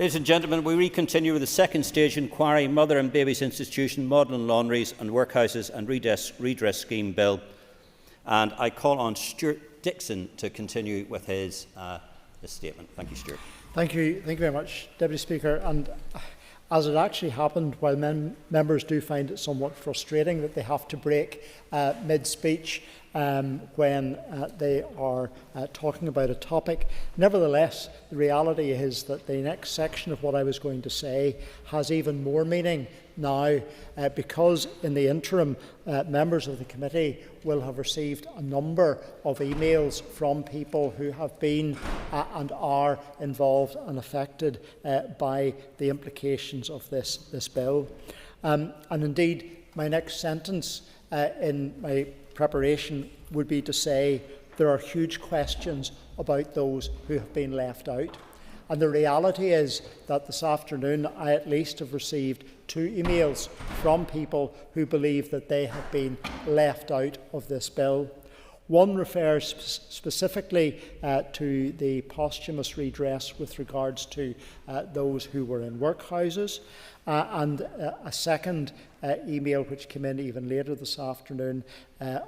Ladies and gentlemen, we recontinue with the second stage inquiry, Mother and Babies Institution, Magdalene, Laundries and Workhouses and Redress Scheme Bill. And I call on Stuart Dixon to continue with his statement. Thank you, Stuart. Thank you very much, Deputy Speaker. And as it actually happened, while members do find it somewhat frustrating that they have to break mid-speech when they are talking about a topic, nevertheless, the reality is that the next section of what I was going to say has even more meaning now, because in the interim, members of the committee will have received a number of emails from people who have been and are involved and affected by the implications of this bill. And indeed, my next sentence in my preparation would be to say there are huge questions about those who have been left out. And the reality is that this afternoon I at least have received 2 emails from people who believe that they have been left out of this bill. One refers specifically to the posthumous redress with regards to those who were in workhouses, and a second email which came in even later this afternoon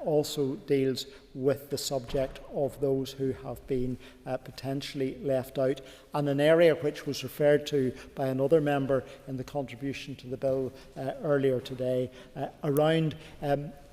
also deals with the subject of those who have been potentially left out, and an area which was referred to by another member in the contribution to the bill earlier today, around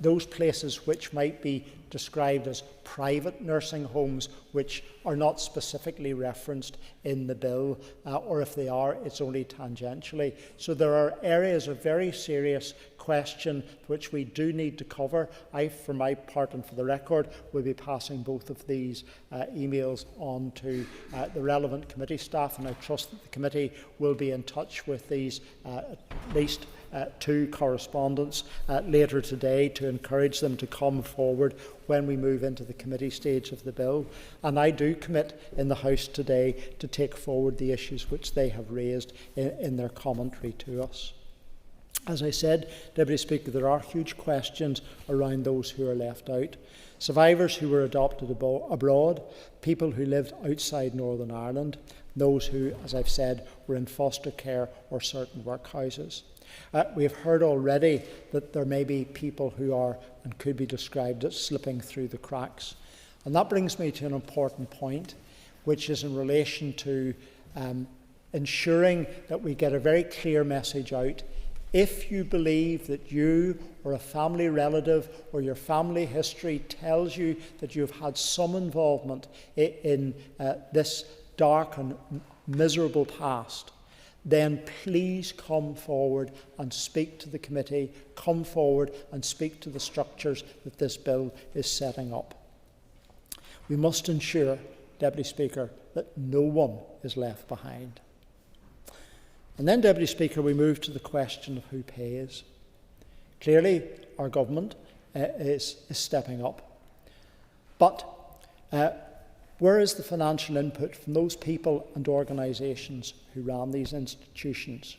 those places which might be described as private nursing homes which are not specifically referenced in the bill, or if they are, it's only tangentially. So there are areas of very serious question which we do need to cover. I, for my part and for the record, will be passing both of these emails on to the relevant committee staff, and I trust that the committee will be in touch with these at least 2 correspondents later today to encourage them to come forward when we move into the committee stage of the bill. And I do commit in the House today to take forward the issues which they have raised in their commentary to us. As I said, Deputy Speaker, there are huge questions around those who are left out. Survivors who were adopted abroad, people who lived outside Northern Ireland, those who, as I've said, were in foster care or certain workhouses. We have heard already that there may be people who are and could be described as slipping through the cracks. And that brings me to an important point, which is in relation to ensuring that we get a very clear message out. If you believe that you or a family relative or your family history tells you that you've had some involvement in this dark and miserable past, then please come forward and speak to the committee, come forward and speak to the structures that this bill is setting up. We must ensure, Deputy Speaker, that no one is left behind. And then, Deputy Speaker, we move to the question of who pays. Clearly, our government is stepping up. But where is the financial input from those people and organisations who ran these institutions?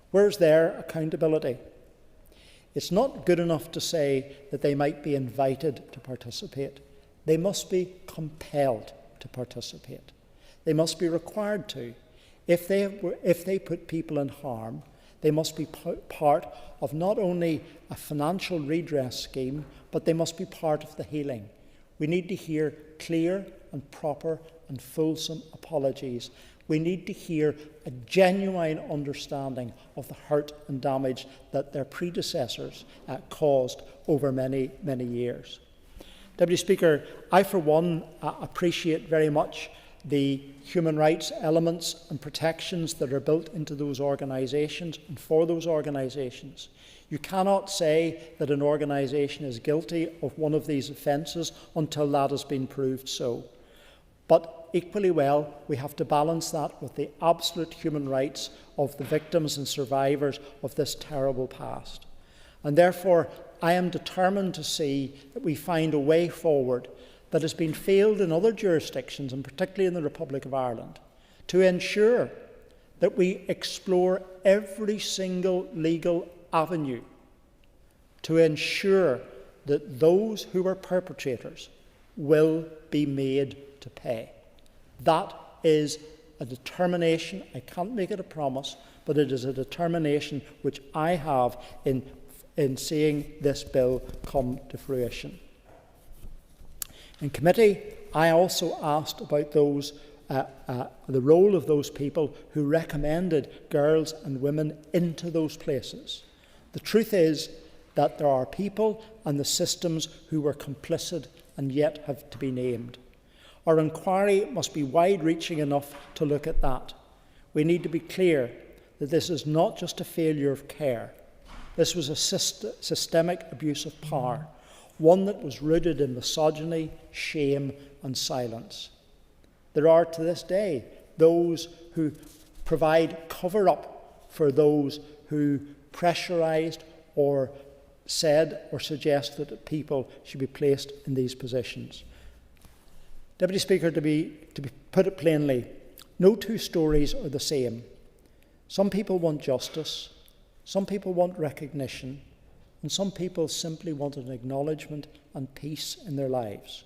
Where is their accountability? It's not good enough to say that they might be invited to participate. They must be compelled to participate. They must be required to. If they put people in harm, they must be part of not only a financial redress scheme, but they must be part of the healing. We need to hear clear and proper and fulsome apologies. We need to hear a genuine understanding of the hurt and damage that their predecessors caused over many, many years. Deputy Speaker, I for one appreciate very much the human rights elements and protections that are built into those organisations and for those organisations. You cannot say that an organisation is guilty of one of these offences until that has been proved so. But equally well, we have to balance that with the absolute human rights of the victims and survivors of this terrible past. And therefore, I am determined to see that we find a way forward that has been failed in other jurisdictions, and particularly in the Republic of Ireland, to ensure that we explore every single legal avenue to ensure that those who are perpetrators will be made to pay. That is a determination. I can't make it a promise, but it is a determination which I have in seeing this bill come to fruition. In committee, I also asked about those the role of those people who recommended girls and women into those places. The truth is that there are people and the systems who were complicit and yet have to be named. Our inquiry must be wide-reaching enough to look at that. We need to be clear that this is not just a failure of care. This was a systemic abuse of power, one that was rooted in misogyny, shame and silence. There are to this day those who provide cover-up for those who pressurised or said or suggested that people should be placed in these positions. Deputy Speaker, to put it plainly, no two stories are the same. Some people want justice, some people want recognition, and some people simply want an acknowledgement and peace in their lives.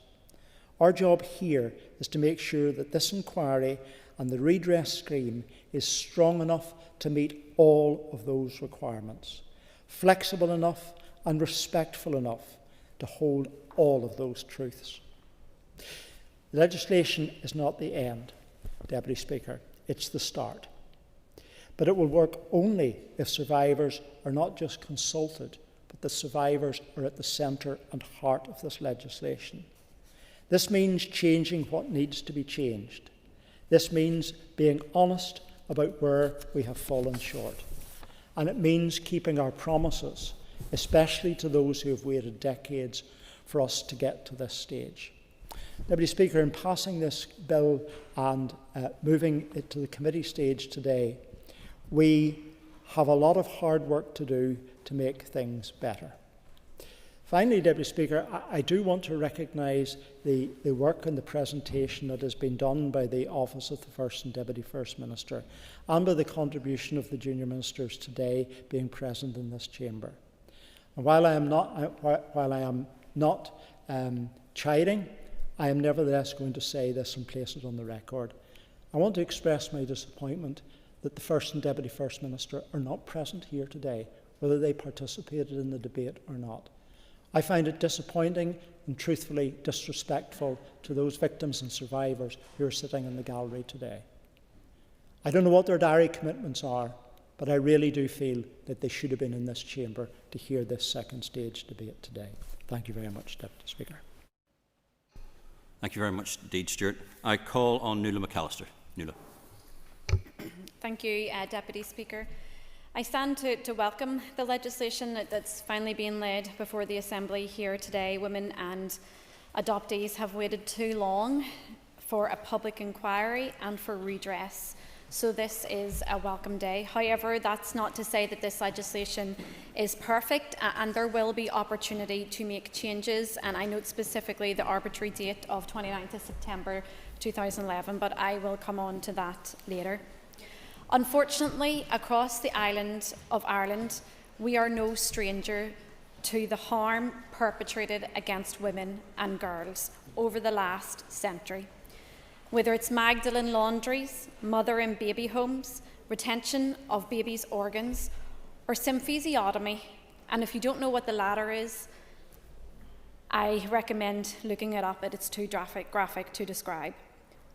Our job here is to make sure that this inquiry and the redress scheme is strong enough to meet all of those requirements, flexible enough and respectful enough to hold all of those truths. Legislation is not the end, Deputy Speaker, it's the start. But it will work only if survivors are not just consulted, but the survivors are at the centre and heart of this legislation. This means changing what needs to be changed. This means being honest about where we have fallen short. And it means keeping our promises, especially to those who have waited decades for us to get to this stage. Deputy Speaker, in passing this bill and moving it to the committee stage today, we have a lot of hard work to do to make things better. Finally, Deputy Speaker, I do want to recognise the work and the presentation that has been done by the Office of the First and Deputy First Minister and by the contribution of the junior ministers today being present in this chamber. And while I am not chiding, I am nevertheless going to say this and place it on the record. I want to express my disappointment that the First and Deputy First Minister are not present here today, whether they participated in the debate or not. I find it disappointing and truthfully disrespectful to those victims and survivors who are sitting in the gallery today. I don't know what their diary commitments are, but I really do feel that they should have been in this chamber to hear this second stage debate today. Thank you very much, Deputy Speaker. Thank you very much indeed, Stuart. I call on Nuala McAllister. Nuala. Thank you, Deputy Speaker. I stand to welcome the legislation that's finally being laid before the Assembly here today. Women and adoptees have waited too long for a public inquiry and for redress, so this is a welcome day. However, that's not to say that this legislation is perfect, and there will be opportunity to make changes, and I note specifically the arbitrary date of 29th of September 2011, but I will come on to that later. Unfortunately, across the island of Ireland, we are no stranger to the harm perpetrated against women and girls over the last century. Whether it's Magdalene Laundries, mother and baby homes, retention of babies' organs, or symphysiotomy, and if you don't know what the latter is, I recommend looking it up. It's too graphic to describe.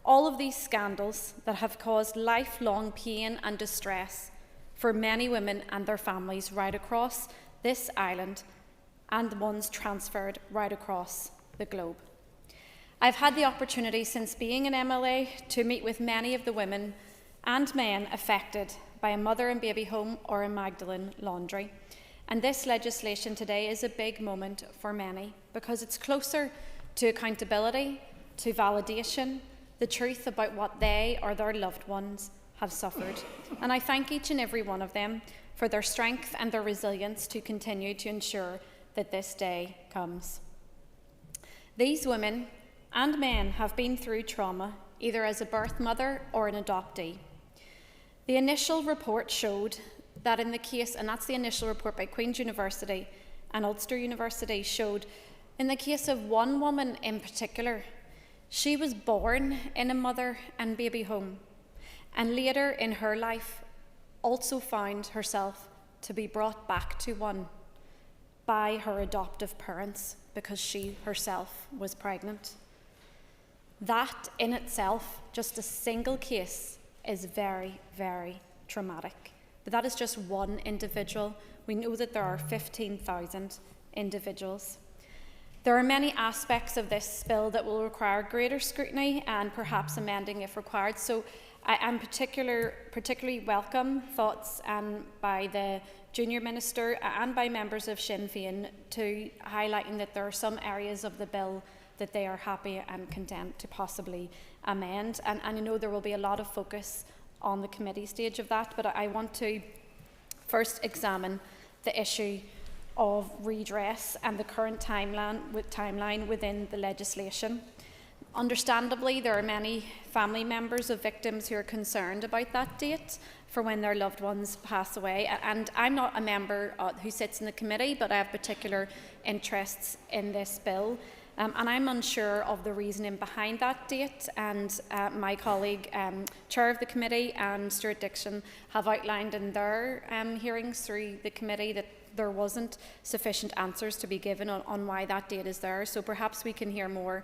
All of these scandals that have caused lifelong pain and distress for many women and their families right across this island, and the ones transferred right across the globe. I've had the opportunity since being an MLA to meet with many of the women and men affected by a mother and baby home or a Magdalene laundry. And this legislation today is a big moment for many because it's closer to accountability, to validation, the truth about what they or their loved ones have suffered. And I thank each and every one of them for their strength and their resilience to continue to ensure that this day comes. These women and men have been through trauma, either as a birth mother or an adoptee. The initial report showed that in the case, and that's the initial report by Queen's University and Ulster University, showed in the case of one woman in particular, she was born in a mother and baby home. and later in her life also found herself to be brought back to one by her adoptive parents because she herself was pregnant. That in itself, just a single case, is very, very traumatic. But that is just one individual. We know that there are 15,000 individuals. There are many aspects of this bill that will require greater scrutiny and perhaps amending if required. So I'm particularly welcome thoughts by the Junior Minister and by members of Sinn Féin to highlighting that there are some areas of the bill that they are happy and content to possibly amend. And I know there will be a lot of focus on the committee stage of that, but I want to first examine the issue of redress and the current timeline within the legislation. Understandably, there are many family members of victims who are concerned about that date for when their loved ones pass away. And I'm not a member who sits in the committee, but I have particular interests in this bill. And I'm unsure of the reasoning behind that date. And my colleague, Chair of the committee, and Stuart Dixon, have outlined in their hearings through the committee that there wasn't sufficient answers to be given on why that date is there. So perhaps we can hear more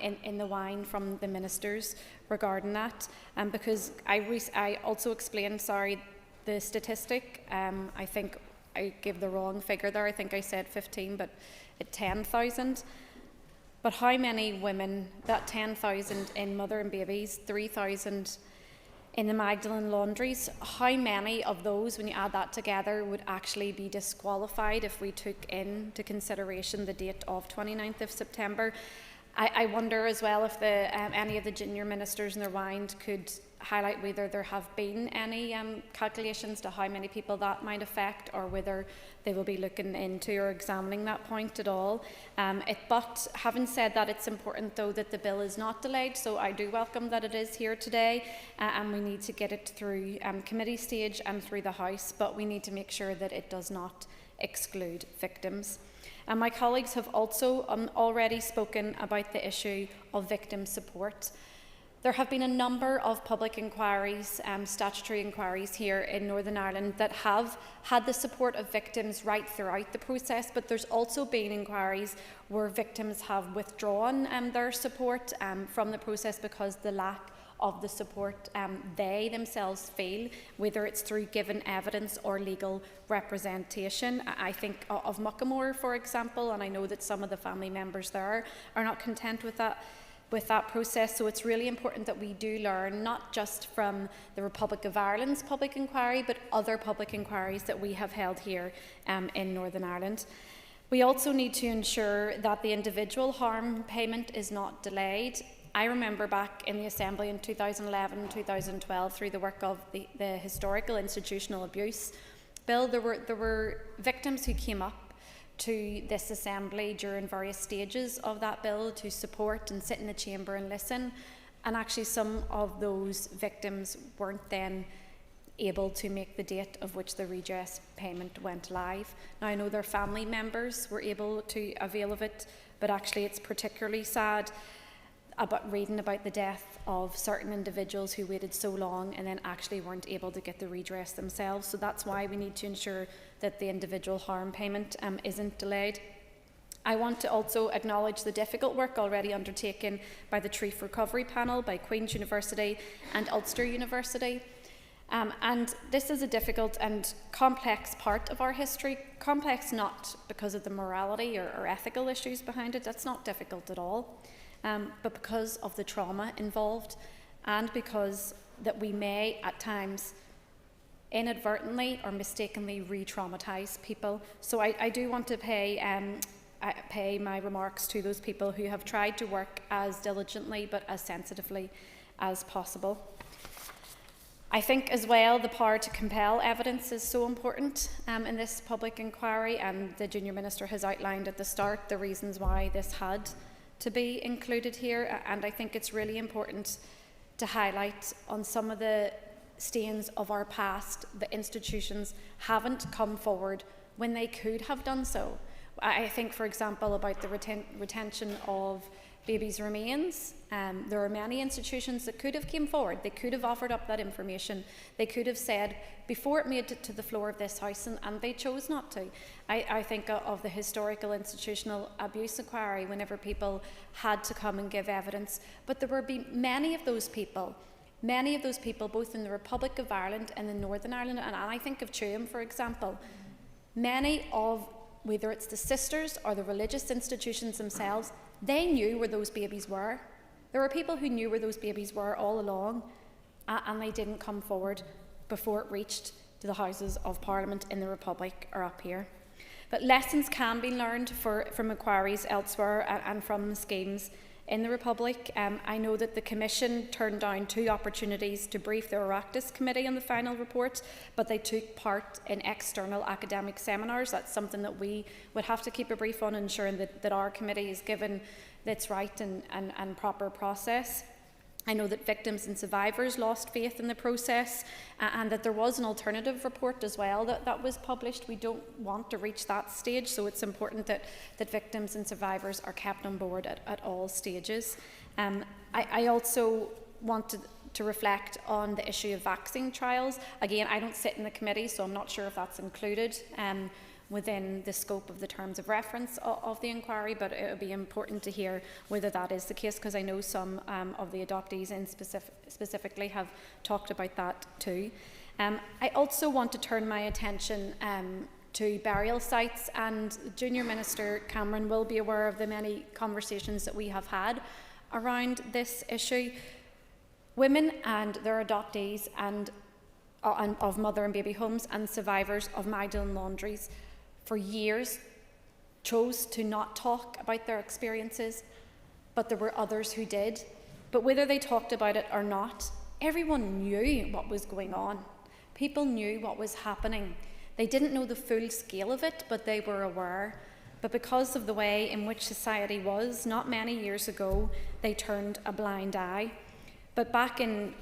in the wine from the ministers regarding that. Because I also explained, the statistic. I think I gave the wrong figure there. I think I said 15, but it's 10,000. But how many women, that 10,000 in mother and babies, 3,000 in the Magdalene Laundries, how many of those, when you add that together, would actually be disqualified if we took into consideration the date of 29th of September? I wonder as well if any of the junior ministers in their mind could highlight whether there have been any calculations to how many people that might affect, or whether they will be looking into or examining that point at all. But having said that, it's important though that the bill is not delayed, so I do welcome that it is here today, and we need to get it through committee stage and through the House, but we need to make sure that it does not exclude victims. And my colleagues have also already spoken about the issue of victim support. There have been a number of public inquiries, statutory inquiries here in Northern Ireland that have had the support of victims right throughout the process, but there's also been inquiries where victims have withdrawn their support from the process because the lack of the support they themselves feel, whether it's through given evidence or legal representation. I think of Muckamore, for example, and I know that some of the family members there are not content with that process. So it's really important that we do learn, not just from the Republic of Ireland's public inquiry, but other public inquiries that we have held here in Northern Ireland. We also need to ensure that the individual harm payment is not delayed. I remember back in the Assembly in 2011-2012, through the work of the Historical Institutional Abuse Bill, there were victims who came up to this Assembly during various stages of that bill to support and sit in the chamber and listen. And actually some of those victims weren't then able to make the date of which the redress payment went live. Now I know their family members were able to avail of it, but actually it's particularly sad about reading about the death of certain individuals who waited so long and then actually weren't able to get the redress themselves. So that's why we need to ensure that the individual harm payment isn't delayed. I want to also acknowledge the difficult work already undertaken by the Treath Recovery Panel, by Queen's University and Ulster University. And this is a difficult and complex part of our history. Complex not because of the morality or ethical issues behind it, that's not difficult at all. But because of the trauma involved, and because that we may at times inadvertently or mistakenly re-traumatise people. So I do want to pay my remarks to those people who have tried to work as diligently but as sensitively as possible. I think as well the power to compel evidence is so important in this public inquiry, and the Junior Minister has outlined at the start the reasons why this had to be included here, and I think it's really important to highlight on some of the stains of our past. The institutions haven't come forward when they could have done so. I think, for example, about the retention of babies' remains. There are many institutions that could have came forward. They could have offered up that information. They could have said before it made it to the floor of this House, and they chose not to. I think of the historical institutional abuse inquiry whenever people had to come and give evidence. But there will be many of those people both in the Republic of Ireland and in Northern Ireland, and I think of Tyrone, for example. Many of, whether it's the sisters or the religious institutions themselves, they knew where those babies were. There were people who knew where those babies were all along, and they didn't come forward before it reached to the Houses of Parliament in the Republic or up here. But lessons can be learned from inquiries elsewhere and from schemes in the Republic. I know that the Commission turned down 2 opportunities to brief the Oireachtas Committee on the final report, but they took part in external academic seminars. That's something that we would have to keep a brief on, ensuring that our committee is given its right and proper process. I know that victims and survivors lost faith in the process, and that there was an alternative report as well that was published. We don't want to reach that stage, so it's important that victims and survivors are kept on board at all stages. I also want to reflect on the issue of vaccine trials. Again, I don't sit in the committee, so I'm not sure if that's included within the scope of the terms of reference of the inquiry, but it would be important to hear whether that is the case, because I know some of the adoptees specifically have talked about that too. I also want to turn my attention to burial sites, and Junior Minister Cameron will be aware of the many conversations that we have had around this issue. Women and their adoptees and of mother and baby homes and survivors of Magdalene Laundries for years chose to not talk about their experiences, but there were others who did. But whether they talked about it or not, everyone knew what was going on. People knew what was happening. They didn't know the full scale of it, but they were aware. But because of the way in which society was, not many years ago, they turned a blind eye. But back in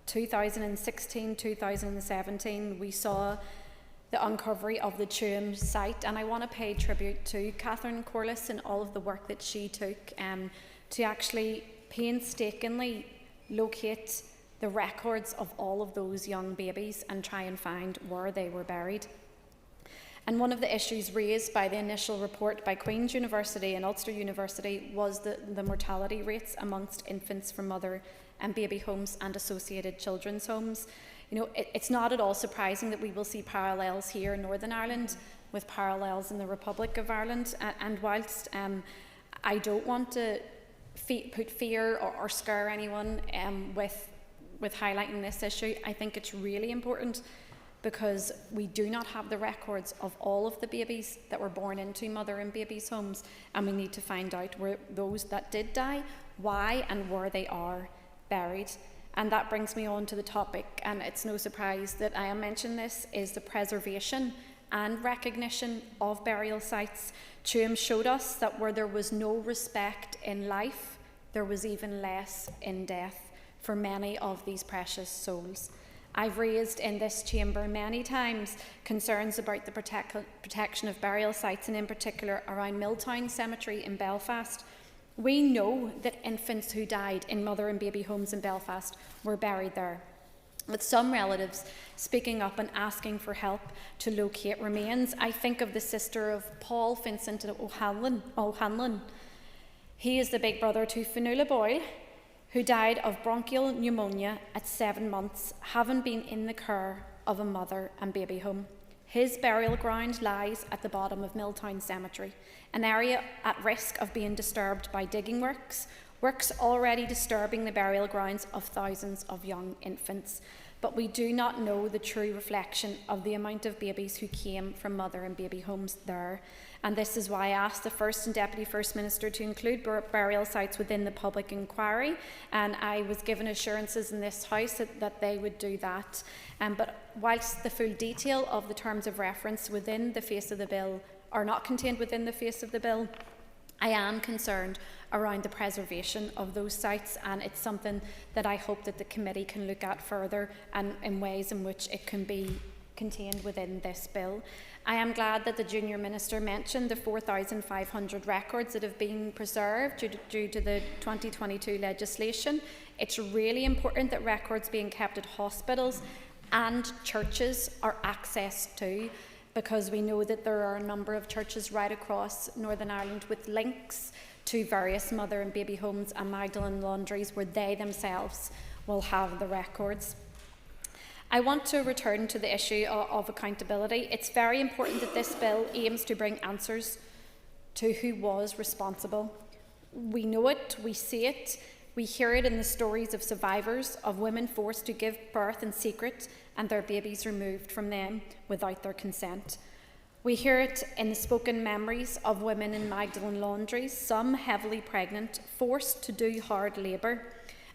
2016, 2017, we saw the uncovery of the Tyrone site, and I want to pay tribute to Catherine Corliss and all of the work that she took to actually painstakingly locate the records of all of those young babies and try and find where they were buried. And one of the issues raised by the initial report by Queen's University and Ulster University was the mortality rates amongst infants from mother and baby homes and associated children's homes. You know, it's not at all surprising that we will see parallels here in Northern Ireland with parallels in the Republic of Ireland. And whilst I don't want to put fear or scare anyone with highlighting this issue, I think it's really important, because we do not have the records of all of the babies that were born into mother and babies' homes, and we need to find out where those that did die, why and where they are buried. And that brings me on to the topic, and it's no surprise that I am mentioning this, is the preservation and recognition of burial sites. Tyrone showed us that where there was no respect in life, there was even less in death for many of these precious souls. I've raised in this chamber many times concerns about the protection of burial sites, and in particular around Milltown Cemetery in Belfast. We know that infants who died in mother and baby homes in Belfast were buried there, with some relatives speaking up and asking for help to locate remains. I think of the sister of Paul Vincent O'Hanlon. He is the big brother to Fionnuala Boyle, who died of bronchial pneumonia at 7 months, having been in the care of a mother and baby home. His burial ground lies at the bottom of Milltown Cemetery, an area at risk of being disturbed by digging works already disturbing the burial grounds of thousands of young infants. But we do not know the true reflection of the amount of babies who came from mother and baby homes there. And this is why I asked the First and Deputy First Minister to include burial sites within the public inquiry, and I was given assurances in this House that they would do that. But whilst the full detail of the terms of reference within the face of the bill are not contained within the face of the bill, I am concerned around the preservation of those sites, and it's something that I hope that the committee can look at further and in ways in which it can be contained within this bill. I am glad that the Junior Minister mentioned the 4,500 records that have been preserved due to the 2022 legislation. It's really important that records being kept at hospitals and churches are accessed to, because we know that there are a number of churches right across Northern Ireland with links to various mother and baby homes and Magdalene Laundries where they themselves will have the records. I want to return to the issue of accountability. It's very important that this bill aims to bring answers to who was responsible. We know it, we see it, we hear it in the stories of survivors of women forced to give birth in secret and their babies removed from them without their consent. We hear it in the spoken memories of women in Magdalene Laundries, some heavily pregnant, forced to do hard labour.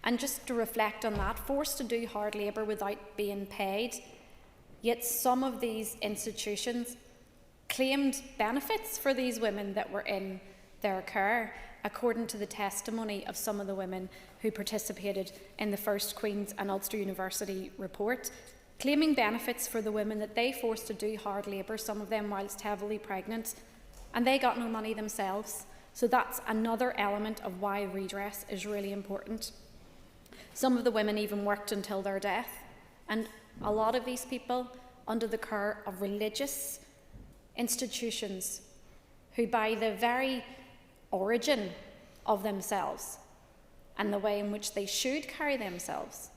And just to reflect on that, forced to do hard labour without being paid. Yet some of these institutions claimed benefits for these women that were in their care, according to the testimony of some of the women who participated in the first Queen's and Ulster University report, claiming benefits for the women that they forced to do hard labour, some of them whilst heavily pregnant, and they got no money themselves. So that's another element of why redress is really important. Some of the women even worked until their death, and a lot of these people under the care of religious institutions who, by the very origin of themselves and the way in which they should carry themselves,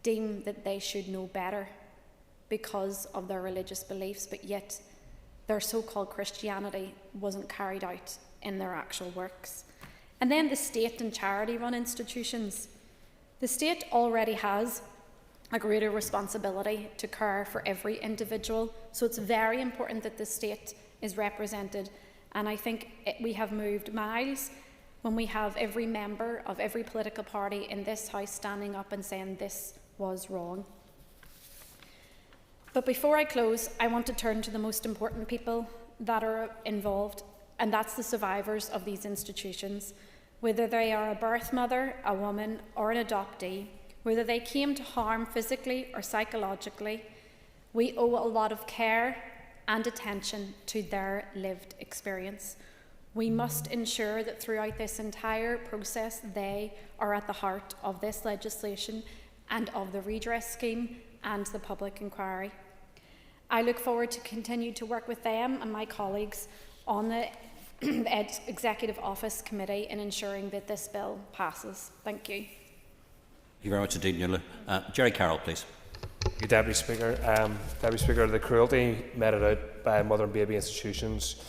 deem that they should know better because of their religious beliefs, but yet their so-called Christianity wasn't carried out in their actual works. And then the state and charity-run institutions. The state already has a greater responsibility to care for every individual, so it's very important that the state is represented. And I think we have moved miles when we have every member of every political party in this House standing up and saying this was wrong. But before I close, I want to turn to the most important people that are involved, and that's the survivors of these institutions. Whether they are a birth mother, a woman, or an adoptee, whether they came to harm physically or psychologically, we owe a lot of care and attention to their lived experience. We must ensure that throughout this entire process, they are at the heart of this legislation and of the redress scheme and the public inquiry. I look forward to continue to work with them and my colleagues on the Executive Office Committee in ensuring that this bill passes. Thank you. Thank you very much indeed, Nuala. Jerry Carroll, please. Thank you, Deputy Speaker. Deputy Speaker, the cruelty meted out by mother and baby institutions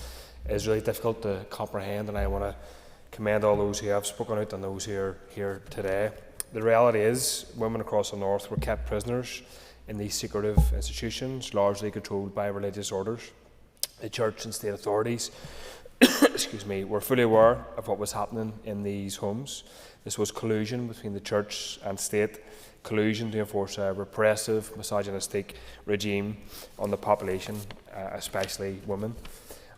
is really difficult to comprehend, and I want to commend all those who have spoken out and those who are here today. The reality is, women across the north were kept prisoners in these secretive institutions, largely controlled by religious orders. The church and state authorities were fully aware of what was happening in these homes. This was collusion between the church and state, collusion to enforce a repressive, misogynistic regime on the population, especially women.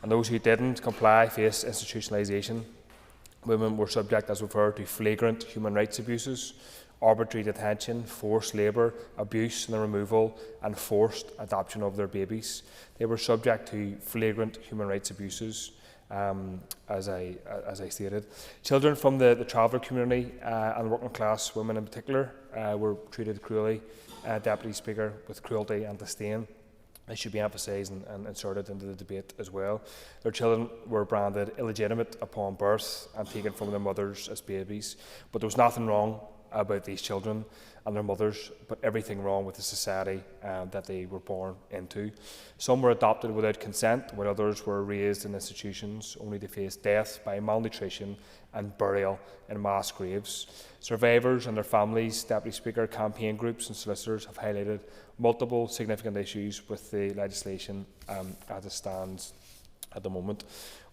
And those who didn't comply faced institutionalisation. Women were subject, as we've heard, to flagrant human rights abuses, arbitrary detention, forced labour, abuse and the removal and forced adoption of their babies. They were subject to flagrant human rights abuses, as I stated. Children from the traveller community and working class women in particular were treated cruelly, Deputy Speaker, with cruelty and disdain. This should be emphasised and inserted into the debate as well. Their children were branded illegitimate upon birth and taken from their mothers as babies. But there was nothing wrong about these children and their mothers, but everything wrong with the society that they were born into. Some were adopted without consent, while others were raised in institutions only to face death by malnutrition and burial in mass graves. Survivors and their families, Deputy Speaker, campaign groups and solicitors have highlighted multiple significant issues with the legislation as it stands at the moment.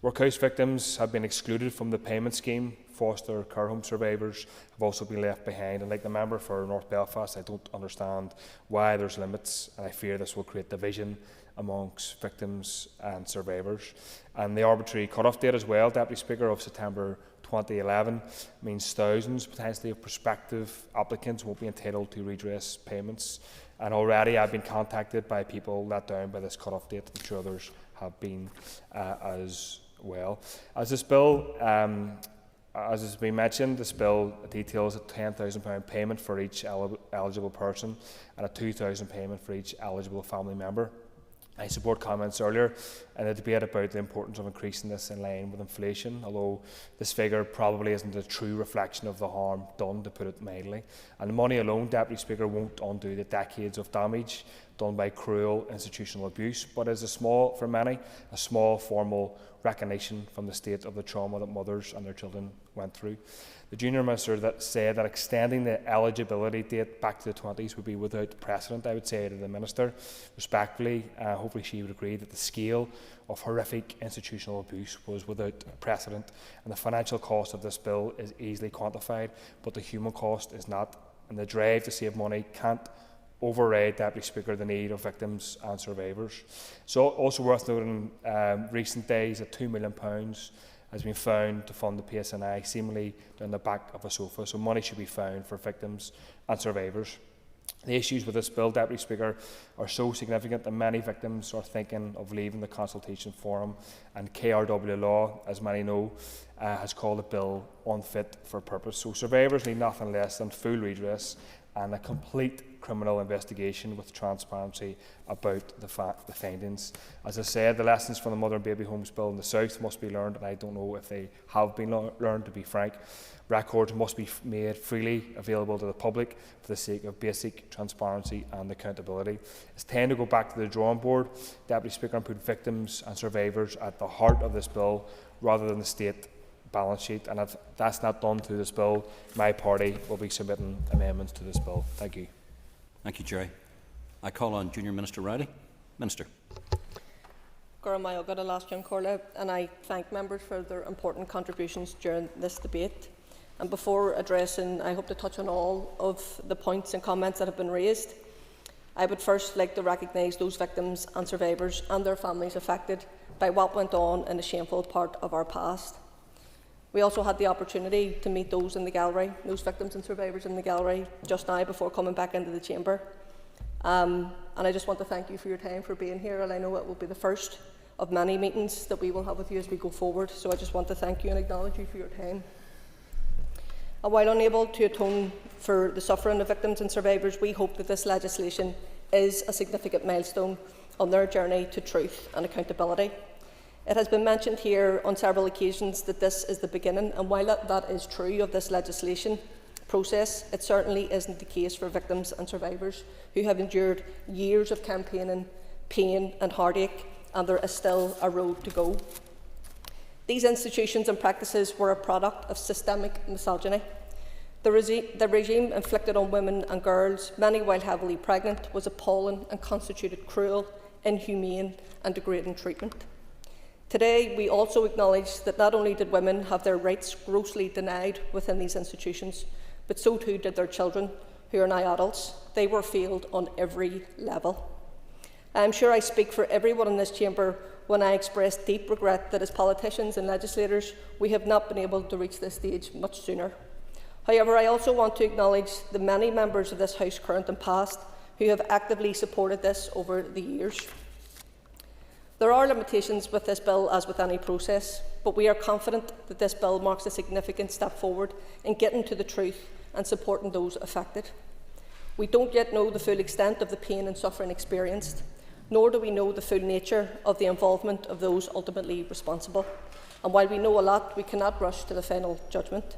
Workhouse victims have been excluded from the payment scheme. Foster care home survivors have also been left behind. And like the member for North Belfast, I don't understand why there's limits, and I fear this will create division amongst victims and survivors. And the arbitrary cut-off date as well, Deputy Speaker, of September 2011 means thousands potentially of prospective applicants won't be entitled to redress payments. And already I've been contacted by people let down by this cut-off date. I'm sure others have been as well. As this bill, as has been mentioned, this bill details a £10,000 payment for each eligible person and a £2,000 payment for each eligible family member. I support comments earlier in the debate about the importance of increasing this in line with inflation, although this figure probably isn't a true reflection of the harm done, to put it mildly. And the money alone, Deputy Speaker, won't undo the decades of damage done by cruel institutional abuse, but is for many, a small formal recognition from the state of the trauma that mothers and their children went through. The Junior Minister said that extending the eligibility date back to the 20s would be without precedent. I would say to the Minister, respectfully, hopefully she would agree that the scale of horrific institutional abuse was without precedent, and the financial cost of this bill is easily quantified, but the human cost is not, and the drive to save money can't override, Deputy Speaker, the need of victims and survivors. So also worth noting, recent days that £2 million has been found to fund the PSNI, seemingly down the back of a sofa. So money should be found for victims and survivors. The issues with this bill, Deputy Speaker, are so significant that many victims are thinking of leaving the consultation forum, and KRW law, as many know, has called the bill unfit for purpose. So survivors need nothing less than full redress and a complete criminal investigation with transparency about the findings. As I said, the lessons from the Mother and Baby Homes Bill in the South must be learned, and I don't know if they have been learned, to be frank. Records must be made freely available to the public for the sake of basic transparency and accountability. It's time to go back to the drawing board, Deputy Speaker, and put victims and survivors at the heart of this bill rather than the state balance sheet, and if that's not done through this bill, my party will be submitting amendments to this bill. Thank you. Thank you, Jerry. I call on Junior Minister Riley. Minister. And I thank members for their important contributions during this debate. And before addressing, I hope to touch on all of the points and comments that have been raised. I would first like to recognise those victims and survivors and their families affected by what went on in a shameful part of our past. We also had the opportunity to meet those in the gallery, those victims and survivors in the gallery just now before coming back into the chamber. And I just want to thank you for your time, for being here, and I know it will be the first of many meetings that we will have with you as we go forward, so I just want to thank you and acknowledge you for your time. And while unable to atone for the suffering of victims and survivors, we hope that this legislation is a significant milestone on their journey to truth and accountability. It has been mentioned here on several occasions that this is the beginning, and while that is true of this legislation process, it certainly isn't the case for victims and survivors who have endured years of campaigning, pain and heartache, and there is still a road to go. These institutions and practices were a product of systemic misogyny. The regime inflicted on women and girls, many while heavily pregnant, was appalling and constituted cruel, inhumane and degrading treatment. Today, we also acknowledge that not only did women have their rights grossly denied within these institutions, but so too did their children, who are now adults. They were failed on every level. I am sure I speak for everyone in this chamber when I express deep regret that as politicians and legislators, we have not been able to reach this stage much sooner. However, I also want to acknowledge the many members of this House, current and past, who have actively supported this over the years. There are limitations with this bill, as with any process, but we are confident that this bill marks a significant step forward in getting to the truth and supporting those affected. We don't yet know the full extent of the pain and suffering experienced, nor do we know the full nature of the involvement of those ultimately responsible. And while we know a lot, we cannot rush to the final judgment.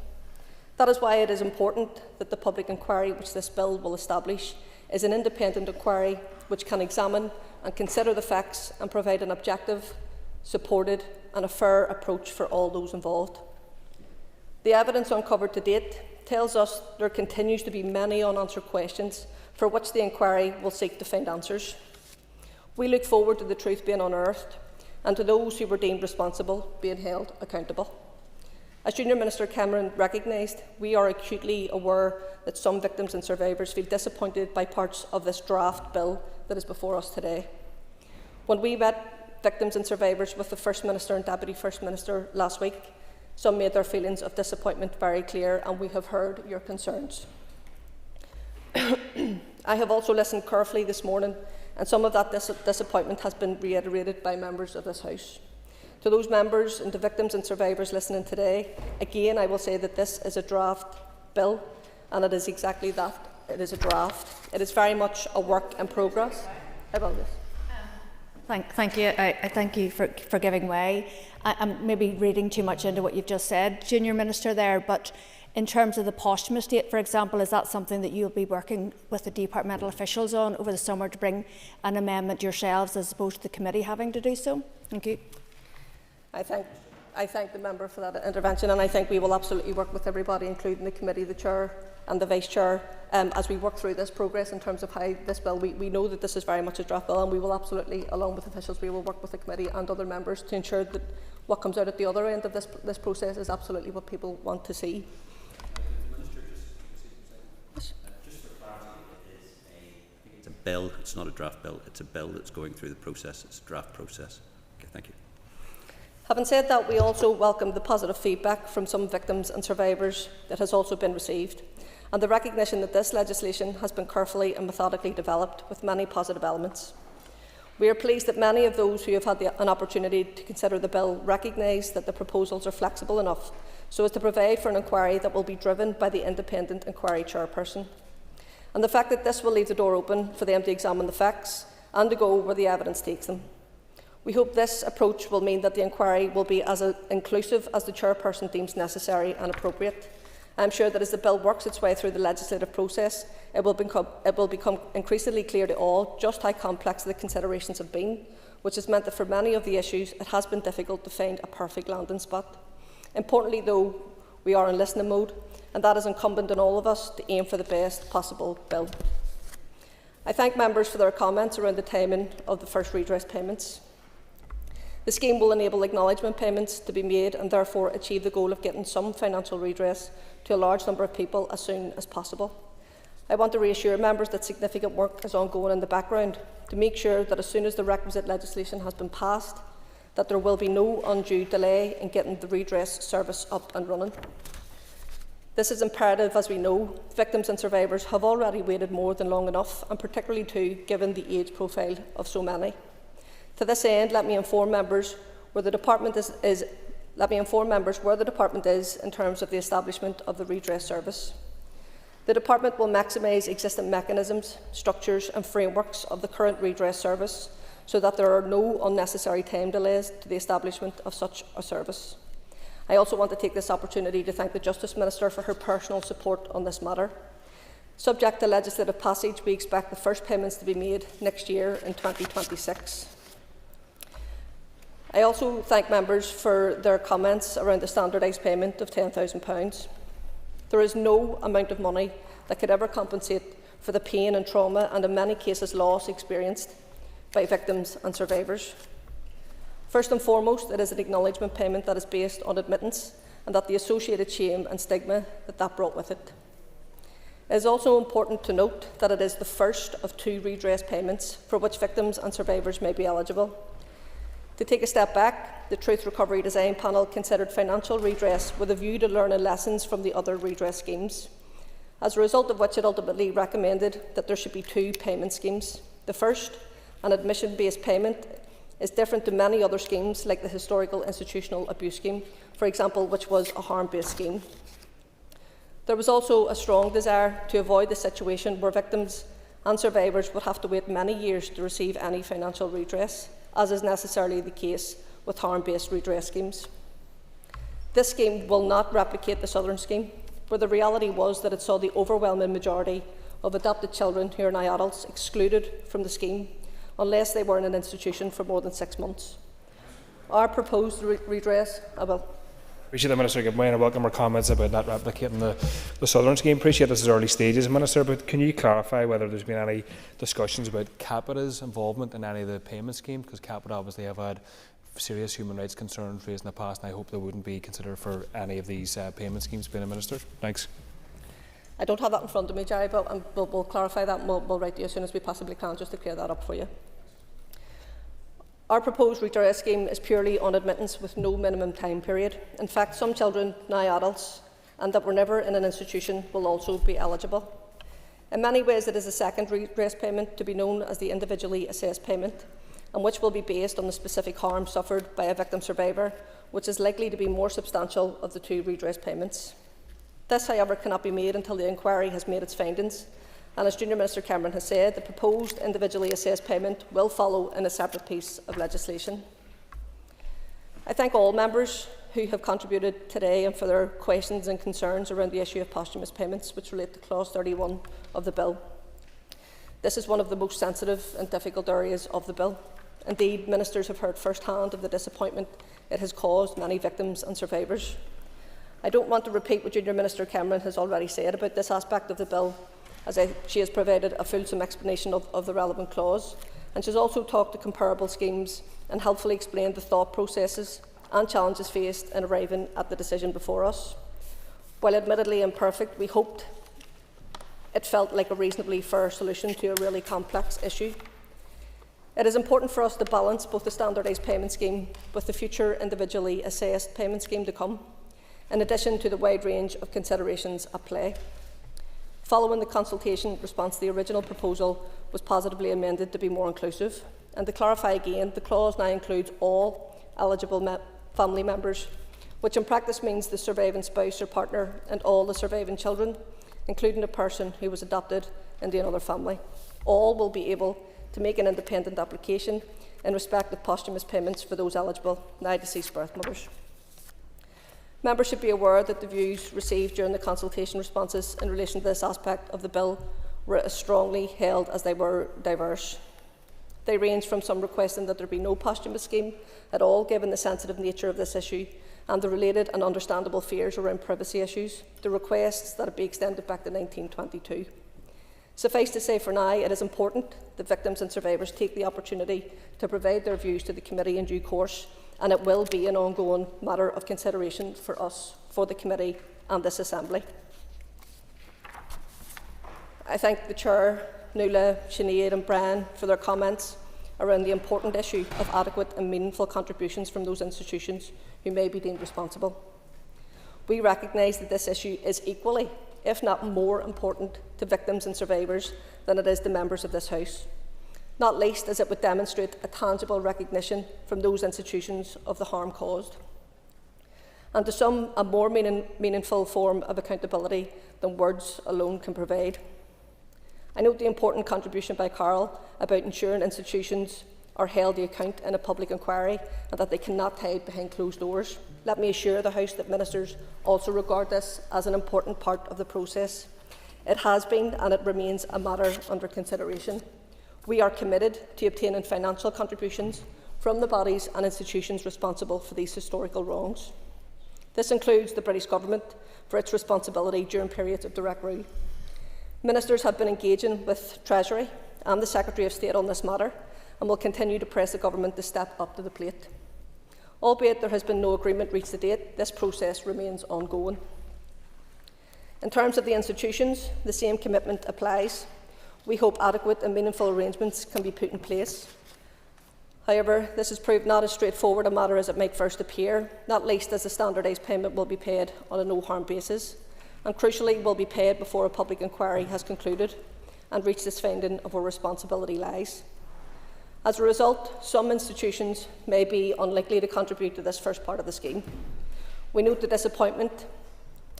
That is why it is important that the public inquiry which this bill will establish is an independent inquiry which can examine and consider the facts and provide an objective, supported and a fair approach for all those involved. The evidence uncovered to date tells us there continues to be many unanswered questions for which the inquiry will seek to find answers. We look forward to the truth being unearthed and to those who were deemed responsible being held accountable. As Junior Minister Cameron recognised, we are acutely aware that some victims and survivors feel disappointed by parts of this draft bill that is before us today. When we met victims and survivors with the First Minister and Deputy First Minister last week, some made their feelings of disappointment very clear, and we have heard your concerns. I have also listened carefully this morning, and some of that disappointment has been reiterated by members of this House. To those members and to victims and survivors listening today, again I will say that this is a draft bill, and it is exactly that. It is a draft. It is very much a work in progress. Thank you. I thank you for giving way. I'm maybe reading too much into what you've just said, Junior Minister, there, but in terms of the posthumous date, for example, is that something that you'll be working with the departmental officials on over the summer to bring an amendment yourselves as opposed to the committee having to do so? Thank you. I thank the member for that intervention, and I think we will absolutely work with everybody, including the committee, the chair and the vice chair, as we work through this progress in terms of how this bill. We know that this is very much a draft bill, and we will absolutely, along with officials, we will work with the committee and other members to ensure that what comes out at the other end of this process is absolutely what people want to see. It's a bill, it's not a draft bill, it's a bill that's going through the process, it's a draft process. Okay, thank you. Having said that, we also welcome the positive feedback from some victims and survivors that has also been received, and the recognition that this legislation has been carefully and methodically developed with many positive elements. We are pleased that many of those who have had an opportunity to consider the bill recognise that the proposals are flexible enough so as to provide for an inquiry that will be driven by the independent inquiry chairperson, and the fact that this will leave the door open for them to examine the facts and to go where the evidence takes them. We hope this approach will mean that the inquiry will be as inclusive as the chairperson deems necessary and appropriate. I am sure that as the bill works its way through the legislative process, it will become increasingly clear to all just how complex the considerations have been, which has meant that for many of the issues it has been difficult to find a perfect landing spot. Importantly, though, we are in listening mode, and that is incumbent on all of us to aim for the best possible bill. I thank members for their comments around the timing of the first redress payments. The scheme will enable acknowledgement payments to be made and therefore achieve the goal of getting some financial redress to a large number of people as soon as possible. I want to reassure members that significant work is ongoing in the background to make sure that as soon as the requisite legislation has been passed, that there will be no undue delay in getting the redress service up and running. This is imperative, as we know. Victims and survivors have already waited more than long enough, and particularly too given the age profile of so many. To this end, let me inform members where the department is in terms of the establishment of the redress service. The department will maximise existing mechanisms, structures and frameworks of the current redress service so that there are no unnecessary time delays to the establishment of such a service. I also want to take this opportunity to thank the Justice Minister for her personal support on this matter. Subject to legislative passage, we expect the first payments to be made next year in 2026. I also thank members for their comments around the standardised payment of £10,000. There is no amount of money that could ever compensate for the pain and trauma and, in many cases, loss experienced by victims and survivors. First and foremost, it is an acknowledgement payment that is based on admittance and that the associated shame and stigma that brought with it. It is also important to note that it is the first of 2 redress payments for which victims and survivors may be eligible. To take a step back, the Truth Recovery Design Panel considered financial redress with a view to learning lessons from the other redress schemes, as a result of which it ultimately recommended that there should be 2 payment schemes. The first, an admission-based payment, is different to many other schemes like the Historical Institutional Abuse Scheme, for example, which was a harm-based scheme. There was also a strong desire to avoid the situation where victims and survivors would have to wait many years to receive any financial redress, as is necessarily the case with harm-based redress schemes. This scheme will not replicate the Southern scheme, where the reality was that it saw the overwhelming majority of adopted children who are now adults excluded from the scheme unless they were in an institution for more than 6 months. Our proposed redress, Appreciate the Minister giving way, and I welcome her comments about not replicating the Southern scheme. Appreciate this is early stages, Minister, but can you clarify whether there's been any discussions about Capita's involvement in any of the payment schemes? Because Capita obviously have had serious human rights concerns raised in the past, and I hope they wouldn't be considered for any of these payment schemes being administered. Thanks. I don't have that in front of me, Jerry, but we'll clarify that and we'll write to you as soon as we possibly can, just to clear that up for you. Our proposed redress scheme is purely on admittance with no minimum time period. In fact, some children, now adults, and that were never in an institution will also be eligible. In many ways, it is a second redress payment to be known as the individually assessed payment, and which will be based on the specific harm suffered by a victim survivor, which is likely to be more substantial of the two redress payments. This, however, cannot be made until the inquiry has made its findings, and as Junior Minister Cameron has said, the proposed individually assessed payment will follow in a separate piece of legislation. I thank all members who have contributed today and for their questions and concerns around the issue of posthumous payments, which relate to Clause 31 of the Bill. This is one of the most sensitive and difficult areas of the Bill. Indeed, ministers have heard first-hand of the disappointment it has caused many victims and survivors. I don't want to repeat what Junior Minister Cameron has already said about this aspect of the Bill, as she has provided a fulsome explanation of the relevant clause, and she has also talked to comparable schemes and helpfully explained the thought processes and challenges faced in arriving at the decision before us. While admittedly imperfect, we hoped it felt like a reasonably fair solution to a really complex issue. It is important for us to balance both the standardised payment scheme with the future individually assessed payment scheme to come, in addition to the wide range of considerations at play. Following the consultation response, the original proposal was positively amended to be more inclusive, and to clarify again, the clause now includes all eligible family members, which in practice means the surviving spouse or partner and all the surviving children, including a person who was adopted into another family. All will be able to make an independent application in respect of posthumous payments for those eligible, now deceased birth mothers. Members should be aware that the views received during the consultation responses in relation to this aspect of the Bill were as strongly held as they were diverse. They range from some requesting that there be no posthumous scheme at all, given the sensitive nature of this issue and the related and understandable fears around privacy issues, to requests that it be extended back to 1922. Suffice to say, for now, it is important that victims and survivors take the opportunity to provide their views to the committee in due course, and it will be an ongoing matter of consideration for us, for the committee and this Assembly. I thank the Chair, Nuala, Sinead and Brian for their comments around the important issue of adequate and meaningful contributions from those institutions who may be deemed responsible. We recognise that this issue is equally, if not more, important to victims and survivors than it is to members of this House, not least as it would demonstrate a tangible recognition from those institutions of the harm caused, and to some a more meaningful form of accountability than words alone can provide. I note the important contribution by Carol about ensuring institutions are held to account in a public inquiry and that they cannot hide behind closed doors. Let me assure the House that ministers also regard this as an important part of the process. It has been and it remains a matter under consideration. We are committed to obtaining financial contributions from the bodies and institutions responsible for these historical wrongs. This includes the British Government for its responsibility during periods of direct rule. Ministers have been engaging with Treasury and the Secretary of State on this matter and will continue to press the Government to step up to the plate. Albeit there has been no agreement reached to date, this process remains ongoing. In terms of the institutions, the same commitment applies. We hope adequate and meaningful arrangements can be put in place. However, this has proved not as straightforward a matter as it might first appear, not least as the standardised payment will be paid on a no-harm basis, and crucially will be paid before a public inquiry has concluded and reached its finding of where responsibility lies. As a result, some institutions may be unlikely to contribute to this first part of the scheme. We note the disappointment,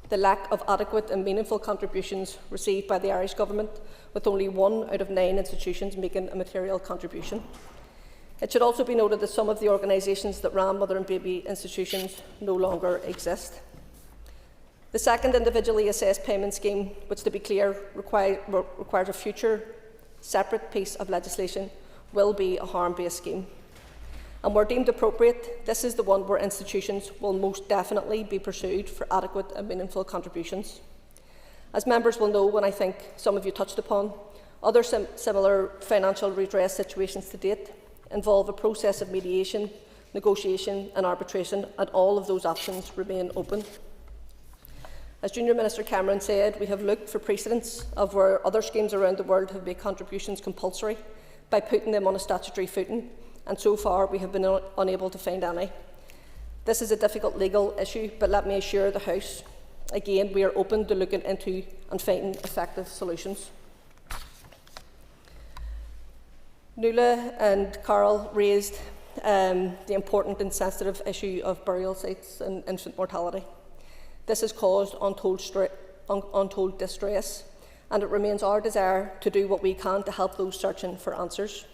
the lack of adequate and meaningful contributions received by the Irish Government, with only 1 out of 9 institutions making a material contribution. It should also be noted that some of the organisations that ran mother and baby institutions no longer exist. The second individually assessed payment scheme, which to be clear requires a future separate piece of legislation, will be a harm-based scheme. And where deemed appropriate, this is the one where institutions will most definitely be pursued for adequate and meaningful contributions. As members will know, and I think some of you touched upon, other similar financial redress situations to date involve a process of mediation, negotiation and arbitration, and all of those options remain open. As Junior Minister Cameron said, we have looked for precedents of where other schemes around the world have made contributions compulsory by putting them on a statutory footing, and so far we have been unable to find any. This is a difficult legal issue, but let me assure the House, again, we are open to looking into and finding effective solutions. Nuala and Carol raised the important and sensitive issue of burial sites and infant mortality. This has caused untold distress, and it remains our desire to do what we can to help those searching for answers.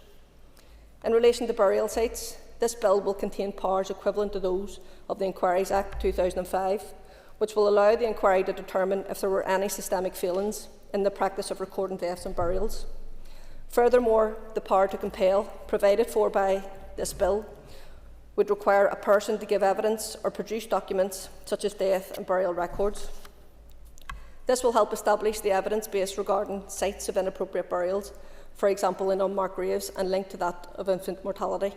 In relation to burial sites, this bill will contain powers equivalent to those of the Inquiries Act 2005, which will allow the inquiry to determine if there were any systemic failings in the practice of recording deaths and burials. Furthermore, the power to compel, provided for by this bill, would require a person to give evidence or produce documents such as death and burial records. This will help establish the evidence base regarding sites of inappropriate burials, for example in unmarked graves, and linked to that of infant mortality.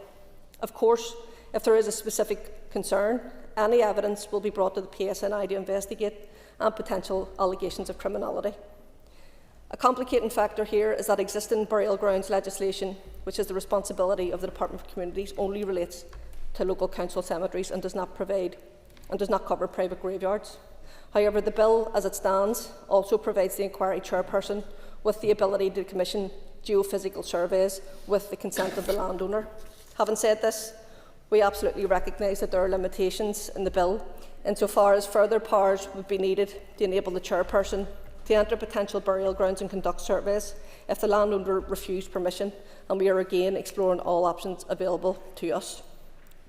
Of course, if there is a specific concern, any evidence will be brought to the PSNI to investigate and potential allegations of criminality. A complicating factor here is that existing burial grounds legislation, which is the responsibility of the Department of Communities, only relates to local council cemeteries and does not cover private graveyards. However, the bill as it stands also provides the inquiry chairperson with the ability to commission geophysical surveys with the consent of the landowner. Having said this, we absolutely recognise that there are limitations in the bill insofar as further powers would be needed to enable the chairperson to enter potential burial grounds and conduct surveys if the landowner refused permission, and we are again exploring all options available to us.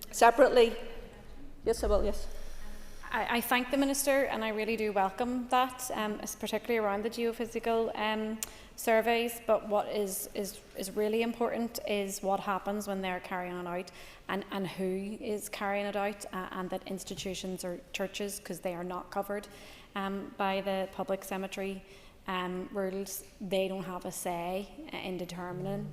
Separately, yes, I will, yes. I thank the Minister, and I really do welcome that, particularly around the geophysical surveys. But what is really important is what happens when they're carrying it out, and who is carrying it out, and that institutions or churches, because they are not covered by the public cemetery rules, they don't have a say in determining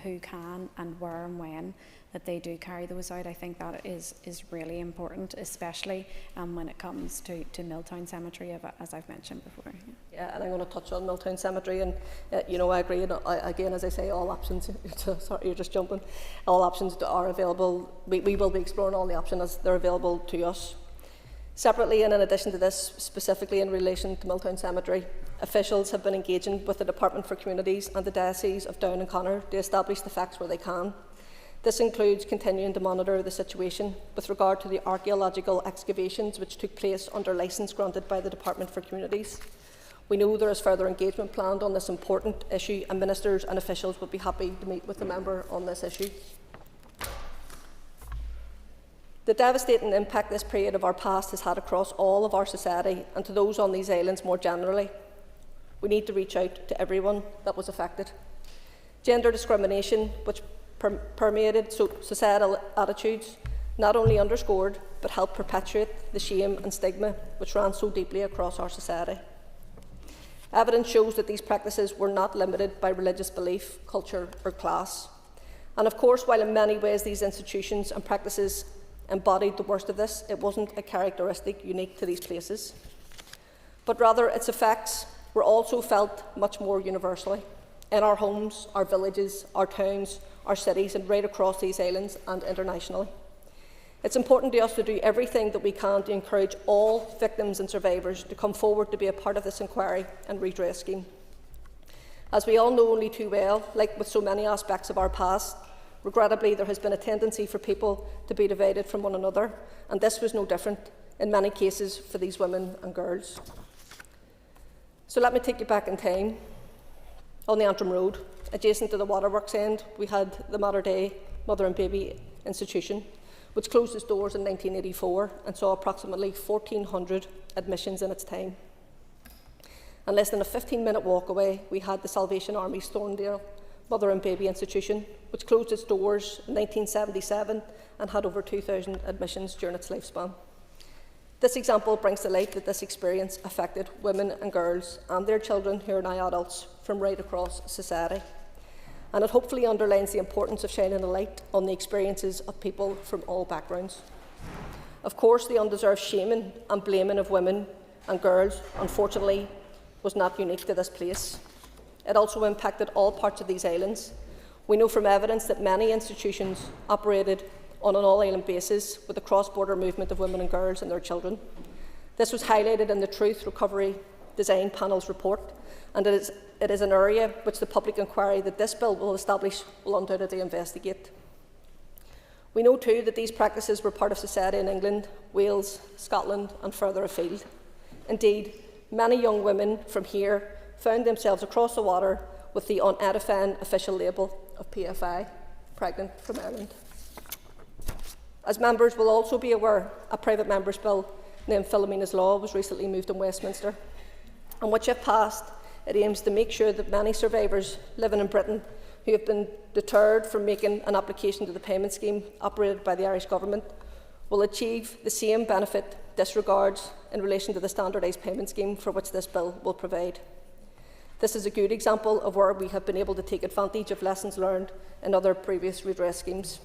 who can and where and when that they do carry those out. I think that is really important, especially when it comes to Milltown Cemetery, as I've mentioned before. Yeah, and I'm going to touch on Milltown Cemetery, and I agree. And again, as I say, all options. Sorry, you're just jumping. All options are available. We will be exploring all the options as they're available to us. Separately, and in addition to this, specifically in relation to Milltown Cemetery, officials have been engaging with the Department for Communities and the Diocese of Down and Connor to establish the facts where they can. This includes continuing to monitor the situation with regard to the archaeological excavations which took place under licence granted by the Department for Communities. We know there is further engagement planned on this important issue, and ministers and officials would be happy to meet with the member on this issue. The devastating impact this period of our past has had across all of our society and to those on these islands more generally. We need to reach out to everyone that was affected. Gender discrimination, which permeated societal attitudes, not only underscored but helped perpetuate the shame and stigma which ran so deeply across our society. Evidence shows that these practices were not limited by religious belief, culture or class. And of course, while in many ways these institutions and practices embodied the worst of this, it wasn't a characteristic unique to these places. But rather, its effects were also felt much more universally in our homes, our villages, our towns, our cities, and right across these islands and internationally. It's important to us to do everything that we can to encourage all victims and survivors to come forward to be a part of this inquiry and redress scheme. As we all know only too well, like with so many aspects of our past, regrettably there has been a tendency for people to be divided from one another, and this was no different in many cases for these women and girls. So let me take you back in time. On the Antrim Road, adjacent to the waterworks end, we had the Mater Dei Mother and Baby Institution, which closed its doors in 1984 and saw approximately 1,400 admissions in its time. And less than a 15-minute walk away, we had the Salvation Army's Thorndale Mother and Baby Institution, which closed its doors in 1977 and had over 2,000 admissions during its lifespan. This example brings to light that this experience affected women and girls and their children who are now adults from right across society. And it hopefully underlines the importance of shining a light on the experiences of people from all backgrounds. Of course, the undeserved shaming and blaming of women and girls, unfortunately, was not unique to this place. It also impacted all parts of these islands. We know from evidence that many institutions operated on an all-island basis with the cross-border movement of women and girls and their children. This was highlighted in the Truth, Recovery Design Panel's report, and it is an area which the public inquiry that this bill will establish will undoubtedly investigate. We know too that these practices were part of society in England, Wales, Scotland and further afield. Indeed, many young women from here found themselves across the water with the unedifying official label of PFI, pregnant from Ireland. As members will also be aware, a private member's bill named Philomena's Law was recently moved in Westminster, and which, if passed, it aims to make sure that many survivors living in Britain who have been deterred from making an application to the payment scheme operated by the Irish Government will achieve the same benefit disregards in relation to the standardised payment scheme for which this bill will provide. This is a good example of where we have been able to take advantage of lessons learned in other previous redress schemes.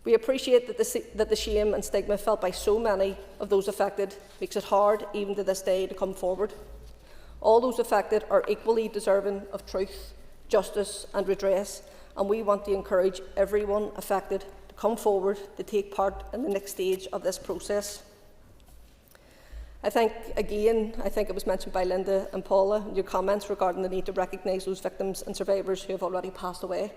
We appreciate that the shame and stigma felt by so many of those affected makes it hard, even to this day, to come forward. All those affected are equally deserving of truth, justice and redress, and we want to encourage everyone affected to come forward to take part in the next stage of this process. I think it was mentioned by Linda and Paula, your comments regarding the need to recognise those victims and survivors who have already passed away.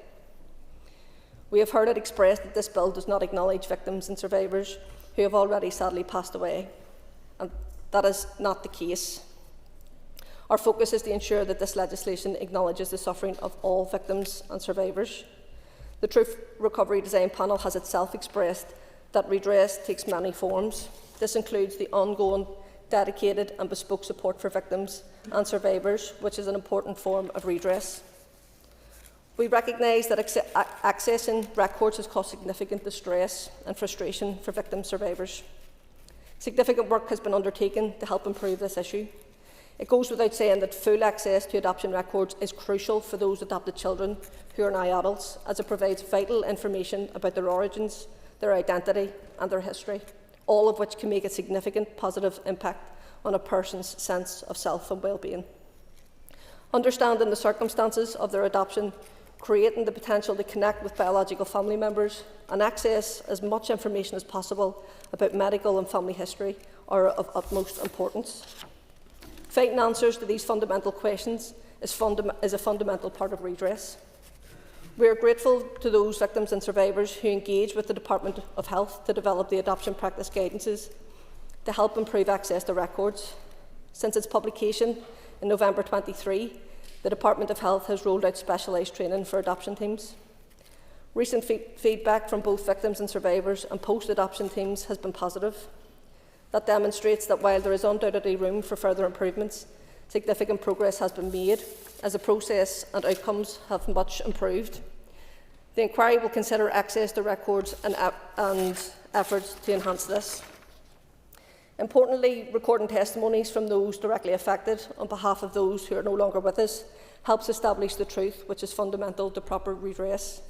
We have heard it expressed that this bill does not acknowledge victims and survivors who have already sadly passed away, and that is not the case. Our focus is to ensure that this legislation acknowledges the suffering of all victims and survivors. The Truth Recovery Design Panel has itself expressed that redress takes many forms. This includes the ongoing, dedicated and bespoke support for victims and survivors, which is an important form of redress. We recognise that accessing records has caused significant distress and frustration for victim survivors. Significant work has been undertaken to help improve this issue. It goes without saying that full access to adoption records is crucial for those adopted children who are now adults, as it provides vital information about their origins, their identity and their history, all of which can make a significant positive impact on a person's sense of self and well-being. Understanding the circumstances of their adoption, creating the potential to connect with biological family members and access as much information as possible about medical and family history are of utmost importance. Finding answers to these fundamental questions is a fundamental part of redress. We are grateful to those victims and survivors who engage with the Department of Health to develop the adoption practice guidances to help improve access to records. Since its publication in November 23, the Department of Health has rolled out specialised training for adoption teams. Recent feedback from both victims and survivors and post-adoption teams has been positive. That demonstrates that while there is undoubtedly room for further improvements, significant progress has been made as the process and outcomes have much improved. The inquiry will consider access to records and efforts to enhance this. Importantly, recording testimonies from those directly affected on behalf of those who are no longer with us helps establish the truth, which is fundamental to proper redress.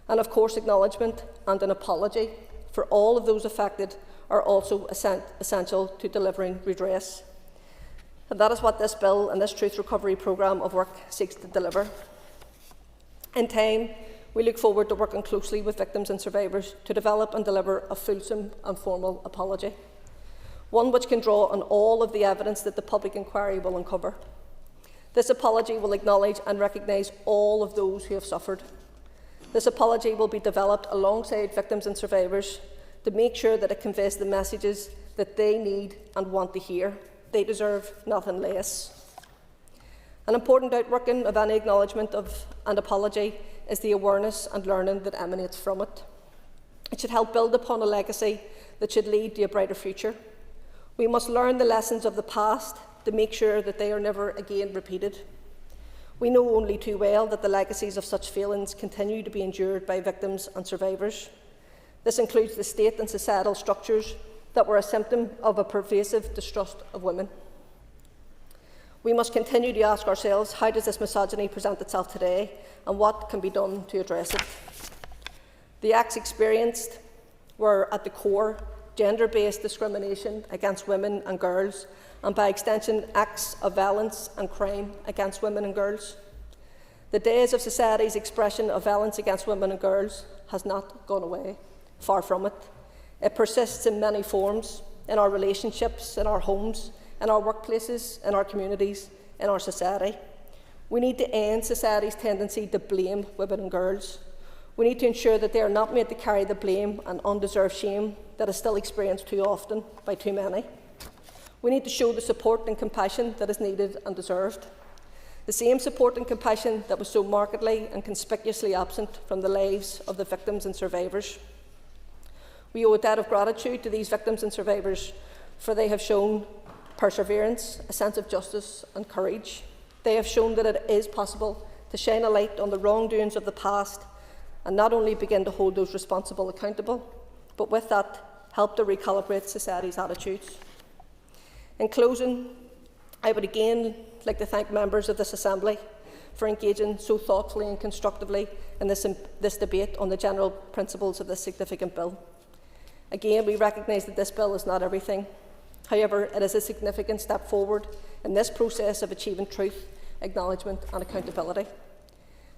And of course, acknowledgement and an apology for all of those affected are also essential to delivering redress. And that is what this bill and this Truth Recovery programme of work seeks to deliver. In time, we look forward to working closely with victims and survivors to develop and deliver a fulsome and formal apology, one which can draw on all of the evidence that the public inquiry will uncover. This apology will acknowledge and recognise all of those who have suffered. This apology will be developed alongside victims and survivors to make sure that it conveys the messages that they need and want to hear. They deserve nothing less. An important outworking of any acknowledgement of an apology is the awareness and learning that emanates from it. It should help build upon a legacy that should lead to a brighter future. We must learn the lessons of the past to make sure that they are never again repeated. We know only too well that the legacies of such failings continue to be endured by victims and survivors. This includes the state and societal structures that were a symptom of a pervasive distrust of women. We must continue to ask ourselves, how does this misogyny present itself today, and what can be done to address it? The acts experienced were, at the core, gender-based discrimination against women and girls, and by extension, acts of violence and crime against women and girls. The days of society's expression of violence against women and girls has not gone away. Far from it. It persists in many forms, in our relationships, in our homes, in our workplaces, in our communities, in our society. We need to end society's tendency to blame women and girls. We need to ensure that they are not made to carry the blame and undeserved shame that is still experienced too often by too many. We need to show the support and compassion that is needed and deserved. The same support and compassion that was so markedly and conspicuously absent from the lives of the victims and survivors. We owe a debt of gratitude to these victims and survivors, for they have shown perseverance, a sense of justice and courage. They have shown that it is possible to shine a light on the wrongdoings of the past and not only begin to hold those responsible accountable, but with that help to recalibrate society's attitudes. In closing, I would again like to thank members of this Assembly for engaging so thoughtfully and constructively in this debate on the general principles of this significant bill. Again, we recognise that this bill is not everything. However, it is a significant step forward in this process of achieving truth, acknowledgement and accountability.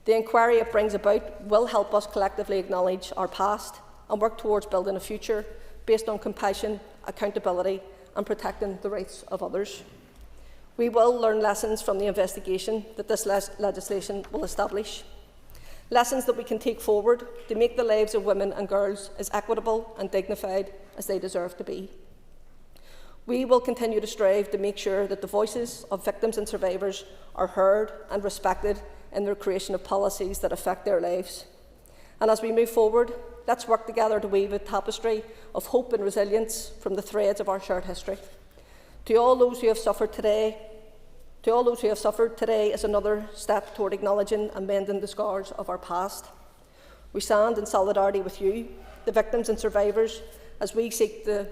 The inquiry it brings about will help us collectively acknowledge our past and work towards building a future based on compassion, accountability and protecting the rights of others. We will learn lessons from the investigation that this legislation will establish. Lessons that we can take forward to make the lives of women and girls as equitable and dignified as they deserve to be. We will continue to strive to make sure that the voices of victims and survivors are heard and respected in their creation of policies that affect their lives. And as we move forward, let's work together to weave a tapestry of hope and resilience from the threads of our shared history. To all those who have suffered today, is another step toward acknowledging and mending the scars of our past. We stand in solidarity with you, the victims and survivors, as we seek to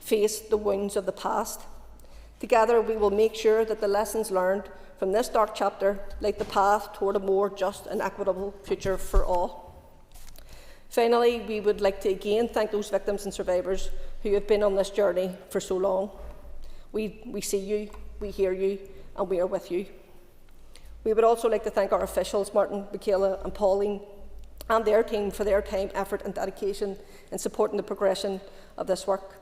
face the wounds of the past. Together, we will make sure that the lessons learned from this dark chapter light the path toward a more just and equitable future for all. Finally, we would like to again thank those victims and survivors who have been on this journey for so long. We see you, we hear you, and we are with you. We would also like to thank our officials, Martin, Michaela and Pauline, and their team for their time, effort and dedication in supporting the progression of this work.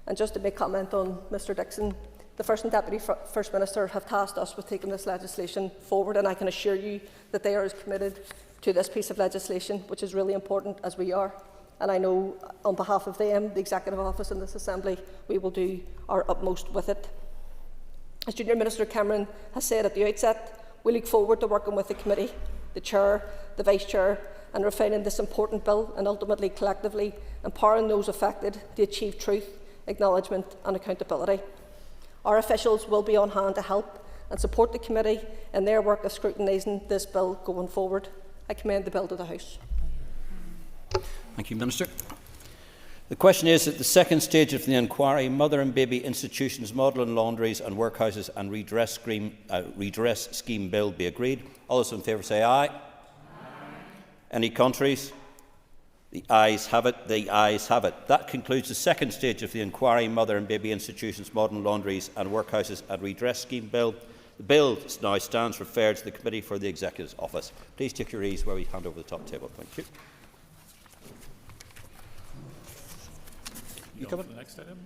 And just to make comment on Mr Dixon, the First and Deputy First Minister have tasked us with taking this legislation forward, and I can assure you that they are as committed to this piece of legislation, which is really important, as we are. And I know on behalf of them, the Executive Office and this Assembly, we will do our utmost with it. As Junior Minister Cameron has said at the outset, we look forward to working with the Committee, the Chair, the Vice Chair, and refining this important bill and ultimately collectively empowering those affected to achieve truth, acknowledgement and accountability. Our officials will be on hand to help and support the Committee in their work of scrutinising this bill going forward. I commend the bill to the House. Thank you, Minister. The question is that the second stage of the inquiry, Mother and Baby Institutions, Magdalene, Laundries and Workhouses and Redress Scheme Bill be agreed. All those in favour say aye. Aye. Any contraries? The ayes have it. The ayes have it. That concludes the second stage of the inquiry, Mother and Baby Institutions, Modern Laundries and Workhouses and Redress Scheme Bill. The bill now stands referred to the Committee for the Executive's Office. Please take your ease where we hand over the top table. Thank you. You come on to the next item?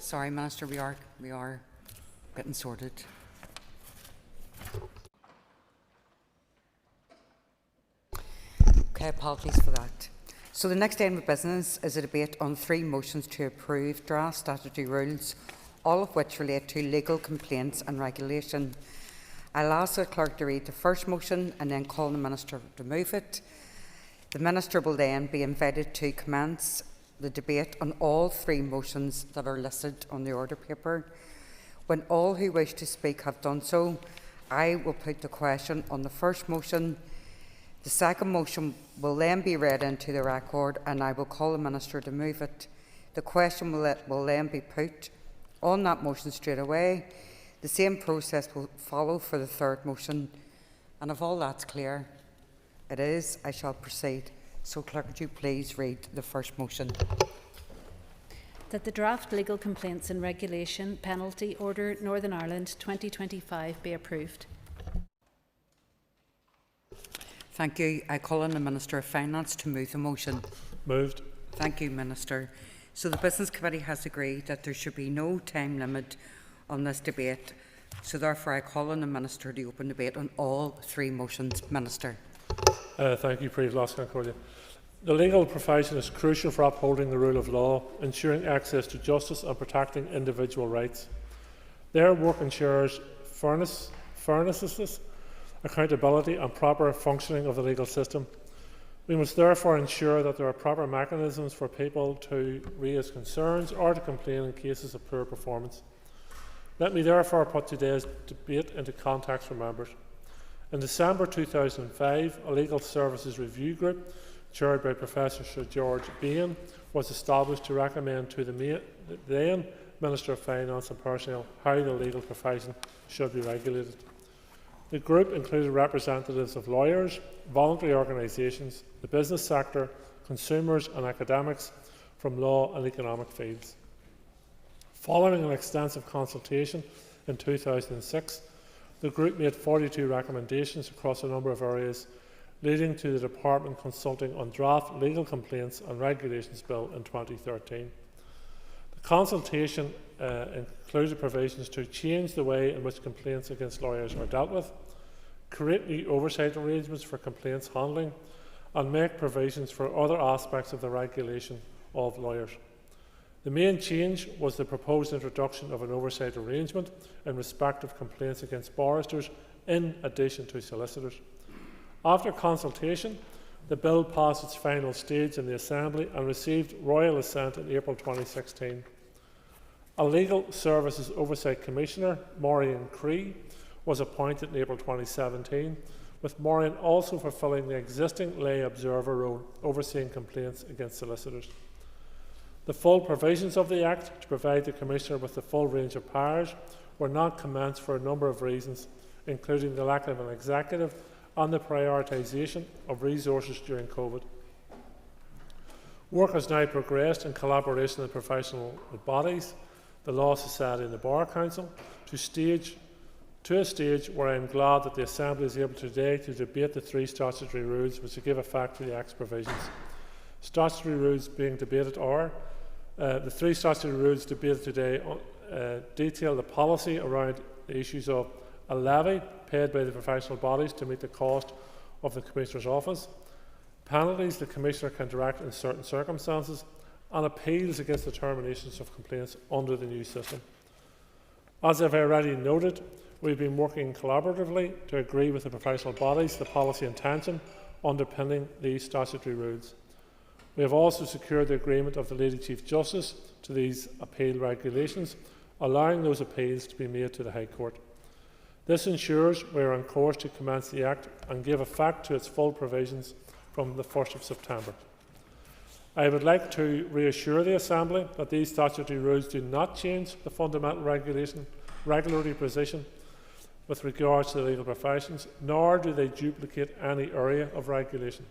Sorry, Minister, we are getting sorted. Okay, apologies for that. So the next item of business is a debate on 3 motions to approve draft statutory rules, all of which relate to legal complaints and regulation. I'll ask the clerk to read the first motion and then call on the Minister to move it. The Minister will then be invited to commence the debate on all 3 motions that are listed on the order paper. When all who wish to speak have done so, I will put the question on the first motion. The second motion will then be read into the record and I will call the Minister to move it. The question will then be put on that motion straight away. The same process will follow for the third motion. And if all that's clear, it is, I shall proceed. So, Clerk, would you please read the first motion? That the draft Legal Complaints and Regulation Penalty Order Northern Ireland 2025 be approved. Thank you. I call on the Minister of Finance to move the motion. Moved. Thank you, Minister. So the Business Committee has agreed that there should be no time limit on this debate. So therefore I call on the Minister to open debate on all 3 motions. Minister. Thank you, President Loscan. The legal profession is crucial for upholding the rule of law, ensuring access to justice and protecting individual rights. Their work ensures fairness, accountability and proper functioning of the legal system. We must therefore ensure that there are proper mechanisms for people to raise concerns or to complain in cases of poor performance. Let me therefore put today's debate into context for members. In December 2005, a legal services review group chaired by Professor Sir George Bain was established to recommend to the then Minister of Finance and Personnel how the legal profession should be regulated. The group included representatives of lawyers, voluntary organisations, the business sector, consumers and academics from law and economic fields. Following an extensive consultation in 2006, the group made 42 recommendations across a number of areas, leading to the Department consulting on draft Legal Complaints and Regulations Bill in 2013. The consultation included provisions to change the way in which complaints against lawyers are dealt with, create new oversight arrangements for complaints handling, and make provisions for other aspects of the regulation of lawyers. The main change was the proposed introduction of an oversight arrangement in respect of complaints against barristers in addition to solicitors. After consultation, the bill passed its final stage in the Assembly and received royal assent in April 2016. A Legal Services Oversight Commissioner, Maureen Cree, was appointed in April 2017, with Maureen also fulfilling the existing lay observer role overseeing complaints against solicitors. The full provisions of the Act to provide the Commissioner with the full range of powers were not commenced for a number of reasons, including the lack of an executive and the prioritisation of resources during COVID. Work has now progressed in collaboration with professional bodies, the Law Society and the Bar Council, to a stage where I am glad that the Assembly is able today to debate the 3 statutory rules which will give effect to the Act's provisions. Statutory rules being debated are the 3 statutory rules debated today detail the policy around the issues of a levy paid by the professional bodies to meet the cost of the Commissioner's office, penalties the Commissioner can direct in certain circumstances, and appeals against the terminations of complaints under the new system. As I have already noted, we have been working collaboratively to agree with the professional bodies the policy intention underpinning these statutory rules. We have also secured the agreement of the Lady Chief Justice to these appeal regulations, allowing those appeals to be made to the High Court. This ensures we are on course to commence the Act and give effect to its full provisions from the 1st of September. I would like to reassure the Assembly that these statutory rules do not change the fundamental regulatory position with regards to the legal professions, nor do they duplicate any area of regulation.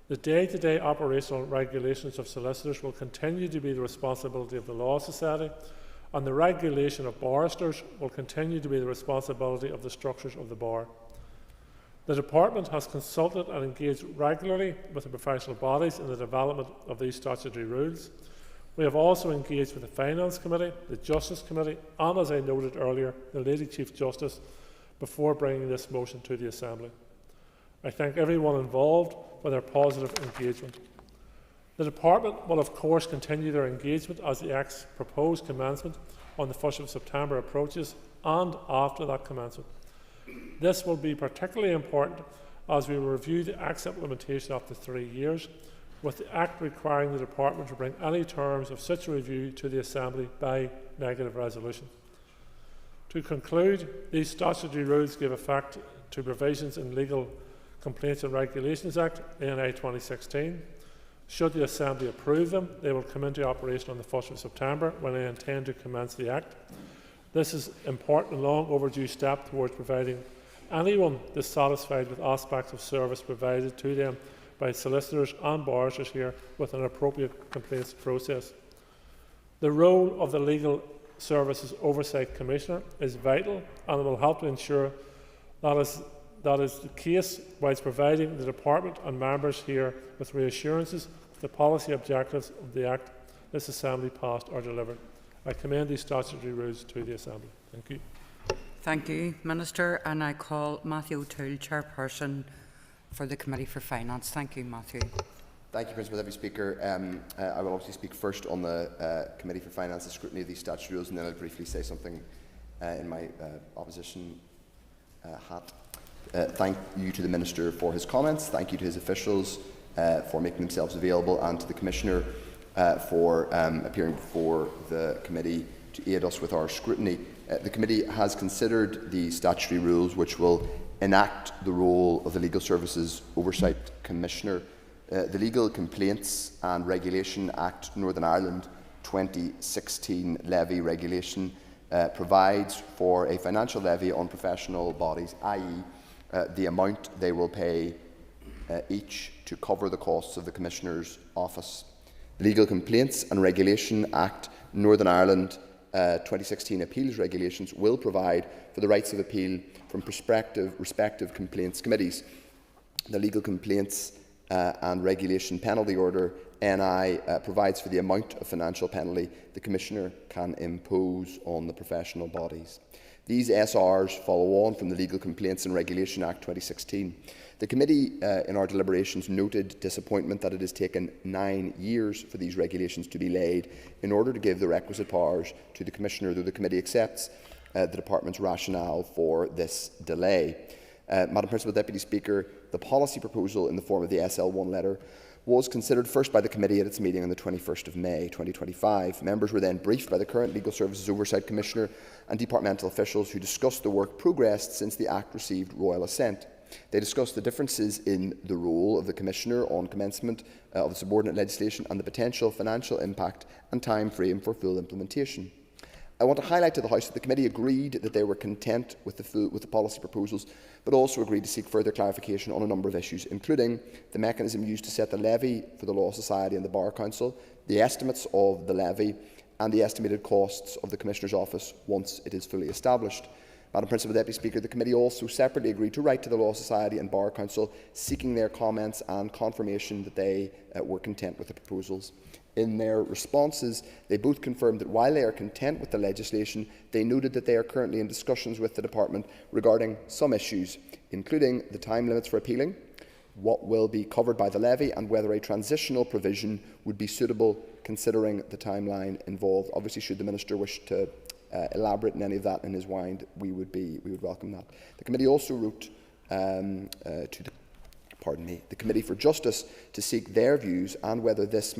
The day-to-day operational regulations of solicitors will continue to be the responsibility of the Law Society, and the regulation of barristers will continue to be the responsibility of the structures of the Bar. The Department has consulted and engaged regularly with the professional bodies in the development of these statutory rules. We have also engaged with the Finance Committee, the Justice Committee and, as I noted earlier, the Lady Chief Justice before bringing this motion to the Assembly. I thank everyone involved for their positive engagement. The Department will of course continue their engagement as the Act's proposed commencement on the 1st of September approaches and after that commencement. This will be particularly important as we will review the Act's implementation after 3 years, with the Act requiring the Department to bring any terms of such a review to the Assembly by negative resolution. To conclude, these statutory rules give effect to provisions in Legal Complaints and Regulations Act, NI 2016. Should the Assembly approve them, they will come into operation on the 1st of September, when I intend to commence the Act. This is an important and long overdue step towards providing anyone dissatisfied with aspects of service provided to them by solicitors and barristers here with an appropriate complaints process. The role of the Legal Services Oversight Commissioner is vital and will help to ensure that is the case, whilst providing the Department and members here with reassurances that the policy objectives of the Act this Assembly passed are delivered. I commend these statutory rules to the Assembly. Thank you. Thank you, Minister. And I call Matthew O'Toole, Chairperson for the Committee for Finance. Thank you, Matthew. Thank you, Principal Deputy Speaker. I will obviously speak first on the Committee for Finance, the scrutiny of these statutory rules, and then I'll briefly say something in my opposition hat. Thank you to the Minister for his comments. Thank you to his officials for making themselves available, and to the Commissioner for appearing before the Committee to aid us with our scrutiny. The Committee has considered the statutory rules which will enact the role of the Legal Services Oversight Commissioner. The Legal Complaints and Regulation Act Northern Ireland 2016 Levy Regulation provides for a financial levy on professional bodies, i.e. The amount they will pay each to cover the costs of the Commissioner's office. The Legal Complaints and Regulation Act Northern Ireland 2016 Appeals Regulations will provide for the rights of appeal from respective complaints committees. The Legal Complaints and Regulation Penalty Order NI provides for the amount of financial penalty the Commissioner can impose on the professional bodies. These SRs follow on from the Legal Complaints and Regulation Act 2016. The Committee, in our deliberations, noted disappointment that it has taken 9 years for these regulations to be laid in order to give the requisite powers to the Commissioner, though the Committee accepts the Department's rationale for this delay. Madam Principal Deputy Speaker, the policy proposal in the form of the SL1 letter was considered first by the Committee at its meeting on the 21st of May 2025. Members were then briefed by the current Legal Services Oversight Commissioner and departmental officials who discussed the work progressed since the Act received royal assent. They discussed the differences in the role of the Commissioner on commencement of the subordinate legislation and the potential financial impact and time frame for full implementation. I want to highlight to the House that the Committee agreed that they were content with the policy proposals, but also agreed to seek further clarification on a number of issues, including the mechanism used to set the levy for the Law Society and the Bar Council, the estimates of the levy, and the estimated costs of the Commissioner's office once it is fully established. Madam Principal Deputy Speaker, the Committee also separately agreed to write to the Law Society and Bar Council seeking their comments and confirmation that they were content with the proposals. In their responses, they both confirmed that while they are content with the legislation, they noted that they are currently in discussions with the Department regarding some issues, including the time limits for appealing, what will be covered by the levy, and whether a transitional provision would be suitable considering the timeline involved. Obviously, should the Minister wish to elaborate on any of that in his mind, we would welcome that. The Committee also wrote to the Committee for Justice to seek their views and whether this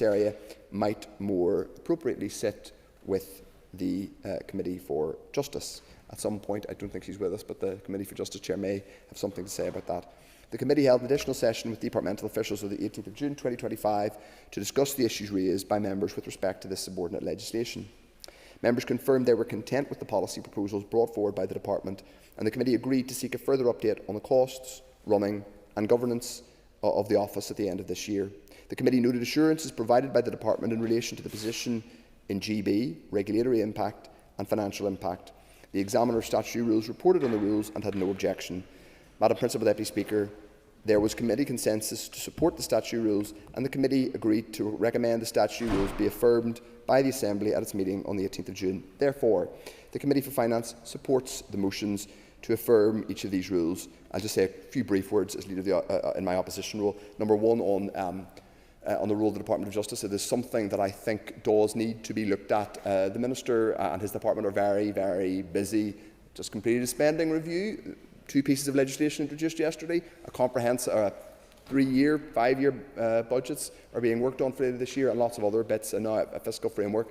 area might more appropriately sit with the Committee for Justice. At some point, I don't think she's with us, but the Committee for Justice Chair may have something to say about that. The Committee held an additional session with departmental officials on the 18th of June 2025 to discuss the issues raised by members with respect to this subordinate legislation. Members confirmed they were content with the policy proposals brought forward by the Department, and the Committee agreed to seek a further update on the costs, running and governance of the office at the end of this year. The Committee noted assurances provided by the Department in relation to the position in GB, regulatory impact and financial impact. The examiner of statutory rules reported on the rules and had no objection. Madam Principal Deputy Speaker, there was committee consensus to support the statutory rules, and the committee agreed to recommend the statutory rules be affirmed by the Assembly at its meeting on the 18th of June. Therefore, the Committee for Finance supports the motions to affirm each of these rules. I'll just say a few brief words as leader of the, in my opposition role. Number one, on the role of the Department of Justice. It is something that I think does need to be looked at. The Minister and his department are very, very busy. Just completed a spending review. 2 pieces of legislation introduced yesterday. A comprehensive 3-year, 5-year budgets are being worked on for this year, and lots of other bits, and now a fiscal framework.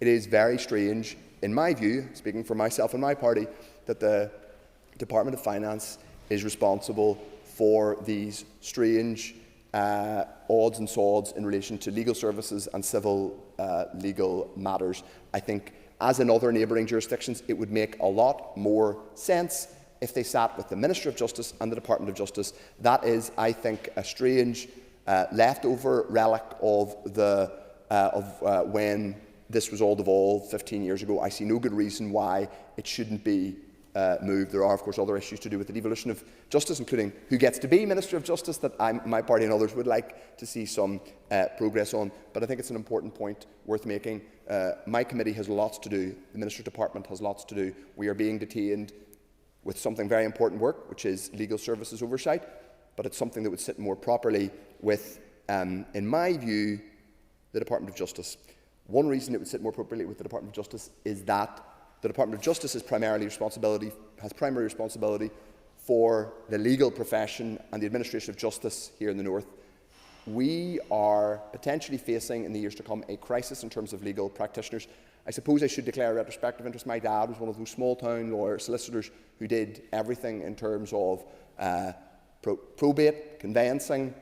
It is very strange, in my view, speaking for myself and my party, that the Department of Finance is responsible for these strange odds and sods in relation to legal services and civil legal matters. I think, as in other neighbouring jurisdictions, it would make a lot more sense if they sat with the Minister of Justice and the Department of Justice. That is, I think, a strange leftover relic of when this was all devolved 15 years ago. I see no good reason why it shouldn't be moved. There are, of course, other issues to do with the devolution of justice, including who gets to be Minister of Justice, that my party and others would like to see some progress on. But I think it's an important point worth making. My committee has lots to do. The Minister's Department has lots to do. We are being detained with something very important work, which is legal services oversight, but it's something that would sit more properly with, in my view, the Department of Justice. One reason it would sit more appropriately with the Department of Justice is that the Department of Justice has primary responsibility for the legal profession and the administration of justice here in the North. We are potentially facing, in the years to come, a crisis in terms of legal practitioners. I suppose I should declare a retrospective interest. My dad was one of those small-town lawyer solicitors who did everything in terms of probate, conveyancing,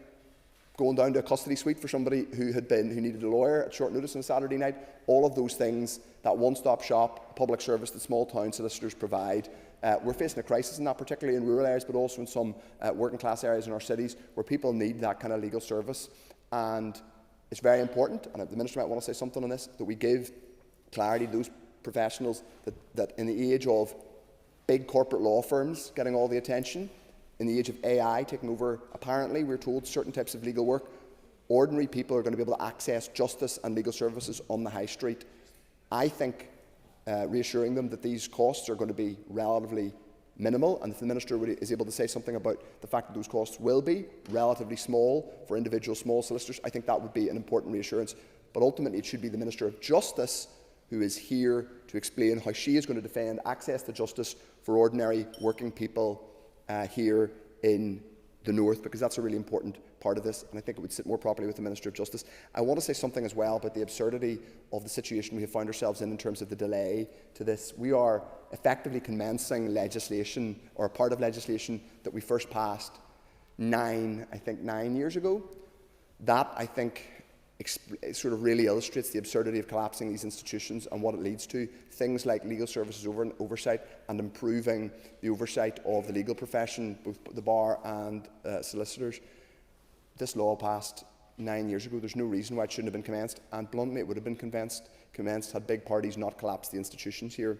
going down to a custody suite for somebody who needed a lawyer at short notice on a Saturday night. All of those things, that one-stop shop, public service that small-town solicitors provide. We're facing a crisis in that, particularly in rural areas, but also in some working-class areas in our cities where people need that kind of legal service. And it's very important, and the Minister might want to say something on this, that we give clarity to those professionals that in the age of big corporate law firms getting all the attention, in the age of AI taking over, apparently, we're told, certain types of legal work, ordinary people are going to be able to access justice and legal services on the high street. I think reassuring them that these costs are going to be relatively minimal, and if the Minister is able to say something about the fact that those costs will be relatively small for individual small solicitors, I think that would be an important reassurance. But ultimately, it should be the Minister of Justice who is here to explain how she is going to defend access to justice for ordinary working people here in the North, because that's a really important part of this, and I think it would sit more properly with the Minister of Justice. I want to say something as well about the absurdity of the situation we have found ourselves in terms of the delay to this. We are effectively commencing legislation, or a part of legislation, that we first passed 9 years ago. That, I think, sort of really illustrates the absurdity of collapsing these institutions and what it leads to. Things like legal services oversight and improving the oversight of the legal profession, both the bar and solicitors. This law passed 9 years ago. There's no reason why it shouldn't have been commenced, and bluntly it would have been commenced had big parties not collapsed the institutions here.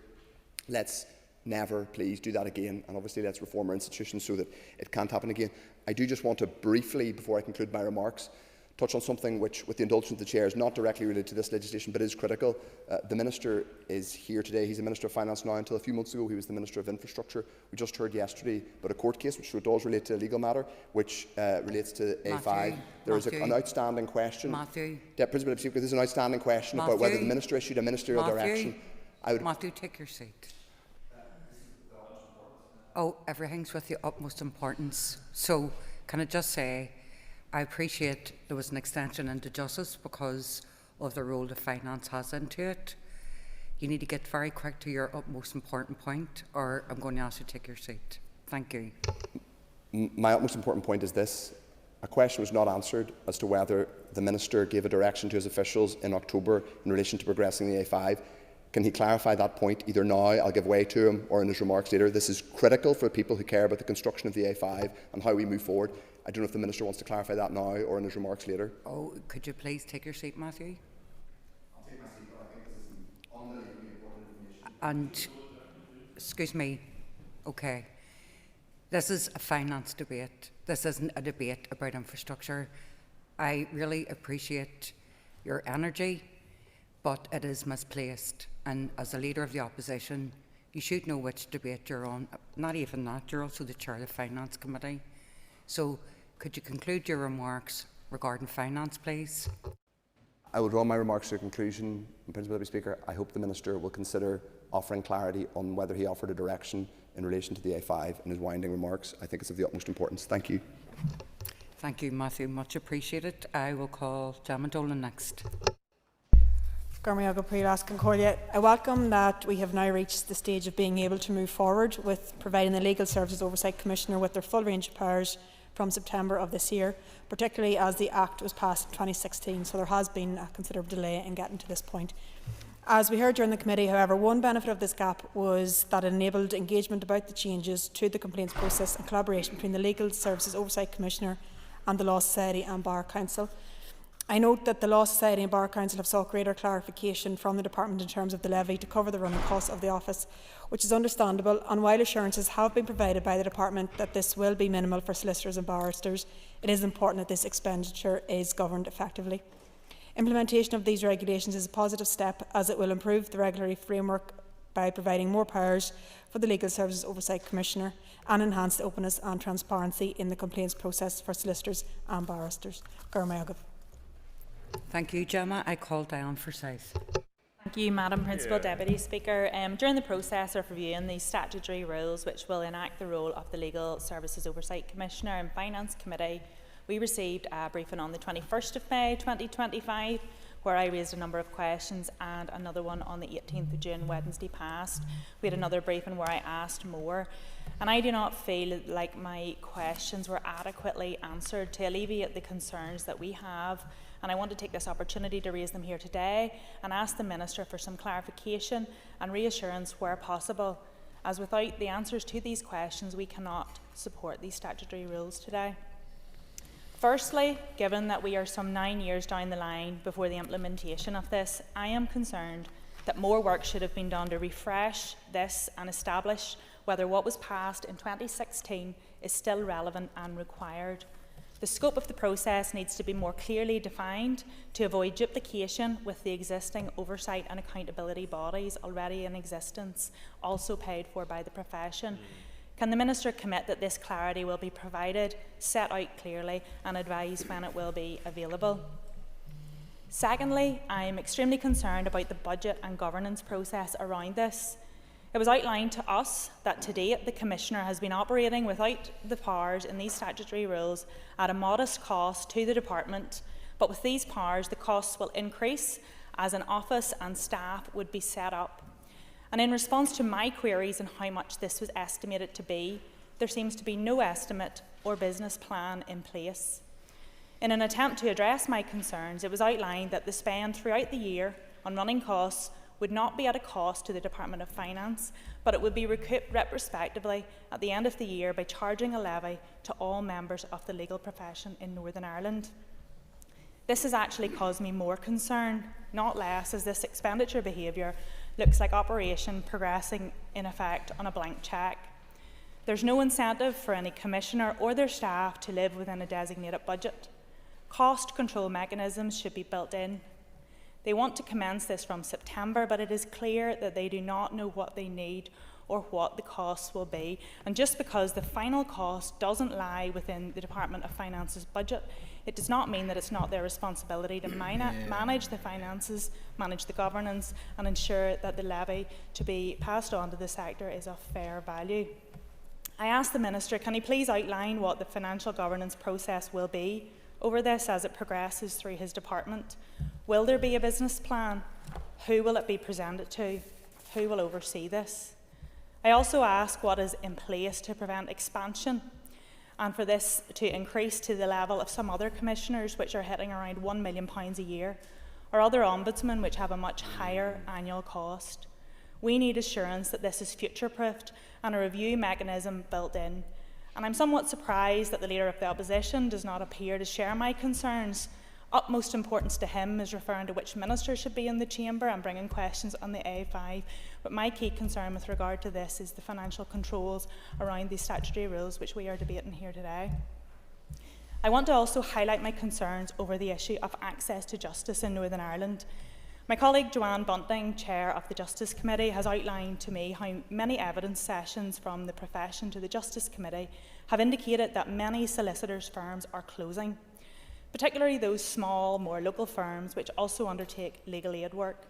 Let's never, please, do that again, and obviously let's reform our institutions so that it can't happen again. I do just want to briefly, before I conclude my remarks, touch on something which, with the indulgence of the Chair, is not directly related to this legislation but is critical. The Minister is here today. He's the Minister of Finance now. Until a few months ago he was the Minister of Infrastructure. We just heard yesterday about a court case which does relate to a legal matter, which relates to A5. There is an outstanding question. There's an outstanding question about whether the Minister issued a ministerial direction. Matthew, take your seat. Oh, everything's with the utmost importance. So, can I just say, I appreciate there was an extension into justice because of the role that finance has into it. You need to get very quick to your utmost important point, or I'm going to ask you to take your seat. Thank you. My utmost important point is this. A question was not answered as to whether the Minister gave a direction to his officials in October in relation to progressing the A5. Can he clarify that point either now, I'll give way to him, or in his remarks later? This is critical for people who care about the construction of the A5 and how we move forward. I don't know if the Minister wants to clarify that now or in his remarks later. Oh, could you please take your seat, Matthew? I'll take my seat, but I think this is unbelievably important information. And, excuse me, okay. This is a finance debate. This isn't a debate about infrastructure. I really appreciate your energy, but it is misplaced. And as a leader of the opposition, you should know which debate you're on. Not even that, you're also the chair of the Finance Committee. So could you conclude your remarks regarding finance, please? I will draw my remarks to a conclusion. Principal Deputy Speaker, I hope the Minister will consider offering clarity on whether he offered a direction in relation to the A5 in his winding remarks. I think it's of the utmost importance. Thank you. Thank you, Matthew. Much appreciated. I will call Gemma Dolan next. I welcome that we have now reached the stage of being able to move forward with providing the Legal Services Oversight Commissioner with their full range of powers from September of this year, particularly as the Act was passed in 2016, so there has been a considerable delay in getting to this point. As we heard during the committee, however, one benefit of this gap was that it enabled engagement about the changes to the complaints process and collaboration between the Legal Services Oversight Commissioner and the Law Society and Bar Council. I note that the Law Society and Bar Council have sought greater clarification from the Department in terms of the levy to cover the running costs of the office, which is understandable, and while assurances have been provided by the Department that this will be minimal for solicitors and barristers, it is important that this expenditure is governed effectively. Implementation of these regulations is a positive step, as it will improve the regulatory framework by providing more powers for the Legal Services Oversight Commissioner and enhance the openness and transparency in the complaints process for solicitors and barristers. Thank you, Gemma. I call Diane Forsyth. Thank you, Madam Principal Deputy Speaker. During the process of reviewing the statutory rules which will enact the role of the Legal Services Oversight Commissioner and Finance Committee, we received a briefing on the 21st of May 2025 where I raised a number of questions, and another one on the 18th of June, Wednesday past. We had another briefing where I asked more, and I do not feel like my questions were adequately answered to alleviate the concerns that we have. And I want to take this opportunity to raise them here today and ask the Minister for some clarification and reassurance where possible, as without the answers to these questions we cannot support these statutory rules today. Firstly, given that we are some 9 years down the line before the implementation of this, I am concerned that more work should have been done to refresh this and establish whether what was passed in 2016 is still relevant and required. The scope of the process needs to be more clearly defined to avoid duplication with the existing oversight and accountability bodies already in existence, also paid for by the profession. Can the Minister commit that this clarity will be provided, set out clearly, and advise when it will be available? Secondly, I am extremely concerned about the budget and governance process around this. It was outlined to us that to date the Commissioner has been operating without the powers in these statutory rules at a modest cost to the Department, but with these powers the costs will increase as an office and staff would be set up. And in response to my queries on how much this was estimated to be, there seems to be no estimate or business plan in place. In an attempt to address my concerns, it was outlined that the spend throughout the year on running costs would not be at a cost to the Department of Finance, but it would be recouped retrospectively at the end of the year by charging a levy to all members of the legal profession in Northern Ireland. This has actually caused me more concern, not less, as this expenditure behaviour looks like operation progressing in effect on a blank cheque. There's no incentive for any Commissioner or their staff to live within a designated budget. Cost control mechanisms should be built in. They want to commence this from September, but it is clear that they do not know what they need or what the costs will be. And just because the final cost doesn't lie within the Department of Finance's budget, it does not mean that it's not their responsibility to manage the finances, manage the governance, and ensure that the levy to be passed on to the sector is of fair value. I ask the Minister, can he please outline what the financial governance process will be over this as it progresses through his department? Will there be a business plan? Who will it be presented to? Who will oversee this? I also ask what is in place to prevent expansion and for this to increase to the level of some other commissioners which are hitting around £1 million a year, or other ombudsmen which have a much higher annual cost. We need assurance that this is future-proofed and a review mechanism built in. And I'm somewhat surprised that the Leader of the Opposition does not appear to share my concerns utmost importance to him is referring to which minister should be in the chamber and bringing questions on the A5. But my key concern with regard to this is the financial controls around these statutory rules which we are debating here today. I want to also highlight my concerns over the issue of access to justice in Northern Ireland. My colleague Joanne Bunting, Chair of the Justice Committee, has outlined to me how many evidence sessions from the profession to the Justice Committee have indicated that many solicitors' firms are closing, particularly those small, more local firms which also undertake legal aid work.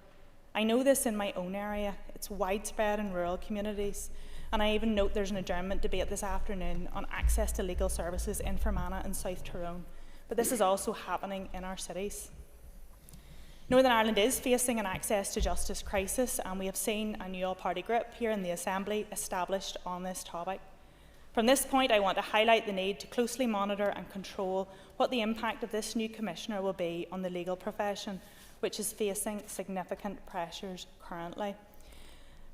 I know this in my own area. It's widespread in rural communities, and I even note there's an adjournment debate this afternoon on access to legal services in Fermanagh and South Tyrone, but this is also happening in our cities. Northern Ireland is facing an access to justice crisis, and we have seen a new all-party group here in the Assembly established on this topic. From this point, I want to highlight the need to closely monitor and control what the impact of this new Commissioner will be on the legal profession, which is facing significant pressures currently.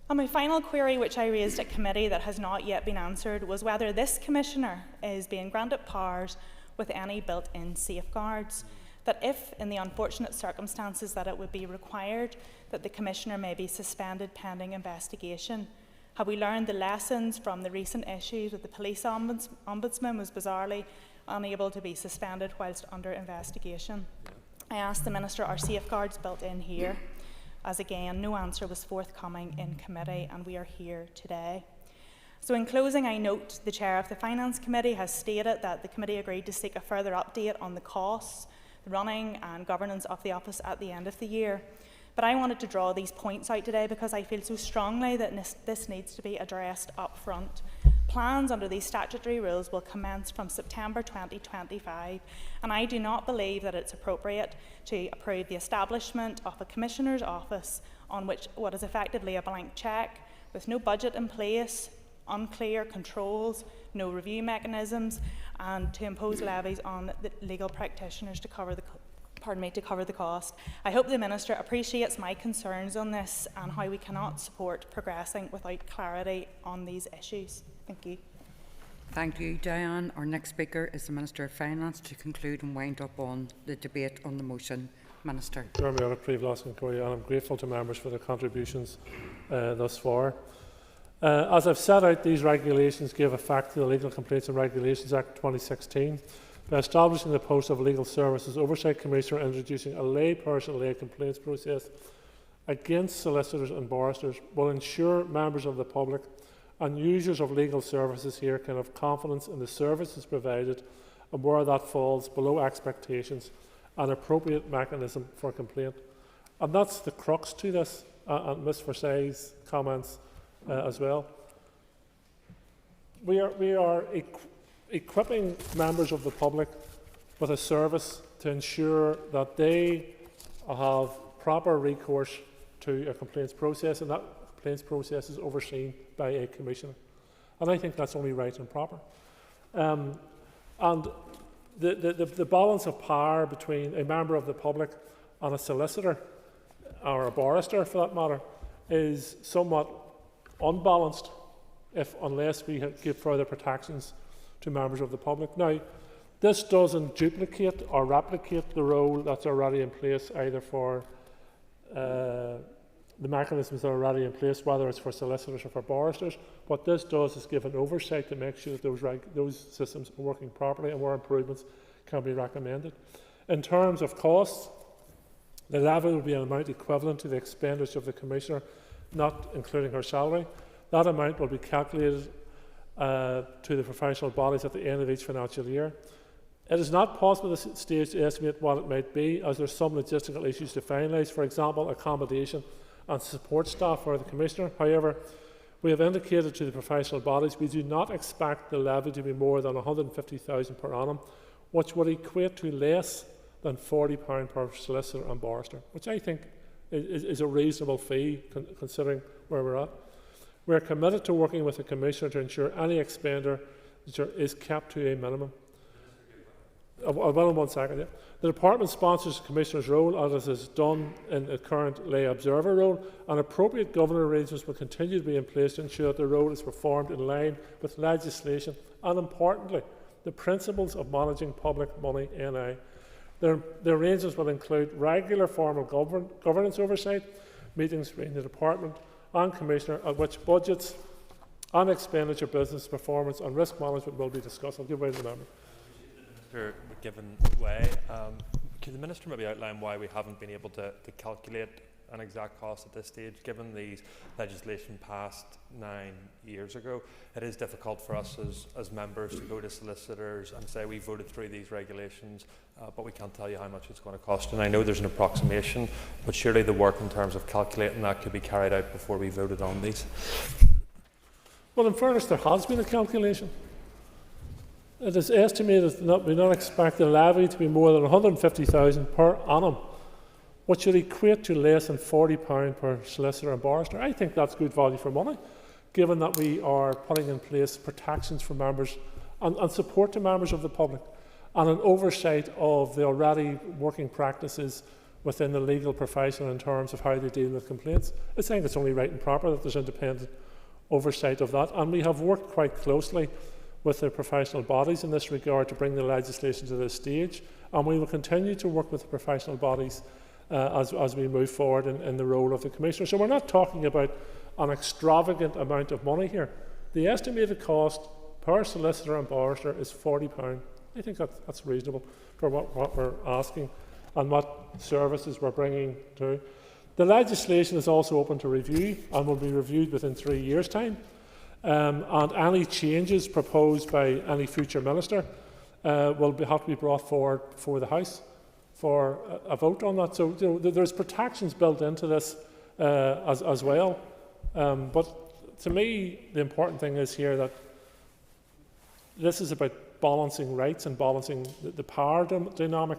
And my final query, which I raised at committee that has not yet been answered, was whether this Commissioner is being granted powers with any built-in safeguards, that if, in the unfortunate circumstances that it would be required, that the Commissioner may be suspended pending investigation. Have we learned the lessons from the recent issues with the police ombudsman was bizarrely unable to be suspended whilst under investigation? I asked the Minister, are safeguards built in here? As again, no answer was forthcoming in committee, and we are here today. So in closing, I note the Chair of the Finance Committee has stated that the committee agreed to seek a further update on the costs, the running and governance of the office at the end of the year. But I wanted to draw these points out today because I feel so strongly that this needs to be addressed up front. Plans under these statutory rules will commence from September 2025, and I do not believe that it's appropriate to approve the establishment of a Commissioner's office on which what is effectively a blank cheque, with no budget in place, unclear controls, no review mechanisms, and to impose levies on the legal practitioners to cover the cost. I hope the Minister appreciates my concerns on this and how we cannot support progressing without clarity on these issues. Thank you. Thank you, Diane. Our next speaker is the Minister of Finance to conclude and wind up on the debate on the motion. Minister. I'm grateful to members for their contributions thus far. As I've set out, these regulations give effect to the Legal Complaints and Regulations Act 2016 by establishing the post of Legal Services Oversight Commissioner, introducing a layperson-led complaints process against solicitors and barristers will ensure members of the public and users of legal services here can have confidence in the services provided, and where that falls below expectations, an appropriate mechanism for complaint. And that's the crux to this, and Ms Versailles' comments as well. We are equipping members of the public with a service to ensure that they have proper recourse to a complaints process, and that complaints process is overseen by a commissioner. And I think that's only right and proper. And the balance of power between a member of the public and a solicitor, or a barrister for that matter, is somewhat unbalanced unless we give further protections to members of the public. Now, this doesn't duplicate or replicate the role that's already in place, either for the mechanisms that are already in place, whether it's for solicitors or for barristers. What this does is give an oversight to make sure that those systems are working properly and where improvements can be recommended. In terms of costs, the levy will be an amount equivalent to the expenditure of the Commissioner, not including her salary. That amount will be calculated to the professional bodies at the end of each financial year. It is not possible at this stage to estimate what it might be, as there are some logistical issues to finalise, for example, accommodation and support staff for the Commissioner. However, we have indicated to the professional bodies we do not expect the levy to be more than £150,000 per annum, which would equate to less than £40 per solicitor and barrister, which I think is a reasonable fee considering where we're at. We are committed to working with the Commissioner to ensure any expenditure is kept to a minimum. Well, in 1 second. Yeah. The Department sponsors the Commissioner's role, as it is done in the current lay observer role, and appropriate governance arrangements will continue to be in place to ensure that the role is performed in line with legislation and, importantly, the principles of managing public money NI. The arrangements will include regular formal governance oversight, meetings between the Department and Commissioner at which budgets and expenditure, business performance and risk management will be discussed. I'll give way to the member. Mr. Given way, could the Minister maybe outline why we haven't been able to calculate an exact cost at this stage, given these legislation passed 9 years ago? It is difficult for us as members to go to solicitors and say we voted through these regulations, but we can't tell you how much it's going to cost. And I know there's an approximation, but surely the work in terms of calculating that could be carried out before we voted on these. Well, in fairness, there has been a calculation. It is estimated that we don't expect the levy to be more than 150,000 per annum, which would equate to less than £40 per solicitor and barrister. I think that's good value for money, given that we are putting in place protections for members and support to members of the public, and an oversight of the already working practices within the legal profession in terms of how they deal with complaints. I think it's only right and proper that there's independent oversight of that, and we have worked quite closely with the professional bodies in this regard to bring the legislation to this stage, and we will continue to work with the professional bodies as we move forward in the role of the Commissioner. So we're not talking about an extravagant amount of money here. The estimated cost per solicitor and barrister is £40. I think that's reasonable for what we're asking and what services we're bringing to. The legislation is also open to review and will be reviewed within 3 years' time. And any changes proposed by any future minister will have to be brought forward before the House for a vote on that. So there's protections built into this as well. But to me, the important thing is here that this is about balancing rights and balancing the power dynamic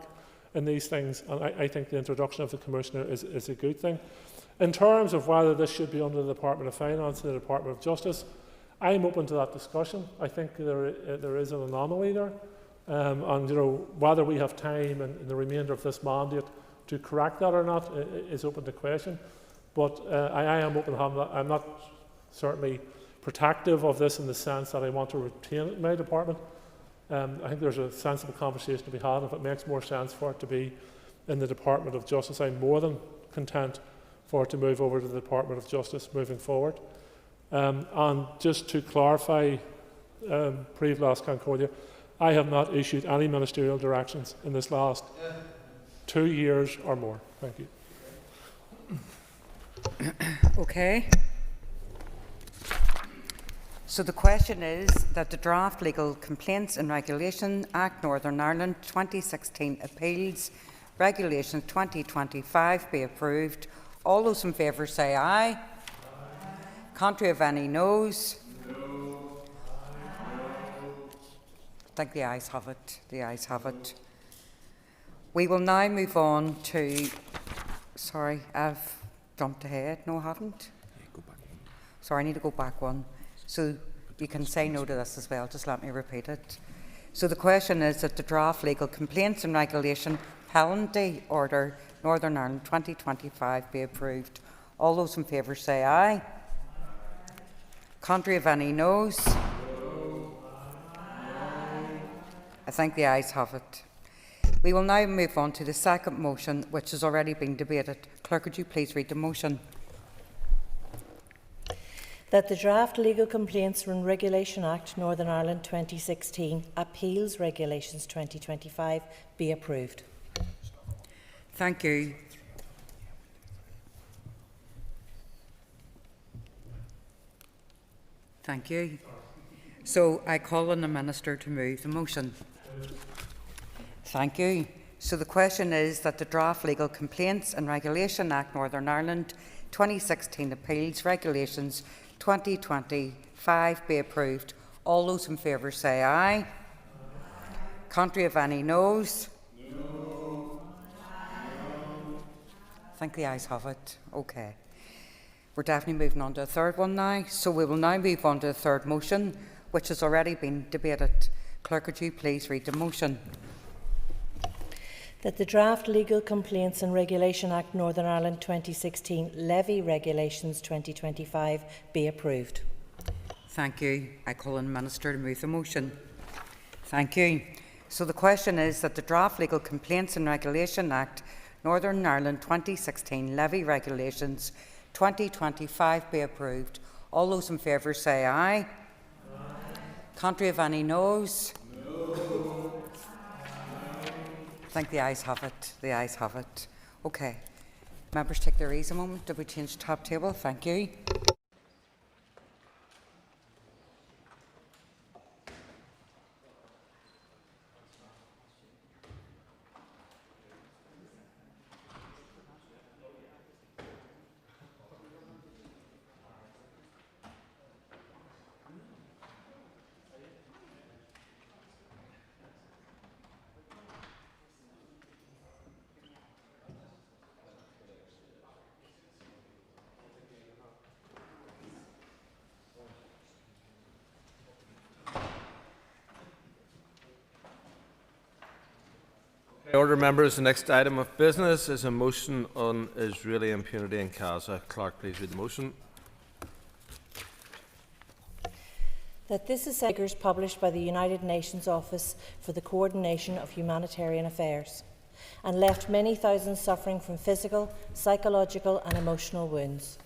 in these things. And I think the introduction of the Commissioner is a good thing. In terms of whether this should be under the Department of Finance and the Department of Justice, I'm open to that discussion. I think there is an anomaly there. And whether we have time in the remainder of this mandate to correct that or not is open to question. But I am open to having that. I'm not certainly protective of this in the sense that I want to retain it in my department. I think there's a sensible conversation to be had. If it makes more sense for it to be in the Department of Justice, I'm more than content for it to move over to the Department of Justice moving forward. And just to clarify, Príomh Las Concordia, I have not issued any ministerial directions in this last 2 years or more. Thank you. Okay. So the question is that the Draft Legal Complaints and Regulation Act Northern Ireland 2016 Appeals Regulations 2025 be approved. All those in favour say aye. Aye. Contrary of any noes? No. I think the ayes have it. The ayes have it. We will now move on to... Sorry, I've jumped ahead. No, I haven't. Sorry, I need to go back one. So you can say no to this as well. Just let me repeat it. So the question is that the Draft Legal Complaints and Regulation Penalty Order Northern Ireland 2025 be approved. All those in favour say aye. Contrary of any noes? No. I think the ayes have it. We will now move on to the second motion, which has already been debated. Clerk, could you please read the motion? That the Draft Legal Complaints and Regulation Act Northern Ireland 2016 Appeals Regulations 2025 be approved. Thank you. Thank you. So I call on the Minister to move the motion. Thank you. So the question is that the Draft Legal Complaints and Regulation Act Northern Ireland 2016 Appeals Regulations 2025 be approved. All those in favour say aye. Contrary of any noes? No. I think the ayes have it. Okay. We're definitely moving on to a third one now. So we will now move on to the third motion, which has already been debated. Clerk, could you please read the motion? That the Draft Legal Complaints and Regulation Act Northern Ireland 2016 Levy Regulations 2025 be approved. Thank you. I call on the Minister to move the motion. Thank you. So the question is that the Draft Legal Complaints and Regulation Act Northern Ireland 2016 Levy Regulations 2025 be approved. All those in favour say aye. Aye. Contrary of any noes? No. I think the ayes have it. The ayes have it. Okay. Members take their ease a moment. Did we change the top table? Thank you. Order, members. The next item of business is a motion on Israeli impunity in Gaza. Clerk, please read the motion. That this is figures published by the United Nations Office for the Coordination of Humanitarian Affairs and left many thousands suffering from physical, psychological and emotional wounds.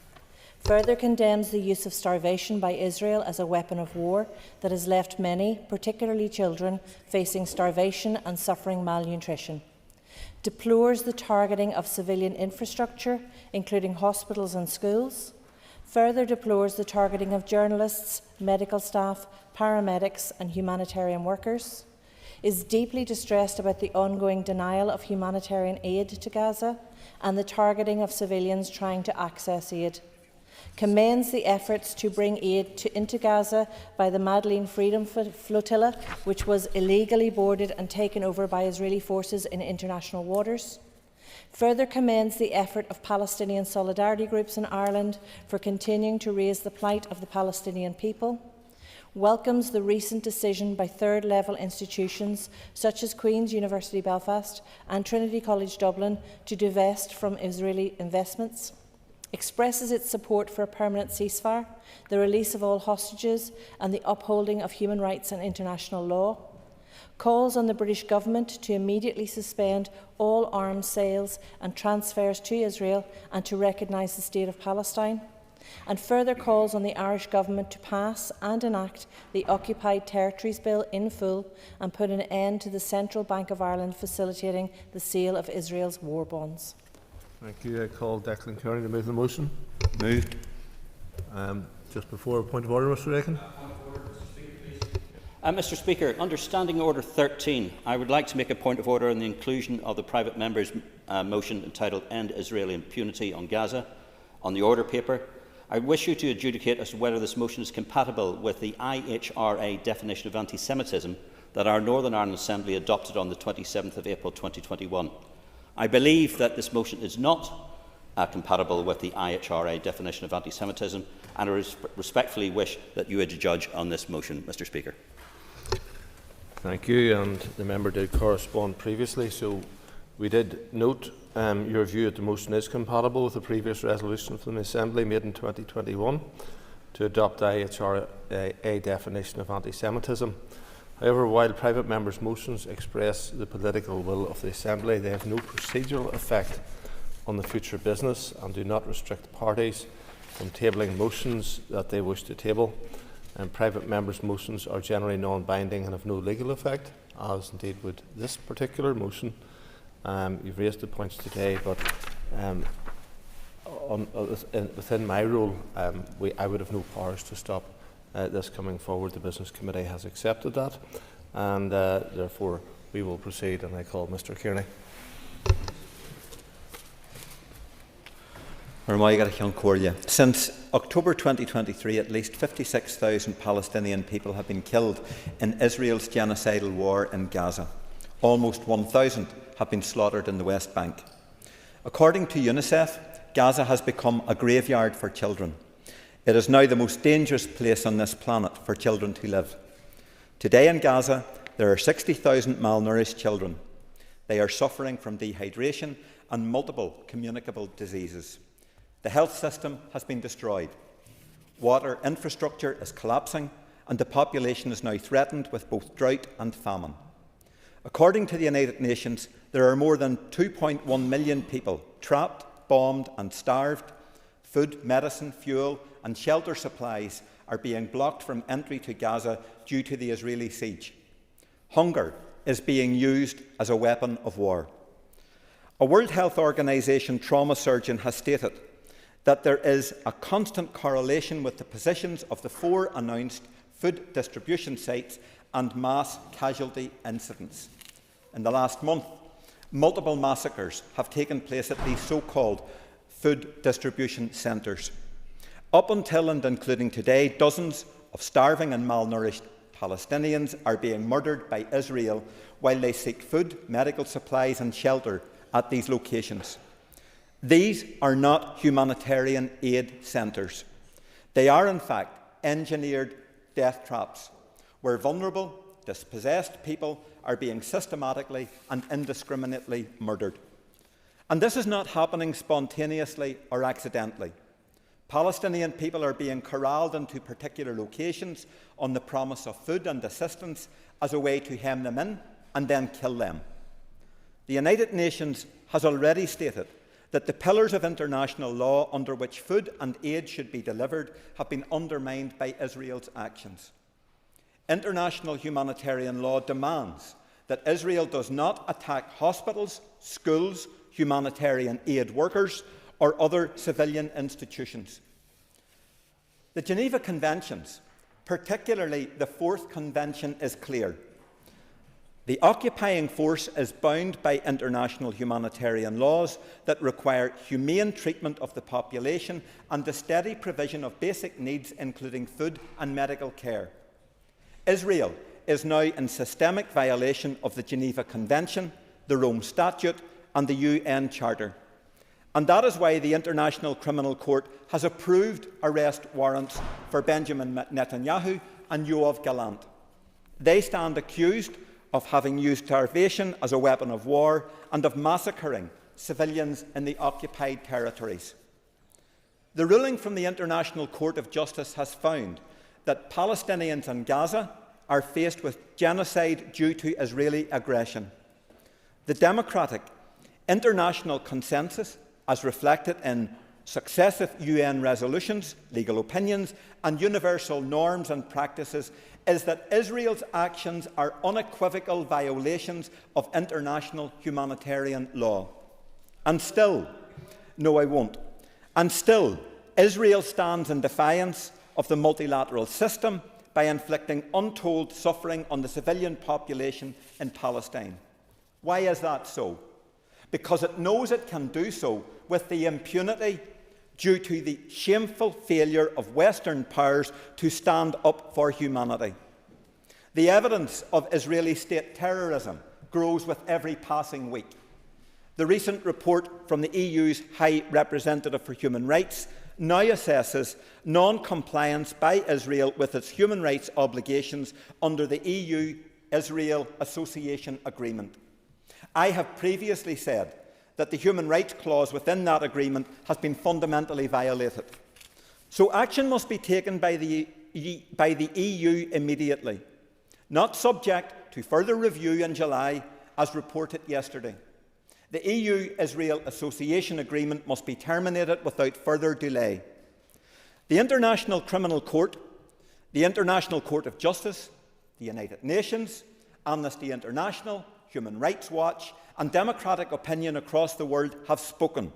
Further condemns the use of starvation by Israel as a weapon of war that has left many, particularly children, facing starvation and suffering malnutrition. Deplores the targeting of civilian infrastructure, including hospitals and schools. Further deplores the targeting of journalists, medical staff, paramedics and humanitarian workers. Is deeply distressed about the ongoing denial of humanitarian aid to Gaza and the targeting of civilians trying to access aid. Commends the efforts to bring aid into Gaza by the Magdalene Freedom Flotilla, which was illegally boarded and taken over by Israeli forces in international waters. Further commends the effort of Palestinian solidarity groups in Ireland for continuing to raise the plight of the Palestinian people. Welcomes the recent decision by third-level institutions such as Queen's University Belfast and Trinity College Dublin to divest from Israeli investments. Expresses its support for a permanent ceasefire, the release of all hostages and the upholding of human rights and international law. Calls on the British Government to immediately suspend all arms sales and transfers to Israel and to recognise the State of Palestine. And further calls on the Irish Government to pass and enact the Occupied Territories Bill in full and put an end to the Central Bank of Ireland facilitating the sale of Israel's war bonds. Thank you. I call Declan Kearney to move the motion. Moved. Just before a point of order, Mr. Aiken. Mr. Speaker, under Standing Order 13, I would like to make a point of order on the inclusion of the private member's motion entitled End Israeli Impunity on Gaza on the order paper. I wish you to adjudicate as to whether this motion is compatible with the IHRA definition of anti-Semitism that our Northern Ireland Assembly adopted on the 27th of April 2021. I believe that this motion is not compatible with the IHRA definition of anti-Semitism, and I respectfully wish that you would judge on this motion, Mr. Speaker. Thank you, and the member did correspond previously, so we did note your view that the motion is compatible with the previous resolution from the Assembly made in 2021 to adopt the IHRA definition of anti-Semitism. However, while private members' motions express the political will of the Assembly, they have no procedural effect on the future business and do not restrict parties from tabling motions that they wish to table. And private members' motions are generally non-binding and have no legal effect, as indeed would this particular motion. You've raised the points today, but within my role, I would have no powers to stop this coming forward. The Business Committee has accepted that, and therefore we will proceed, and I call Mr. Kearney. Since October 2023, at least 56,000 Palestinian people have been killed in Israel's genocidal war in Gaza. Almost 1,000 have been slaughtered in the West Bank. According to UNICEF, Gaza has become a graveyard for children. It is now the most dangerous place on this planet for children to live. Today in Gaza, there are 60,000 malnourished children. They are suffering from dehydration and multiple communicable diseases. The health system has been destroyed. Water infrastructure is collapsing, and the population is now threatened with both drought and famine. According to the United Nations, there are more than 2.1 million people trapped, bombed and starved. Food, medicine, fuel and shelter supplies are being blocked from entry to Gaza due to the Israeli siege. Hunger is being used as a weapon of war. A World Health Organization trauma surgeon has stated that there is a constant correlation with the positions of the 4 announced food distribution sites and mass casualty incidents. In the last month, multiple massacres have taken place at these so-called food distribution centres. Up until and including today, dozens of starving and malnourished Palestinians are being murdered by Israel while they seek food, medical supplies and shelter at these locations. These are not humanitarian aid centres. They are, in fact, engineered death traps, where vulnerable, dispossessed people are being systematically and indiscriminately murdered. And this is not happening spontaneously or accidentally. Palestinian people are being corralled into particular locations on the promise of food and assistance as a way to hem them in and then kill them. The United Nations has already stated that the pillars of international law under which food and aid should be delivered have been undermined by Israel's actions. International humanitarian law demands that Israel does not attack hospitals, schools, humanitarian aid workers, or other civilian institutions. The Geneva Conventions, particularly the 4th Convention, is clear. The occupying force is bound by international humanitarian laws that require humane treatment of the population and the steady provision of basic needs, including food and medical care. Israel is now in systemic violation of the Geneva Convention, the Rome Statute and the UN Charter. And that is why the International Criminal Court has approved arrest warrants for Benjamin Netanyahu and Yoav Gallant. They stand accused of having used starvation as a weapon of war and of massacring civilians in the occupied territories. The ruling from the International Court of Justice has found that Palestinians in Gaza are faced with genocide due to Israeli aggression. The democratic international consensus, as reflected in successive UN resolutions, legal opinions and universal norms and practices, is that Israel's actions are unequivocal violations of international humanitarian law. And still, no I won't, and still Israel stands in defiance of the multilateral system by inflicting untold suffering on the civilian population in Palestine. Why is that so? Because it knows it can do so with the impunity due to the shameful failure of Western powers to stand up for humanity. The evidence of Israeli state terrorism grows with every passing week. The recent report from the EU's High Representative for Human Rights now assesses non-compliance by Israel with its human rights obligations under the EU-Israel Association Agreement. I have previously said that the human rights clause within that agreement has been fundamentally violated. So action must be taken by the EU immediately, not subject to further review in July, as reported yesterday. The EU-Israel Association Agreement must be terminated without further delay. The International Criminal Court, the International Court of Justice, the United Nations, Amnesty International, Human Rights Watch and democratic opinion across the world have spoken.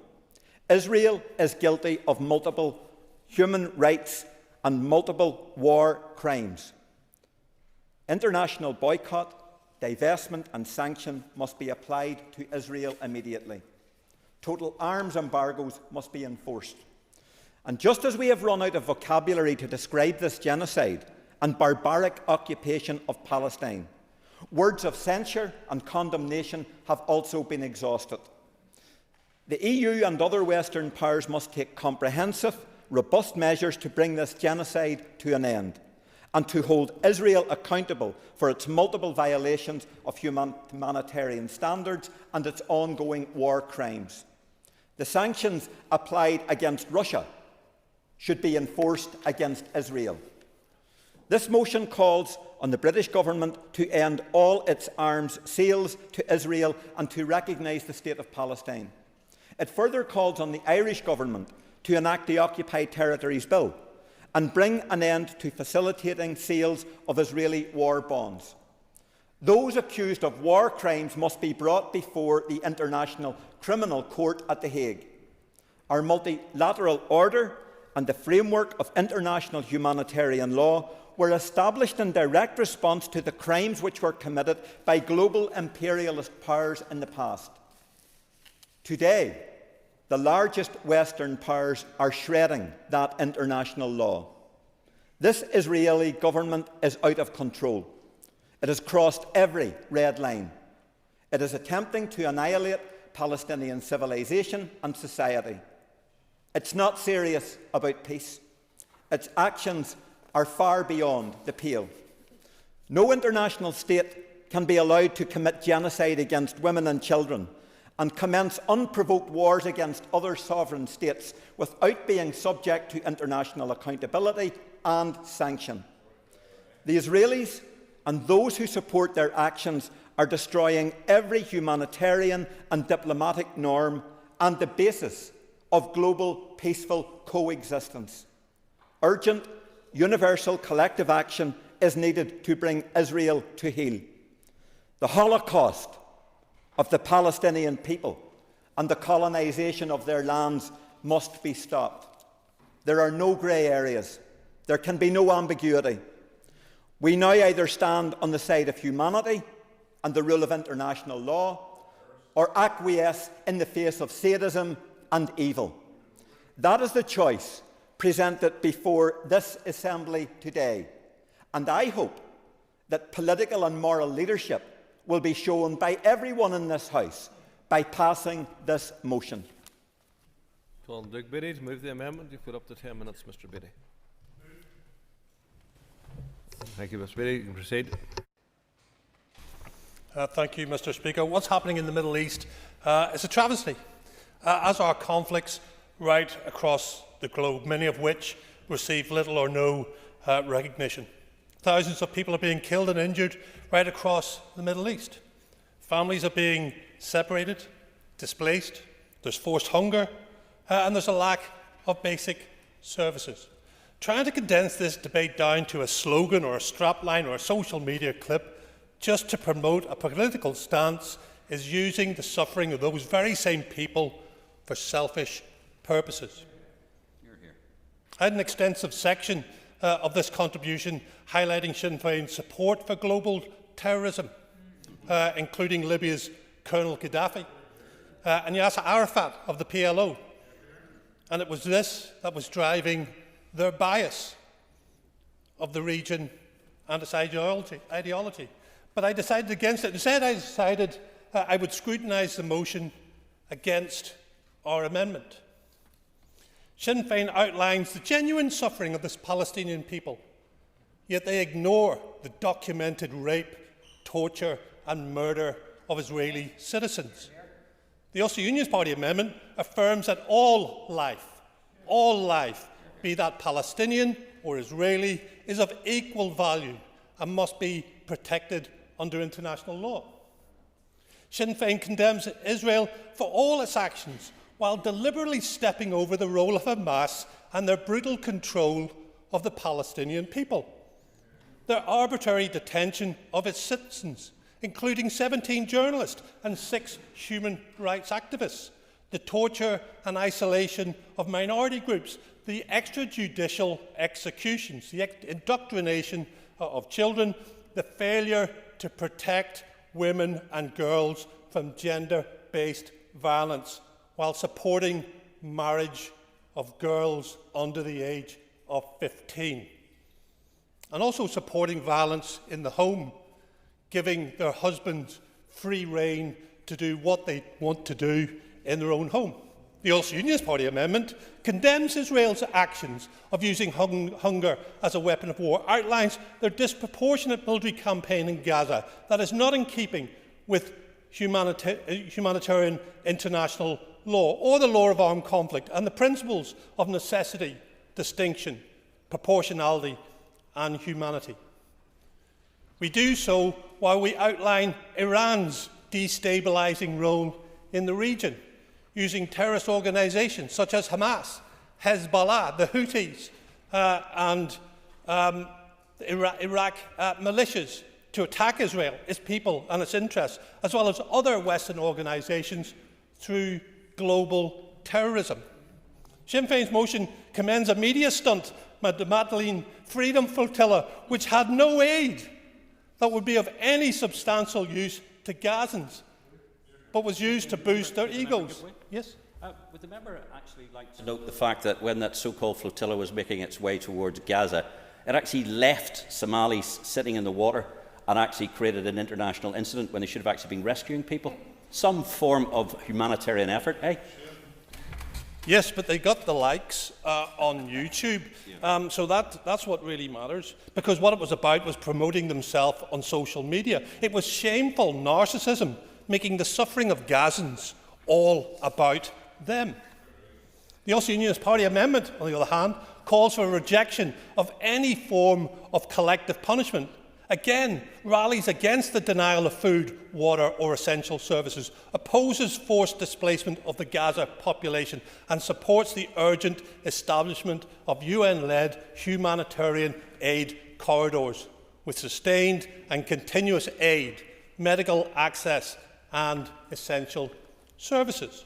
Israel is guilty of multiple human rights and multiple war crimes. International boycott, divestment and sanction must be applied to Israel immediately. Total arms embargoes must be enforced. And just as we have run out of vocabulary to describe this genocide and barbaric occupation of Palestine, words of censure and condemnation have also been exhausted. The EU and other Western powers must take comprehensive, robust measures to bring this genocide to an end and to hold Israel accountable for its multiple violations of humanitarian standards and its ongoing war crimes. The sanctions applied against Russia should be enforced against Israel. This motion calls on the British Government to end all its arms sales to Israel and to recognise the State of Palestine. It further calls on the Irish Government to enact the Occupied Territories Bill and bring an end to facilitating sales of Israeli war bonds. Those accused of war crimes must be brought before the International Criminal Court at The Hague. Our multilateral order and the framework of international humanitarian law were established in direct response to the crimes which were committed by global imperialist powers in the past. Today, the largest Western powers are shredding that international law. This Israeli government is out of control. It has crossed every red line. It is attempting to annihilate Palestinian civilization and society. It's not serious about peace. Its actions are far beyond the pale. No international state can be allowed to commit genocide against women and children and commence unprovoked wars against other sovereign states without being subject to international accountability and sanction. The Israelis and those who support their actions are destroying every humanitarian and diplomatic norm and the basis of global peaceful coexistence. Urgent, universal collective action is needed to bring Israel to heel. The Holocaust of the Palestinian people and the colonisation of their lands must be stopped. There are no grey areas. There can be no ambiguity. We now either stand on the side of humanity and the rule of international law, or acquiesce in the face of sadism and evil. That is the choice presented before this Assembly today, and I hope that political and moral leadership will be shown by everyone in this House by passing this motion. Colin Doug Beattie to move the amendment. You've got up to 10 minutes, Mr. Beattie. Thank you, Mr. Beattie. You can proceed. Thank you, Mr. Speaker. What's happening in the Middle East is a travesty, as are conflicts right across the globe, many of which receive little or no recognition. Thousands of people are being killed and injured right across the Middle East. Families are being separated, displaced, there's forced hunger, and there's a lack of basic services. Trying to condense this debate down to a slogan or a strapline or a social media clip just to promote a political stance is using the suffering of those very same people for selfish purposes. I had an extensive section of this contribution highlighting Sinn Féin's support for global terrorism, including Libya's Colonel Gaddafi and Yasser Arafat of the PLO. And it was this that was driving their bias of the region and its ideology. But I decided against it. Instead, I decided I would scrutinise the motion against our amendment. Sinn Féin outlines the genuine suffering of this Palestinian people, yet they ignore the documented rape, torture and murder of Israeli citizens. The Ulster Unionist Party amendment affirms that all life, be that Palestinian or Israeli, is of equal value and must be protected under international law. Sinn Féin condemns Israel for all its actions while deliberately stepping over the role of Hamas and their brutal control of the Palestinian people. Their arbitrary detention of its citizens, including 17 journalists and 6 human rights activists, the torture and isolation of minority groups, the extrajudicial executions, the indoctrination of children, the failure to protect women and girls from gender-based violence, while supporting marriage of girls under the age of 15. And also supporting violence in the home, giving their husbands free rein to do what they want to do in their own home. The Ulster Unionist Party amendment condemns Israel's actions of using hunger as a weapon of war, outlines their disproportionate military campaign in Gaza that is not in keeping with humanitarian international law or the law of armed conflict and the principles of necessity, distinction, proportionality and humanity. We do so while we outline Iran's destabilising role in the region, using terrorist organisations such as Hamas, Hezbollah, the Houthis, and Iraq militias to attack Israel, its people and its interests, as well as other Western organisations through global terrorism. Sinn Féin's motion commends a media stunt, the Magdalene Freedom Flotilla, which had no aid that would be of any substantial use to Gazans, but was used to boost their egos. Yes? Would the member actually like to note the fact that when that so-called flotilla was making its way towards Gaza, it actually left Somalis sitting in the water and actually created an international incident when they should have actually been rescuing people? Some form of humanitarian effort, eh? Yes, but they got the likes on YouTube, so that's what really matters, because what it was about was promoting themselves on social media. It was shameful narcissism, making the suffering of Gazans all about them. The Ulster Unionist Party amendment, on the other hand, calls for a rejection of any form of collective punishment. Again, rallies against the denial of food, water or essential services, opposes forced displacement of the Gaza population and supports the urgent establishment of UN-led humanitarian aid corridors with sustained and continuous aid, medical access and essential services.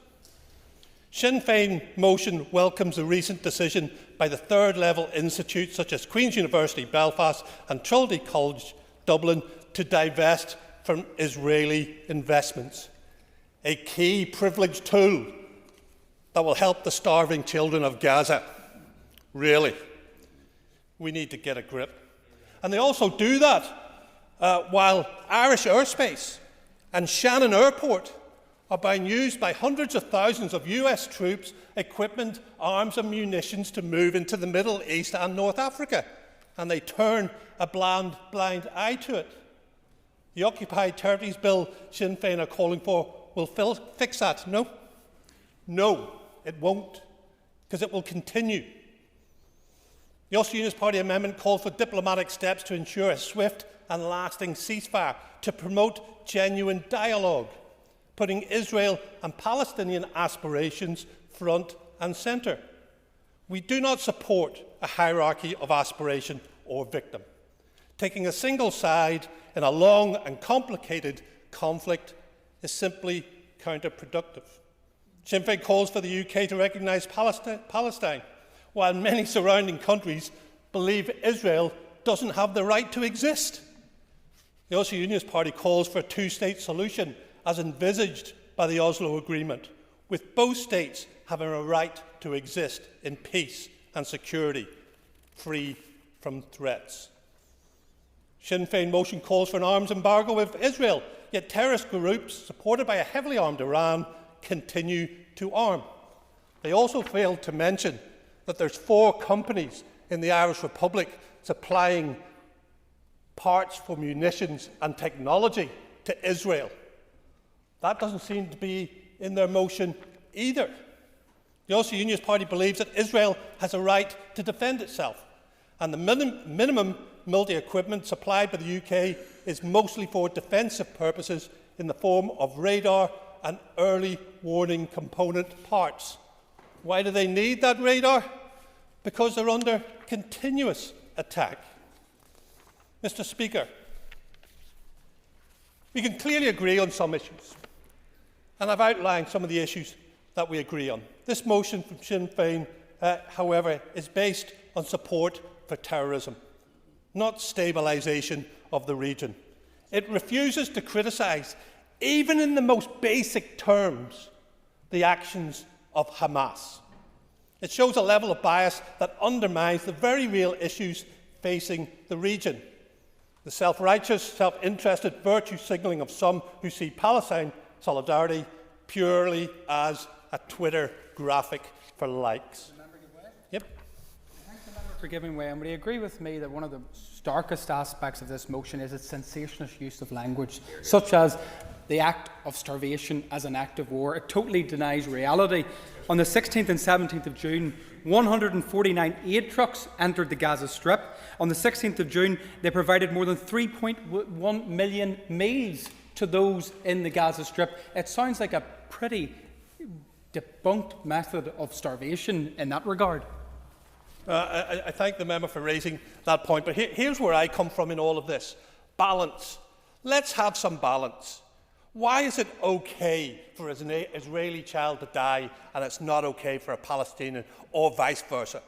Sinn Féin motion welcomes the recent decision by the third-level institutes such as Queen's University Belfast and Trinity College Dublin to divest from Israeli investments, a key privileged tool that will help the starving children of Gaza. Really, we need to get a grip. And they also do that while Irish airspace and Shannon Airport are being used by hundreds of thousands of US troops, equipment, arms and munitions to move into the Middle East and North Africa, and they turn a blind eye to it. The Occupied Territories Bill Sinn Féin are calling for will fix that. No. No, it won't, because it will continue. The Ulster Unionist Party amendment called for diplomatic steps to ensure a swift and lasting ceasefire to promote genuine dialogue, putting Israel and Palestinian aspirations front and centre. We do not support a hierarchy of aspiration or victim. Taking a single side in a long and complicated conflict is simply counterproductive. Sinn Féin calls for the UK to recognise Palestine, while many surrounding countries believe Israel doesn't have the right to exist. The Ulster Unionist Party calls for a two-state solution as envisaged by the Oslo Agreement, with both states having a right to exist in peace and security, free from threats. Sinn Féin motion calls for an arms embargo with Israel, yet terrorist groups supported by a heavily armed Iran continue to arm. They also failed to mention that there's 4 companies in the Irish Republic supplying parts for munitions and technology to Israel. That doesn't seem to be in their motion either. The Ulster Unionist Party believes that Israel has a right to defend itself, and the minimum military equipment supplied by the UK is mostly for defensive purposes in the form of radar and early warning component parts. Why do they need that radar? Because they're under continuous attack. Mr. Speaker, we can clearly agree on some issues, and I've outlined some of the issues that we agree on. This motion from Sinn Féin, however, is based on support for terrorism, not stabilisation of the region. It refuses to criticise, even in the most basic terms, the actions of Hamas. It shows a level of bias that undermines the very real issues facing the region. The self-righteous, self-interested virtue signalling of some who see Palestine solidarity purely as a Twitter graphic for likes. Yep. Thank the member for giving way. And would he agree with me that one of the starkest aspects of this motion is its sensationalist use of language, such as the act of starvation as an act of war. It totally denies reality. On the 16th and 17th of June, 149 aid trucks entered the Gaza Strip. On the 16th of June, they provided more than 3.1 million meals to those in the Gaza Strip. It sounds like a pretty debunked method of starvation in that regard. I thank the member for raising that point, but here's where I come from in all of this. Balance. Let's have some balance. Why is it okay for an Israeli child to die and it's not okay for a Palestinian, or vice versa?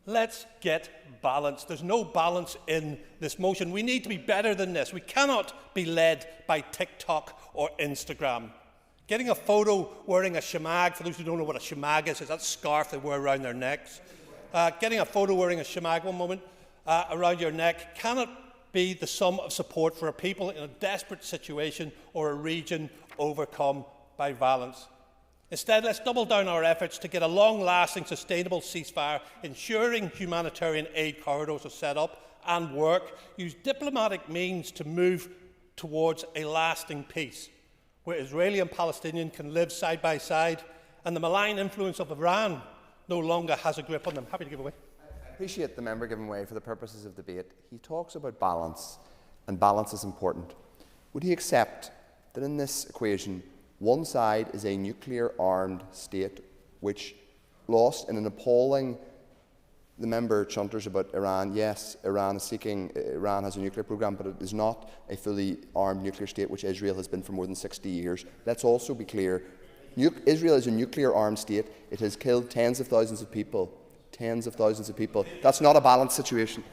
Let's get balance. There's no balance in this motion. We need to be better than this. We cannot be led by TikTok or Instagram. Getting a photo wearing a shemag, for those who don't know what a shemag is that scarf they wear around their necks. Getting a photo wearing a shemag one moment around your neck cannot be the sum of support for a people in a desperate situation or a region overcome by violence. Instead, let's double down our efforts to get a long-lasting, sustainable ceasefire, ensuring humanitarian aid corridors are set up and work, use diplomatic means to move towards a lasting peace, where Israeli and Palestinian can live side by side, and the malign influence of Iran no longer has a grip on them. Happy to give away. I appreciate the member giving way for the purposes of debate. He talks about balance, and balance is important. Would he accept that in this equation, one side is a nuclear-armed state which lost in an appalling... The member chunters about Iran. Yes, Iran has a nuclear programme, but it is not a fully armed nuclear state, which Israel has been for more than 60 years. Let's also be clear. Israel is a nuclear-armed state. It has killed tens of thousands of people. Tens of thousands of people. That's not a balanced situation.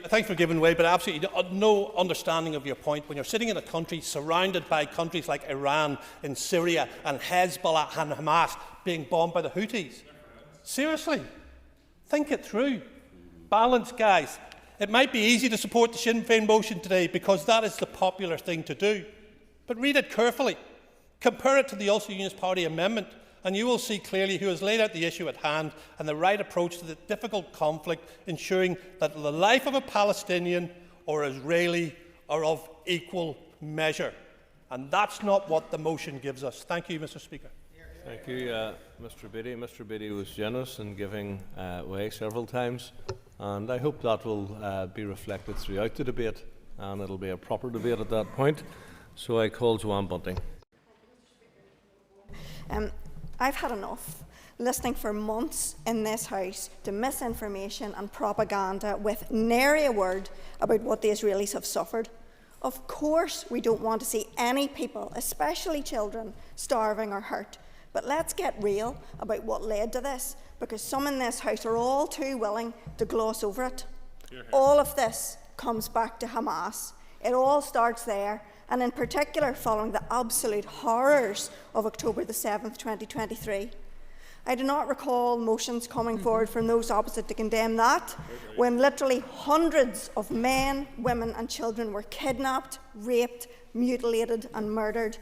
Thanks for giving way, but absolutely no understanding of your point. When you're sitting in a country surrounded by countries like Iran and Syria and Hezbollah and Hamas being bombed by the Houthis. Seriously, think it through. Balance, guys. It might be easy to support the Sinn Féin motion today because that is the popular thing to do. But read it carefully. Compare it to the Ulster Unionist Party amendment, and you will see clearly who has laid out the issue at hand and the right approach to the difficult conflict, ensuring that the life of a Palestinian or Israeli are of equal measure. And that's not what the motion gives us. Thank you, Mr. Speaker. Thank you, Mr. Beattie. Mr. Beattie was generous in giving way several times, and I hope that will be reflected throughout the debate, and it will be a proper debate at that point. So I call Joanne Bunting. I've had enough listening for months in this House to misinformation and propaganda with nary a word about what the Israelis have suffered. Of course we don't want to see any people, especially children, starving or hurt. But let's get real about what led to this, because some in this House are all too willing to gloss over it. All of this comes back to Hamas. It all starts there, and in particular following the absolute horrors of October the 7th, 2023. I do not recall motions coming forward from those opposite to condemn that, when literally hundreds of men, women and children were kidnapped, raped, mutilated and murdered.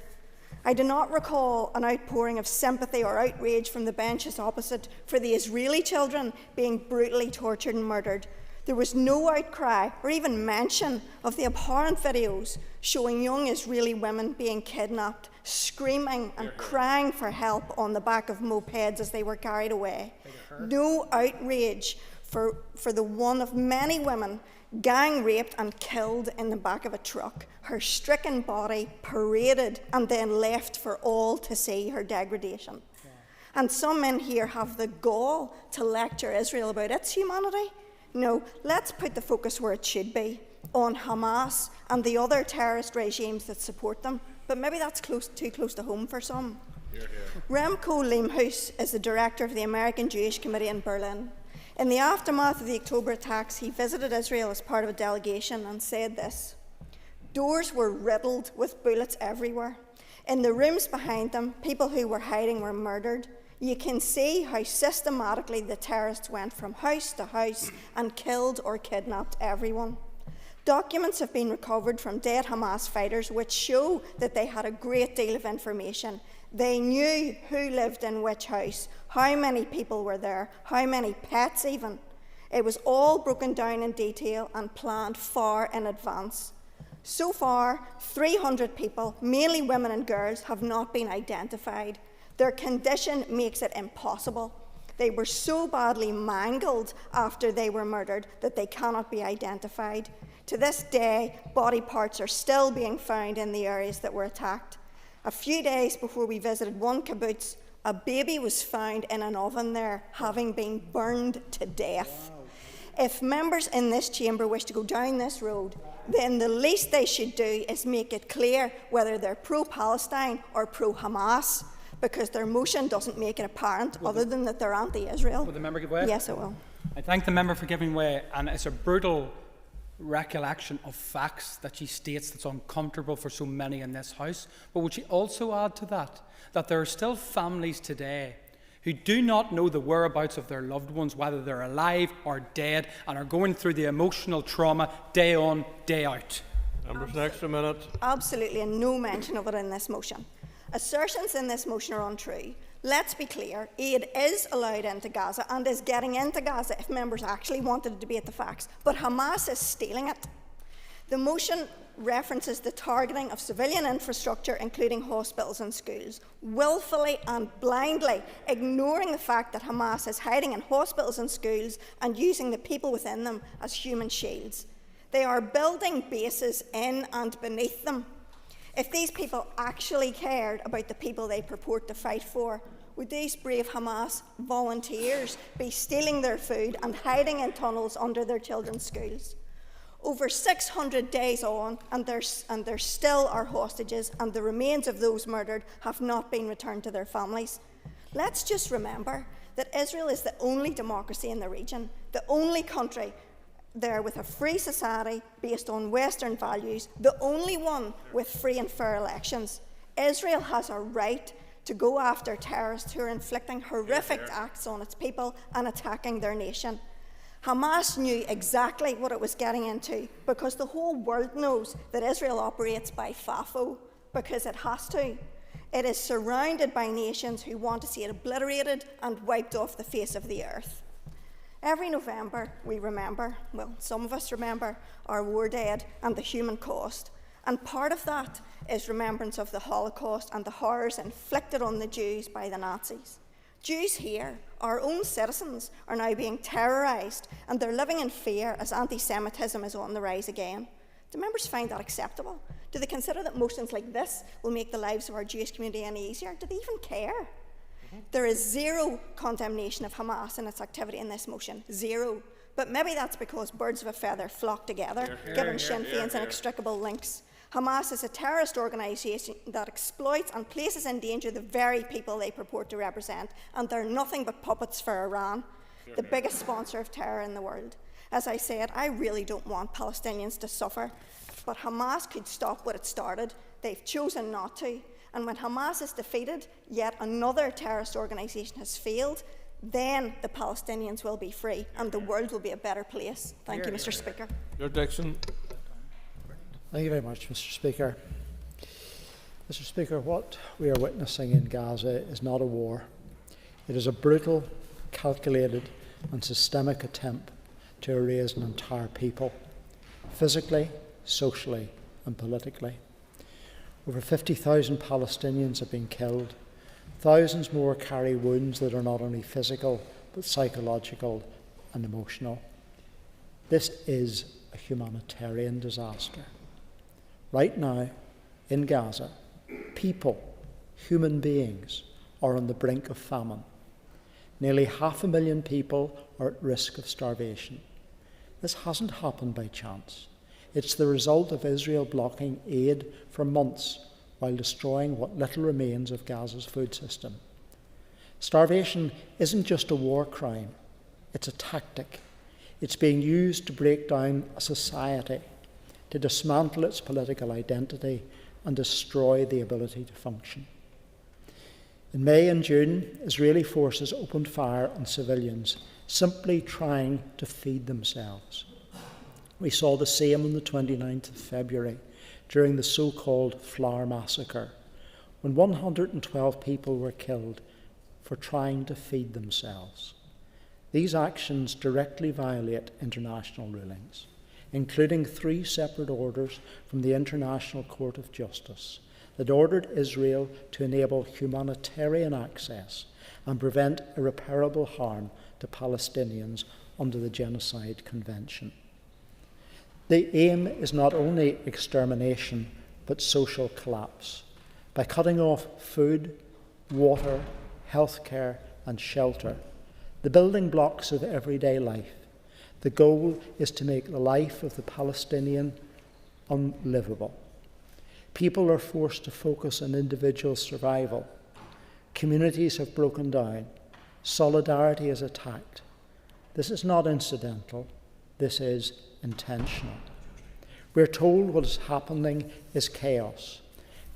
I do not recall an outpouring of sympathy or outrage from the benches opposite for the Israeli children being brutally tortured and murdered. There was no outcry or even mention of the abhorrent videos showing young Israeli women being kidnapped, screaming and crying for help on the back of mopeds as they were carried away. No outrage for the one of many women gang raped and killed in the back of a truck, her stricken body paraded and then left for all to see her degradation. And some men here have the gall to lecture Israel about its humanity. No, let's put the focus where it should be, on Hamas and the other terrorist regimes that support them. But maybe that's too close to home for some. Remco Leemhuis is the director of the American Jewish Committee in Berlin. In the aftermath of the October attacks, he visited Israel as part of a delegation and said this: "Doors were riddled with bullets everywhere. In the rooms behind them, people who were hiding were murdered. You can see how systematically the terrorists went from house to house and killed or kidnapped everyone. Documents have been recovered from dead Hamas fighters which show that they had a great deal of information. They knew who lived in which house, how many people were there, how many pets even. It was all broken down in detail and planned far in advance. So far, 300 people, mainly women and girls, have not been identified. Their condition makes it impossible. They were so badly mangled after they were murdered that they cannot be identified. To this day, body parts are still being found in the areas that were attacked. A few days before we visited one kibbutz, a baby was found in an oven there, having been burned to death. Wow. If members in this chamber wish to go down this road, then the least they should do is make it clear whether they're pro-Palestine or pro-Hamas, because their motion doesn't make it apparent, other than that they're anti-Israel. Will the member give way? Yes, I will. I thank the member for giving way, and it's a brutal recollection of facts that she states that's uncomfortable for so many in this House. But would she also add to that there are still families today who do not know the whereabouts of their loved ones, whether they're alive or dead, and are going through the emotional trauma day on, day out? Members, next a minute. Absolutely, and no mention of it in this motion. Assertions in this motion are untrue. Let's be clear, aid is allowed into Gaza and is getting into Gaza if members actually wanted to debate the facts, but Hamas is stealing it. The motion references the targeting of civilian infrastructure, including hospitals and schools, willfully and blindly ignoring the fact that Hamas is hiding in hospitals and schools and using the people within them as human shields. They are building bases in and beneath them. If these people actually cared about the people they purport to fight for, would these brave Hamas volunteers be stealing their food and hiding in tunnels under their children's schools? Over 600 days on, and there still are hostages, and the remains of those murdered have not been returned to their families. Let's just remember that Israel is the only democracy in the region, the only country there with a free society based on Western values, the only one with free and fair elections. Israel has a right to go after terrorists who are inflicting horrific acts on its people and attacking their nation. Hamas knew exactly what it was getting into, because the whole world knows that Israel operates by FAFO, because it has to. It is surrounded by nations who want to see it obliterated and wiped off the face of the earth. Every November, we remember, well, some of us remember, our war dead and the human cost. And part of that is remembrance of the Holocaust and the horrors inflicted on the Jews by the Nazis. Jews here, our own citizens, are now being terrorised, and they're living in fear as anti-Semitism is on the rise again. Do members find that acceptable? Do they consider that motions like this will make the lives of our Jewish community any easier? Do they even care? There is zero condemnation of Hamas and its activity in this motion. Zero. But maybe that's because birds of a feather flock together, given Sinn Féin's inextricable links. Hamas is a terrorist organisation that exploits and places in danger the very people they purport to represent, and they're nothing but puppets for Iran, the biggest sponsor of terror in the world. As I said, I really don't want Palestinians to suffer, but Hamas could stop what it started. They've chosen not to. And when Hamas is defeated, yet another terrorist organisation has failed, then the Palestinians will be free and the world will be a better place. Thank you, Mr. Speaker. Your Dixon. Thank you very much, Mr. Speaker. Mr. Speaker, what we are witnessing in Gaza is not a war. It is a brutal, calculated and systemic attempt to erase an entire people, physically, socially and politically. Over 50,000 Palestinians have been killed. Thousands more carry wounds that are not only physical, but psychological and emotional. This is a humanitarian disaster. Right now, in Gaza, people, human beings, are on the brink of famine. Nearly 500,000 people are at risk of starvation. This hasn't happened by chance. It's the result of Israel blocking aid for months while destroying what little remains of Gaza's food system. Starvation isn't just a war crime, it's a tactic. It's being used to break down a society, to dismantle its political identity and destroy the ability to function. In May and June, Israeli forces opened fire on civilians, simply trying to feed themselves. We saw the same on the 29th of February, during the so-called Flower Massacre, when 112 people were killed for trying to feed themselves. These actions directly violate international rulings. including 3 separate orders from the International Court of Justice that ordered Israel to enable humanitarian access and prevent irreparable harm to Palestinians under the Genocide Convention. The aim is not only extermination, but social collapse. By cutting off food, water, healthcare, and shelter, the building blocks of everyday life, the goal is to make the life of the Palestinian unlivable. People are forced to focus on individual survival. Communities have broken down. Solidarity is attacked. This is not incidental. This is intentional. We're told what is happening is chaos.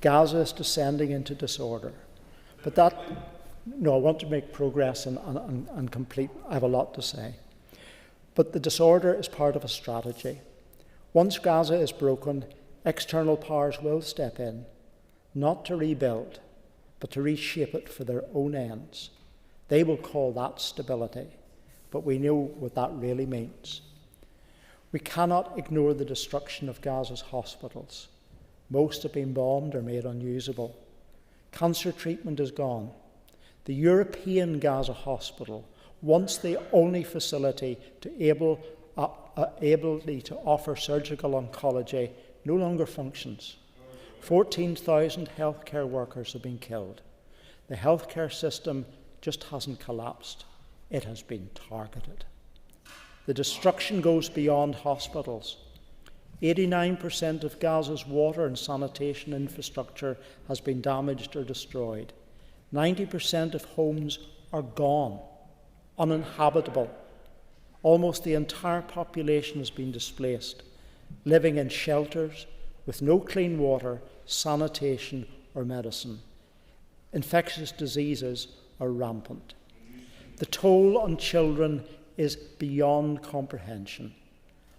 Gaza is descending into disorder. But I want to make progress and complete. I have a lot to say. But the disorder is part of a strategy. Once Gaza is broken, external powers will step in, not to rebuild, but to reshape it for their own ends. They will call that stability, but we know what that really means. We cannot ignore the destruction of Gaza's hospitals. Most have been bombed or made unusable. Cancer treatment is gone. The European Gaza hospital, once the only facility able to offer surgical oncology, no longer functions. 14,000 healthcare workers have been killed. The healthcare system just hasn't collapsed. It has been targeted. The destruction goes beyond hospitals. 89% of Gaza's water and sanitation infrastructure has been damaged or destroyed. 90% of homes are gone, uninhabitable. Almost the entire population has been displaced, living in shelters with no clean water, sanitation, or medicine. Infectious diseases are rampant. The toll on children is beyond comprehension.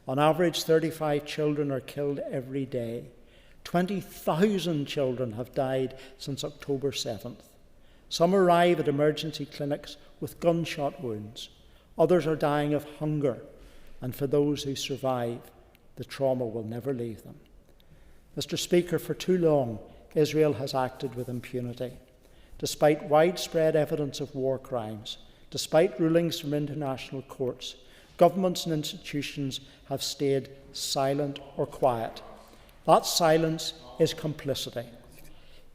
On average, 35 children are killed every day. 20,000 children have died since October 7th. Some arrive at emergency clinics with gunshot wounds. Others are dying of hunger. And for those who survive, the trauma will never leave them. Mr. Speaker, for too long, Israel has acted with impunity. Despite widespread evidence of war crimes, despite rulings from international courts, governments and institutions have stayed silent or quiet. That silence is complicity.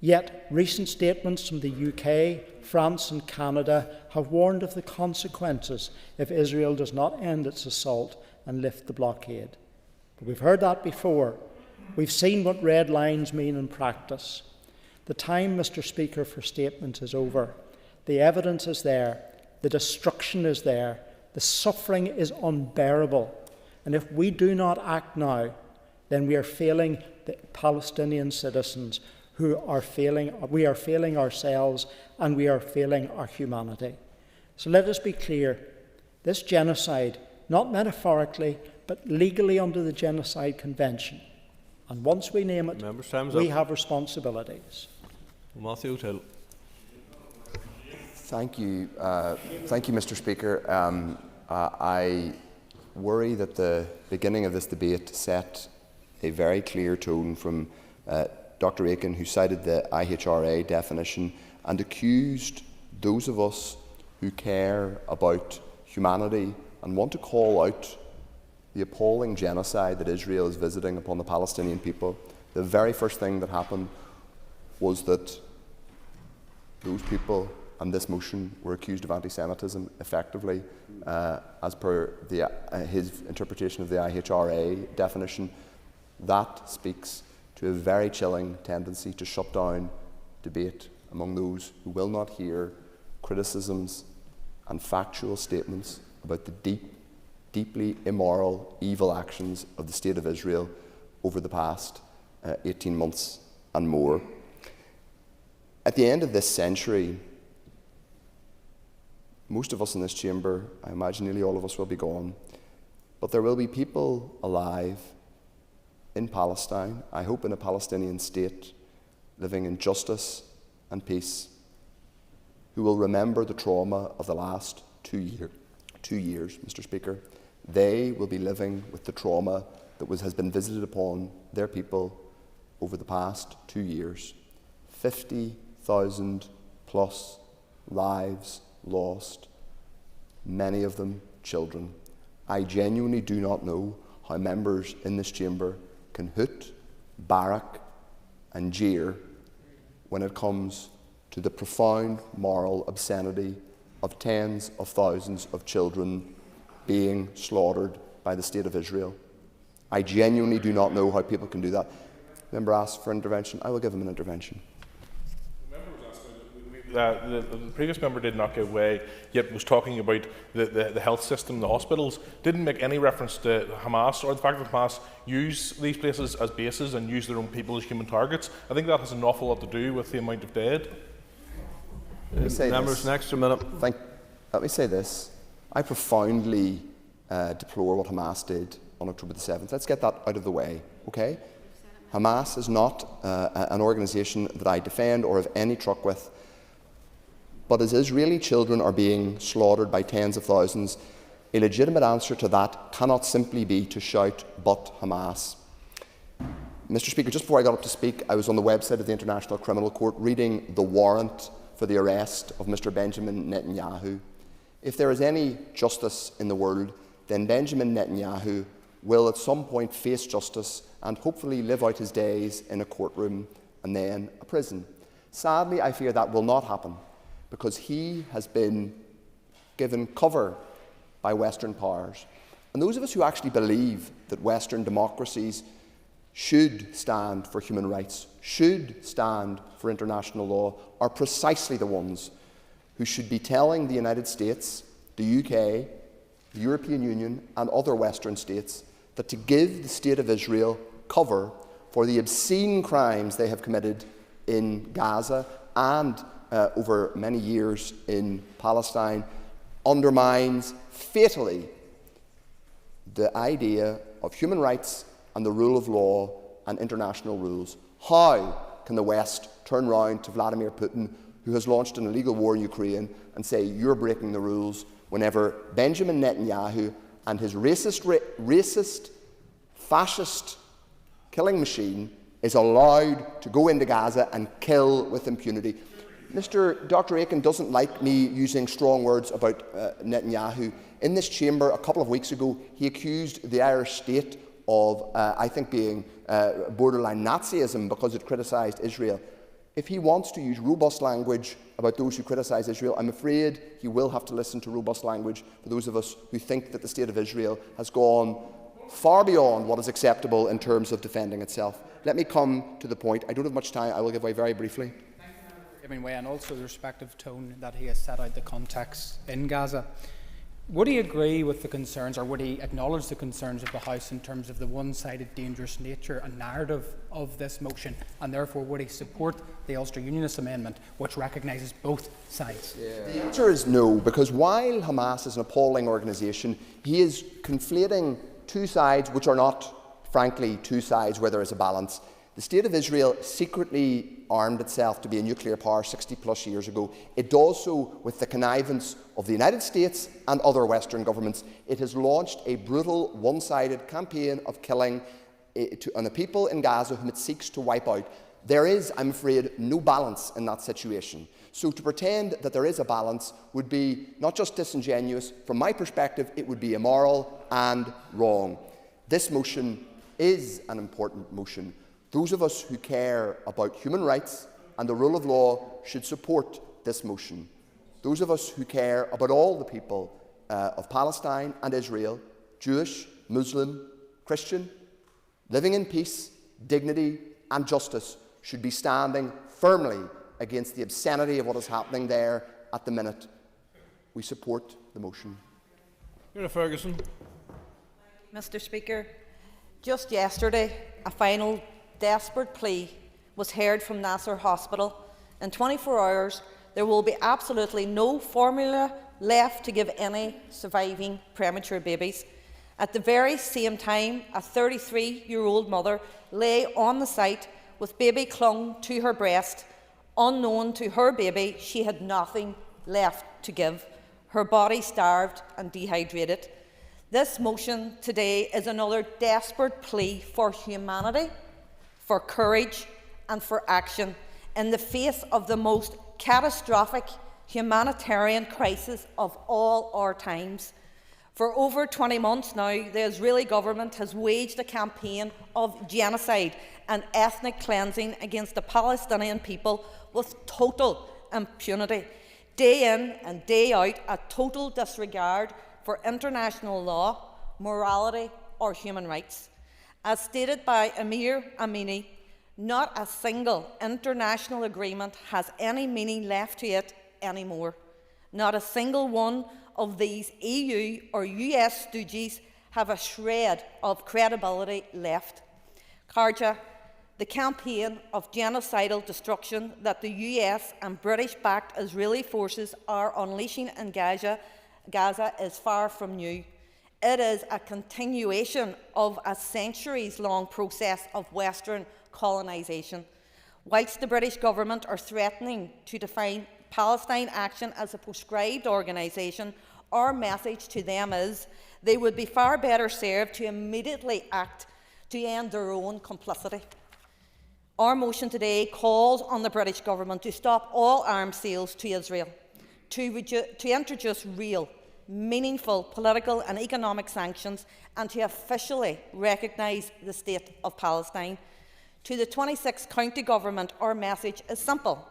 Yet recent statements from the UK, France and Canada have warned of the consequences if Israel does not end its assault and lift the blockade. But we've heard that before. We've seen what red lines mean in practice. The time, Mr. Speaker, for statements is over. The evidence is there. The destruction is there. The suffering is unbearable. And if we do not act now, then we are failing the Palestinian citizens we are failing ourselves, and we are failing our humanity. So let us be clear. This genocide, not metaphorically, but legally under the Genocide Convention, and once we name it, we have responsibilities. Matthew Till. Thank you, Mr. Speaker. I worry that the beginning of this debate set a very clear tone from Dr. Aiken, who cited the IHRA definition and accused those of us who care about humanity and want to call out the appalling genocide that Israel is visiting upon the Palestinian people. The very first thing that happened was that those people and this motion were accused of anti-Semitism, effectively, as per his interpretation of the IHRA definition. That speaks to a very chilling tendency to shut down debate among those who will not hear criticisms and factual statements about the deeply immoral, evil actions of the State of Israel over the past 18 months and more. At the end of this century, most of us in this chamber, I imagine nearly all of us, will be gone, but there will be people alive in Palestine, I hope in a Palestinian state, living in justice and peace, who will remember the trauma of the last 2 years, Mr. Speaker. they will be living with the trauma that has been visited upon their people over the past 2 years. 50,000 plus lives lost, many of them children. I genuinely do not know how members in this chamber can hoot, barrack and jeer when it comes to the profound moral obscenity of tens of thousands of children being slaughtered by the State of Israel. I genuinely do not know how people can do that. The member asked for intervention. I will give him an intervention. The previous member did not give way, yet was talking about the health system, the hospitals, didn't make any reference to Hamas or the fact that Hamas use these places as bases and use their own people as human targets. I think that has an awful lot to do with the amount of dead. Members, an extra minute. Let me say this. I profoundly deplore what Hamas did on October the 7th. Let's get that out of the way, okay? Hamas is not an organisation that I defend or have any truck with. But as Israeli children are being slaughtered by tens of thousands, a legitimate answer to that cannot simply be to shout, "But Hamas." Mr. Speaker, just before I got up to speak, I was on the website of the International Criminal Court reading the warrant for the arrest of Mr. Benjamin Netanyahu. If there is any justice in the world, then Benjamin Netanyahu will at some point face justice and hopefully live out his days in a courtroom and then a prison. Sadly, I fear that will not happen, because he has been given cover by Western powers. And those of us who actually believe that Western democracies should stand for human rights, should stand for international law, are precisely the ones who should be telling the United States, the UK, the European Union and other Western states that to give the State of Israel cover for the obscene crimes they have committed in Gaza and over many years in Palestine undermines fatally the idea of human rights and the rule of law and international rules. How can the West turn round to Vladimir Putin, who has launched an illegal war in Ukraine, and say, "You're breaking the rules," whenever Benjamin Netanyahu and his racist, fascist killing machine is allowed to go into Gaza and kill with impunity? Dr. Aiken doesn't like me using strong words about Netanyahu. In this chamber a couple of weeks ago, he accused the Irish state of, I think, being borderline Nazism because it criticised Israel. If he wants to use robust language about those who criticise Israel, I'm afraid he will have to listen to robust language for those of us who think that the State of Israel has gone far beyond what is acceptable in terms of defending itself. Let me come to the point. I don't have much time. I will give way very briefly. Giving way, and also the respective tone that he has set out the context in Gaza. Would he agree with the concerns, or would he acknowledge the concerns of the House in terms of the one-sided, dangerous nature and narrative of this motion, and therefore would he support the Ulster Unionist amendment, which recognises both sides? The answer is no, because while Hamas is an appalling organisation, he is conflating two sides which are not, frankly, two sides where there is a balance. The State of Israel secretly armed itself to be a nuclear power 60 plus years ago. It does so with the connivance of the United States and other Western governments. It has launched a brutal, one-sided campaign of killing on the people in Gaza whom it seeks to wipe out. There is, I'm afraid, no balance in that situation. So to pretend that there is a balance would be not just disingenuous, from my perspective, it would be immoral and wrong. This motion is an important motion. Those of us who care about human rights and the rule of law should support this motion. Those of us who care about all the people of Palestine and Israel, Jewish, Muslim, Christian, living in peace, dignity and justice, should be standing firmly against the obscenity of what is happening there at the minute. We support the motion. Ferguson. Mr. Speaker, just yesterday, a final desperate plea was heard from Nasser Hospital. In 24 hours, there will be absolutely no formula left to give any surviving premature babies. At the very same time, a 33-year-old mother lay on the site with baby clung to her breast. Unknown to her baby, she had nothing left to give. Her body starved and dehydrated. This motion today is another desperate plea for humanity, for courage and for action in the face of the most catastrophic humanitarian crisis of all our times. For over 20 months now, the Israeli government has waged a campaign of genocide and ethnic cleansing against the Palestinian people with total impunity. Day in and day out, a total disregard for international law, morality or human rights. As stated by Amir Amini, not a single international agreement has any meaning left to it anymore. Not a single one of these EU or US stooges have a shred of credibility left. Carja, the campaign of genocidal destruction that the US and British-backed Israeli forces are unleashing in Gaza is far from new. It is a continuation of a centuries-long process of Western colonisation. Whilst the British government are threatening to define Palestine Action as a proscribed organisation, our message to them is they would be far better served to immediately act to end their own complicity. Our motion today calls on the British government to stop all arms sales to Israel, to introduce real, meaningful political and economic sanctions, and to officially recognise the State of Palestine. To the 26 county government, our message is simple.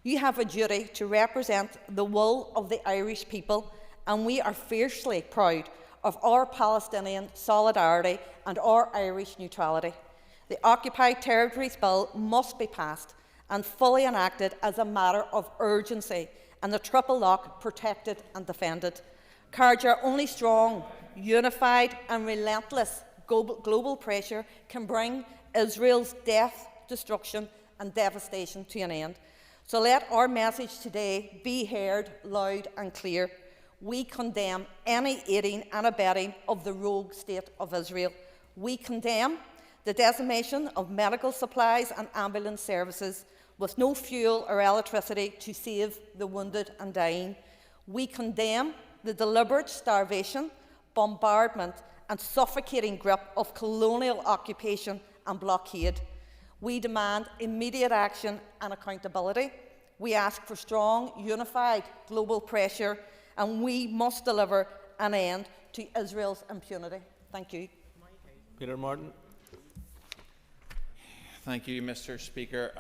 You have a duty to represent the will of the Irish people, and we are fiercely proud of our Palestinian solidarity and our Irish neutrality. The Occupied Territories Bill must be passed and fully enacted as a matter of urgency, and the triple lock protected and defended. Carja, only strong, unified and relentless global pressure can bring Israel's death, destruction and devastation to an end. So let our message today be heard loud and clear. We condemn any aiding and abetting of the rogue state of Israel. We condemn the decimation of medical supplies and ambulance services with no fuel or electricity to save the wounded and dying. We condemn the deliberate starvation, bombardment and suffocating grip of colonial occupation and blockade. We demand immediate action and accountability. We ask for strong, unified global pressure, and we must deliver an end to Israel's impunity. Thank you. Peter Martin. Thank you, Mr. Speaker.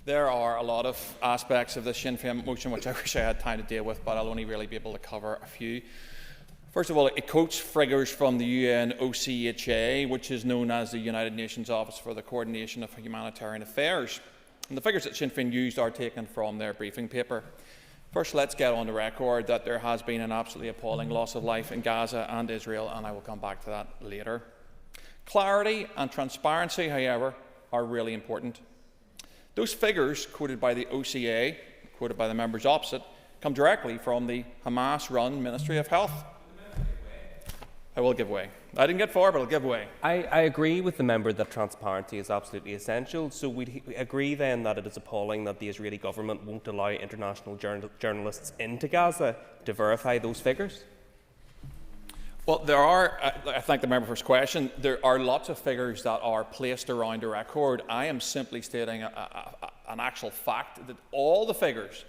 There are a lot of aspects of the Sinn Féin motion which I wish I had time to deal with, but I'll only really be able to cover a few. First of all, it quotes figures from the UN OCHA, which is known as the United Nations Office for the Coordination of Humanitarian Affairs. And the figures that Sinn Féin used are taken from their briefing paper. First, let's get on the record that there has been an absolutely appalling loss of life in Gaza and Israel, and I will come back to that later. Clarity and transparency, however, are really important. Those figures quoted by the OCA, quoted by the members opposite, come directly from the Hamas-run Ministry of Health. I will give way. I didn't get far, but I'll give way. I agree with the member that transparency is absolutely essential. So we agree then that it is appalling that the Israeli government won't allow international journalists into Gaza to verify those figures? Well, there are, I thank the member for his question, there are lots of figures that are placed around a record. I am simply stating an actual fact that all the figures,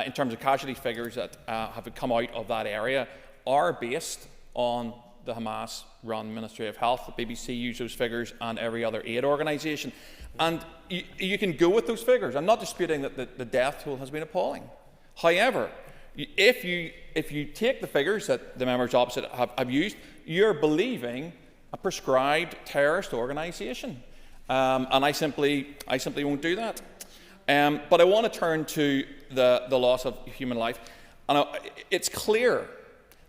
in terms of casualty figures that have come out of that area, are based on the Hamas-run Ministry of Health. The BBC use those figures and every other aid organisation. And you can go with those figures. I'm not disputing that the death toll has been appalling. However, if you take the figures that the members opposite have used, you're believing a prescribed terrorist organisation. And I simply won't do that. But I want to turn to the loss of human life. And it's clear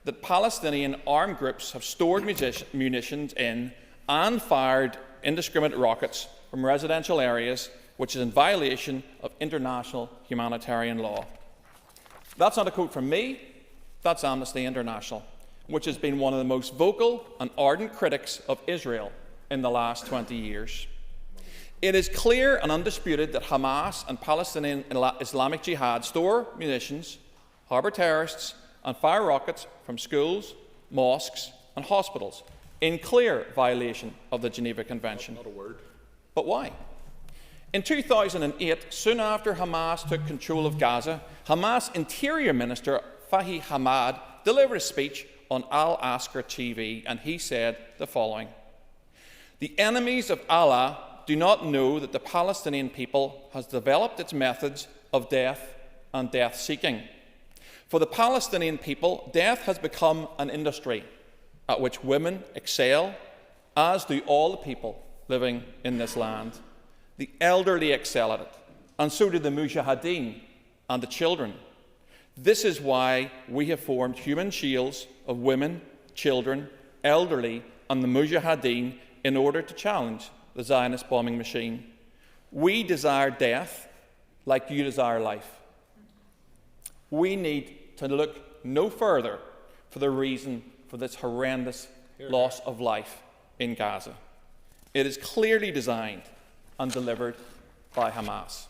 that Palestinian armed groups have stored munitions in and fired indiscriminate rockets from residential areas, which is in violation of international humanitarian law. That's not a quote from me, that's Amnesty International, which has been one of the most vocal and ardent critics of Israel in the last 20 years. It is clear and undisputed that Hamas and Palestinian Islamic Jihad store munitions, harbour terrorists and fire rockets from schools, mosques and hospitals, in clear violation of the Geneva Convention. Not a word. But why? In 2008, soon after Hamas took control of Gaza, Hamas Interior Minister Fahi Hamad delivered a speech on Al-Askar TV, and he said the following: "The enemies of Allah do not know that the Palestinian people has developed its methods of death and death-seeking. For the Palestinian people, death has become an industry at which women excel, as do all the people living in this land. The elderly excel at it, and so do the mujahideen and the children. This is why we have formed human shields of women, children, elderly, and the mujahideen in order to challenge the Zionist bombing machine. We desire death like you desire life. We need to look no further for the reason for this horrendous loss of life in Gaza. It is clearly designed and delivered by Hamas."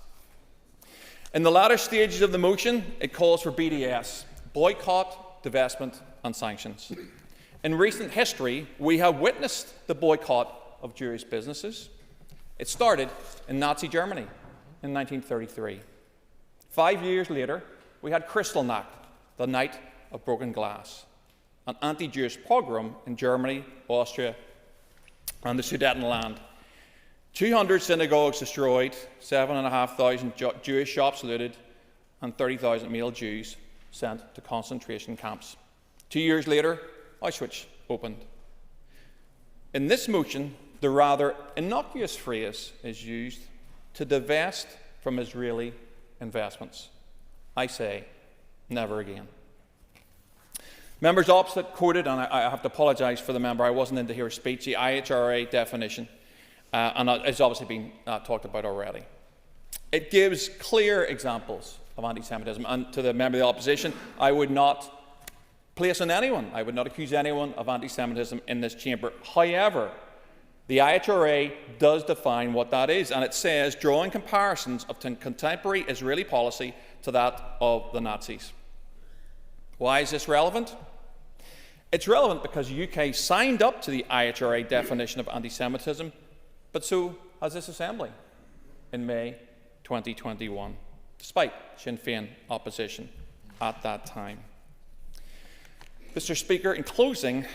In the latter stages of the motion, it calls for BDS, boycott, divestment and sanctions. In recent history, we have witnessed the boycott of Jewish businesses. It started in Nazi Germany in 1933. 5 years later, we had Kristallnacht, the Night of Broken Glass, an anti-Jewish pogrom in Germany, Austria and the Sudetenland. 200 synagogues destroyed, 7,500 Jewish shops looted, and 30,000 male Jews sent to concentration camps. 2 years later, Auschwitz opened. In this motion, the rather innocuous phrase is used: to divest from Israeli investments. I say, never again. Members opposite quoted, and I have to apologise for the member, I wasn't in to hear a speech, the IHRA definition, and it's obviously been talked about already. It gives clear examples of anti-Semitism, and to the member of the opposition, I would not place on anyone, I would not accuse anyone of anti-Semitism in this chamber. However, the IHRA does define what that is, and it says, drawing comparisons of contemporary Israeli policy to that of the Nazis. Why is this relevant? It's relevant because the UK signed up to the IHRA definition of anti-Semitism, but so has this Assembly in May 2021, despite Sinn Féin opposition at that time. Mr. Speaker, in closing,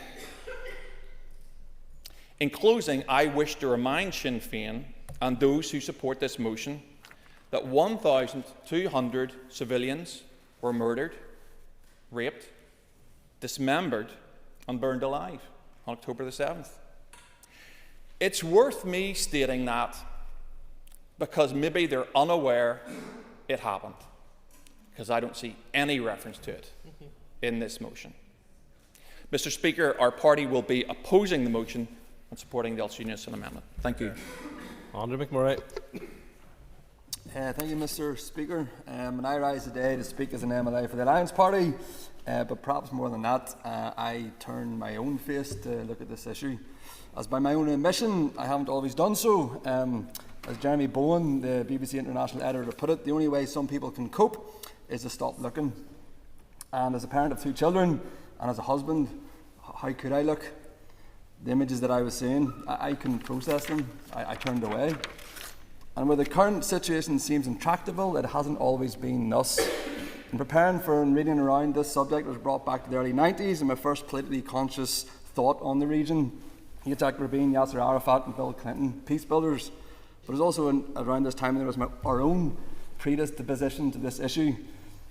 I wish to remind Sinn Féin and those who support this motion that 1,200 civilians were murdered, raped, dismembered and burned alive on October the 7th. It's worth me stating that because maybe they're unaware it happened, because I don't see any reference to it in this motion. Mr. Speaker, our party will be opposing the motion and supporting the Ulster Unionist Amendment. Thank you. Andrew McMurray. Thank you, Mr. Speaker. And I rise today to speak as an MLA for the Alliance Party, but perhaps more than that, I turn my own face to look at this issue. As by my own admission, I haven't always done so. As Jeremy Bowen, the BBC International editor, put it, the only way some people can cope is to stop looking. And as a parent of 2 children, and as a husband, how could I look? The images that I was seeing, I couldn't process them. I turned away. And where the current situation seems intractable, it hasn't always been thus. In preparing for and reading around this subject, I was brought back to the early 90s and my first politically conscious thought on the region. Yitzhak Rabin, Yasser Arafat and Bill Clinton, peace builders. But it was also around this time there was our own predisposition to this issue.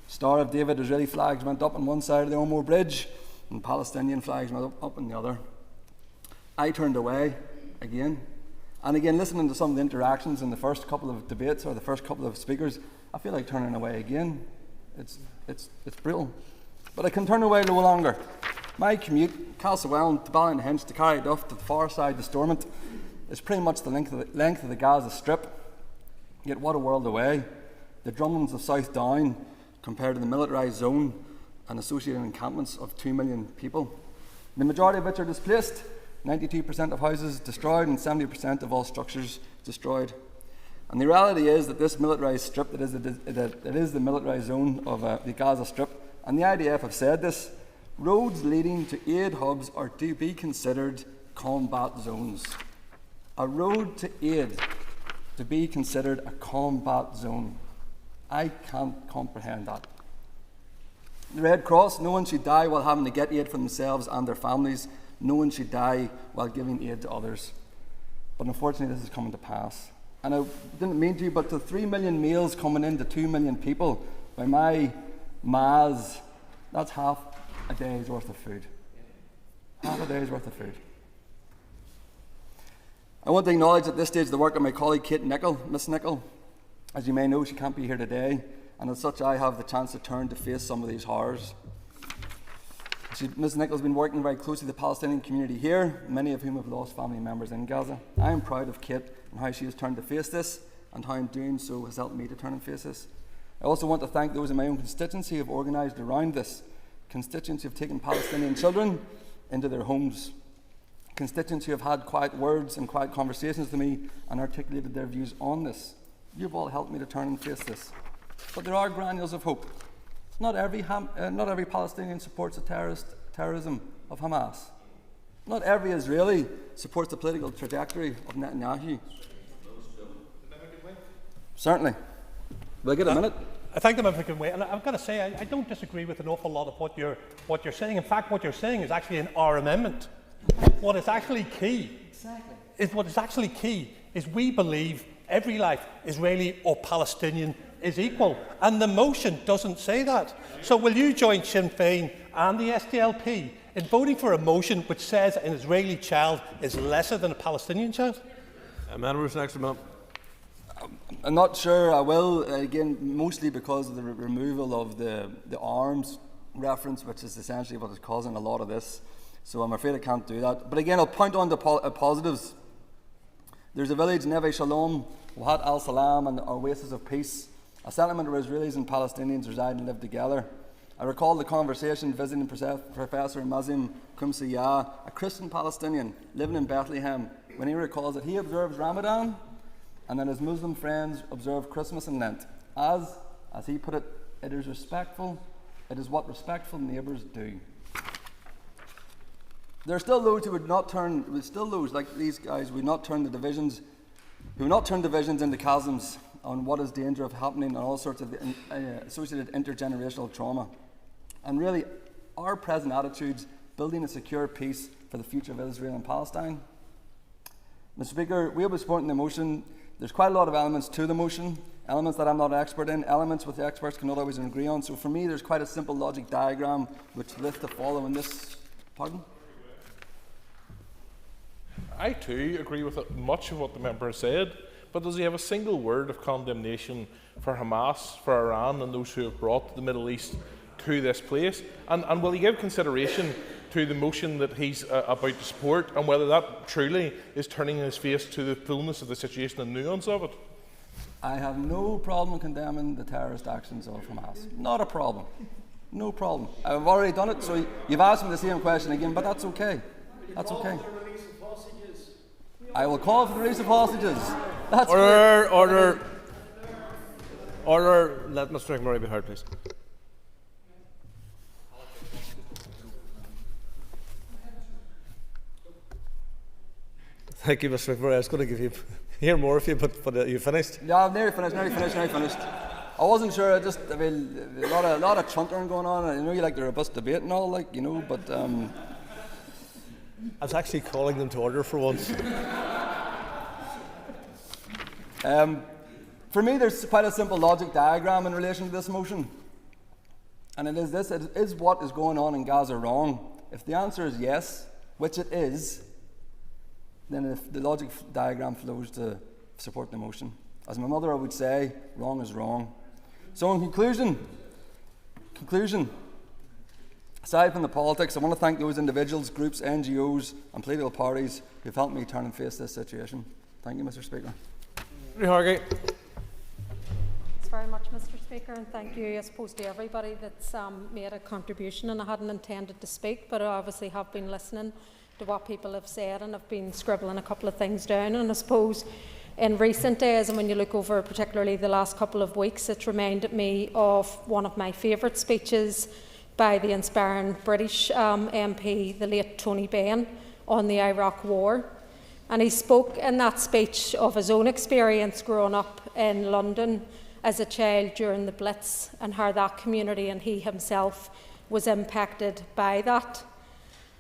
Star of David Israeli flags went up on one side of the Omar Bridge and Palestinian flags went up on the other. I turned away again. And again, listening to some of the interactions in the first couple of debates or the first couple of speakers, I feel like turning away again. It's brutal. But I can turn away no longer. My commute, Castlewellan to Ballinhinch to Carryduff to the far side to Stormont, is pretty much the length of the Gaza Strip. Yet what a world away. The drumlins of South Down compared to the militarised zone and associated encampments of 2 million people. The majority of which are displaced. 92% of houses destroyed and 70% of all structures destroyed. And the reality is that this militarised strip, it is the militarised zone of the Gaza Strip, and the IDF have said this, roads leading to aid hubs are to be considered combat zones. A road to aid to be considered a combat zone. I can't comprehend that. The Red Cross, no one should die while having to get aid for themselves and their families. No one should die while giving aid to others. But unfortunately, this is coming to pass. And I didn't mean to, but the 3 million meals coming in to 2 million people, by my maths, that's half a day's worth of food. Half a day's worth of food. I want to acknowledge at this stage the work of my colleague Kate Nicholl, Miss Nicholl. As you may know, she can't be here today, and as such I have the chance to turn to face some of these horrors. Ms Nicholl's been working very closely with the Palestinian community here, many of whom have lost family members in Gaza. I am proud of Kate and how she has turned to face this, and how in doing so has helped me to turn and face this. I also want to thank those in my own constituency who have organised around this. Constituents who have taken Palestinian children into their homes. Constituents who have had quiet words and quiet conversations with me and articulated their views on this. You've all helped me to turn and face this. But there are granules of hope. Not every Palestinian supports the terrorism of Hamas. Not every Israeli supports the political trajectory of Netanyahu. Certainly. Will I get a minute? I thank the member for wait, and I've got to say I don't disagree with an awful lot of what you're saying. In fact, what you're saying is actually in our amendment. What is actually key is we believe every life, Israeli or Palestinian, is equal, and the motion doesn't say that. So will you join Sinn Féin and the SDLP in voting for a motion which says an Israeli child is lesser than a Palestinian child? I'm not sure I will, again, mostly because of the removal of the arms reference, which is essentially what is causing a lot of this. So I'm afraid I can't do that. But again, I'll point on the positives. There's a village, Neve Shalom, Wahat al-Salam, and Oasis of Peace, a settlement where Israelis and Palestinians reside and live together. I recall the conversation visiting Professor Mazim Kumsiyah, a Christian Palestinian living in Bethlehem, when he recalls that he observes Ramadan and that his Muslim friends observe Christmas and Lent. As he put it, it is respectful, it is what respectful neighbours do. There are still those who would not turn, like these guys, would not turn the divisions, who would not turn divisions into chasms on what is danger of happening and all sorts of associated intergenerational trauma. And really, our present attitudes building a secure peace for the future of Israel and Palestine. Mr. Speaker, we will be supporting the motion. There's quite a lot of elements to the motion, elements that I'm not an expert in, elements which the experts cannot always agree on. So for me, there's quite a simple logic diagram which lists to follow in this. Pardon? I too agree with much of what the member said, but does he have a single word of condemnation for Hamas, for Iran, and those who have brought the Middle East to this place? And will he give consideration to the motion that he's about to support, and whether that truly is turning his face to the fullness of the situation and nuance of it? I have no problem condemning the terrorist actions of Hamas. Not a problem. No problem. I've already done it, so you've asked me the same question again, but that's okay. That's okay. I will call for the release of hostages. That's Order. Let Mr. McMurray be heard, please. Thank you, Mr. McMurray. I was going to hear more of you, but you finished? Yeah, I'm nearly finished. I wasn't sure. I mean, a lot of chuntering going on. I know you like the robust debate and all, but. I was actually calling them to order for once. For me, there's quite a simple logic diagram in relation to this motion. And it is this: is what is going on in Gaza wrong? If the answer is yes, which it is, then if the logic diagram flows to support the motion. As my mother would say, wrong is wrong. So in conclusion, aside from the politics, I want to thank those individuals, groups, NGOs and political parties who have helped me turn and face this situation. Thank you, Mr. Speaker. Thanks very much, Mr. Speaker, and thank you, I suppose, to everybody that's made a contribution. And I hadn't intended to speak, but I obviously have been listening to what people have said, and I've been scribbling a couple of things down. And I suppose in recent days, and when you look over particularly the last couple of weeks, it's reminded me of one of my favourite speeches by the inspiring British MP, the late Tony Benn, on the Iraq War. And he spoke in that speech of his own experience growing up in London as a child during the Blitz, and how that community and he himself was impacted by that.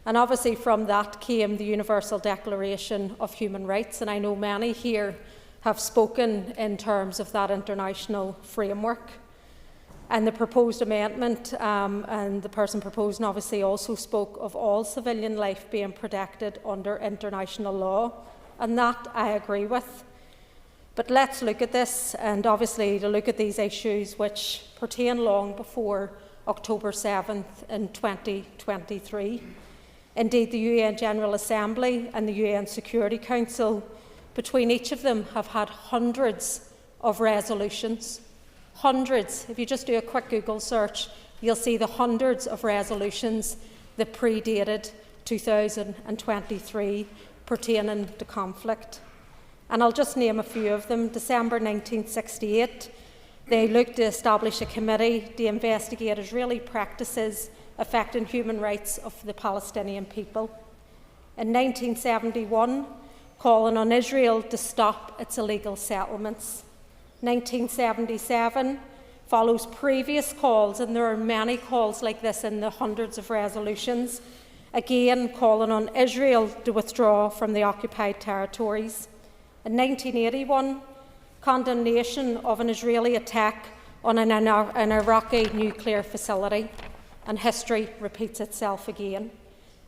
And obviously from that came the Universal Declaration of Human Rights, and I know many here have spoken in terms of that international framework. And the proposed amendment, and the person proposing obviously also spoke of all civilian life being protected under international law, and that I agree with. But let's look at this, and obviously to look at these issues which pertain long before October 7th in 2023. Indeed, the UN General Assembly and the UN Security Council, between each of them, have had hundreds of resolutions. Hundreds. If you just do a quick Google search, you'll see the hundreds of resolutions that predated 2023 pertaining to conflict. And I'll just name a few of them. December 1968, they looked to establish a committee to investigate Israeli practices affecting human rights of the Palestinian people. In 1971, calling on Israel to stop its illegal settlements. 1977 follows previous calls, and there are many calls like this in the hundreds of resolutions, again calling on Israel to withdraw from the occupied territories. In 1981, condemnation of an Israeli attack on an Iraqi nuclear facility, and history repeats itself again.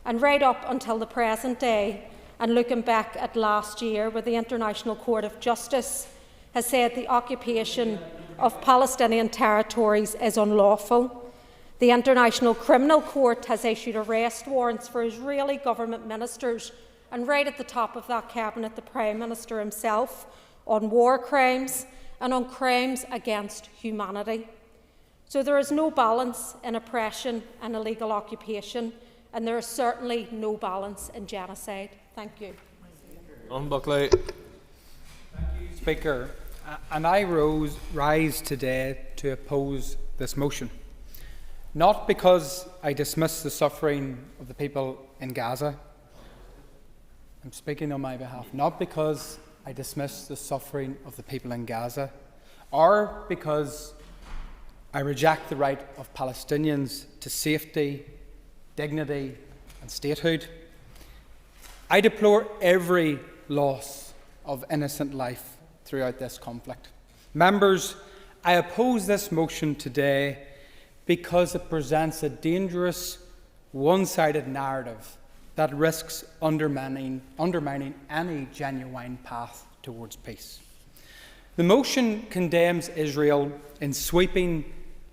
And right up until the present day, and looking back at last year, where the International Court of Justice has said the occupation of Palestinian territories is unlawful. The International Criminal Court has issued arrest warrants for Israeli government ministers, and right at the top of that cabinet, the Prime Minister himself, on war crimes and on crimes against humanity. So there is no balance in oppression and illegal occupation, and there is certainly no balance in genocide. Thank you. Buckley. Speaker, and I rise today to oppose this motion, not because I dismiss the suffering of the people in Gaza. I'm speaking on my behalf, not because I dismiss the suffering of the people in Gaza, or because I reject the right of Palestinians to safety, dignity and statehood. I deplore every loss of innocent life throughout this conflict. Members, I oppose this motion today because it presents a dangerous, one-sided narrative that risks undermining any genuine path towards peace. The motion condemns Israel in sweeping,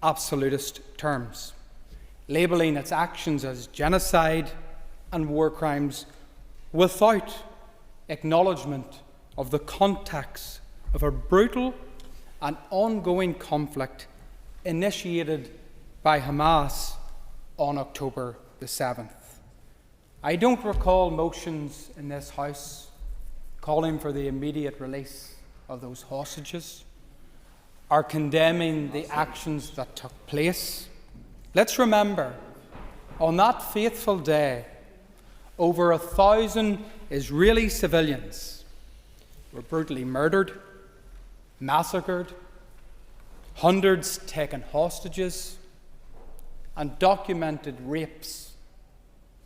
absolutist terms, labelling its actions as genocide and war crimes without acknowledgement of the context of a brutal and ongoing conflict initiated by Hamas on October the 7th. I don't recall motions in this House calling for the immediate release of those hostages or condemning the actions that took place. Let's remember, on that fateful day, over 1,000 Israeli civilians were brutally murdered, massacred, hundreds taken hostages, and documented rapes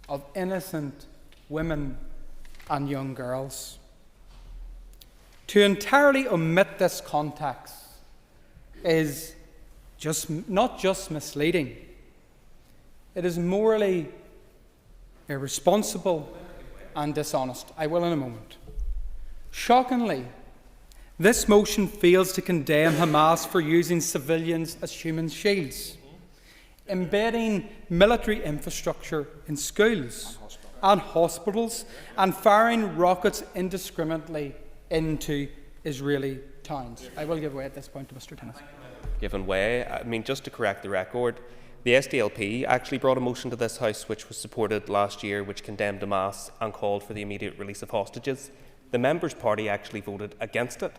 of innocent women and young girls. To entirely omit this context is not just misleading, it is morally irresponsible and dishonest. I will in a moment. Shockingly, this motion fails to condemn Hamas for using civilians as human shields, embedding military infrastructure in schools and hospitals, and firing rockets indiscriminately into Israeli towns. I will give way at this point to Mr. Tennis. Given way, I mean, just to correct the record, the SDLP actually brought a motion to this House which was supported last year, which condemned Hamas and called for the immediate release of hostages. The Members' Party actually voted against it.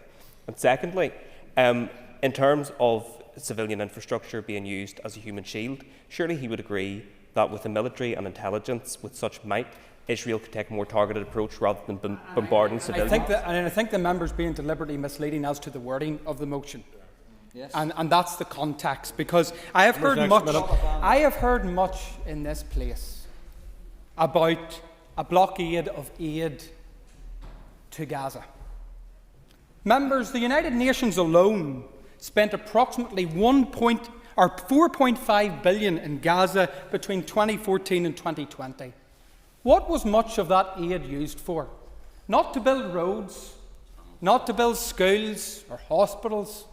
And secondly, in terms of civilian infrastructure being used as a human shield. Surely he would agree that with the military and intelligence with such might, Israel could take a more targeted approach rather than bombarding civilians. I think the member's being deliberately misleading as to the wording of the motion. Yes. And that's the context, because I have heard much in this place about a blockade of aid to Gaza. Members, the United Nations alone spent approximately 4.5 billion in Gaza between 2014 and 2020. What was much of that aid used for? Not to build roads, not to build schools or hospitals,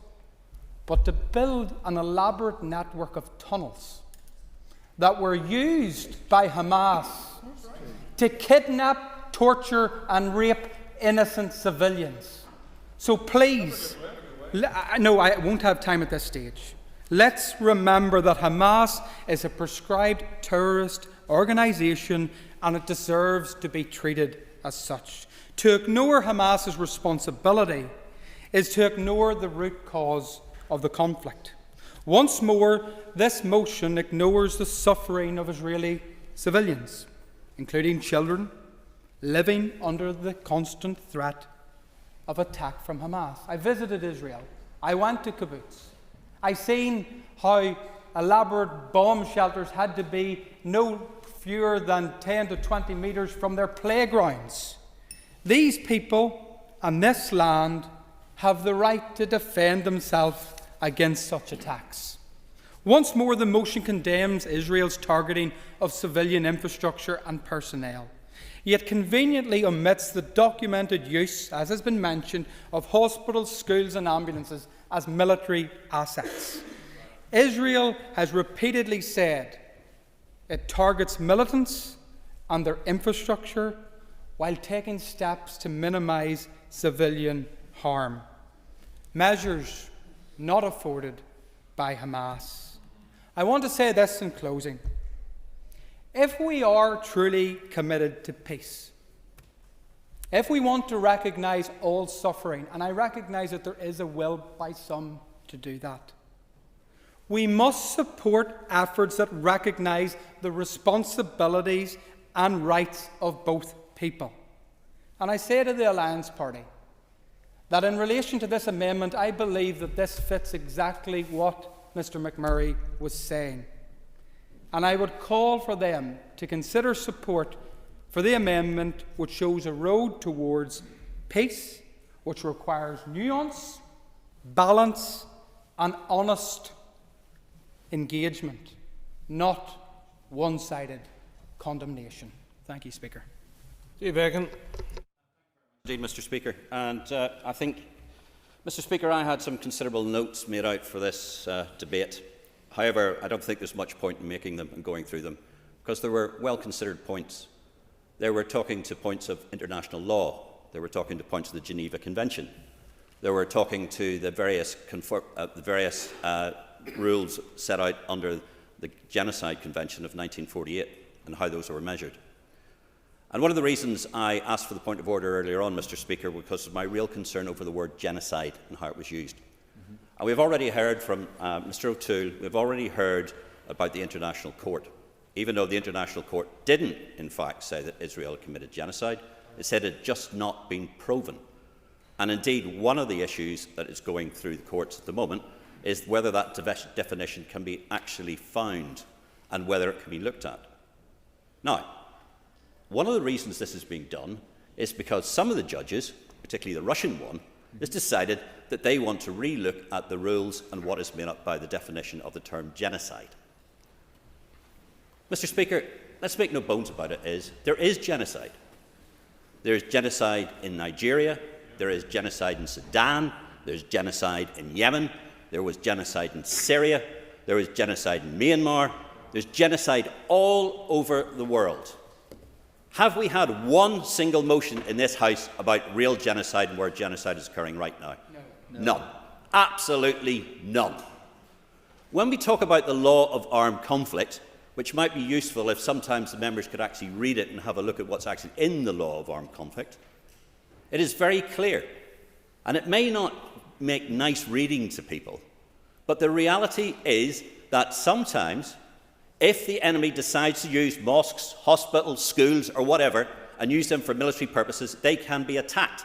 but to build an elaborate network of tunnels that were used by Hamas to kidnap, torture and rape innocent civilians. So please, no, I won't have time at this stage. Let's remember that Hamas is a proscribed terrorist organisation and it deserves to be treated as such. To ignore Hamas's responsibility is to ignore the root cause of the conflict. Once more, this motion ignores the suffering of Israeli civilians, including children, living under the constant threat of attack from Hamas. I visited Israel. I went to kibbutz. I seen how elaborate bomb shelters had to be no fewer than 10 to 20 metres from their playgrounds. These people and this land have the right to defend themselves against such attacks. Once more, the motion condemns Israel's targeting of civilian infrastructure and personnel, yet conveniently omits the documented use, as has been mentioned, of hospitals, schools and ambulances as military assets. Israel has repeatedly said it targets militants and their infrastructure while taking steps to minimise civilian harm. Measures not afforded by Hamas. I want to say this in closing. If we are truly committed to peace, if we want to recognise all suffering, and I recognise that there is a will by some to do that, we must support efforts that recognise the responsibilities and rights of both people. And I say to the Alliance Party that in relation to this amendment, I believe that this fits exactly what Mr McMurray was saying. And I would call for them to consider support for the amendment which shows a road towards peace, which requires nuance, balance and honest engagement, not one-sided condemnation. Thank you, Speaker. Indeed, Mr. Speaker. And I think, Mr. Speaker, I had some considerable notes made out for this debate. However, I don't think there's much point in making them and going through them, because there were well-considered points. They were talking to points of international law. They were talking to points of the Geneva Convention. They were talking to the various rules set out under the Genocide Convention of 1948 and how those were measured. And one of the reasons I asked for the point of order earlier on, Mr. Speaker, was because of my real concern over the word genocide and how it was used. And we've already heard from Mr. O'Toole, we've already heard about the International Court. Even though the International Court didn't, in fact, say that Israel had committed genocide, it said it had just not been proven. And indeed, one of the issues that is going through the courts at the moment is whether that definition can be actually found and whether it can be looked at. Now, one of the reasons this is being done is because some of the judges, particularly the Russian one, has decided that they want to re-look at the rules and what is made up by the definition of the term genocide. Mr. Speaker, let's make no bones about it, there is genocide. There is genocide in Nigeria, there is genocide in Sudan, there is genocide in Yemen, there was genocide in Syria, there was genocide in Myanmar, there's genocide all over the world. Have we had one single motion in this House about real genocide and where genocide is occurring right now? No. None. Absolutely none. When we talk about the law of armed conflict, which might be useful if sometimes the members could actually read it and have a look at what's actually in the law of armed conflict, it is very clear. And it may not make nice reading to people, But the reality is that sometimes, if the enemy decides to use mosques, hospitals, schools or whatever, and use them for military purposes, they can be attacked.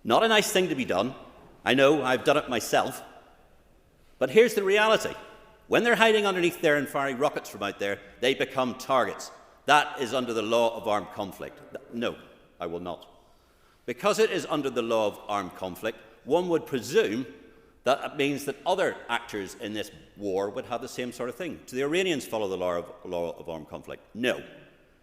Not a nice thing to be done. I know, I've done it myself. But here's the reality. When they're hiding underneath there and firing rockets from out there, they become targets. That is under the law of armed conflict. No, I will not. Because it is under the law of armed conflict, one would presume that it means that other actors in this war would have the same sort of thing. Do the Iranians follow the law of armed conflict? No.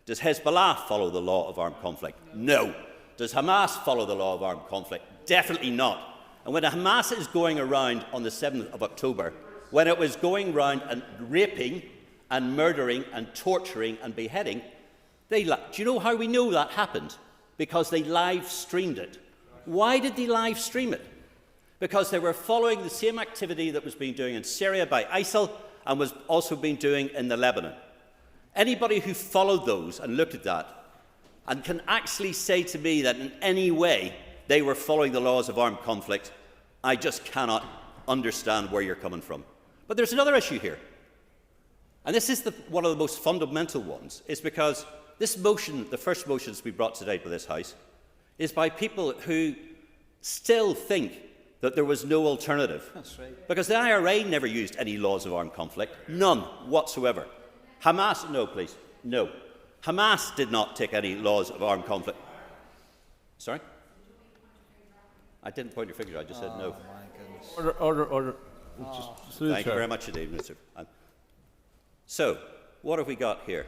Does Hezbollah follow the law of armed conflict? No. Does Hamas follow the law of armed conflict? Definitely not. And when Hamas is going around on the 7th of October, when it was going around and raping and murdering and torturing and beheading, do you know how we know that happened? Because they live-streamed it. Why did they live-stream it? Because they were following the same activity that was being done in Syria by ISIL and was also being doing in the Lebanon. Anybody who followed those and looked at that and can actually say to me that in any way they were following the laws of armed conflict, I just cannot understand where you're coming from. But there's another issue here. And this is one of the most fundamental ones, is because this motion, the first motion to be brought today by this House, is by people who still think that there was no alternative. That's right. Because the IRA never used any laws of armed conflict. None whatsoever. Hamas, no please, no. Hamas did not take any laws of armed conflict. Sorry? I didn't point your finger, I just said no. Order. Thank you very much indeed, Minister. So, what have we got here?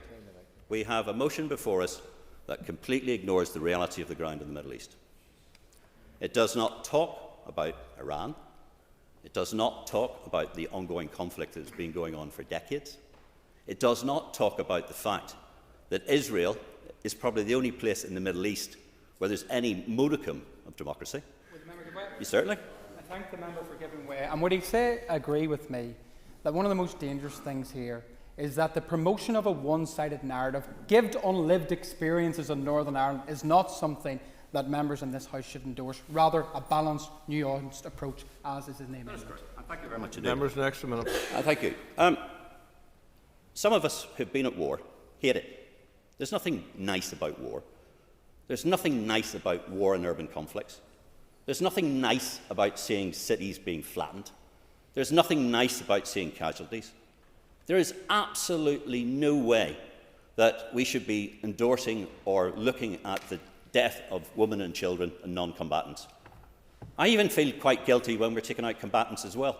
We have a motion before us that completely ignores the reality of the ground in the Middle East. It does not talk about Iran. It does not talk about the ongoing conflict that has been going on for decades. It does not talk about the fact that Israel is probably the only place in the Middle East where there's any modicum of democracy. You certainly. I thank the member for giving way. And would he agree with me that one of the most dangerous things here is that the promotion of a one-sided narrative, given unlived experiences in Northern Ireland, is not something that members in this House should endorse, rather a balanced, nuanced approach, as is his name. That's great. Thank you very much indeed. Members, an extra minute. Thank you. Some of us who've been at war hate it. There's nothing nice about war. There's nothing nice about war and urban conflicts. There's nothing nice about seeing cities being flattened. There's nothing nice about seeing casualties. There is absolutely no way that we should be endorsing or looking at the death of women and children and non-combatants. I even feel quite guilty when we're taking out combatants as well,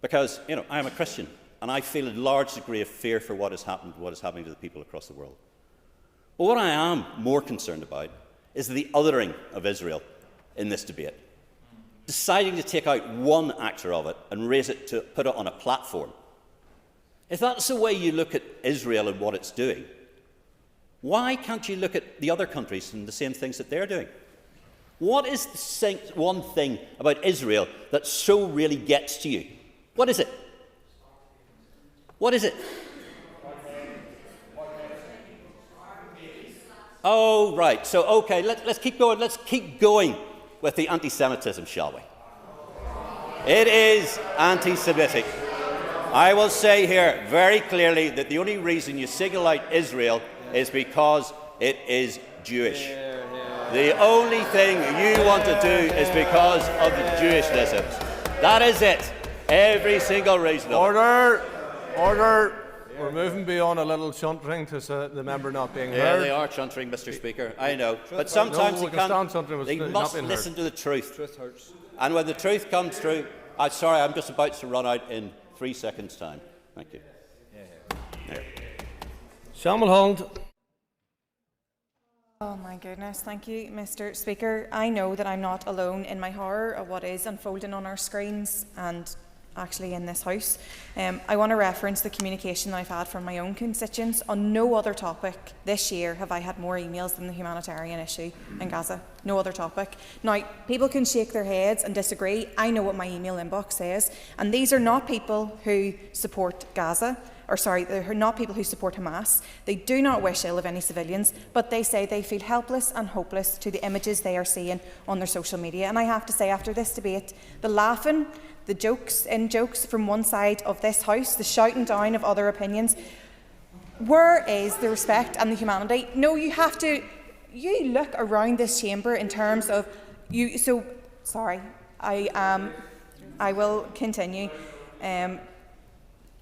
because I am a Christian and I feel a large degree of fear for what has happened, what is happening to the people across the world. But what I am more concerned about is the othering of Israel in this debate. Deciding to take out one actor of it and raise it to put it on a platform. If that's the way you look at Israel and what it's doing, why can't you look at the other countries and the same things that they're doing? What is the one thing about Israel that so really gets to you? What is it? What is it? Oh, right. So, okay, let's keep going. Let's keep going with the anti-Semitism, shall we? It is anti-Semitic. I will say here very clearly that the only reason you single out Israel is because it is Jewish. The only thing you want to do is because of the Jewishness. That is it. Every single reason. Order! Order! We're moving beyond a little chuntering to the member not being heard. Yeah, they are chuntering, Mr. Speaker. I know. But sometimes they must listen to the truth. Truth hurts. And when the truth comes through, I'm sorry, I'm just about to run out in 3 seconds' time. Thank you. Shamil Holland. Oh my goodness, thank you, Mr. Speaker. I know that I'm not alone in my horror of what is unfolding on our screens and actually in this House. I want to reference the communication that I've had from my own constituents. On no other topic this year have I had more emails than the humanitarian issue in Gaza. No other topic. Now, people can shake their heads and disagree. I know what my email inbox says. And these are not people who support Gaza they're not people who support Hamas. They do not wish ill of any civilians, but they say they feel helpless and hopeless to the images they are seeing on their social media. And I have to say, after this debate, the laughing, the jokes from one side of this House, the shouting down of other opinions, where is the respect and the humanity? No, you look around this chamber in terms of you. So, sorry, I will continue.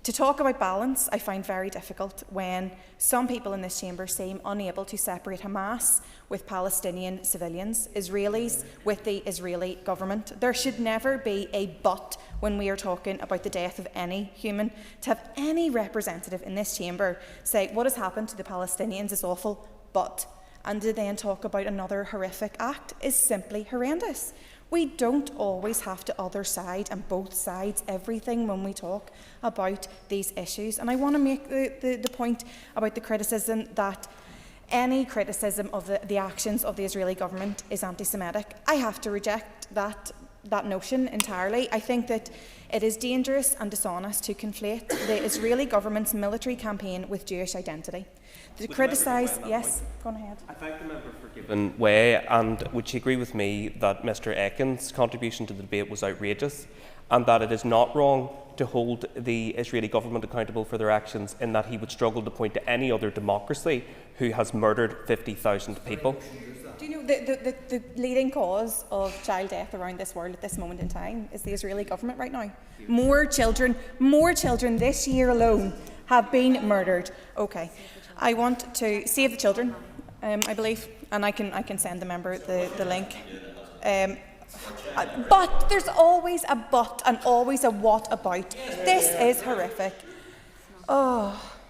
To talk about balance, I find very difficult when some people in this chamber seem unable to separate Hamas with Palestinian civilians, Israelis with the Israeli government. There should never be a but when we are talking about the death of any human. To have any representative in this chamber say what has happened to the Palestinians is awful, but, and to then talk about another horrific act is simply horrendous. We don't always have to other side and both sides everything when we talk about these issues. And I want to make the point about the criticism that any criticism of the actions of the Israeli government is anti-Semitic. I have to reject that notion entirely. I think that it is dangerous and dishonest to conflate the Israeli government's military campaign with Jewish identity. To criticise, yes, go on ahead. I thank the member for giving way, and would she agree with me that Mr Ekin's contribution to the debate was outrageous, and that it is not wrong to hold the Israeli government accountable for their actions, in that he would struggle to point to any other democracy who has murdered 50,000 people? Do you know the leading cause of child death around this world at this moment in time is the Israeli government right now? More children this year alone have been murdered. Okay. I want to save the children, I believe, and I can send the member the link. But there's always a but and always a what about. This is horrific.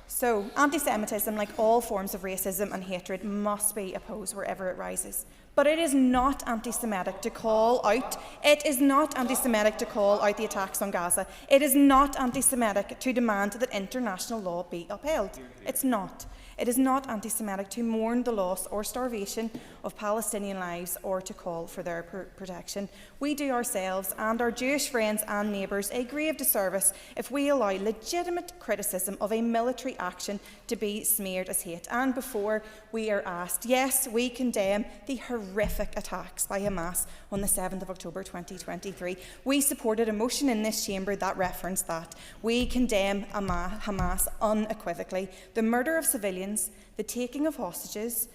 So anti-Semitism, like all forms of racism and hatred, must be opposed wherever it rises. But it is not anti-Semitic to call out. It is not anti-Semitic to call out the attacks on Gaza. It is not anti-Semitic to demand that international law be upheld. It's not. It is not anti-Semitic to mourn the loss or starvation of Palestinian lives or to call for their protection. We do ourselves and our Jewish friends and neighbours a grave disservice if we allow legitimate criticism of a military action to be smeared as hate. And before we are asked, yes, we condemn the horrific attacks by Hamas on the 7th of October 2023. We supported a motion in this chamber that referenced that. We condemn Hamas unequivocally. The murder of civilians, the taking of hostages,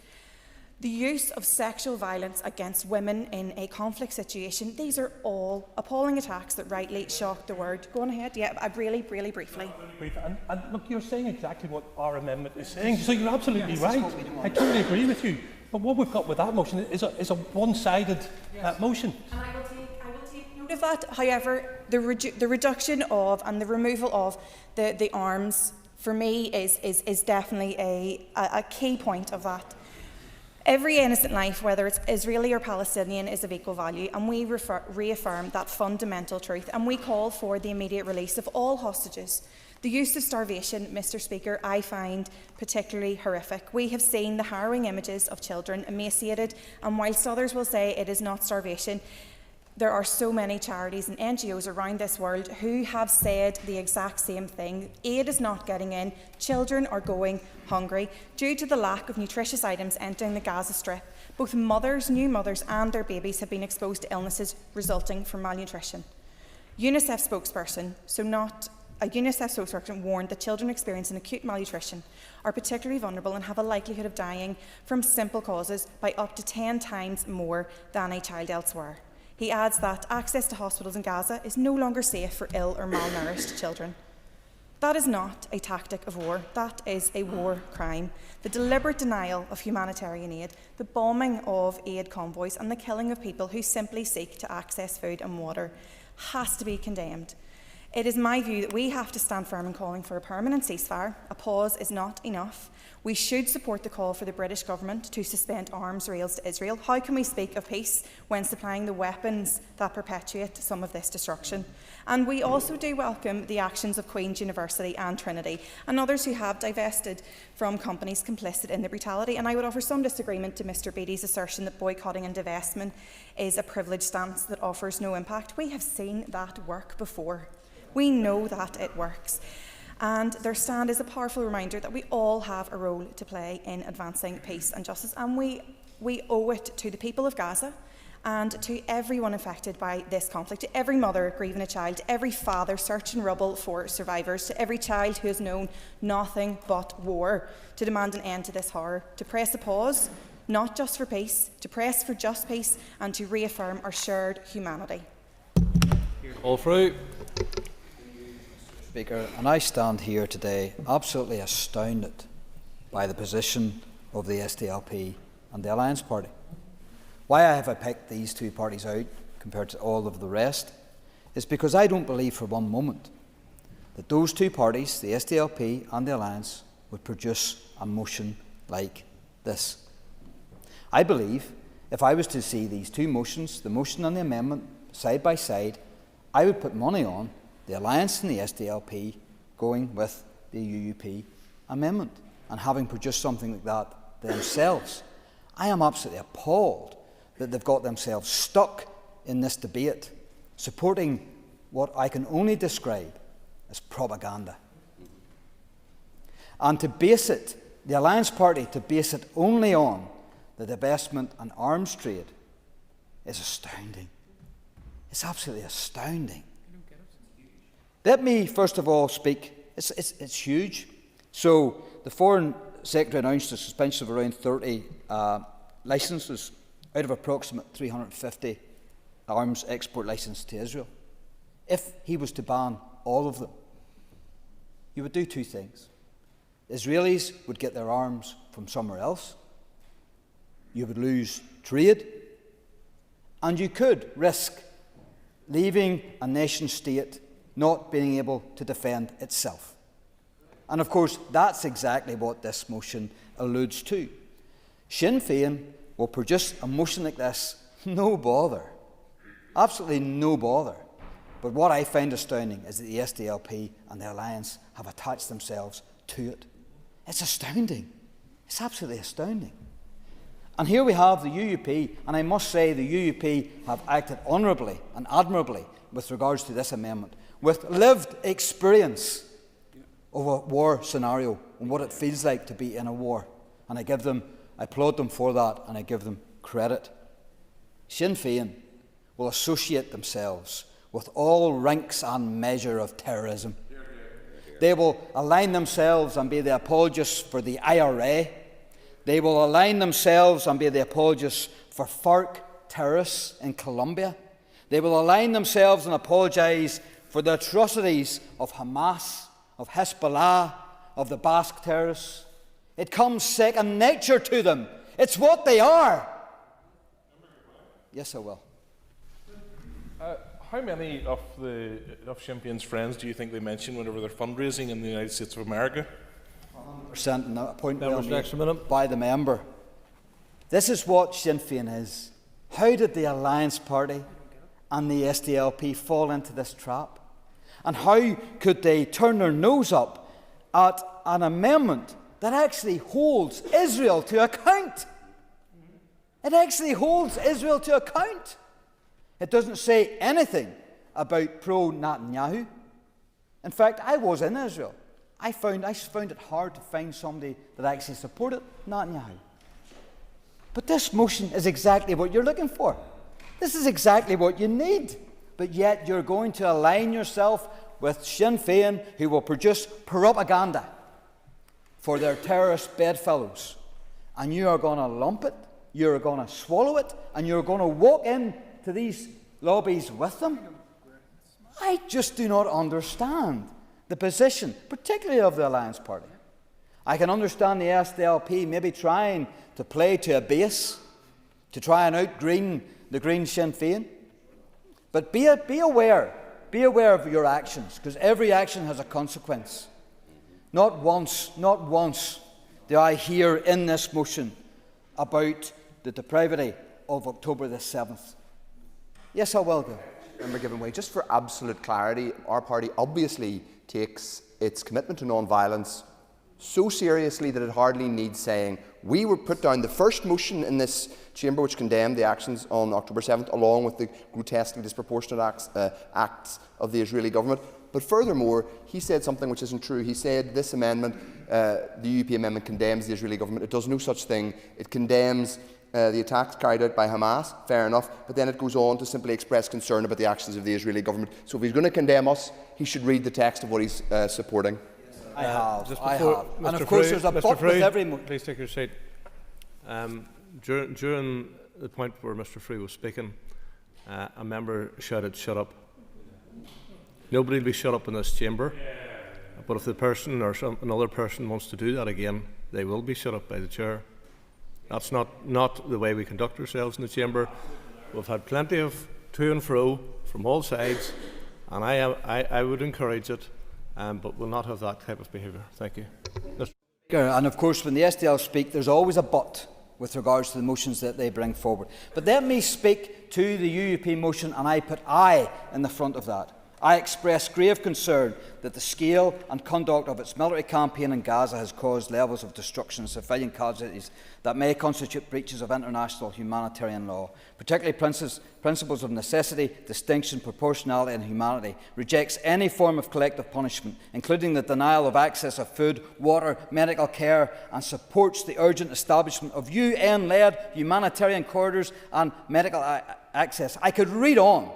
the use of sexual violence against women in a conflict situation, these are all appalling attacks that rightly shock the world. Go on ahead. Yeah, really briefly. And look, you're saying exactly what our amendment is saying, so you're absolutely right. I totally agree with you. But what we've got with that motion is a one-sided motion. And I will take note of that. However, the reduction of and the removal of the arms, for me, is definitely a key point of that. Every innocent life, whether it's Israeli or Palestinian, is of equal value, and we reaffirm that fundamental truth, and we call for the immediate release of all hostages. The use of starvation, Mr Speaker, I find particularly horrific. We have seen the harrowing images of children emaciated, and whilst others will say it is not starvation, there are so many charities and NGOs around this world who have said the exact same thing. Aid is not getting in. Children are going hungry. Due to the lack of nutritious items entering the Gaza Strip, both new mothers and their babies have been exposed to illnesses resulting from malnutrition. UNICEF spokesperson warned that children experiencing acute malnutrition are particularly vulnerable and have a likelihood of dying from simple causes by up to 10 times more than a child elsewhere. He adds that access to hospitals in Gaza is no longer safe for ill or malnourished children. That is not a tactic of war, that is a war crime. The deliberate denial of humanitarian aid, the bombing of aid convoys and the killing of people who simply seek to access food and water has to be condemned. It is my view that we have to stand firm in calling for a permanent ceasefire. A pause is not enough. We should support the call for the British government to suspend arms rails to Israel. How can we speak of peace when supplying the weapons that perpetuate some of this destruction? And we also do welcome the actions of Queen's University and Trinity and others who have divested from companies complicit in the brutality. And I would offer some disagreement to Mr Beattie's assertion that boycotting and divestment is a privileged stance that offers no impact. We have seen that work before. We know that it works. And their stand is a powerful reminder that we all have a role to play in advancing peace and justice, and we owe it to the people of Gaza and to everyone affected by this conflict, to every mother grieving a child, to every father searching rubble for survivors, to every child who has known nothing but war, to demand an end to this horror, to press a pause, not just for peace, to press for just peace, and to reaffirm our shared humanity. All through. Speaker, and I stand here today absolutely astounded by the position of the SDLP and the Alliance Party. Why have I picked these two parties out compared to all of the rest is because I don't believe for one moment that those two parties, the SDLP and the Alliance, would produce a motion like this. I believe if I was to see these two motions, the motion and the amendment, side by side, I would put money on the Alliance and the SDLP going with the UUP amendment and having produced something like that themselves. I am absolutely appalled that they've got themselves stuck in this debate, supporting what I can only describe as propaganda. And to base it, the Alliance Party, to base it only on the divestment and arms trade is astounding. It's absolutely astounding. Let me first of all speak, it's huge. So the Foreign Secretary announced a suspension of around 30 licences out of approximate 350 arms export licences to Israel. If he was to ban all of them, you would do two things. The Israelis would get their arms from somewhere else, you would lose trade, and you could risk leaving a nation state not being able to defend itself. And of course, that's exactly what this motion alludes to. Sinn Féin will produce a motion like this, no bother, absolutely no bother. But what I find astounding is that the SDLP and the Alliance have attached themselves to it. It's astounding. It's absolutely astounding. And here we have the UUP, and I must say the UUP have acted honourably and admirably with regards to this amendment, with lived experience of a war scenario and what it feels like to be in a war. And I applaud them for that, and I give them credit. Sinn Féin will associate themselves with all ranks and measure of terrorism. They will align themselves and be the apologists for the IRA. They will align themselves and be the apologists for FARC terrorists in Colombia. They will align themselves and apologise for the atrocities of Hamas, of Hezbollah, of the Basque terrorists. It comes second nature to them. It's what they are. Yes, I will. How many of Sinn Féin's friends do you think they mention whenever they're fundraising in the United States of America? 100%, and a point well made by the member. This is what Sinn Féin is. How did the Alliance Party and the SDLP fall into this trap? And how could they turn their nose up at an amendment that actually holds Israel to account? It actually holds Israel to account. It doesn't say anything about pro-Netanyahu. In fact, I was in Israel. I found it hard to find somebody that actually supported Netanyahu. But this motion is exactly what you're looking for. This is exactly what you need. But yet you're going to align yourself with Sinn Féin, who will produce propaganda for their terrorist bedfellows. And you are going to lump it, you're going to swallow it, and you're going to walk into these lobbies with them. I just do not understand the position, particularly of the Alliance Party. I can understand the SDLP maybe trying to play to a base, to try and out-green the Green Sinn Féin. But be aware of your actions, because every action has a consequence. Not once do I hear in this motion about the depravity of October the 7th. Yes, I will go. Member given way. Just for absolute clarity, our party obviously takes its commitment to non-violence so seriously that it hardly needs saying. We were put down the first motion in this chamber which condemned the actions on October 7th, along with the grotesquely disproportionate acts of the Israeli government. But furthermore, he said something which isn't true. He said this amendment, the UUP amendment, condemns the Israeli government. It does no such thing. It condemns the attacks carried out by Hamas, fair enough, but then it goes on to simply express concern about the actions of the Israeli government. So if he's going to condemn us, he should read the text of what he's supporting. I have. Mr. And of course, there's a but with every... Please take your seat. During the point where Mr. Free was speaking, a member shouted, "Shut up." Nobody will be shut up in this chamber, but if the person or another person wants to do that again, they will be shut up by the chair. That's not the way we conduct ourselves in the chamber. We've had plenty of to and fro from all sides, and I would encourage it, but will not have that type of behaviour. Thank you. And of course, when the SDL speak, there's always a but with regards to the motions that they bring forward. But let me speak to the UUP motion, and I put "I" in the front of that. I express grave concern that the scale and conduct of its military campaign in Gaza has caused levels of destruction and civilian casualties that may constitute breaches of international humanitarian law, particularly principles of necessity, distinction, proportionality and humanity, rejects any form of collective punishment, including the denial of access of food, water, medical care, and supports the urgent establishment of UN-led humanitarian corridors and medical access. I could read on.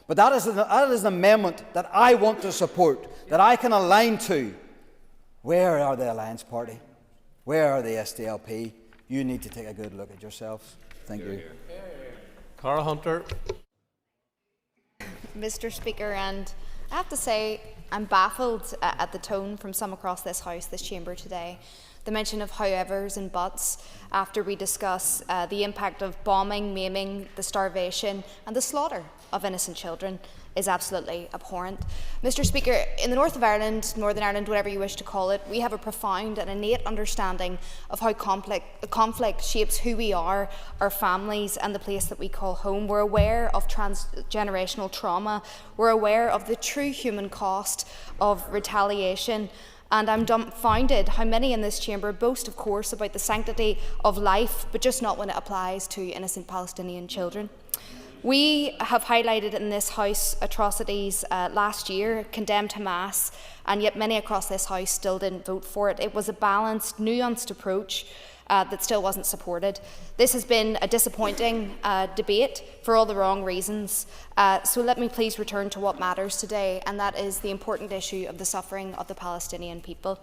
But that is an amendment that I want to support, that I can align to. Where are the Alliance Party? Where are the SDLP? You need to take a good look at yourselves. Thank you. Cara Hunter. Mr. Speaker, and I have to say I'm baffled at the tone from some across this House, this chamber today. The mention of howevers and buts after we discuss the impact of bombing, maiming, the starvation and the slaughter of innocent children is absolutely abhorrent. Mr. Speaker, in the north of Ireland, Northern Ireland, whatever you wish to call it, we have a profound and innate understanding of how conflict shapes who we are, our families and the place that we call home. We're aware of transgenerational trauma. We're aware of the true human cost of retaliation. And I'm dumbfounded how many in this chamber boast, of course, about the sanctity of life, but just not when it applies to innocent Palestinian children. We have highlighted in this House atrocities last year, condemned Hamas, and yet many across this House still didn't vote for it. It was a balanced, nuanced approach that still wasn't supported. This has been a disappointing debate for all the wrong reasons. So let me please return to what matters today, and that is the important issue of the suffering of the Palestinian people.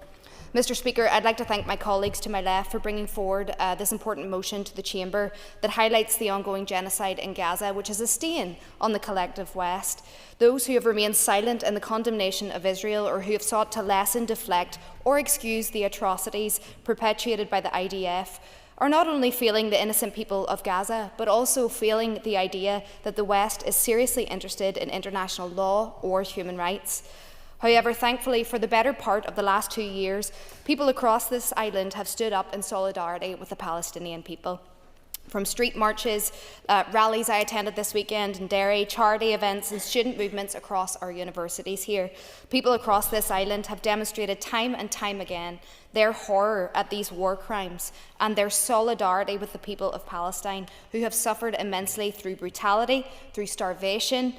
Mr. Speaker, I'd like to thank my colleagues to my left for bringing forward this important motion to the Chamber that highlights the ongoing genocide in Gaza, which is a stain on the collective West. Those who have remained silent in the condemnation of Israel or who have sought to lessen, deflect or excuse the atrocities perpetuated by the IDF are not only failing the innocent people of Gaza, but also failing the idea that the West is seriously interested in international law or human rights. However, thankfully, for the better part of the last 2 years, people across this island have stood up in solidarity with the Palestinian people. From street marches, rallies I attended this weekend in Derry, charity events and student movements across our universities here, people across this island have demonstrated time and time again their horror at these war crimes and their solidarity with the people of Palestine, who have suffered immensely through brutality, through starvation,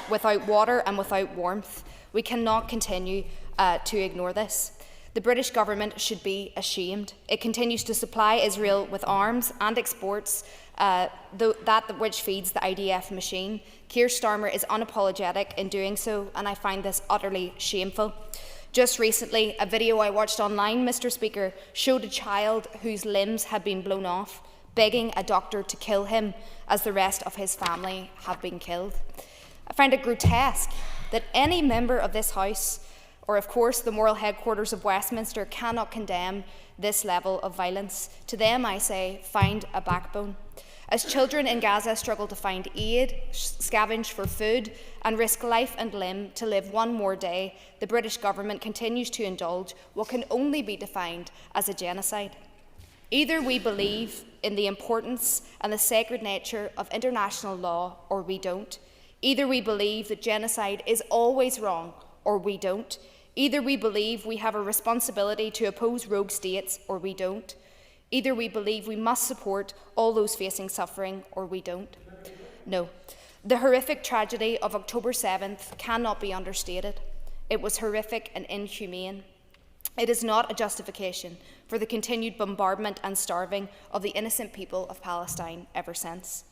without water and without warmth. We cannot continue to ignore this. The British government should be ashamed. It continues to supply Israel with arms and exports that which feeds the IDF machine. Keir Starmer is unapologetic in doing so, and I find this utterly shameful. Just recently, a video I watched online, Mr. Speaker, showed a child whose limbs had been blown off, begging a doctor to kill him as the rest of his family have been killed. I find it grotesque that any member of this House, or of course the moral headquarters of Westminster, cannot condemn this level of violence. To them I say, find a backbone. As children in Gaza struggle to find aid, scavenge for food and risk life and limb to live one more day, the British government continues to indulge what can only be defined as a genocide. Either we believe in the importance and the sacred nature of international law, or we don't. Either we believe that genocide is always wrong, or we don't. Either we believe we have a responsibility to oppose rogue states, or we don't. Either we believe we must support all those facing suffering, or we don't. No. The horrific tragedy of October 7th cannot be understated. It was horrific and inhumane. It is not a justification for the continued bombardment and starving of the innocent people of Palestine ever since.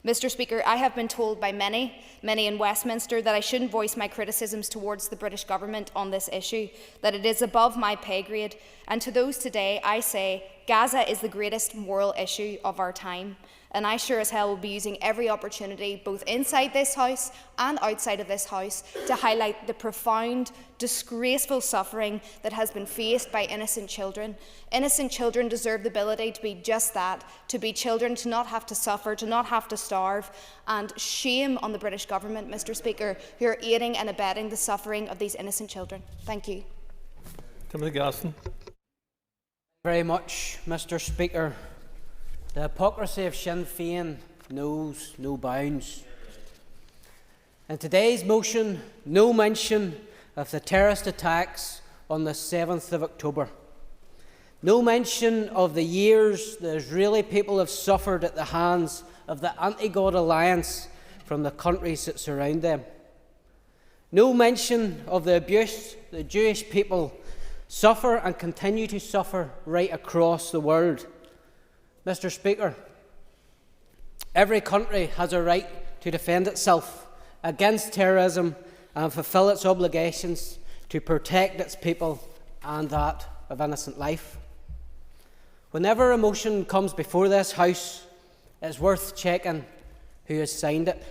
Mr. Speaker, I have been told by many in Westminster that I shouldn't voice my criticisms towards the British government on this issue, that it is above my pay grade, and to those today I say Gaza is the greatest moral issue of our time, and I sure as hell will be using every opportunity, both inside this House and outside of this House, to highlight the profound, disgraceful suffering that has been faced by innocent children. Innocent children deserve the ability to be just that, to be children, to not have to suffer, to not have to starve, and shame on the British government, Mr. Speaker, who are aiding and abetting the suffering of these innocent children. Thank you. Timothy Gaston. Very much, Mr. Speaker. The hypocrisy of Sinn Féin knows no bounds. In today's motion, no mention of the terrorist attacks on the 7th of October. No mention of the years the Israeli people have suffered at the hands of the anti-God alliance from the countries that surround them. No mention of the abuse the Jewish people suffer and continue to suffer right across the world. Mr. Speaker, every country has a right to defend itself against terrorism and fulfil its obligations to protect its people and that of innocent life. Whenever a motion comes before this House, it's worth checking who has signed it.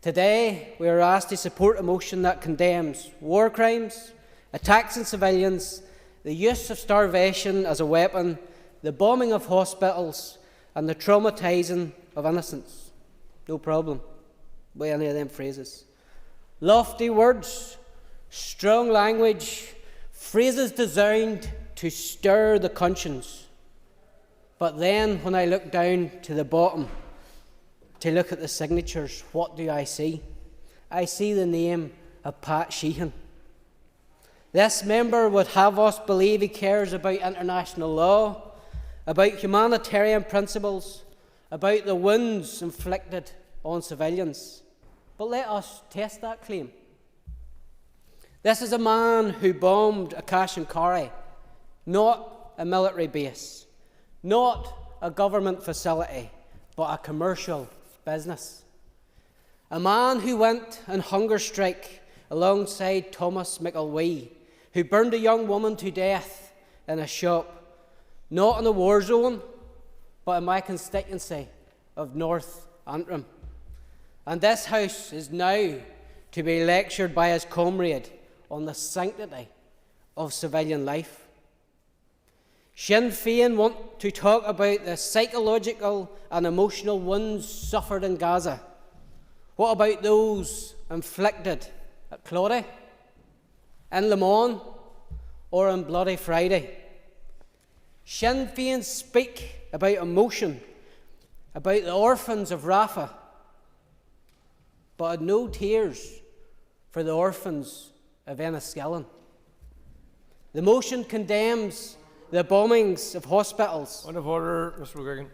Today, we are asked to support a motion that condemns war crimes, attacks on civilians, the use of starvation as a weapon, the bombing of hospitals, and the traumatising of innocents. No problem with any of them phrases. Lofty words, strong language, phrases designed to stir the conscience. But then, when I look down to the bottom to look at the signatures, what do I see? I see the name of Pat Sheehan. This member would have us believe he cares about international law, about humanitarian principles, about the wounds inflicted on civilians. But let us test that claim. This is a man who bombed a cash and carry, not a military base, not a government facility, but a commercial business. A man who went on hunger strike alongside Thomas McElwee, who burned a young woman to death in a shop, not in a war zone, but in my constituency of North Antrim. And this House is now to be lectured by his comrade on the sanctity of civilian life. Sinn Féin want to talk about the psychological and emotional wounds suffered in Gaza. What about those inflicted at Claudy, in Le Mans, or on Bloody Friday? Sinn Féin speak about emotion, about the orphans of Rafah, but had no tears for the orphans of Enniskillen. The motion condemns the bombings of hospitals. Point of order, Mr.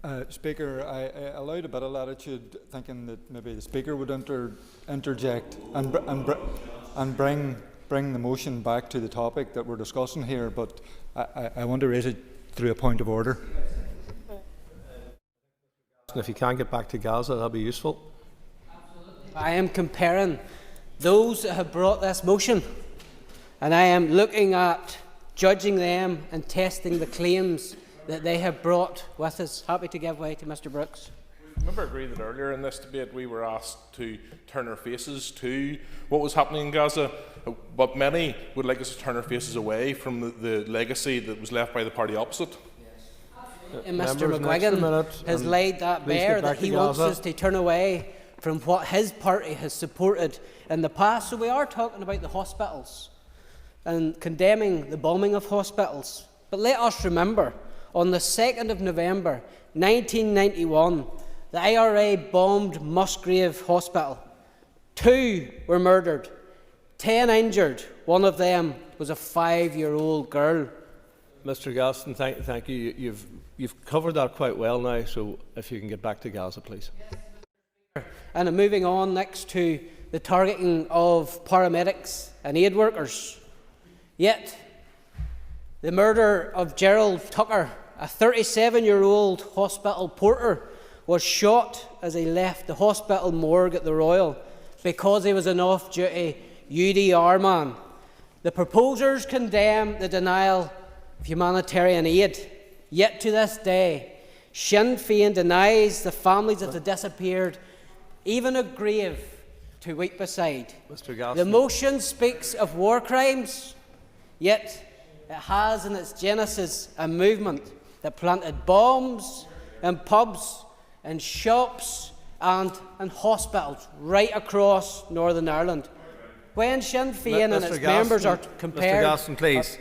McGuigan. Speaker, I allowed a bit of latitude, thinking that maybe the Speaker would interject and bring the motion back to the topic that we're discussing here, but I want to raise it through a point of order. And if you can get back to Gaza, that'll be useful. I am comparing those that have brought this motion, and I am looking at judging them and testing the claims that they have brought with us. Happy to give way to Mr. Brooks. Remember, agreed that earlier in this debate we were asked to turn our faces to what was happening in Gaza, but many would like us to turn our faces away from the legacy that was left by the party opposite. And Mr. McGuigan has laid that bare, that he wants us to turn away from what his party has supported in the past. So we are talking about the hospitals and condemning the bombing of hospitals. But let us remember, on the 2nd of November 1991, the IRA bombed Musgrave Hospital. 2 were murdered, 10 injured. One of them was a 5-year-old girl. Mr. Gaston, thank you. You've covered that quite well now, so if you can get back to Gaza, please. And moving on next to the targeting of paramedics and aid workers. Yet, the murder of Gerald Tucker, a 37-year-old hospital porter, was shot as he left the hospital morgue at the Royal because he was an off-duty UDR man. The proposers condemn the denial of humanitarian aid. Yet to this day, Sinn Féin denies the families of the disappeared even a grave to weep beside. The motion speaks of war crimes, yet it has in its genesis a movement that planted bombs in pubs and shops and in hospitals right across Northern Ireland. When Sinn Féin and its members are compared... Mr Gaston, please.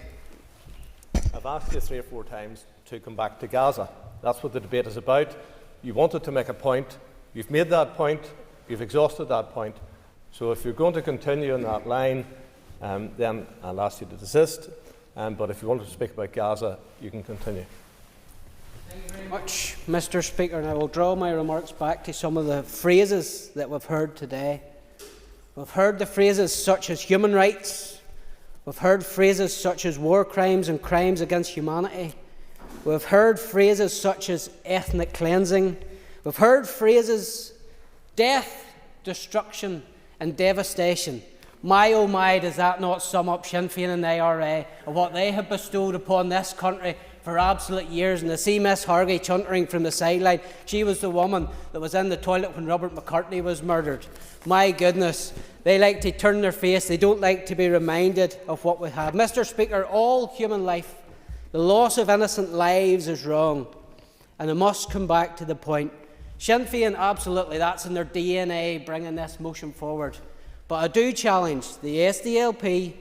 I've asked you 3 or 4 times to come back to Gaza. That's what the debate is about. You wanted to make a point. You've made that point. You've exhausted that point. So if you're going to continue in that line, then I'll ask you to desist. But if you want to speak about Gaza, you can continue. Thank you very much, Mr Speaker, and I will draw my remarks back to some of the phrases that we've heard today. We've heard the phrases such as human rights. We've heard phrases such as war crimes and crimes against humanity. We've heard phrases such as ethnic cleansing. We've heard phrases death, destruction and devastation. My oh my, does that not sum up Sinn Féin and the IRA and what they have bestowed upon this country for absolute years? And to see Miss Hargey chuntering from the sideline, she was the woman that was in the toilet when Robert McCartney was murdered. My goodness, they like to turn their face, they don't like to be reminded of what we have. Mr Speaker, all human life, the loss of innocent lives is wrong, and I must come back to the point. Sinn Féin, absolutely, that's in their DNA, bringing this motion forward. But I do challenge the SDLP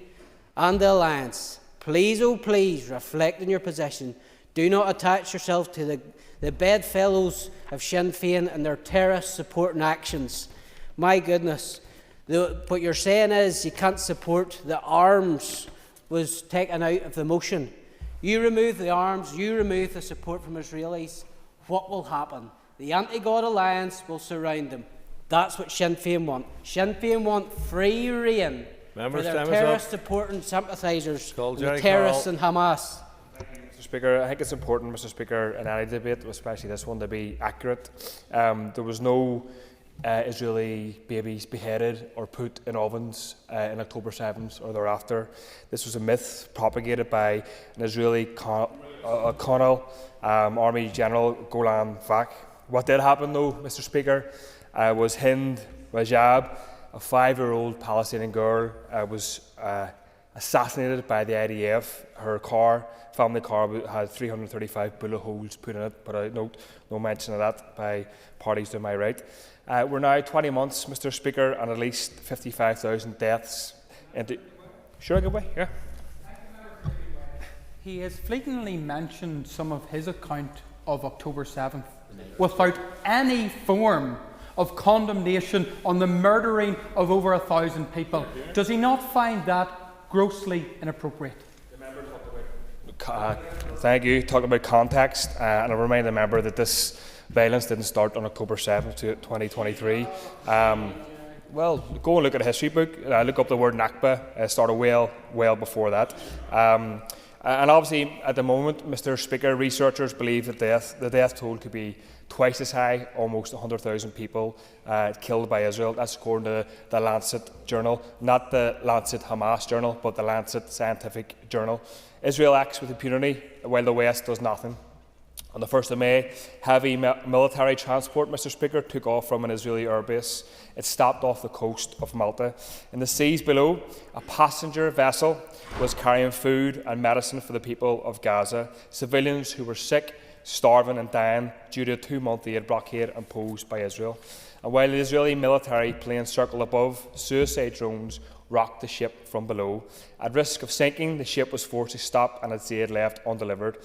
and the Alliance. Please, oh please, reflect on your position. Do not attach yourself to the bedfellows of Sinn Féin and their terrorist supporting actions. My goodness, what you're saying is you can't support the arms was taken out of the motion. You remove the arms, you remove the support from Israelis. What will happen? The anti-God alliance will surround them. That's what Sinn Féin want. Sinn Féin want free rein for their terrorist supporting sympathisers, the terrorists and Hamas. Mr Speaker, I think it's important, Mr Speaker, in any debate, especially this one, to be accurate. There was no Israeli babies beheaded or put in ovens in October 7th or thereafter. This was a myth propagated by an Israeli colonel, Army General Golan Vak. What did happen, though, Mr Speaker, was Hind Rajab, a 5-year-old Palestinian girl, was assassinated by the IDF. Her family car, had 335 bullet holes put in it, but I note no mention of that by parties to my right. We're now 20 months, Mr Speaker, and at least 55,000 deaths. Sure, I get away? Yeah. He has fleetingly mentioned some of his account of October 7th without any form of condemnation on the murdering of over 1,000 people. Does he not find that grossly inappropriate? Thank you. Talking about context, and I remind the member that this violence didn't start on October 7th, 2023. Well, go and look at a history book. Look up the word Nakba. It started well before that. And obviously, at the moment, Mr Speaker, researchers believe that the death toll could be twice as high, almost 100,000 people killed by Israel. That's according to the Lancet journal, not the Lancet Hamas journal, but the Lancet scientific journal. Israel acts with impunity, while the West does nothing. On the 1st of May, heavy military transport, Mr Speaker, took off from an Israeli airbase. It stopped off the coast of Malta. In the seas below, a passenger vessel was carrying food and medicine for the people of Gaza, civilians who were sick, starving and dying due to a 2-month aid blockade imposed by Israel. And while the Israeli military planes circled above, suicide drones rocked the ship from below. At risk of sinking, the ship was forced to stop and its aid left undelivered.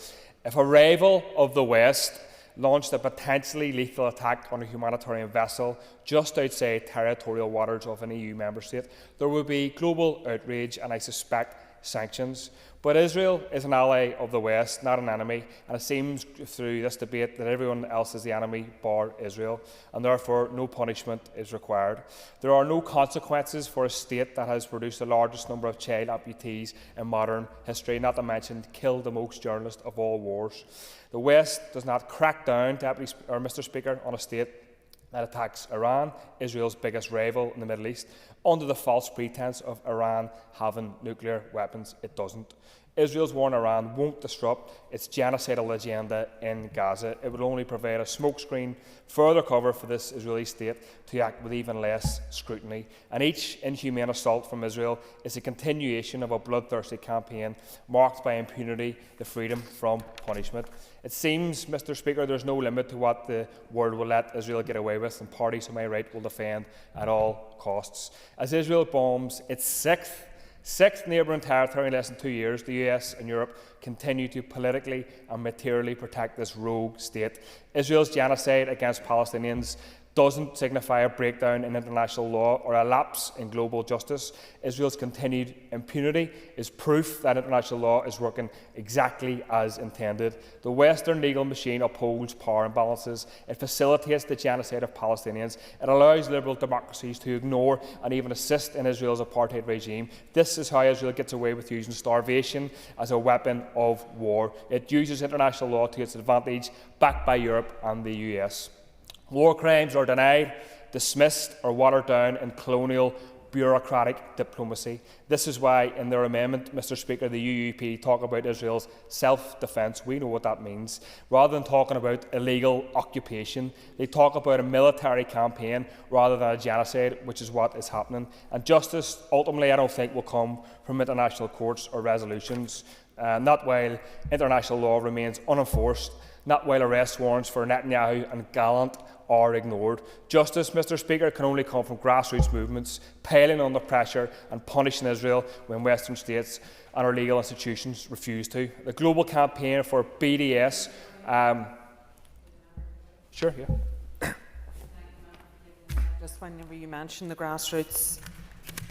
If a rival of the West launched a potentially lethal attack on a humanitarian vessel just outside territorial waters of an EU member state, there would be global outrage and, I suspect, sanctions. But Israel is an ally of the West, not an enemy, and it seems through this debate that everyone else is the enemy bar Israel, and therefore no punishment is required. There are no consequences for a state that has produced the largest number of child amputees in modern history, not to mention killed the most journalists of all wars. The West does not crack down, Mr. Speaker, on a state that attacks Iran, Israel's biggest rival in the Middle East, under the false pretense of Iran having nuclear weapons. It doesn't. Israel's war on Iran won't disrupt its genocidal agenda in Gaza. It would only provide a smokescreen, further cover for this Israeli state to act with even less scrutiny. And each inhumane assault from Israel is a continuation of a bloodthirsty campaign marked by impunity, the freedom from punishment. It seems, Mr. Speaker, there's no limit to what the world will let Israel get away with, and parties on my right will defend at all costs. As Israel bombs its sixth neighbouring territory in less than 2 years, the US and Europe continue to politically and materially protect this rogue state. Israel's genocide against Palestinians doesn't signify a breakdown in international law or a lapse in global justice. Israel's continued impunity is proof that international law is working exactly as intended. The Western legal machine upholds power imbalances. It facilitates the genocide of Palestinians. It allows liberal democracies to ignore and even assist in Israel's apartheid regime. This is how Israel gets away with using starvation as a weapon of war. It uses international law to its advantage, backed by Europe and the US. War crimes are denied, dismissed or watered down in colonial bureaucratic diplomacy. This is why in their amendment, Mr. Speaker, the UUP talk about Israel's self-defence. We know what that means. Rather than talking about illegal occupation, they talk about a military campaign rather than a genocide, which is what is happening. And justice, ultimately, I don't think will come from international courts or resolutions, not while international law remains unenforced, not while arrest warrants for Netanyahu and Gallant are ignored. Justice, Mr. Speaker, can only come from grassroots movements, piling under pressure and punishing Israel when Western states and our legal institutions refuse to. The global campaign for BDS... Just whenever you mention the grassroots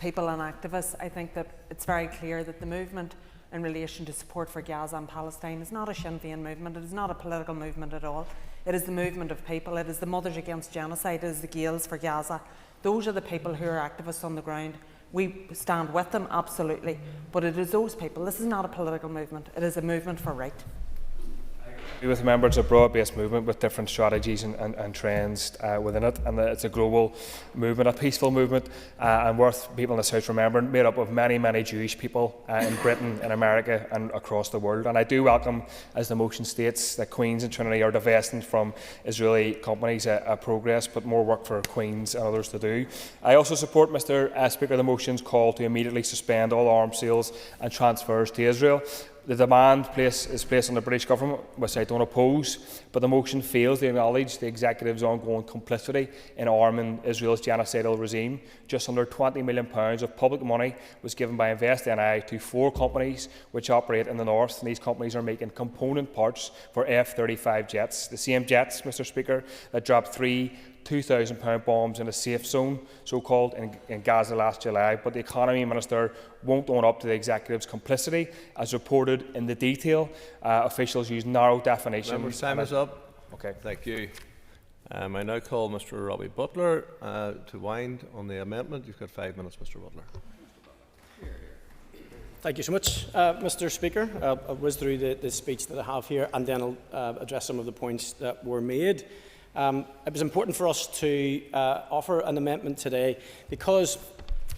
people and activists, I think that it's very clear that the movement in relation to support for Gaza and Palestine is not a Sinn Féin movement. It is not a political movement at all. It is the movement of people. It is the Mothers Against Genocide. It is the Gaels for Gaza. Those are the people who are activists on the ground. We stand with them, absolutely. But it is those people. This is not a political movement. It is a movement for right. With members, a broad-based movement with different strategies and trends within it, and it's a global movement, a peaceful movement, and worth people in this House remembering, made up of many Jewish people in Britain, in America and across the world. And I do welcome, as the motion states, that Queen's and Trinity are divesting from Israeli companies a progress, but more work for Queen's and others to do. I also support, Mr. Speaker, the motion's call to immediately suspend all arms sales and transfers to Israel. The demand is placed on the British government, which I don't oppose, but the motion fails to acknowledge the executive's ongoing complicity in arming Israel's genocidal regime. Just under £20 million of public money was given by InvestNI to 4 companies which operate in the north, and these companies are making component parts for F-35 jets. The same jets, Mr. Speaker, that dropped 3 £2,000 bombs in a safe zone, so-called, in Gaza last July. But the Economy Minister won't own up to the executive's complicity. As reported in the detail, officials use narrow definitions. Member's time is up. Okay. Thank you. I now call Mr. Robbie Butler to wind on the amendment. You've got 5 minutes, Mr. Butler. Thank you so much, Mr. Speaker. I'll whiz through the speech that I have here, and then I'll address some of the points that were made. It was important for us to offer an amendment today because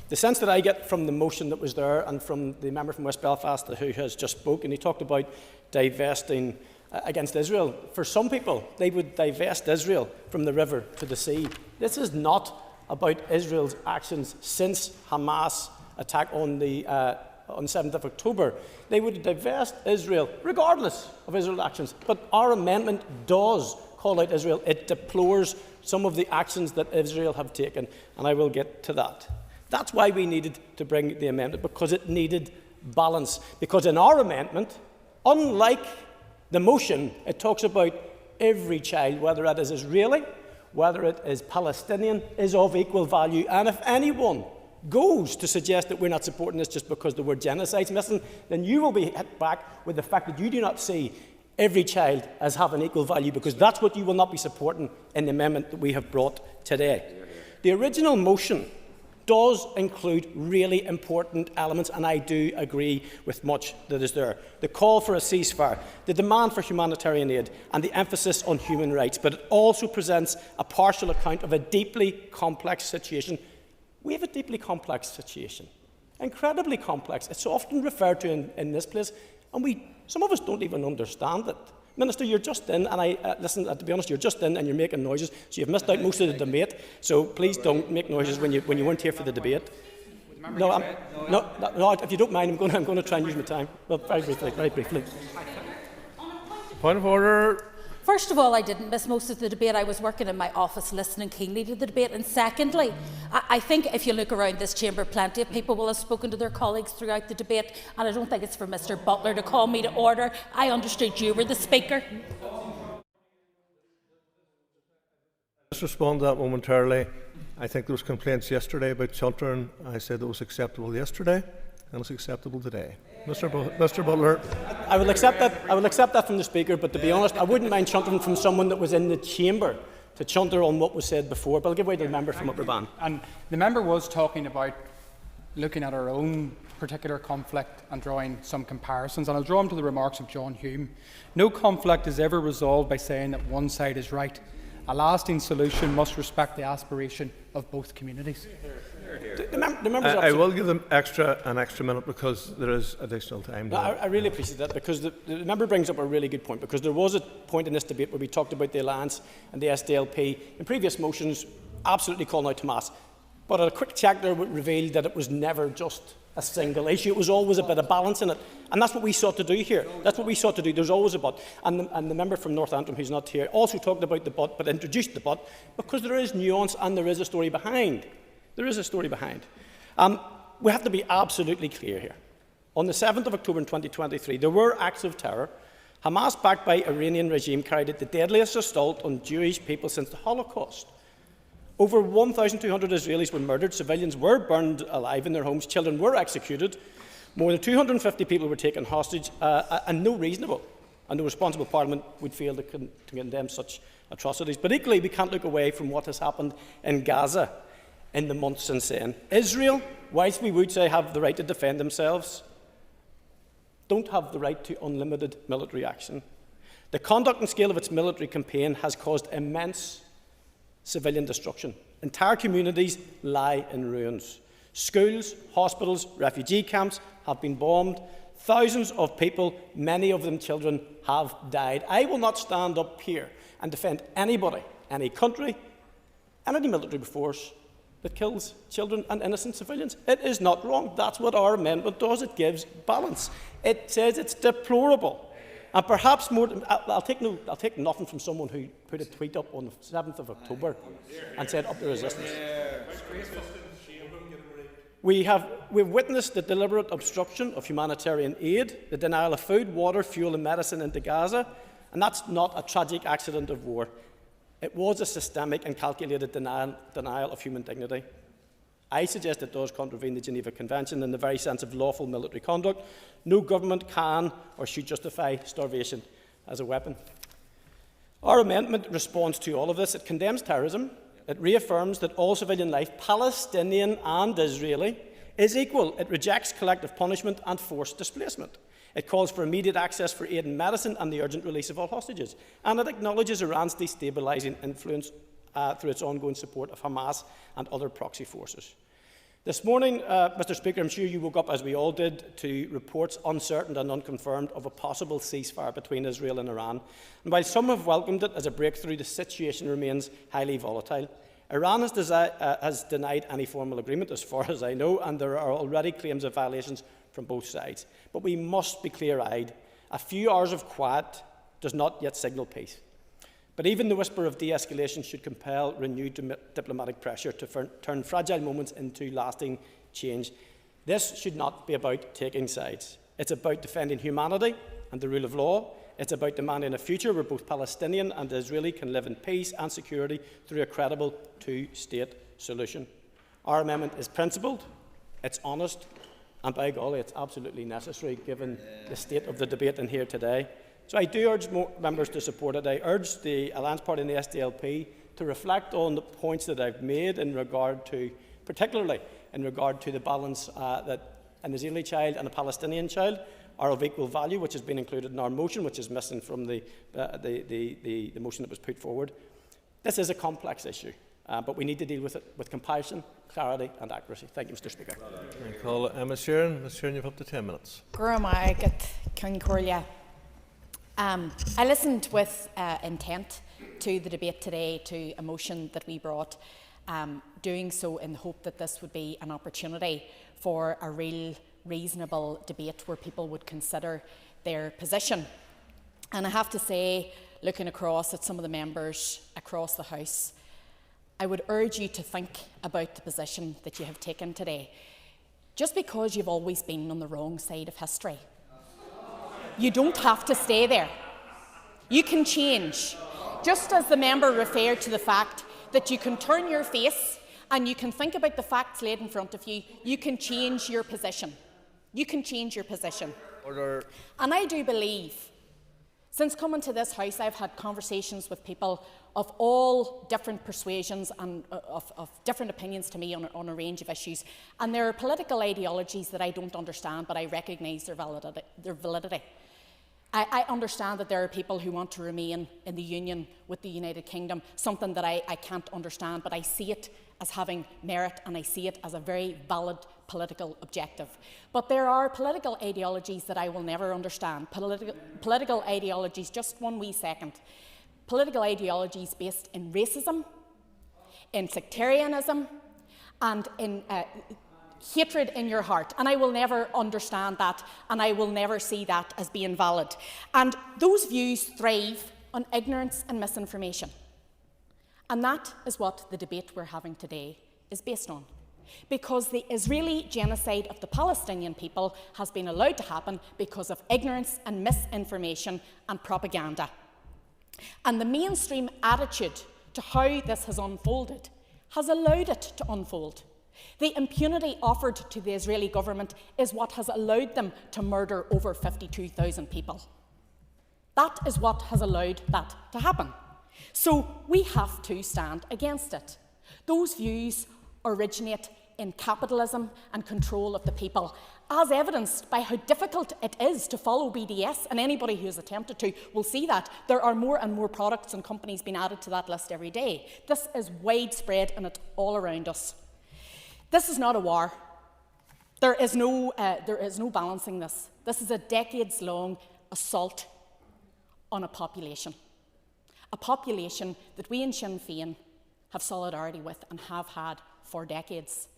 the sense that I get from the motion that was there and from the member from West Belfast who has just spoken, he talked about divesting against Israel. For some people, they would divest Israel from the river to the sea. This is not about Israel's actions since Hamas attack on 7th of October. They would divest Israel regardless of Israel's actions. But our amendment does call out Israel. It deplores some of the actions that Israel have taken, and I will get to that. That's why we needed to bring the amendment, because it needed balance. Because in our amendment, unlike the motion, it talks about every child, whether it is Israeli, whether it is Palestinian, is of equal value. And if anyone goes to suggest that we're not supporting this just because the word genocide is missing, then you will be hit back with the fact that you do not see every child as having equal value, because that's what you will not be supporting in the amendment that we have brought today. The original motion does include really important elements, and I do agree with much that is there. The call for a ceasefire, the demand for humanitarian aid, and the emphasis on human rights. But it also presents a partial account of a deeply complex situation. We have a deeply complex situation, incredibly complex. It's often referred to in this place, and some of us don't even understand it. Minister, you're just in, and listen, to be honest, you're just in and you're making noises, so you've missed out most of the debate, so please don't make noises when you weren't here for the debate. No, if you don't mind, I'm going to try and use my time. Well, very briefly. Point of order. First of all, I didn't miss most of the debate. I was working in my office listening keenly to the debate. And secondly, I think if you look around this chamber, plenty of people will have spoken to their colleagues throughout the debate, and I don't think it's for Mr Butler to call me to order. I understood you were the Speaker. Let's respond to that momentarily. I think there was complaints yesterday about sheltering. I said it was acceptable yesterday, and it's acceptable today. Mr. Butler. I will accept that from the Speaker, but to be honest, I wouldn't mind chuntering from someone that was in the chamber to chunter on what was said before. But I'll give way to the member from Upperban. And the member was talking about looking at our own particular conflict and drawing some comparisons. And I'll draw him to the remarks of John Hume. No conflict is ever resolved by saying that one side is right. A lasting solution must respect the aspiration of both communities. I will give them an extra minute because there is additional time. No, I really appreciate that, because the member brings up a really good point, because there was a point in this debate where we talked about the Alliance and the SDLP in previous motions absolutely calling out Hamas. But a quick check there revealed that it was never just a single issue. It was always a bit of balance in it. And that's what we sought to do here. That's what we sought to do. There's always a but. And the member from North Antrim, who's not here, also talked about the but introduced the but, because there is nuance and there is a story behind. There is a story behind. We have to be absolutely clear here. On the 7th of October in 2023, there were acts of terror. Hamas, backed by Iranian regime, carried out the deadliest assault on Jewish people since the Holocaust. Over 1,200 Israelis were murdered, civilians were burned alive in their homes, children were executed, more than 250 people were taken hostage, and no reasonable and no responsible parliament would fail to condemn such atrocities. But equally, we can't look away from what has happened in Gaza in the months since then. Israel, whilst we would say have the right to defend themselves, don't have the right to unlimited military action. The conduct and scale of its military campaign has caused immense civilian destruction. Entire communities lie in ruins. Schools, hospitals, refugee camps have been bombed. Thousands of people, many of them children, have died. I will not stand up here and defend anybody, any country, any military force that kills children and innocent civilians. It is not wrong. That's what our amendment does. It gives balance. It says it's deplorable. And perhaps more, I'll take nothing from someone who put a tweet up on the 7th of October and said up the resistance. We've witnessed the deliberate obstruction of humanitarian aid, the denial of food, water, fuel and medicine into Gaza, and that's not a tragic accident of war. It was a systemic and calculated denial of human dignity. I suggest it does contravene the Geneva Convention in the very sense of lawful military conduct. No government can or should justify starvation as a weapon. Our amendment responds to all of this. It condemns terrorism. It reaffirms that all civilian life, Palestinian and Israeli, is equal. It rejects collective punishment and forced displacement. It calls for immediate access for aid and medicine and the urgent release of all hostages. And it acknowledges Iran's destabilising influence through its ongoing support of Hamas and other proxy forces. This morning, Mr. Speaker, I'm sure you woke up, as we all did, to reports uncertain and unconfirmed of a possible ceasefire between Israel and Iran. And while some have welcomed it as a breakthrough, the situation remains highly volatile. Iran has denied any formal agreement, as far as I know, and there are already claims of violations from both sides. But we must be clear-eyed. A few hours of quiet does not yet signal peace. But even the whisper of de-escalation should compel renewed diplomatic pressure to turn fragile moments into lasting change. This should not be about taking sides. It's about defending humanity and the rule of law. It's about demanding a future where both Palestinian and Israeli can live in peace and security through a credible two-state solution. Our amendment is principled, it's honest, and by golly, it's absolutely necessary given the state of the debate in here today. So I do urge more members to support it. I urge the Alliance Party and the SDLP to reflect on the points that I've made in regard to, particularly in regard to the balance that an Israeli child and a Palestinian child are of equal value, which has been included in our motion, which is missing from the motion that was put forward. This is a complex issue, but we need to deal with it with compassion, clarity and accuracy. Thank you, Mr. Speaker. I call Ms. Sheeran. Ms. Sheeran, you have up to 10 minutes. I listened with intent to the debate today, to a motion that we brought, doing so in the hope that this would be an opportunity for a real, reasonable debate where people would consider their position. And I have to say, looking across at some of the members across the House, I would urge you to think about the position that you have taken today. Just because you've always been on the wrong side of history, you don't have to stay there. You can change. Just as the member referred to the fact that you can turn your face and you can think about the facts laid in front of you, you can change your position. You can change your position. Order. And I do believe, since coming to this House, I've had conversations with people of all different persuasions and of different opinions to me on a range of issues. And there are political ideologies that I don't understand, but I recognise their validity. I understand that there are people who want to remain in the Union with the United Kingdom, something that I can't understand, but I see it as having merit and I see it as a very valid political objective. But there are political ideologies that I will never understand. Political ideologies, just one wee second. Political ideologies based in racism, in sectarianism, and in hatred in your heart. And I will never understand that, and I will never see that as being valid. And those views thrive on ignorance and misinformation. And that is what the debate we're having today is based on. Because the Israeli genocide of the Palestinian people has been allowed to happen because of ignorance and misinformation and propaganda. And the mainstream attitude to how this has unfolded has allowed it to unfold. The impunity offered to the Israeli government is what has allowed them to murder over 52,000 people. That is what has allowed that to happen. So we have to stand against it. Those views originate in capitalism and control of the people, as evidenced by how difficult it is to follow BDS, and anybody who has attempted to will see that. There are more and more products and companies being added to that list every day. This is widespread and it's all around us. This is not a war. There is no balancing this. This is a decades-long assault on a population that we in Sinn Féin have solidarity with and have had for decades.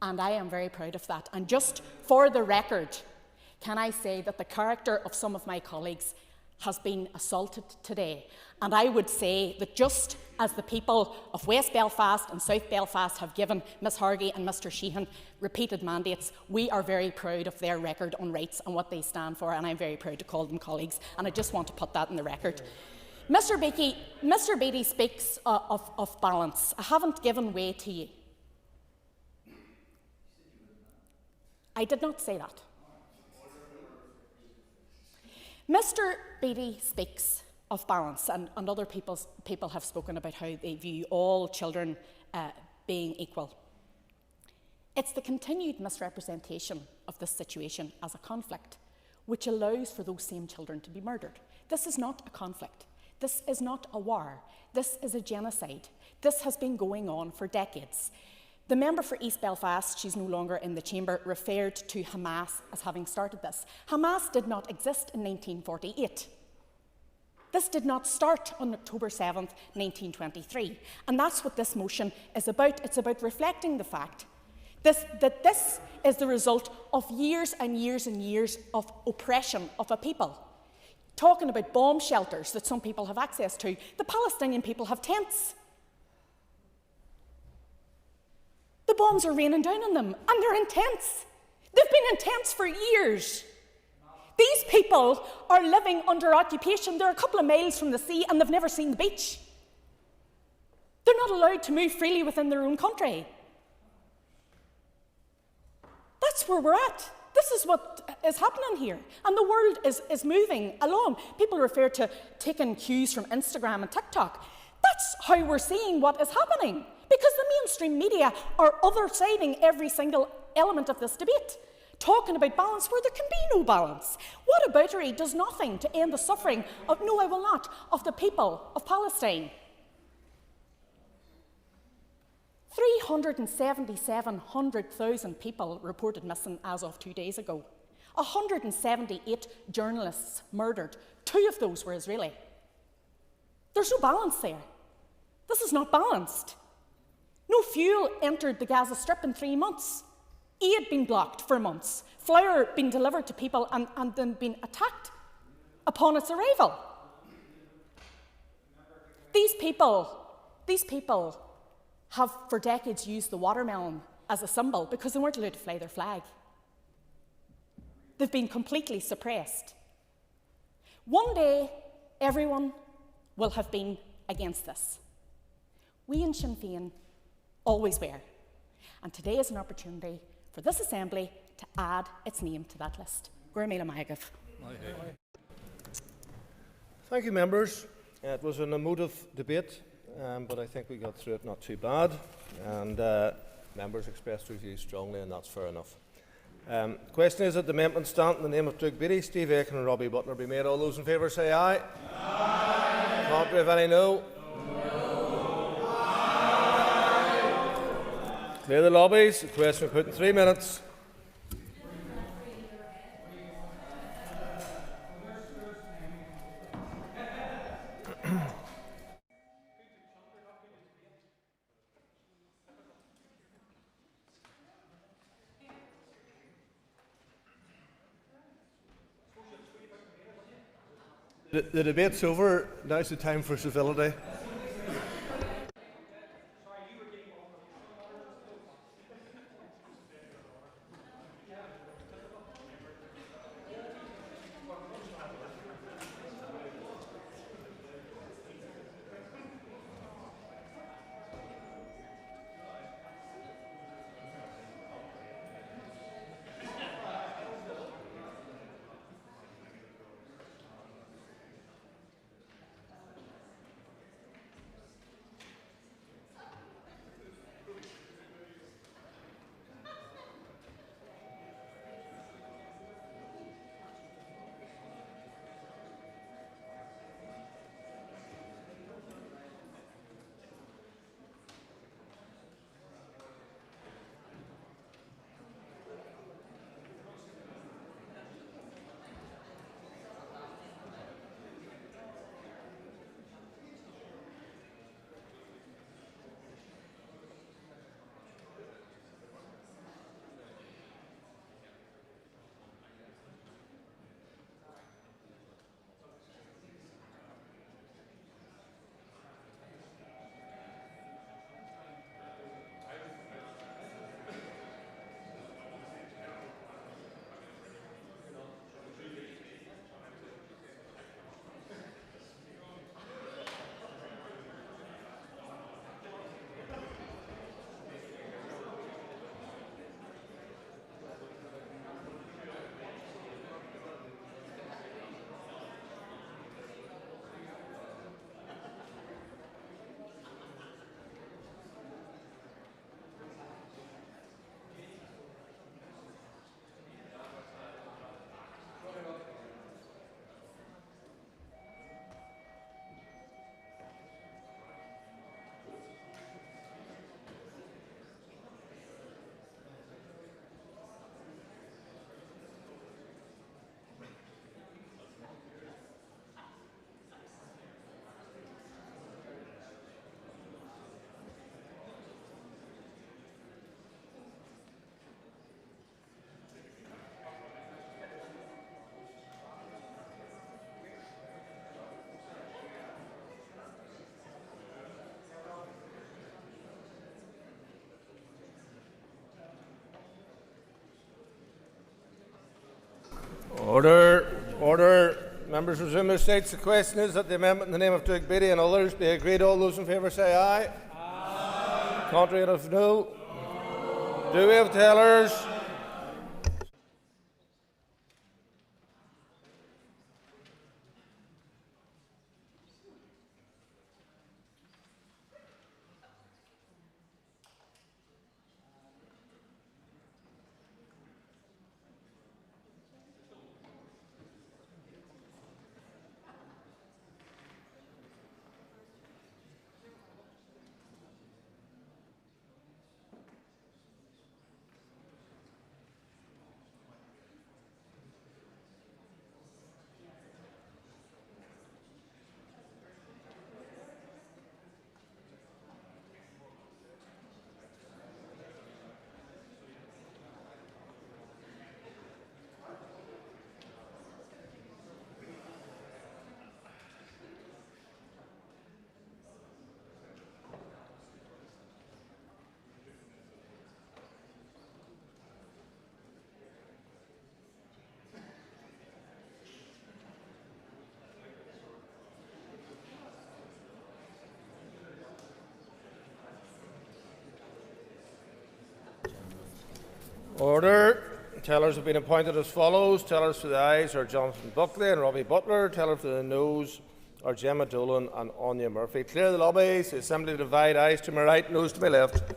And I am very proud of that. And just for the record, can I say that the character of some of my colleagues has been assaulted today. And I would say that just as the people of West Belfast and South Belfast have given Ms Hargey and Mr Sheehan repeated mandates, we are very proud of their record on rights and what they stand for, and I'm very proud to call them colleagues, and I just want to put that in the record. Mr Beattie speaks of balance. I haven't given way to you. I did not say that. Mr Beattie speaks of balance, and other people have spoken about how they view all children being equal. It's the continued misrepresentation of this situation as a conflict which allows for those same children to be murdered. This is not a conflict. This is not a war. This is a genocide. This has been going on for decades. The member for East Belfast, she's no longer in the chamber, referred to Hamas as having started this. Hamas did not exist in 1948. This did not start on October 7th, 1923. And that's what this motion is about. It's about reflecting the fact that this is the result of years and years and years of oppression of a people. Talking about bomb shelters that some people have access to, the Palestinian people have tents. The bombs are raining down on them, and they're in tents. They've been in tents for years. These people are living under occupation. They're a couple of miles from the sea, and they've never seen the beach. They're not allowed to move freely within their own country. That's where we're at. This is what is happening here. And the world is moving along. People refer to taking cues from Instagram and TikTok. That's how we're seeing what is happening. Because the mainstream media are other-siding every single element of this debate, talking about balance where there can be no balance. Whataboutery does nothing to end the suffering of, no, I will not, of the people of Palestine. 377,000 people reported missing as of 2 days ago. 178 journalists murdered. 2 of those were Israeli. There's no balance there. This is not balanced. No fuel entered the Gaza Strip in 3 months. Aid being blocked for months. Flour being delivered to people and then being attacked upon its arrival. These people have for decades used the watermelon as a symbol because they weren't allowed to fly their flag. They've been completely suppressed. One day, everyone will have been against this. We in Sinn Féin always were. And today is an opportunity for this Assembly to add its name to that list. Thank you, members. It was an emotive debate, but I think we got through it not too bad. And members expressed their views strongly, and that's fair enough. The question is that the amendment stand in the name of Doug Beattie, Steve Aiken and Robbie Butler be made. All those in favour say aye. Aye. Contrary, if any, no. Clear the lobbies. The question will be put in 3 minutes. The debate's over. Now's the time for civility. Order. Order. Members resume their seats. The question is that the amendment in the name of Doug Beattie and others be agreed. All those in favour say aye. Aye. Contrary, if no. Do we have tellers? Order. Tellers have been appointed as follows. Tellers for the ayes are Jonathan Buckley and Robbie Butler. Teller for the noes are Gemma Dolan and Anya Murphy. Clear the lobbies. The Assembly divide. Ayes to my right, noes to my left.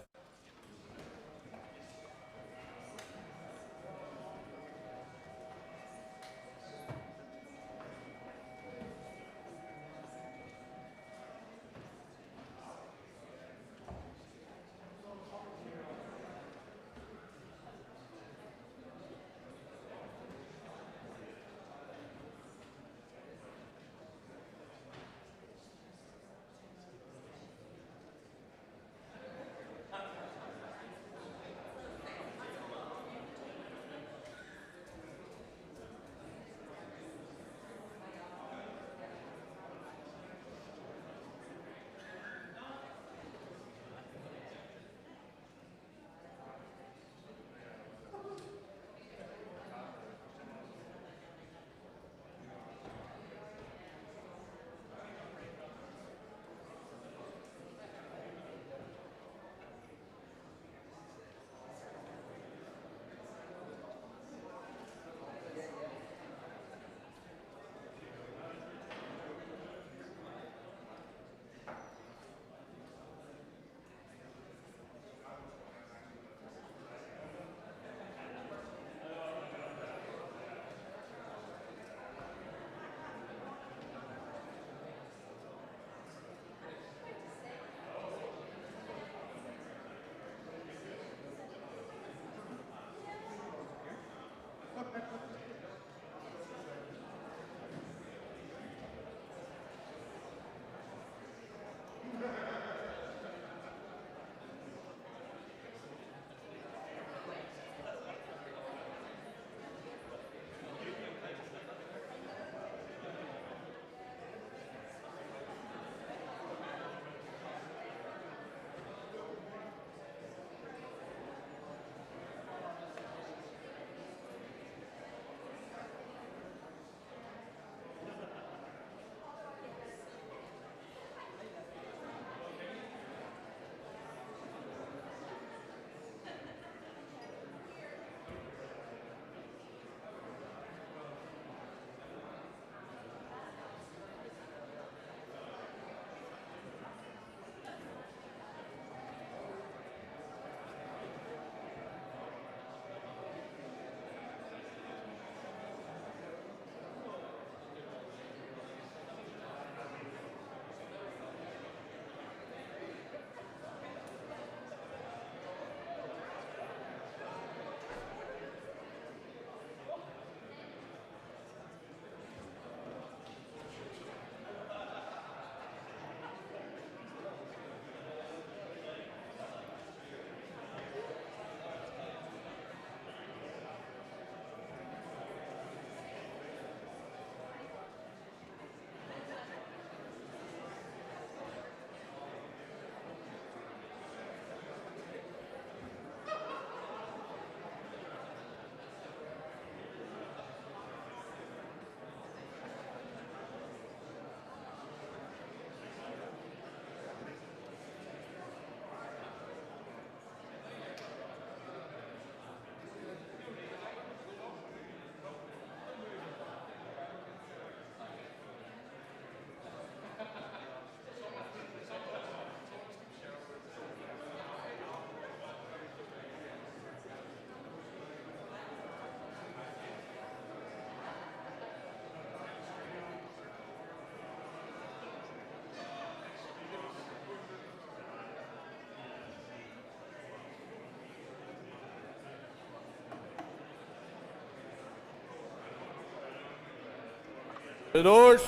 The doors.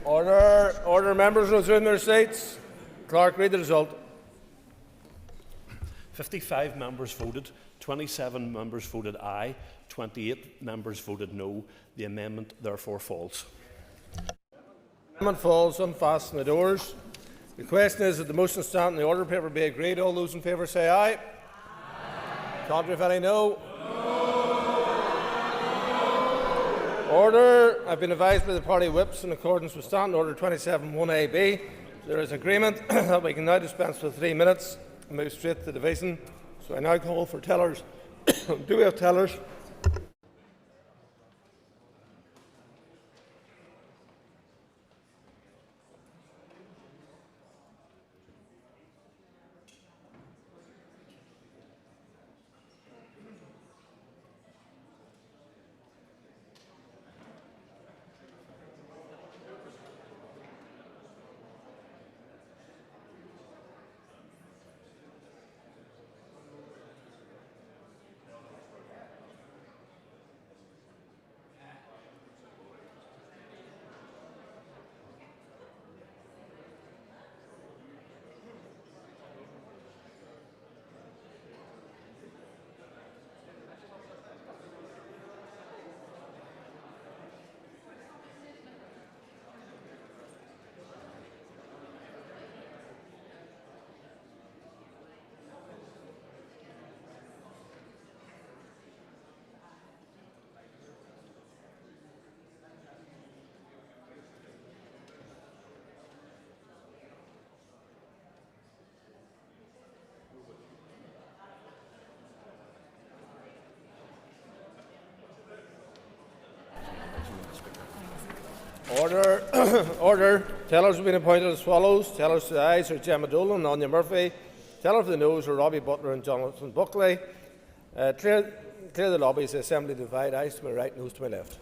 Order. Order. Members resume their seats. Clerk, read the result. 55 members voted, 27 members voted aye, 28 members voted no. The amendment therefore falls. Amendment falls. Unfasten the doors. The question is that the motion stand in the order paper be agreed. All those in favour say aye. Aye. Contrary, if any, no. Order. I've been advised by the party whips in accordance with Standing Order 27(1)AB. There is agreement that we can now dispense with 3 minutes and move straight to the division. So I now call for tellers. Do we have tellers? Order. Order. Tellers have been appointed as follows. Tellers to the ayes are Gemma Dolan and Anya Murphy. Teller for the noes are Robbie Butler and Jonathan Buckley. Clear the lobbies. The Assembly divide. Ayes to my right, noes to my left.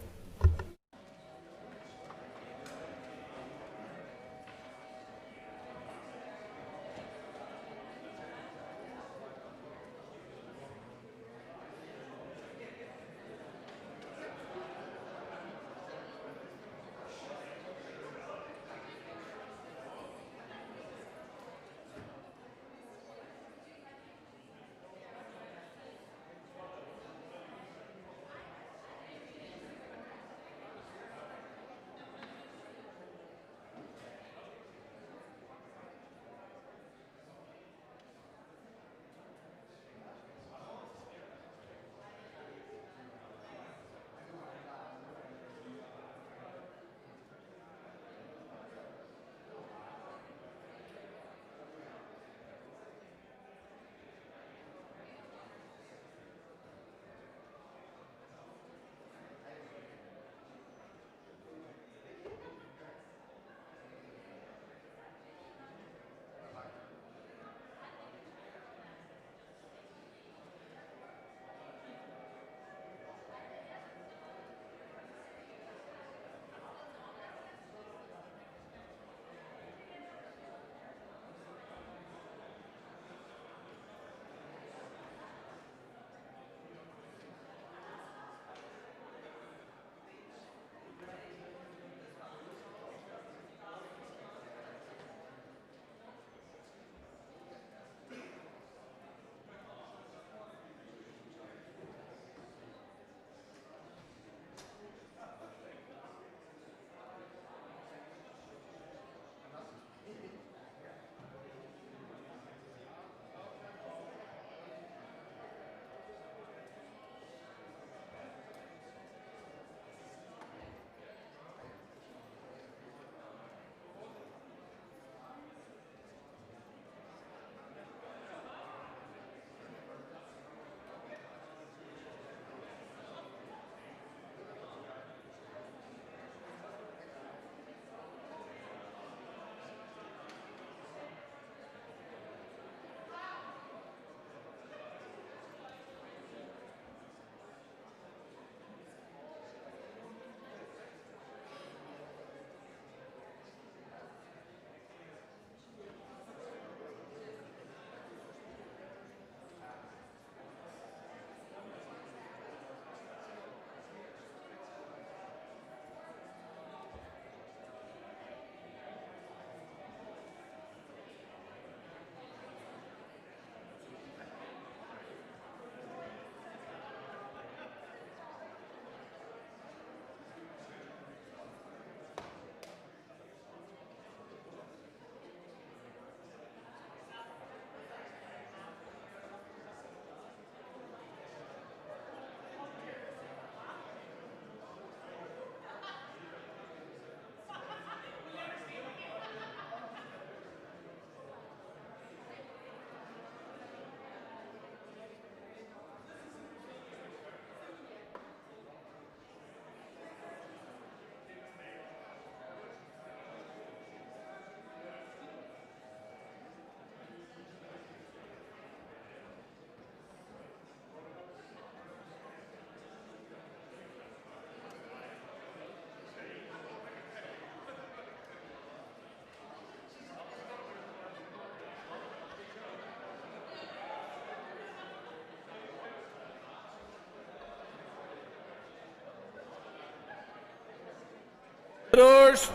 members.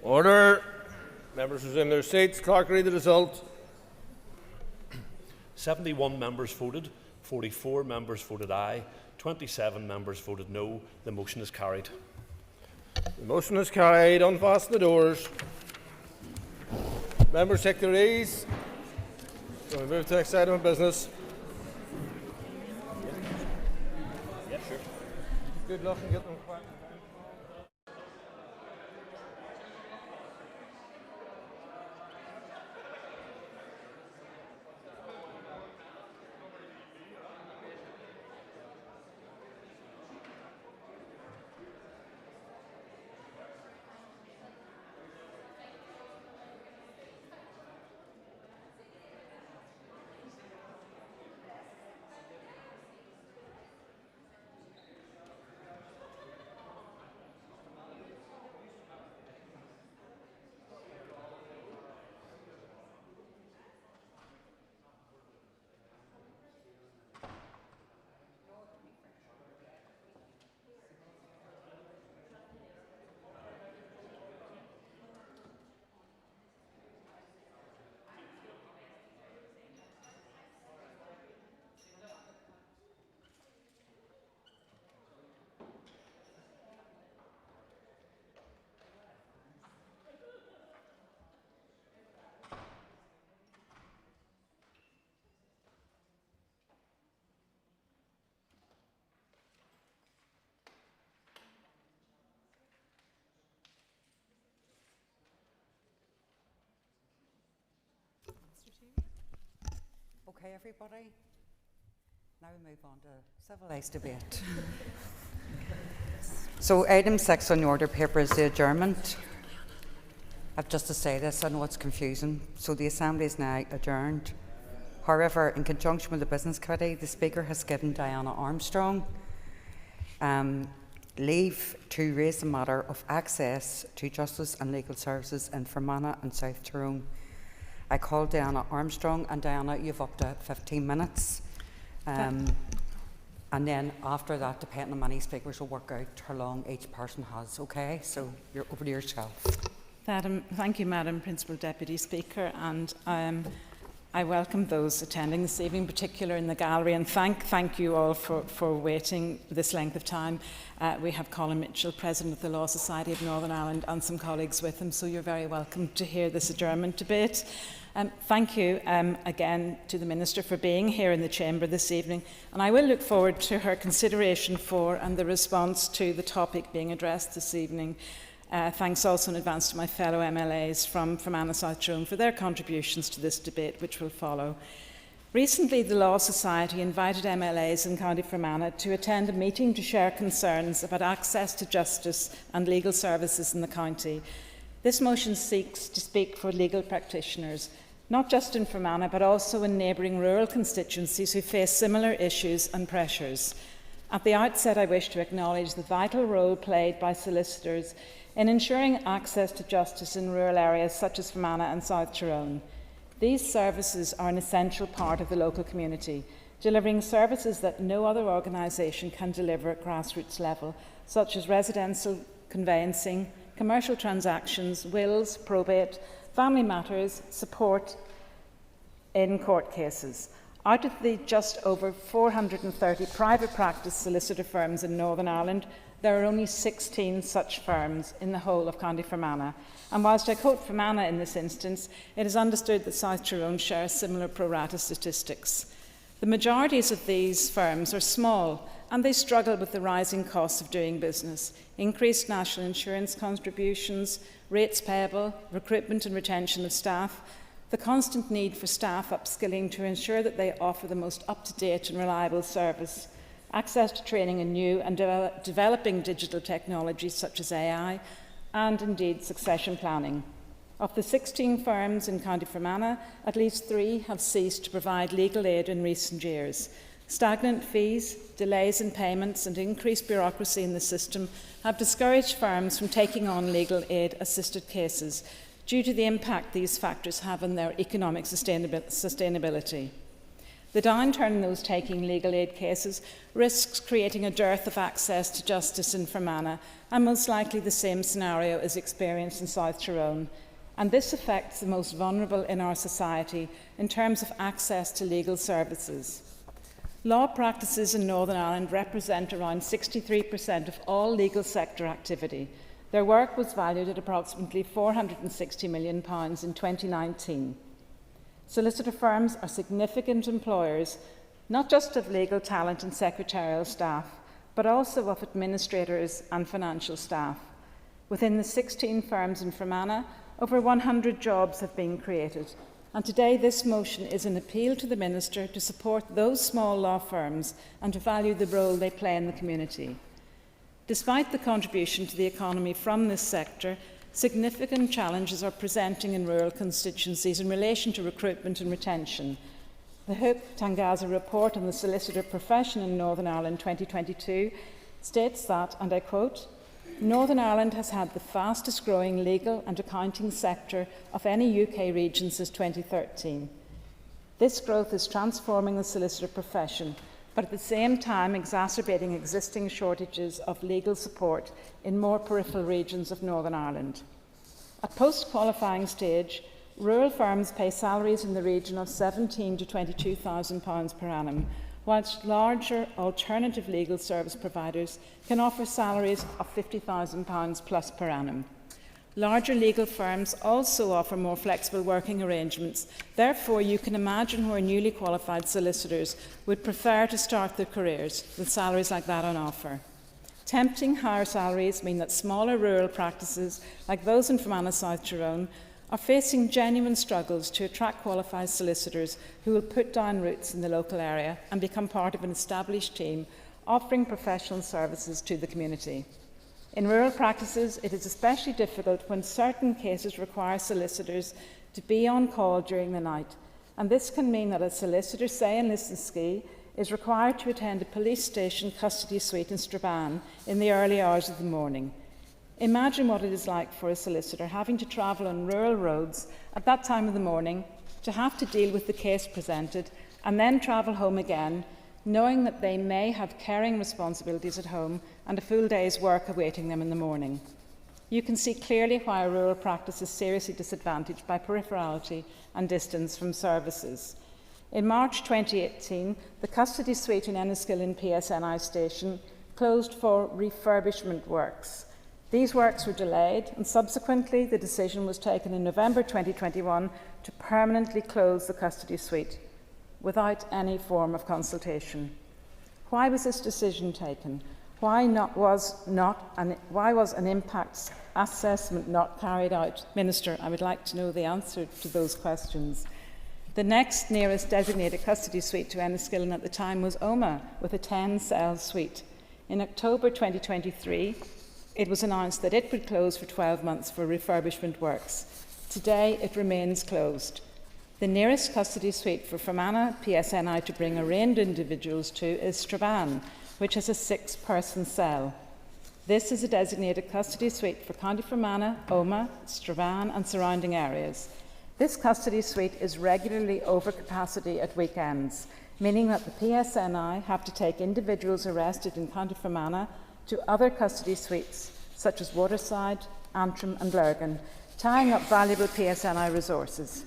Order. Members resume their seats. Clerk, read the result. 71 members voted, 44 members voted aye, 27 members voted no. The motion is carried. The motion is carried. Unfasten the doors. Members take their ease. We'll move to the next item of business. Yeah, sure. Good luck and get them quiet. Okay, everybody. Now we move on to civilised debate. So item 6 on the order paper is the adjournment. I've just to say this, I know it's confusing. So the Assembly is now adjourned. However, in conjunction with the Business Committee, the Speaker has given Diana Armstrong leave to raise the matter of access to justice and legal services in Fermanagh and South Tyrone. I called Diana Armstrong, and Diana, you've up to 15 minutes. And then after that, depending on many speakers, will work out how long each person has. Okay, so you're over to yourself. Thank you, Madam Principal Deputy Speaker, and I welcome those attending this evening, particularly in the gallery, and thank you all for waiting this length of time. We have Colin Mitchell, President of the Law Society of Northern Ireland, and some colleagues with him, so you're very welcome to hear this adjournment debate. Thank you again to the Minister for being here in the Chamber this evening, and I will look forward to her consideration for and the response to the topic being addressed this evening. Thanks also in advance to my fellow MLAs from Fermanagh South Tyrone for their contributions to this debate which will follow. Recently, the Law Society invited MLAs in County Fermanagh to attend a meeting to share concerns about access to justice and legal services in the county. This motion seeks to speak for legal practitioners, not just in Fermanagh but also in neighbouring rural constituencies who face similar issues and pressures. At the outset, I wish to acknowledge the vital role played by solicitors in ensuring access to justice in rural areas such as Fermanagh and South Tyrone. These services are an essential part of the local community, delivering services that no other organisation can deliver at grassroots level, such as residential conveyancing, commercial transactions, wills, probate, family matters, support in court cases. Out of the just over 430 private practice solicitor firms in Northern Ireland, there are only 16 such firms in the whole of County Fermanagh. And whilst I quote Fermanagh in this instance, it is understood that South Tyrone shares similar pro rata statistics. The majorities of these firms are small and they struggle with the rising costs of doing business, increased national insurance contributions, rates payable, recruitment and retention of staff, the constant need for staff upskilling to ensure that they offer the most up-to-date and reliable service, access to training in new and developing digital technologies such as AI, and indeed succession planning. Of the 16 firms in County Fermanagh, at least 3 have ceased to provide legal aid in recent years. Stagnant fees, delays in payments and increased bureaucracy in the system have discouraged firms from taking on legal aid-assisted cases due to the impact these factors have on their economic sustainability. The downturn in those taking legal aid cases risks creating a dearth of access to justice in Fermanagh, and most likely the same scenario is experienced in South Tyrone. And this affects the most vulnerable in our society in terms of access to legal services. Law practices in Northern Ireland represent around 63% of all legal sector activity. Their work was valued at approximately £460 million in 2019. Solicitor firms are significant employers, not just of legal talent and secretarial staff, but also of administrators and financial staff. Within the 16 firms in Fermanagh, over 100 jobs have been created, and today this motion is an appeal to the Minister to support those small law firms and to value the role they play in the community. Despite the contribution to the economy from this sector, significant challenges are presenting in rural constituencies in relation to recruitment and retention. The Gaza report on the solicitor profession in Northern Ireland 2022 states that, and I quote, "Northern Ireland has had the fastest growing legal and accounting sector of any UK region since 2013. This growth is transforming the solicitor profession, but at the same time exacerbating existing shortages of legal support in more peripheral regions of Northern Ireland. At post-qualifying stage, rural firms pay salaries in the region of £17,000 to £22,000 per annum, whilst larger alternative legal service providers can offer salaries of £50,000 plus per annum. Larger legal firms also offer more flexible working arrangements. Therefore, you can imagine where newly qualified solicitors would prefer to start their careers with salaries like that on offer. Tempting higher salaries mean that smaller rural practices, like those in Fermanagh South Tyrone, are facing genuine struggles to attract qualified solicitors who will put down roots in the local area and become part of an established team offering professional services to the community. In rural practices, it is especially difficult when certain cases require solicitors to be on call during the night, and this can mean that a solicitor, say in Listonskee, is required to attend a police station custody suite in Strabane in the early hours of the morning. Imagine what it is like for a solicitor having to travel on rural roads at that time of the morning, to have to deal with the case presented, and then travel home again, knowing that they may have caring responsibilities at home and a full day's work awaiting them in the morning. You can see clearly why a rural practice is seriously disadvantaged by peripherality and distance from services. In March 2018, the custody suite in Enniskillen PSNI station closed for refurbishment works. These works were delayed, and subsequently the decision was taken in November 2021 to permanently close the custody suite without any form of consultation. Why was this decision taken? Why was an impact assessment not carried out? Minister, I would like to know the answer to those questions. The next nearest designated custody suite to Enniskillen at the time was Omagh, with a 10-cell suite. In October 2023, it was announced that it would close for 12 months for refurbishment works. Today, it remains closed. The nearest custody suite for Fermanagh PSNI to bring arraigned individuals to is Strabane, which has a 6-person cell. This is a designated custody suite for County Fermanagh, Omagh, Strabane and surrounding areas. This custody suite is regularly over capacity at weekends, meaning that the PSNI have to take individuals arrested in County Fermanagh to other custody suites, such as Waterside, Antrim and Lurgan, tying up valuable PSNI resources.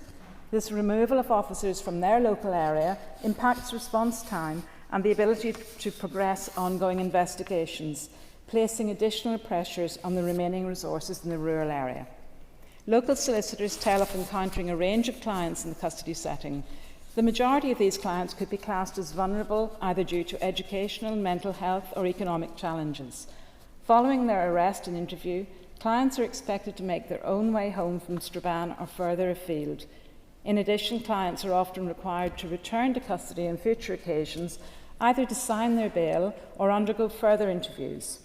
This removal of officers from their local area impacts response time and the ability to progress ongoing investigations, placing additional pressures on the remaining resources in the rural area. Local solicitors tell of encountering a range of clients in the custody setting. The majority of these clients could be classed as vulnerable either due to educational, mental health or economic challenges. Following their arrest and interview, clients are expected to make their own way home from Strabane or further afield. In addition, clients are often required to return to custody on future occasions, either to sign their bail or undergo further interviews.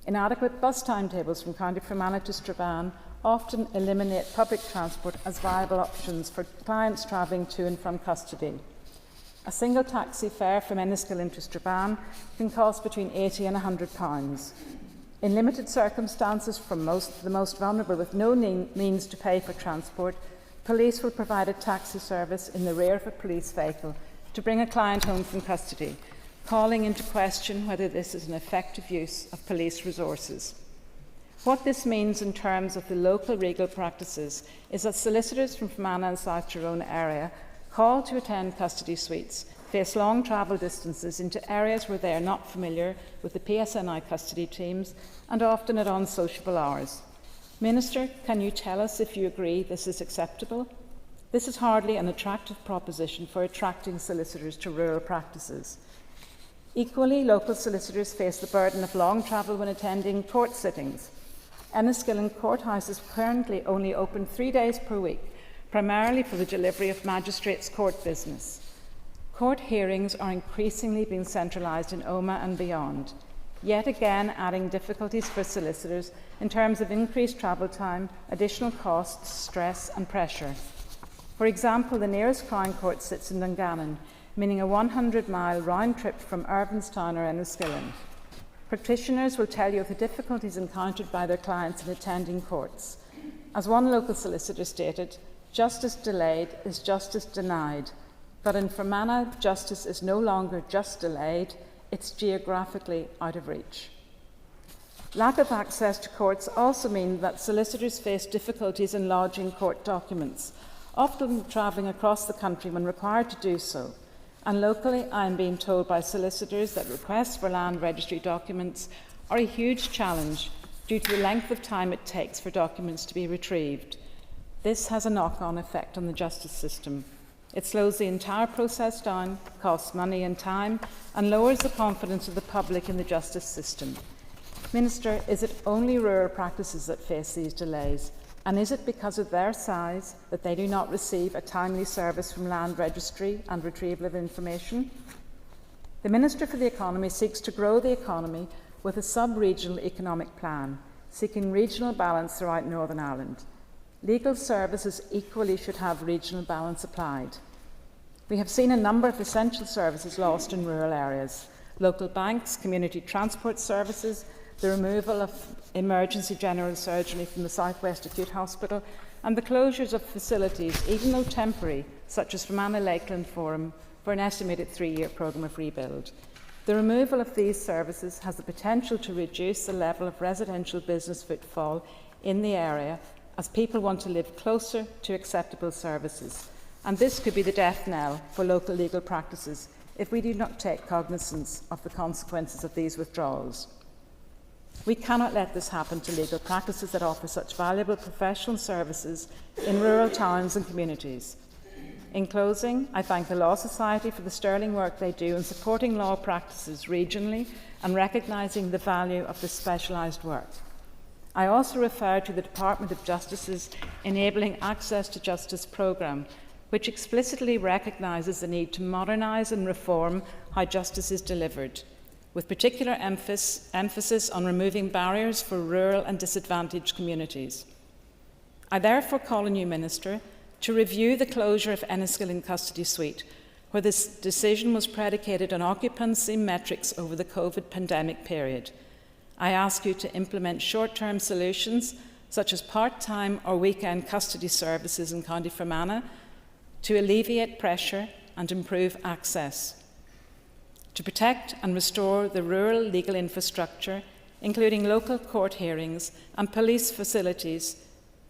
Inadequate bus timetables from County Fermanagh to Strabane often eliminate public transport as viable options for clients travelling to and from custody. A single taxi fare from Enniskillen to Strabane can cost between £80 and £100. In limited circumstances, for the most vulnerable with no means to pay for transport, police will provide a taxi service in the rear of a police vehicle to bring a client home from custody, calling into question whether this is an effective use of police resources. What this means in terms of the local legal practices is that solicitors from Fermanagh and South Tyrone area called to attend custody suites face long travel distances into areas where they are not familiar with the PSNI custody teams and often at unsociable hours. Minister, can you tell us if you agree this is acceptable? This is hardly an attractive proposition for attracting solicitors to rural practices. Equally, local solicitors face the burden of long travel when attending court sittings. Enniskillen courthouse is currently only open 3 days per week, primarily for the delivery of magistrates' court business. Court hearings are increasingly being centralised in Omagh and beyond, yet again adding difficulties for solicitors in terms of increased travel time, additional costs, stress and pressure. For example, the nearest Crown Court sits in Dungannon, meaning a 100-mile round trip from Irvinstown or Enniskillen. Practitioners will tell you of the difficulties encountered by their clients in attending courts. As one local solicitor stated, justice delayed is justice denied, but in Fermanagh, justice is no longer just delayed, it's geographically out of reach. Lack of access to courts also means that solicitors face difficulties in lodging court documents, often travelling across the country when required to do so. And locally, I am being told by solicitors that requests for land registry documents are a huge challenge due to the length of time it takes for documents to be retrieved. This has a knock-on effect on the justice system. It slows the entire process down, costs money and time, and lowers the confidence of the public in the justice system. Minister, is it only rural practices that face these delays? And is it because of their size that they do not receive a timely service from land registry and retrieval of information? The Minister for the Economy seeks to grow the economy with a sub-regional economic plan, seeking regional balance throughout Northern Ireland. Legal services equally should have regional balance applied. We have seen a number of essential services lost in rural areas: local banks, community transport services, the removal of emergency general surgery from the South West Acute Hospital, and the closures of facilities, even though temporary, such as Fermanagh Lakeland Forum, for an estimated 3-year programme of rebuild. The removal of these services has the potential to reduce the level of residential business footfall in the area, as people want to live closer to acceptable services. And this could be the death knell for local legal practices if we do not take cognizance of the consequences of these withdrawals. We cannot let this happen to legal practices that offer such valuable professional services in rural towns and communities. In closing, I thank the Law Society for the sterling work they do in supporting law practices regionally and recognising the value of this specialised work. I also refer to the Department of Justice's Enabling Access to Justice programme, which explicitly recognises the need to modernise and reform how justice is delivered, with particular emphasis on removing barriers for rural and disadvantaged communities. I therefore call on you, Minister, to review the closure of Enniskillen Custody Suite, where this decision was predicated on occupancy metrics over the COVID pandemic period. I ask you to implement short-term solutions, such as part-time or weekend custody services in County Fermanagh, to alleviate pressure and improve access, to protect and restore the rural legal infrastructure, including local court hearings and police facilities,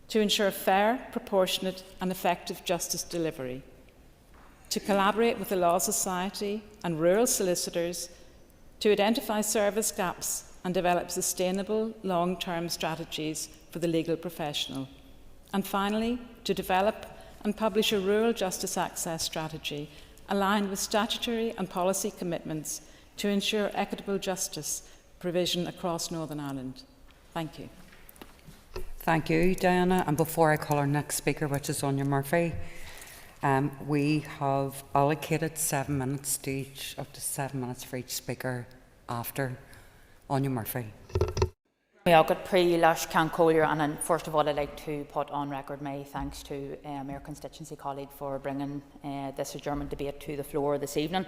to ensure fair, proportionate and effective justice delivery, to collaborate with the Law Society and rural solicitors to identify service gaps and develop sustainable long-term strategies for the legal professional, and finally, to develop and publish a rural justice access strategy aligned with statutory and policy commitments to ensure equitable justice provision across Northern Ireland. Thank you. Thank you, Diana. And before I call our next speaker, which is Sonia Murphy, we have allocated 7 minutes to each, up to 7 minutes for each speaker after. Sonia Murphy. And first of all, I'd like to put on record my thanks to our constituency colleague for bringing this adjournment debate to the floor this evening.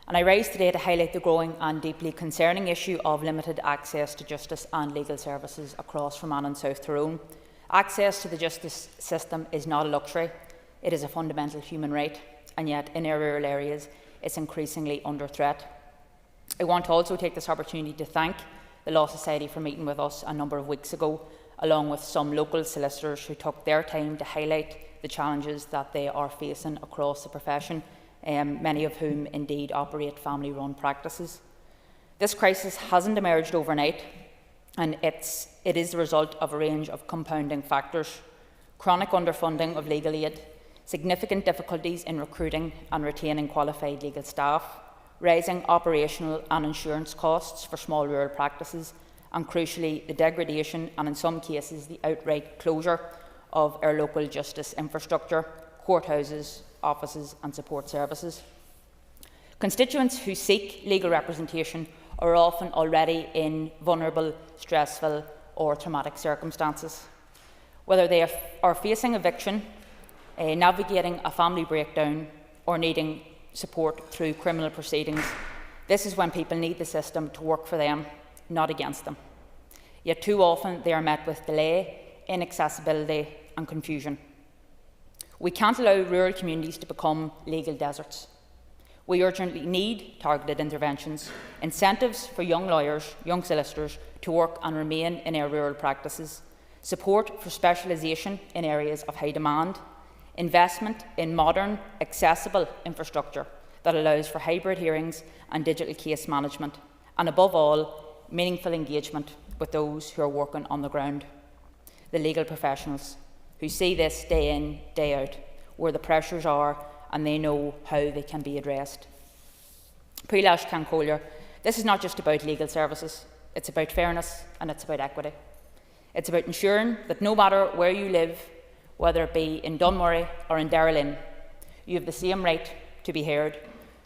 And I rise today to highlight the growing and deeply concerning issue of limited access to justice and legal services across Fermanagh and South Tyrone. Access to the justice system is not a luxury, it is a fundamental human right, and yet in our rural areas it's increasingly under threat. I want to also take this opportunity to thank the Law Society for meeting with us a number of weeks ago, along with some local solicitors who took their time to highlight the challenges that they are facing across the profession, many of whom indeed operate family-run practices. This crisis hasn't emerged overnight, and it is the result of a range of compounding factors: chronic underfunding of legal aid, significant difficulties in recruiting and retaining qualified legal staff, rising operational and insurance costs for small rural practices, and crucially the degradation and in some cases the outright closure of our local justice infrastructure, courthouses, offices and support services. Constituents who seek legal representation are often already in vulnerable, stressful or traumatic circumstances. Whether they are facing eviction, navigating a family breakdown or needing support through criminal proceedings, this is when people need the system to work for them, not against them. Yet too often they are met with delay, inaccessibility and confusion. We can't allow rural communities to become legal deserts. We urgently need targeted interventions, incentives for young lawyers, young solicitors to work and remain in our rural practices, support for specialisation in areas of high demand, investment in modern, accessible infrastructure that allows for hybrid hearings and digital case management, and above all, meaningful engagement with those who are working on the ground, the legal professionals who see this day in, day out, where the pressures are and they know how they can be addressed. Príleas Can Comhairle, this is not just about legal services, it's about fairness and it's about equity. It's about ensuring that no matter where you live, whether it be in Dunmurry or in Derrylin, you have the same right to be heard,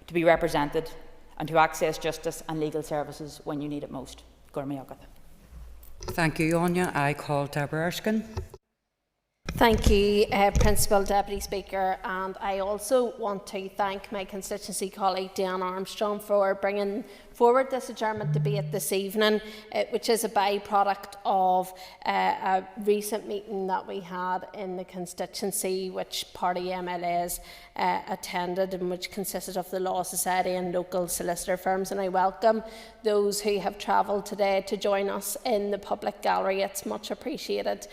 to be represented and to access justice and legal services when you need it most. Thank you, Anya. I call Deborah Erskine. Thank you, Principal Deputy Speaker, and I also want to thank my constituency colleague Diana Armstrong for bringing forward this adjournment debate this evening, which is a byproduct of a recent meeting that we had in the constituency, which party MLAs attended, and which consisted of the Law Society and local solicitor firms. And I welcome those who have travelled today to join us in the public gallery. It's much appreciated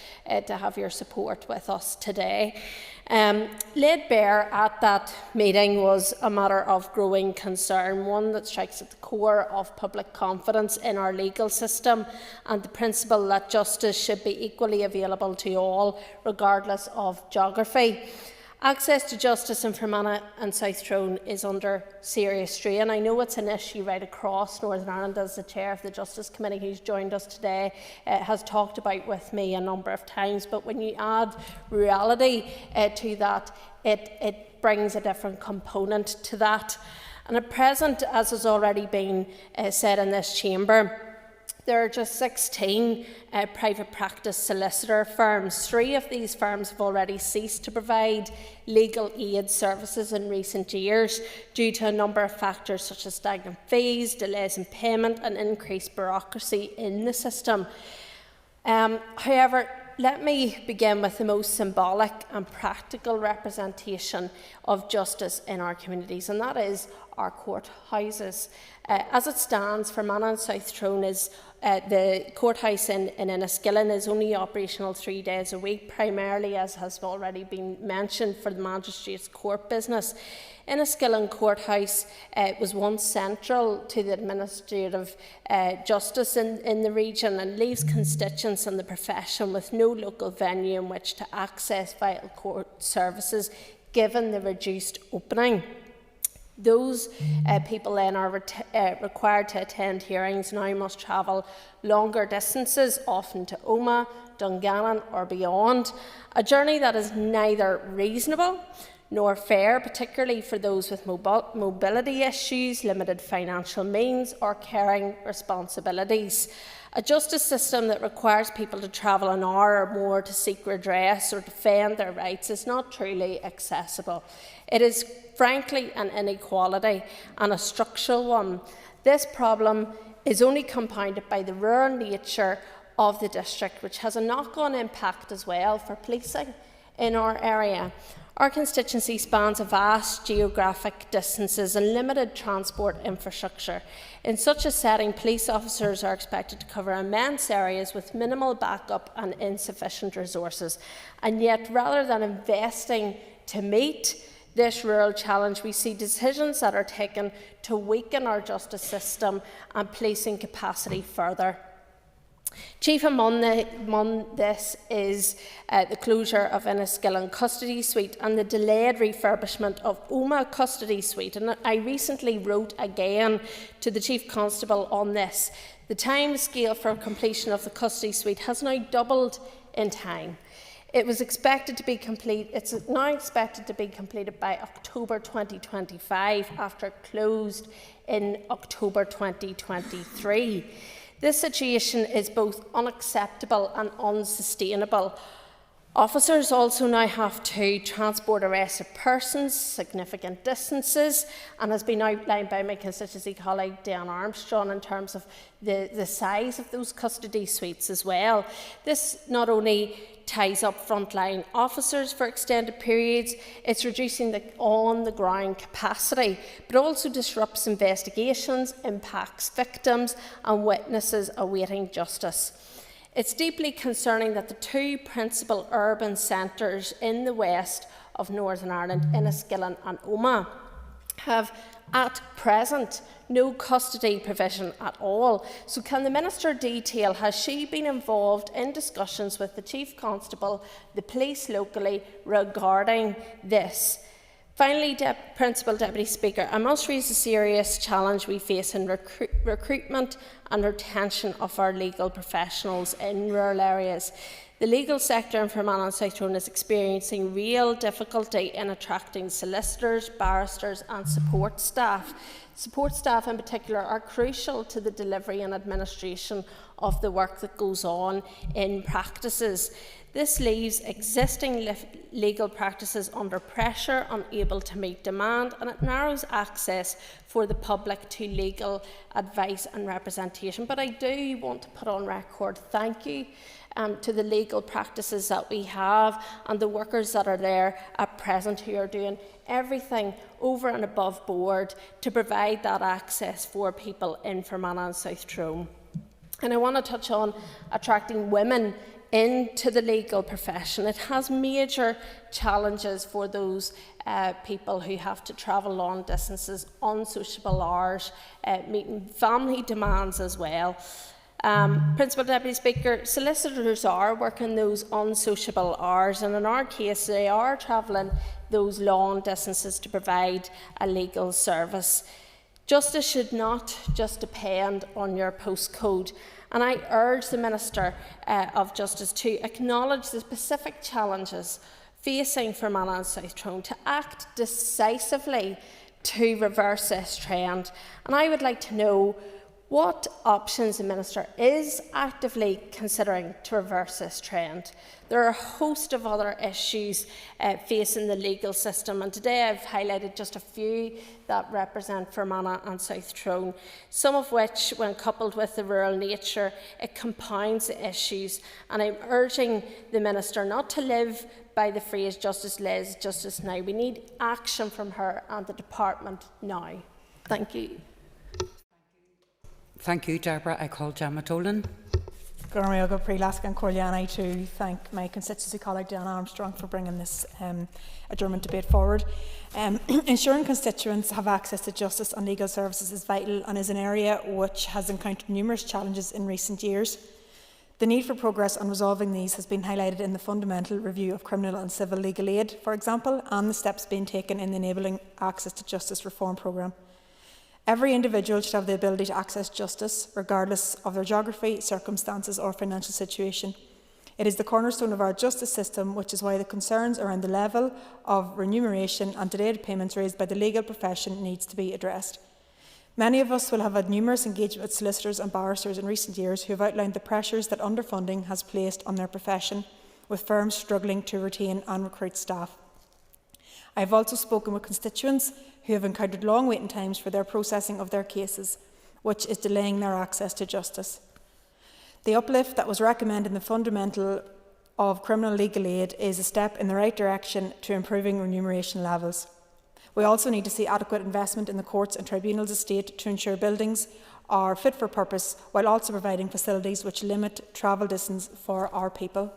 to have your support with us today. Laid bare at that meeting was a matter of growing concern, one that strikes at the core of public confidence in our legal system and the principle that justice should be equally available to all, regardless of geography. Access to justice in Fermanagh and South Tyrone is under serious strain. I know it's an issue right across Northern Ireland, as the Chair of the Justice Committee, who's joined us today, has talked about with me a number of times. But when you add reality to that, it brings a different component to that. And at present, as has already been said in this chamber, there are just 16 private practice solicitor firms. 3 of these firms have already ceased to provide legal aid services in recent years due to a number of factors such as stagnant fees, delays in payment and increased bureaucracy in the system. However, let me begin with the most symbolic and practical representation of justice in our communities, and that is our courthouses. As it stands, Fermanagh and South Tyrone is the courthouse in Enniskillen is only operational 3 days a week, primarily, as has already been mentioned, for the magistrates' court business. Enniskillen Courthouse was once central to the administrative justice in the region and leaves constituents and the profession with no local venue in which to access vital court services, given the reduced opening. Those people then are required to attend hearings now must travel longer distances, often to Omagh, Dungannon or beyond, a journey that is neither reasonable nor fair, particularly for those with mobility issues, limited financial means or caring responsibilities. A justice system that requires people to travel an hour or more to seek redress or defend their rights is not truly accessible. It is frankly an inequality and a structural one. This problem is only compounded by the rural nature of the district, which has a knock-on impact as well for policing in our area. Our constituency spans a vast geographic distances and limited transport infrastructure. In such a setting, police officers are expected to cover immense areas with minimal backup and insufficient resources. And yet, rather than investing to meet this rural challenge, we see decisions that are taken to weaken our justice system and policing capacity further. Chief among this is the closure of Enniskillen Custody Suite and the delayed refurbishment of Omagh Custody Suite. And I recently wrote again to the Chief Constable on this. The time scale for completion of the Custody Suite has now doubled in time. It was expected to be complete. It's now expected to be completed by October 2025 after it closed in October 2023. This situation is both unacceptable and unsustainable. Officers also now have to transport arrested persons significant distances, and has been outlined by my constituency colleague Diane Armstrong in terms of the size of those custody suites as well. This not only ties up frontline officers for extended periods, it's reducing the on-the-ground capacity, but also disrupts investigations, impacts victims and witnesses awaiting justice. It's deeply concerning that the 2 principal urban centres in the west of Northern Ireland, Enniskillen and Omagh, have at present no custody provision at all. So can the Minister detail, has she been involved in discussions with the Chief Constable, the police locally regarding this? Finally, Principal Deputy Speaker, I must raise the serious challenge we face in recruitment and retention of our legal professionals in rural areas. The legal sector in Fermanagh and South Tyrone is experiencing real difficulty in attracting solicitors, barristers and support staff. Support staff in particular are crucial to the delivery and administration of the work that goes on in practices. This leaves existing legal practices under pressure, unable to meet demand, and it narrows access for the public to legal advice and representation. But I do want to put on record thank you to the legal practices that we have and the workers that are there at present who are doing everything over and above board to provide that access for people in Fermanagh and South Tyrone. And I want to touch on attracting women into the legal profession. It has major challenges for those people who have to travel long distances, unsociable hours, meeting family demands as well. Principal Deputy Speaker, solicitors are working those unsociable hours, and in our case they are travelling those long distances to provide a legal service. Justice should not just depend on your postcode, and I urge the Minister of Justice to acknowledge the specific challenges facing Fermanagh and South Tyrone, to act decisively to reverse this trend. And I would like to know what options the Minister is actively considering to reverse this trend. There are a host of other issues facing the legal system, and today I've highlighted just a few that represent Fermanagh and South Tyrone, some of which, when coupled with the rural nature, it compounds the issues. And I'm urging the Minister not to live by the phrase "Justice Liz, Justice Now." We need action from her and the Department now. Thank you. Thank you, Deborah. I call Gemma Dolan. To thank my constituency colleague Diana Armstrong for bringing this adjournment debate forward. Ensuring constituents have access to justice and legal services is vital and is an area which has encountered numerous challenges in recent years. The need for progress on resolving these has been highlighted in the Fundamental Review of Criminal and Civil Legal Aid, for example, and the steps being taken in the Enabling Access to Justice Reform Programme. Every individual should have the ability to access justice, regardless of their geography, circumstances or financial situation. It is the cornerstone of our justice system, which is why the concerns around the level of remuneration and delayed payments raised by the legal profession needs to be addressed. Many of us will have had numerous engagement with solicitors and barristers in recent years who have outlined the pressures that underfunding has placed on their profession, with firms struggling to retain and recruit staff. I have also spoken with constituents who have encountered long waiting times for their processing of their cases, which is delaying their access to justice. The uplift that was recommended in the Fundamental of Criminal Legal Aid is a step in the right direction to improving remuneration levels. We also need to see adequate investment in the courts and tribunals estate to ensure buildings are fit for purpose, while also providing facilities which limit travel distance for our people.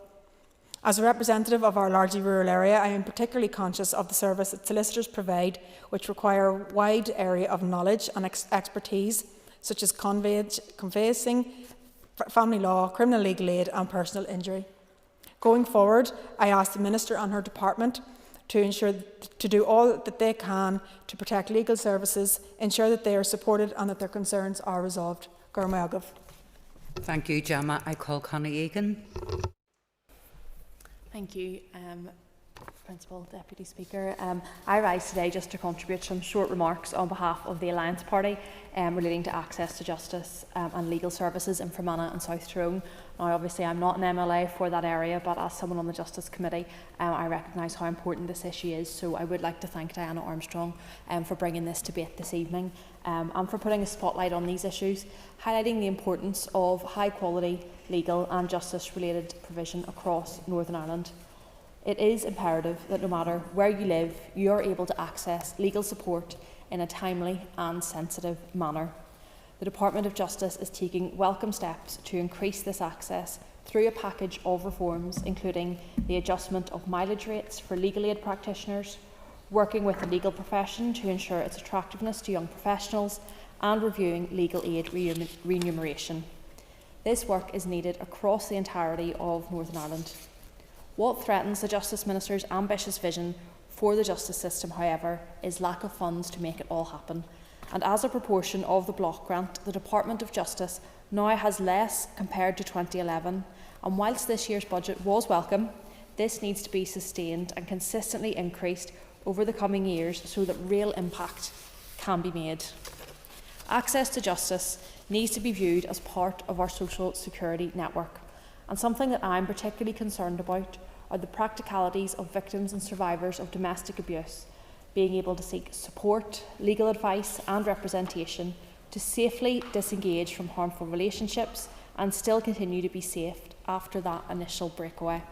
As a representative of our largely rural area, I am particularly conscious of the service that solicitors provide, which require a wide area of knowledge and expertise, such as conveyancing, family law, criminal legal aid and personal injury. Going forward, I ask the Minister and her department to do all that they can to protect legal services, ensure that they are supported and that their concerns are resolved. Thank you, Gemma. I call Connie Egan. Thank you, Principal Deputy Speaker. I rise today just to contribute some short remarks on behalf of the Alliance Party relating to access to justice and legal services in Fermanagh and South Tyrone. Now, obviously, I'm not an MLA for that area, but as someone on the Justice Committee, I recognise how important this issue is. So I would like to thank Diana Armstrong for bringing this debate this evening and for putting a spotlight on these issues, highlighting the importance of high-quality legal and justice-related provision across Northern Ireland. It is imperative that no matter where you live, you are able to access legal support in a timely and sensitive manner. The Department of Justice is taking welcome steps to increase this access through a package of reforms, including the adjustment of mileage rates for legal aid practitioners, working with the legal profession to ensure its attractiveness to young professionals, and reviewing legal aid remuneration. This work is needed across the entirety of Northern Ireland. What threatens the Justice Minister's ambitious vision for the justice system, however, is lack of funds to make it all happen. And as a proportion of the block grant, the Department of Justice now has less compared to 2011. And whilst this year's budget was welcome, this needs to be sustained and consistently increased over the coming years so that real impact can be made. Access to justice needs to be viewed as part of our social security network. And something that I'm particularly concerned about are the practicalities of victims and survivors of domestic abuse being able to seek support, legal advice and representation to safely disengage from harmful relationships and still continue to be safe after that initial breakaway.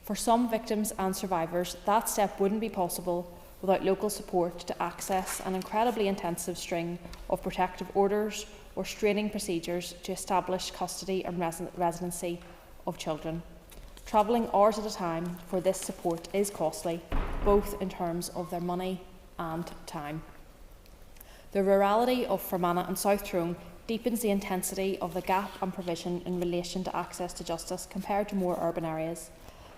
For some victims and survivors, that step wouldn't be possible without local support to access an incredibly intensive string of protective orders or straining procedures to establish custody and residency of children. Travelling hours at a time for this support is costly, both in terms of their money and time. The rurality of Fermanagh and South Tyrone deepens the intensity of the gap and provision in relation to access to justice compared to more urban areas.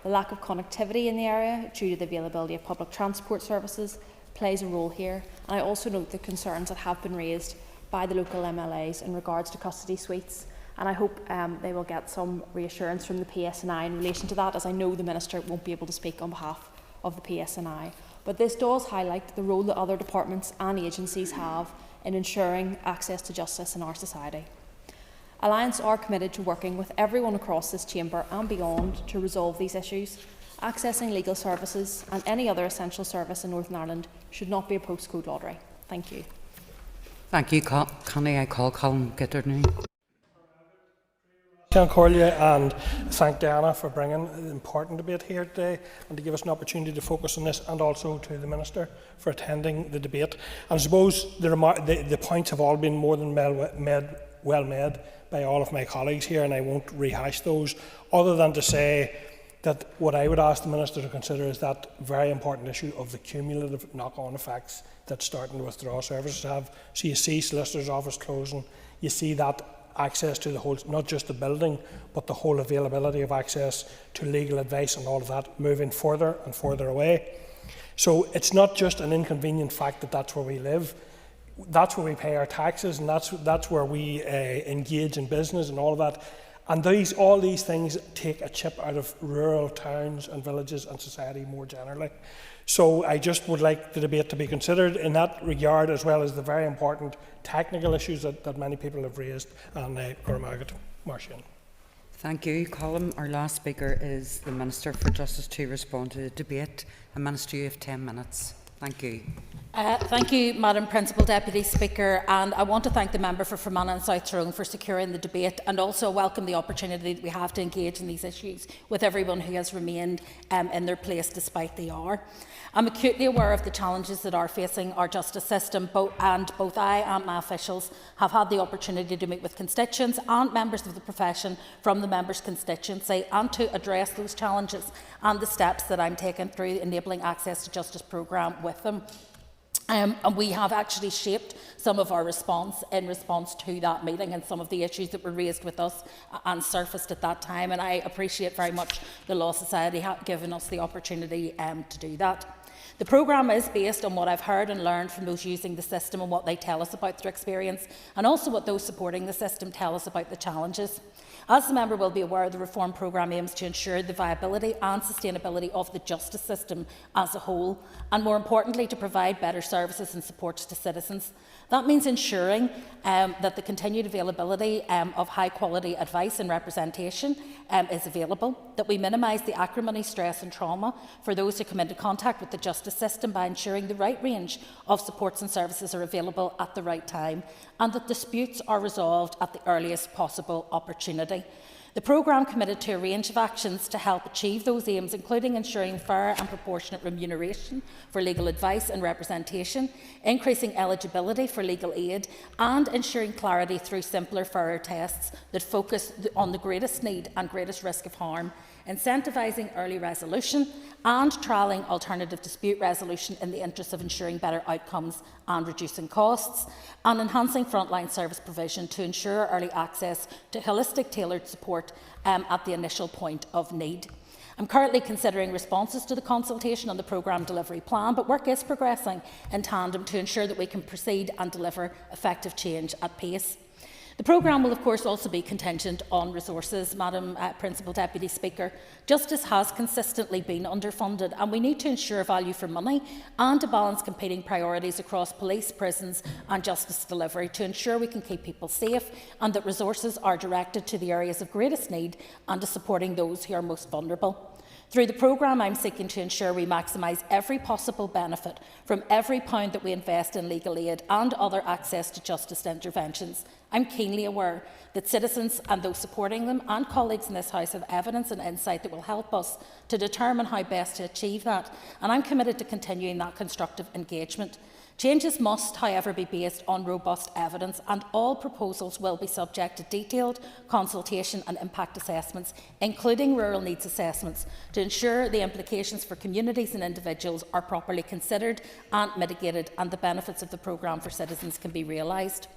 The lack of connectivity in the area due to the availability of public transport services plays a role here, and I also note the concerns that have been raised by the local MLAs in regards to custody suites, and I hope they will get some reassurance from the PSNI in relation to that, as I know the Minister won't be able to speak on behalf of the PSNI. But this does highlight the role that other departments and agencies have in ensuring access to justice in our society. Alliance are committed to working with everyone across this chamber and beyond to resolve these issues. Accessing legal services and any other essential service in Northern Ireland should not be a postcode lottery. Thank you. Thank you, Connie. I call Colin Gitterney. Can call you and thank Diana for bringing an important debate here today and to give us an opportunity to focus on this, and also to the Minister for attending the debate. And I suppose the points have all been more than well made by all of my colleagues here, and I won't rehash those, other than to say that what I would ask the Minister to consider is that very important issue of the cumulative knock-on effects that starting to withdraw services have. So you see solicitors' office closing, you see that access to the whole, not just the building, but the whole availability of access to legal advice and all of that moving further and further away. So it's not just an inconvenient fact that that's where we live. That's where we pay our taxes, and that's where we engage in business and all of that. And all these things take a chip out of rural towns and villages and society more generally. So I just would like the debate to be considered in that regard, as well as the very important technical issues that many people have raised. And Marcian. Thank you, Colin. Our last speaker is the Minister for Justice to respond to the debate. And Minister, you have 10 minutes. Thank you. Thank you, Madam Principal Deputy Speaker, and I want to thank the member for Fermanagh and South Tyrone for securing the debate, and also welcome the opportunity that we have to engage in these issues with everyone who has remained in their place despite the hour. I'm acutely aware of the challenges that are facing our justice system, and both I and my officials have had the opportunity to meet with constituents and members of the profession from the members' constituency, and to address those challenges and the steps that I'm taking through the Enabling Access to Justice programme with them. And we have actually shaped some of our response in response to that meeting and some of the issues that were raised with us and surfaced at that time. And I appreciate very much the Law Society giving us the opportunity to do that. The programme is based on what I've heard and learned from those using the system and what they tell us about their experience, and also what those supporting the system tell us about the challenges. As the member will be aware, the reform programme aims to ensure the viability and sustainability of the justice system as a whole, and more importantly, to provide better services and supports to citizens. That means ensuring that the continued availability of high-quality advice and representation is available, that we minimise the acrimony, stress and trauma for those who come into contact with the justice system by ensuring the right range of supports and services are available at the right time, and that disputes are resolved at the earliest possible opportunity. The programme committed to a range of actions to help achieve those aims, including ensuring fair and proportionate remuneration for legal advice and representation, increasing eligibility for legal aid, and ensuring clarity through simpler, fairer tests that focus on the greatest need and greatest risk of harm, incentivising early resolution, and trialling alternative dispute resolution in the interest of ensuring better outcomes and reducing costs, and enhancing frontline service provision to ensure early access to holistic tailored support at the initial point of need. I'm currently considering responses to the consultation on the programme delivery plan, but work is progressing in tandem to ensure that we can proceed and deliver effective change at pace. The programme will of course also be contingent on resources, Madam Principal Deputy Speaker. Justice has consistently been underfunded, and we need to ensure value for money and to balance competing priorities across police, prisons and justice delivery to ensure we can keep people safe, and that resources are directed to the areas of greatest need and to supporting those who are most vulnerable. Through the programme, I'm seeking to ensure we maximise every possible benefit from every pound that we invest in legal aid and other access to justice interventions. I'm keenly aware that citizens and those supporting them and colleagues in this House have evidence and insight that will help us to determine how best to achieve that, and I'm committed to continuing that constructive engagement. Changes must, however, be based on robust evidence, and all proposals will be subject to detailed consultation and impact assessments, including rural needs assessments, to ensure the implications for communities and individuals are properly considered and mitigated, and the benefits of the programme for citizens can be realised.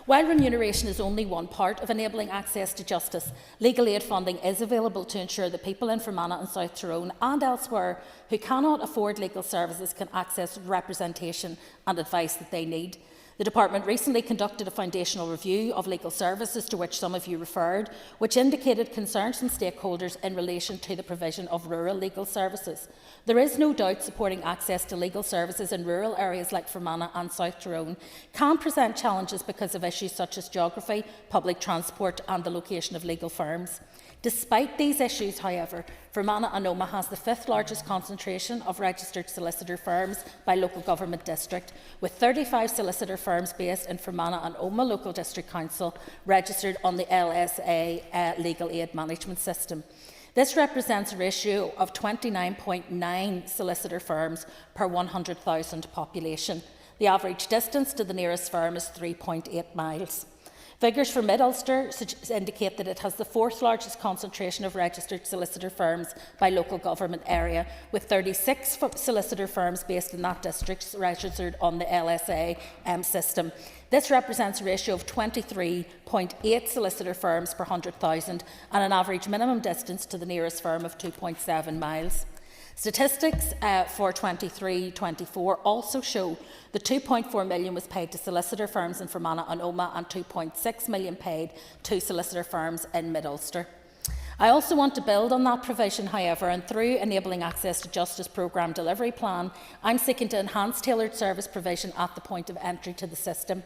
While remuneration is only one part of enabling access to justice, legal aid funding is available to ensure that people in Fermanagh and South Tyrone and elsewhere who cannot afford legal services can access representation and advice that they need. The Department recently conducted a foundational review of legal services, to which some of you referred, which indicated concerns from stakeholders in relation to the provision of rural legal services. There is no doubt supporting access to legal services in rural areas like Fermanagh and South Tyrone can present challenges because of issues such as geography, public transport and the location of legal firms. Despite these issues, however, Fermanagh and Omagh has the 5th largest concentration of registered solicitor firms by local government district, with 35 solicitor firms based in Fermanagh and Omagh Local District Council registered on the LSA Legal Aid Management System. This represents a ratio of 29.9 solicitor firms per 100,000 population. The average distance to the nearest firm is 3.8 miles. Figures for Mid-Ulster indicate that it has the 4th largest concentration of registered solicitor firms by local government area, with 36 solicitor firms based in that district registered on the LSA system. This represents a ratio of 23.8 solicitor firms per 100,000 and an average minimum distance to the nearest firm of 2.7 miles. Statistics for 23-24 also show that 2.4 million was paid to solicitor firms in Fermanagh and Omagh and 2.6 million paid to solicitor firms in Mid-Ulster. I also want to build on that provision, however, and through Enabling Access to Justice Programme Delivery Plan, I'm seeking to enhance tailored service provision at the point of entry to the system.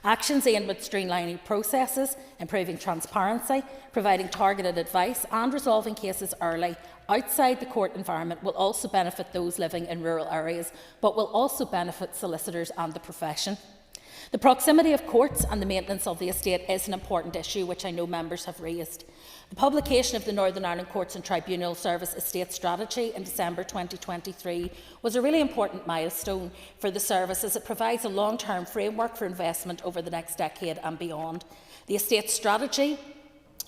Actions aimed at streamlining processes, improving transparency, providing targeted advice and resolving cases early outside the court environment will also benefit those living in rural areas, but will also benefit solicitors and the profession. The proximity of courts and the maintenance of the estate is an important issue which I know members have raised. The publication of the Northern Ireland Courts and Tribunal Service Estate Strategy in December 2023 was a really important milestone for the service, as it provides a long-term framework for investment over the next decade and beyond. The estate strategy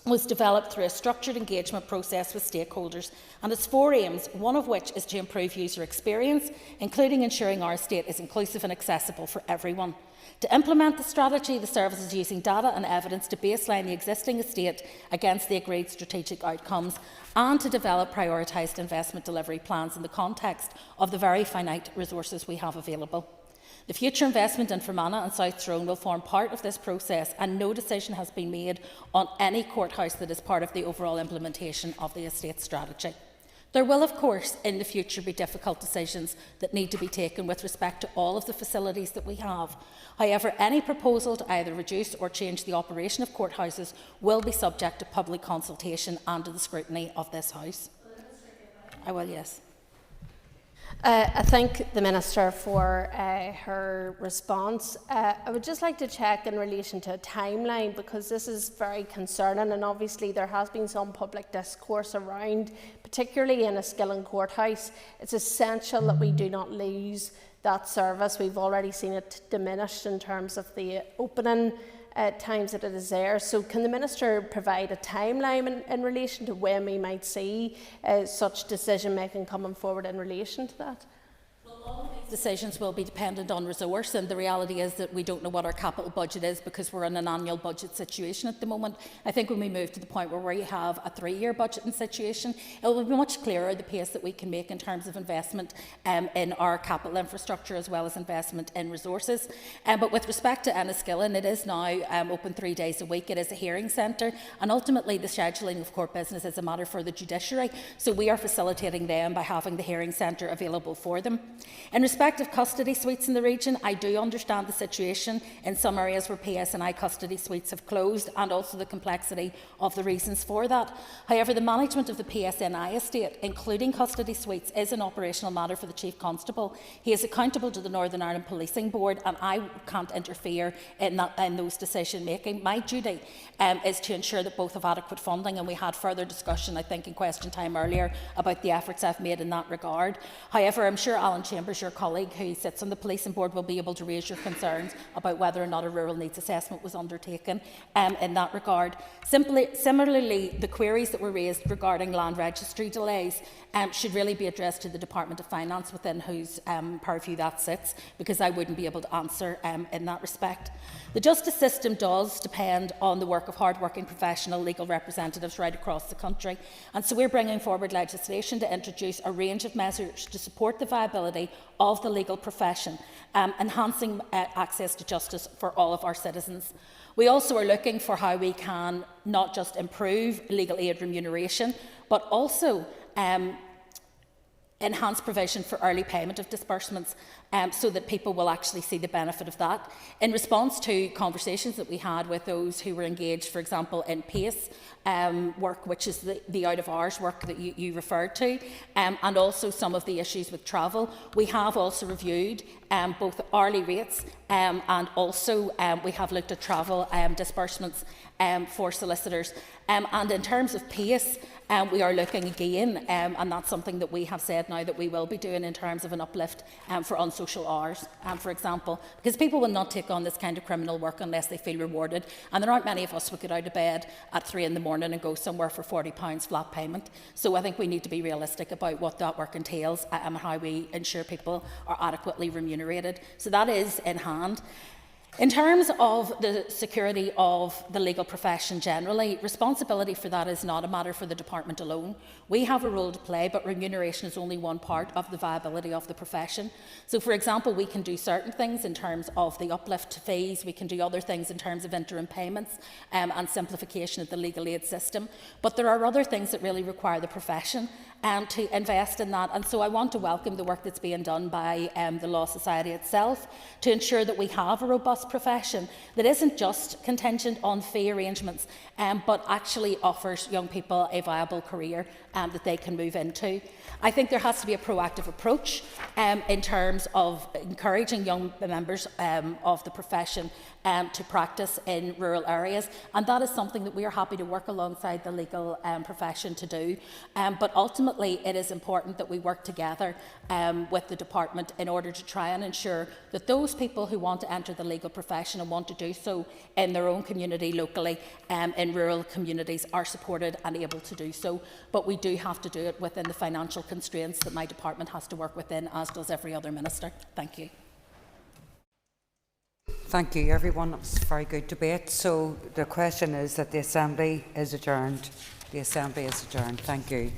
was developed through a structured engagement process with stakeholders, and its 4 aims, one of which is to improve user experience, including ensuring our estate is inclusive and accessible for everyone. To implement the strategy, the service is using data and evidence to baseline the existing estate against the agreed strategic outcomes and to develop prioritised investment delivery plans in the context of the very finite resources we have available. The future investment in Fermanagh and South Tyrone will form part of this process, and no decision has been made on any courthouse that is part of the overall implementation of the estate strategy. There will, of course, in the future be difficult decisions that need to be taken with respect to all of the facilities that we have. However, any proposal to either reduce or change the operation of courthouses will be subject to public consultation and to the scrutiny of this House. I will, yes. I thank the Minister for her response. I would just like to check in relation to a timeline, because this is very concerning, and obviously there has been some public discourse around, particularly in a Skilling courthouse. It's essential that we do not lose that service. We've already seen it diminished in terms of the opening times that it is there. So can the Minister provide a timeline in relation to when we might see such decision making coming forward in relation to that? Decisions will be dependent on resource, and the reality is that we don't know what our capital budget is because we're in an annual budget situation at the moment. I think when we move to the point where we have a 3-year budgeting situation, it will be much clearer the pace that we can make in terms of investment in our capital infrastructure as well as investment in resources. But with respect to Enniskillen, it is now open 3 days a week. It is a hearing centre, and ultimately the scheduling of court business is a matter for the judiciary, so we are facilitating them by having the hearing centre available for them. In respect of custody suites in the region, I do understand the situation in some areas where PSNI custody suites have closed, and also the complexity of the reasons for that. However, the management of the PSNI estate, including custody suites, is an operational matter for the Chief Constable. He is accountable to the Northern Ireland Policing Board, and I can't interfere in those decision making. My duty is to ensure that both have adequate funding, and we had further discussion, I think, in question time earlier about the efforts I've made in that regard. However, I'm sure Alan Chambers, your colleague, colleague who sits on the policing board will be able to raise your concerns about whether or not a rural needs assessment was undertaken in that regard. Similarly, the queries that were raised regarding land registry delays should really be addressed to the Department of Finance, within whose purview that sits, because I wouldn't be able to answer in that respect. The justice system does depend on the work of hard-working professional legal representatives right across the country, and so we're bringing forward legislation to introduce a range of measures to support the viability of the legal profession, enhancing access to justice for all of our citizens. We also are looking for how we can not just improve legal aid remuneration, but also enhanced provision for early payment of disbursements, so that people will actually see the benefit of that. In response to conversations that we had with those who were engaged, for example, in PACE work, which is the out-of-hours work that you referred to, and also some of the issues with travel, we have also reviewed both hourly rates and also we have looked at travel disbursements for solicitors. And in terms of PACE, we are looking again, and that's something that we have said now that we will be doing in terms of an uplift for unsocial hours, for example, because people will not take on this kind of criminal work unless they feel rewarded, and there aren't many of us who get out of bed at 3 in the morning and go somewhere for £40 flat payment. So I think we need to be realistic about what that work entails and how we ensure people are adequately remunerated. So that is in hand. In terms of the security of the legal profession generally, responsibility for that is not a matter for the department alone. We have a role to play, but remuneration is only one part of the viability of the profession. So, for example, we can do certain things in terms of the uplift to fees, we can do other things in terms of interim payments and simplification of the legal aid system, but there are other things that really require the profession to invest in that. And so I want to welcome the work that's being done by the Law Society itself to ensure that we have a robust profession that isn't just contingent on fee arrangements, but actually offers young people a viable career that they can move into. I think there has to be a proactive approach in terms of encouraging young members of the profession to practice in rural areas, and that is something that we are happy to work alongside the legal profession to do. But ultimately it is important that we work together with the department in order to try and ensure that those people who want to enter the legal profession and want to do so in their own community locally, in rural communities, are supported and able to do so. But we do have to do it within the financial constraints that my department has to work within, as does every other minister. Thank you. Thank you, everyone. It was a very good debate. So the question is that the Assembly is adjourned. The Assembly is adjourned. Thank you.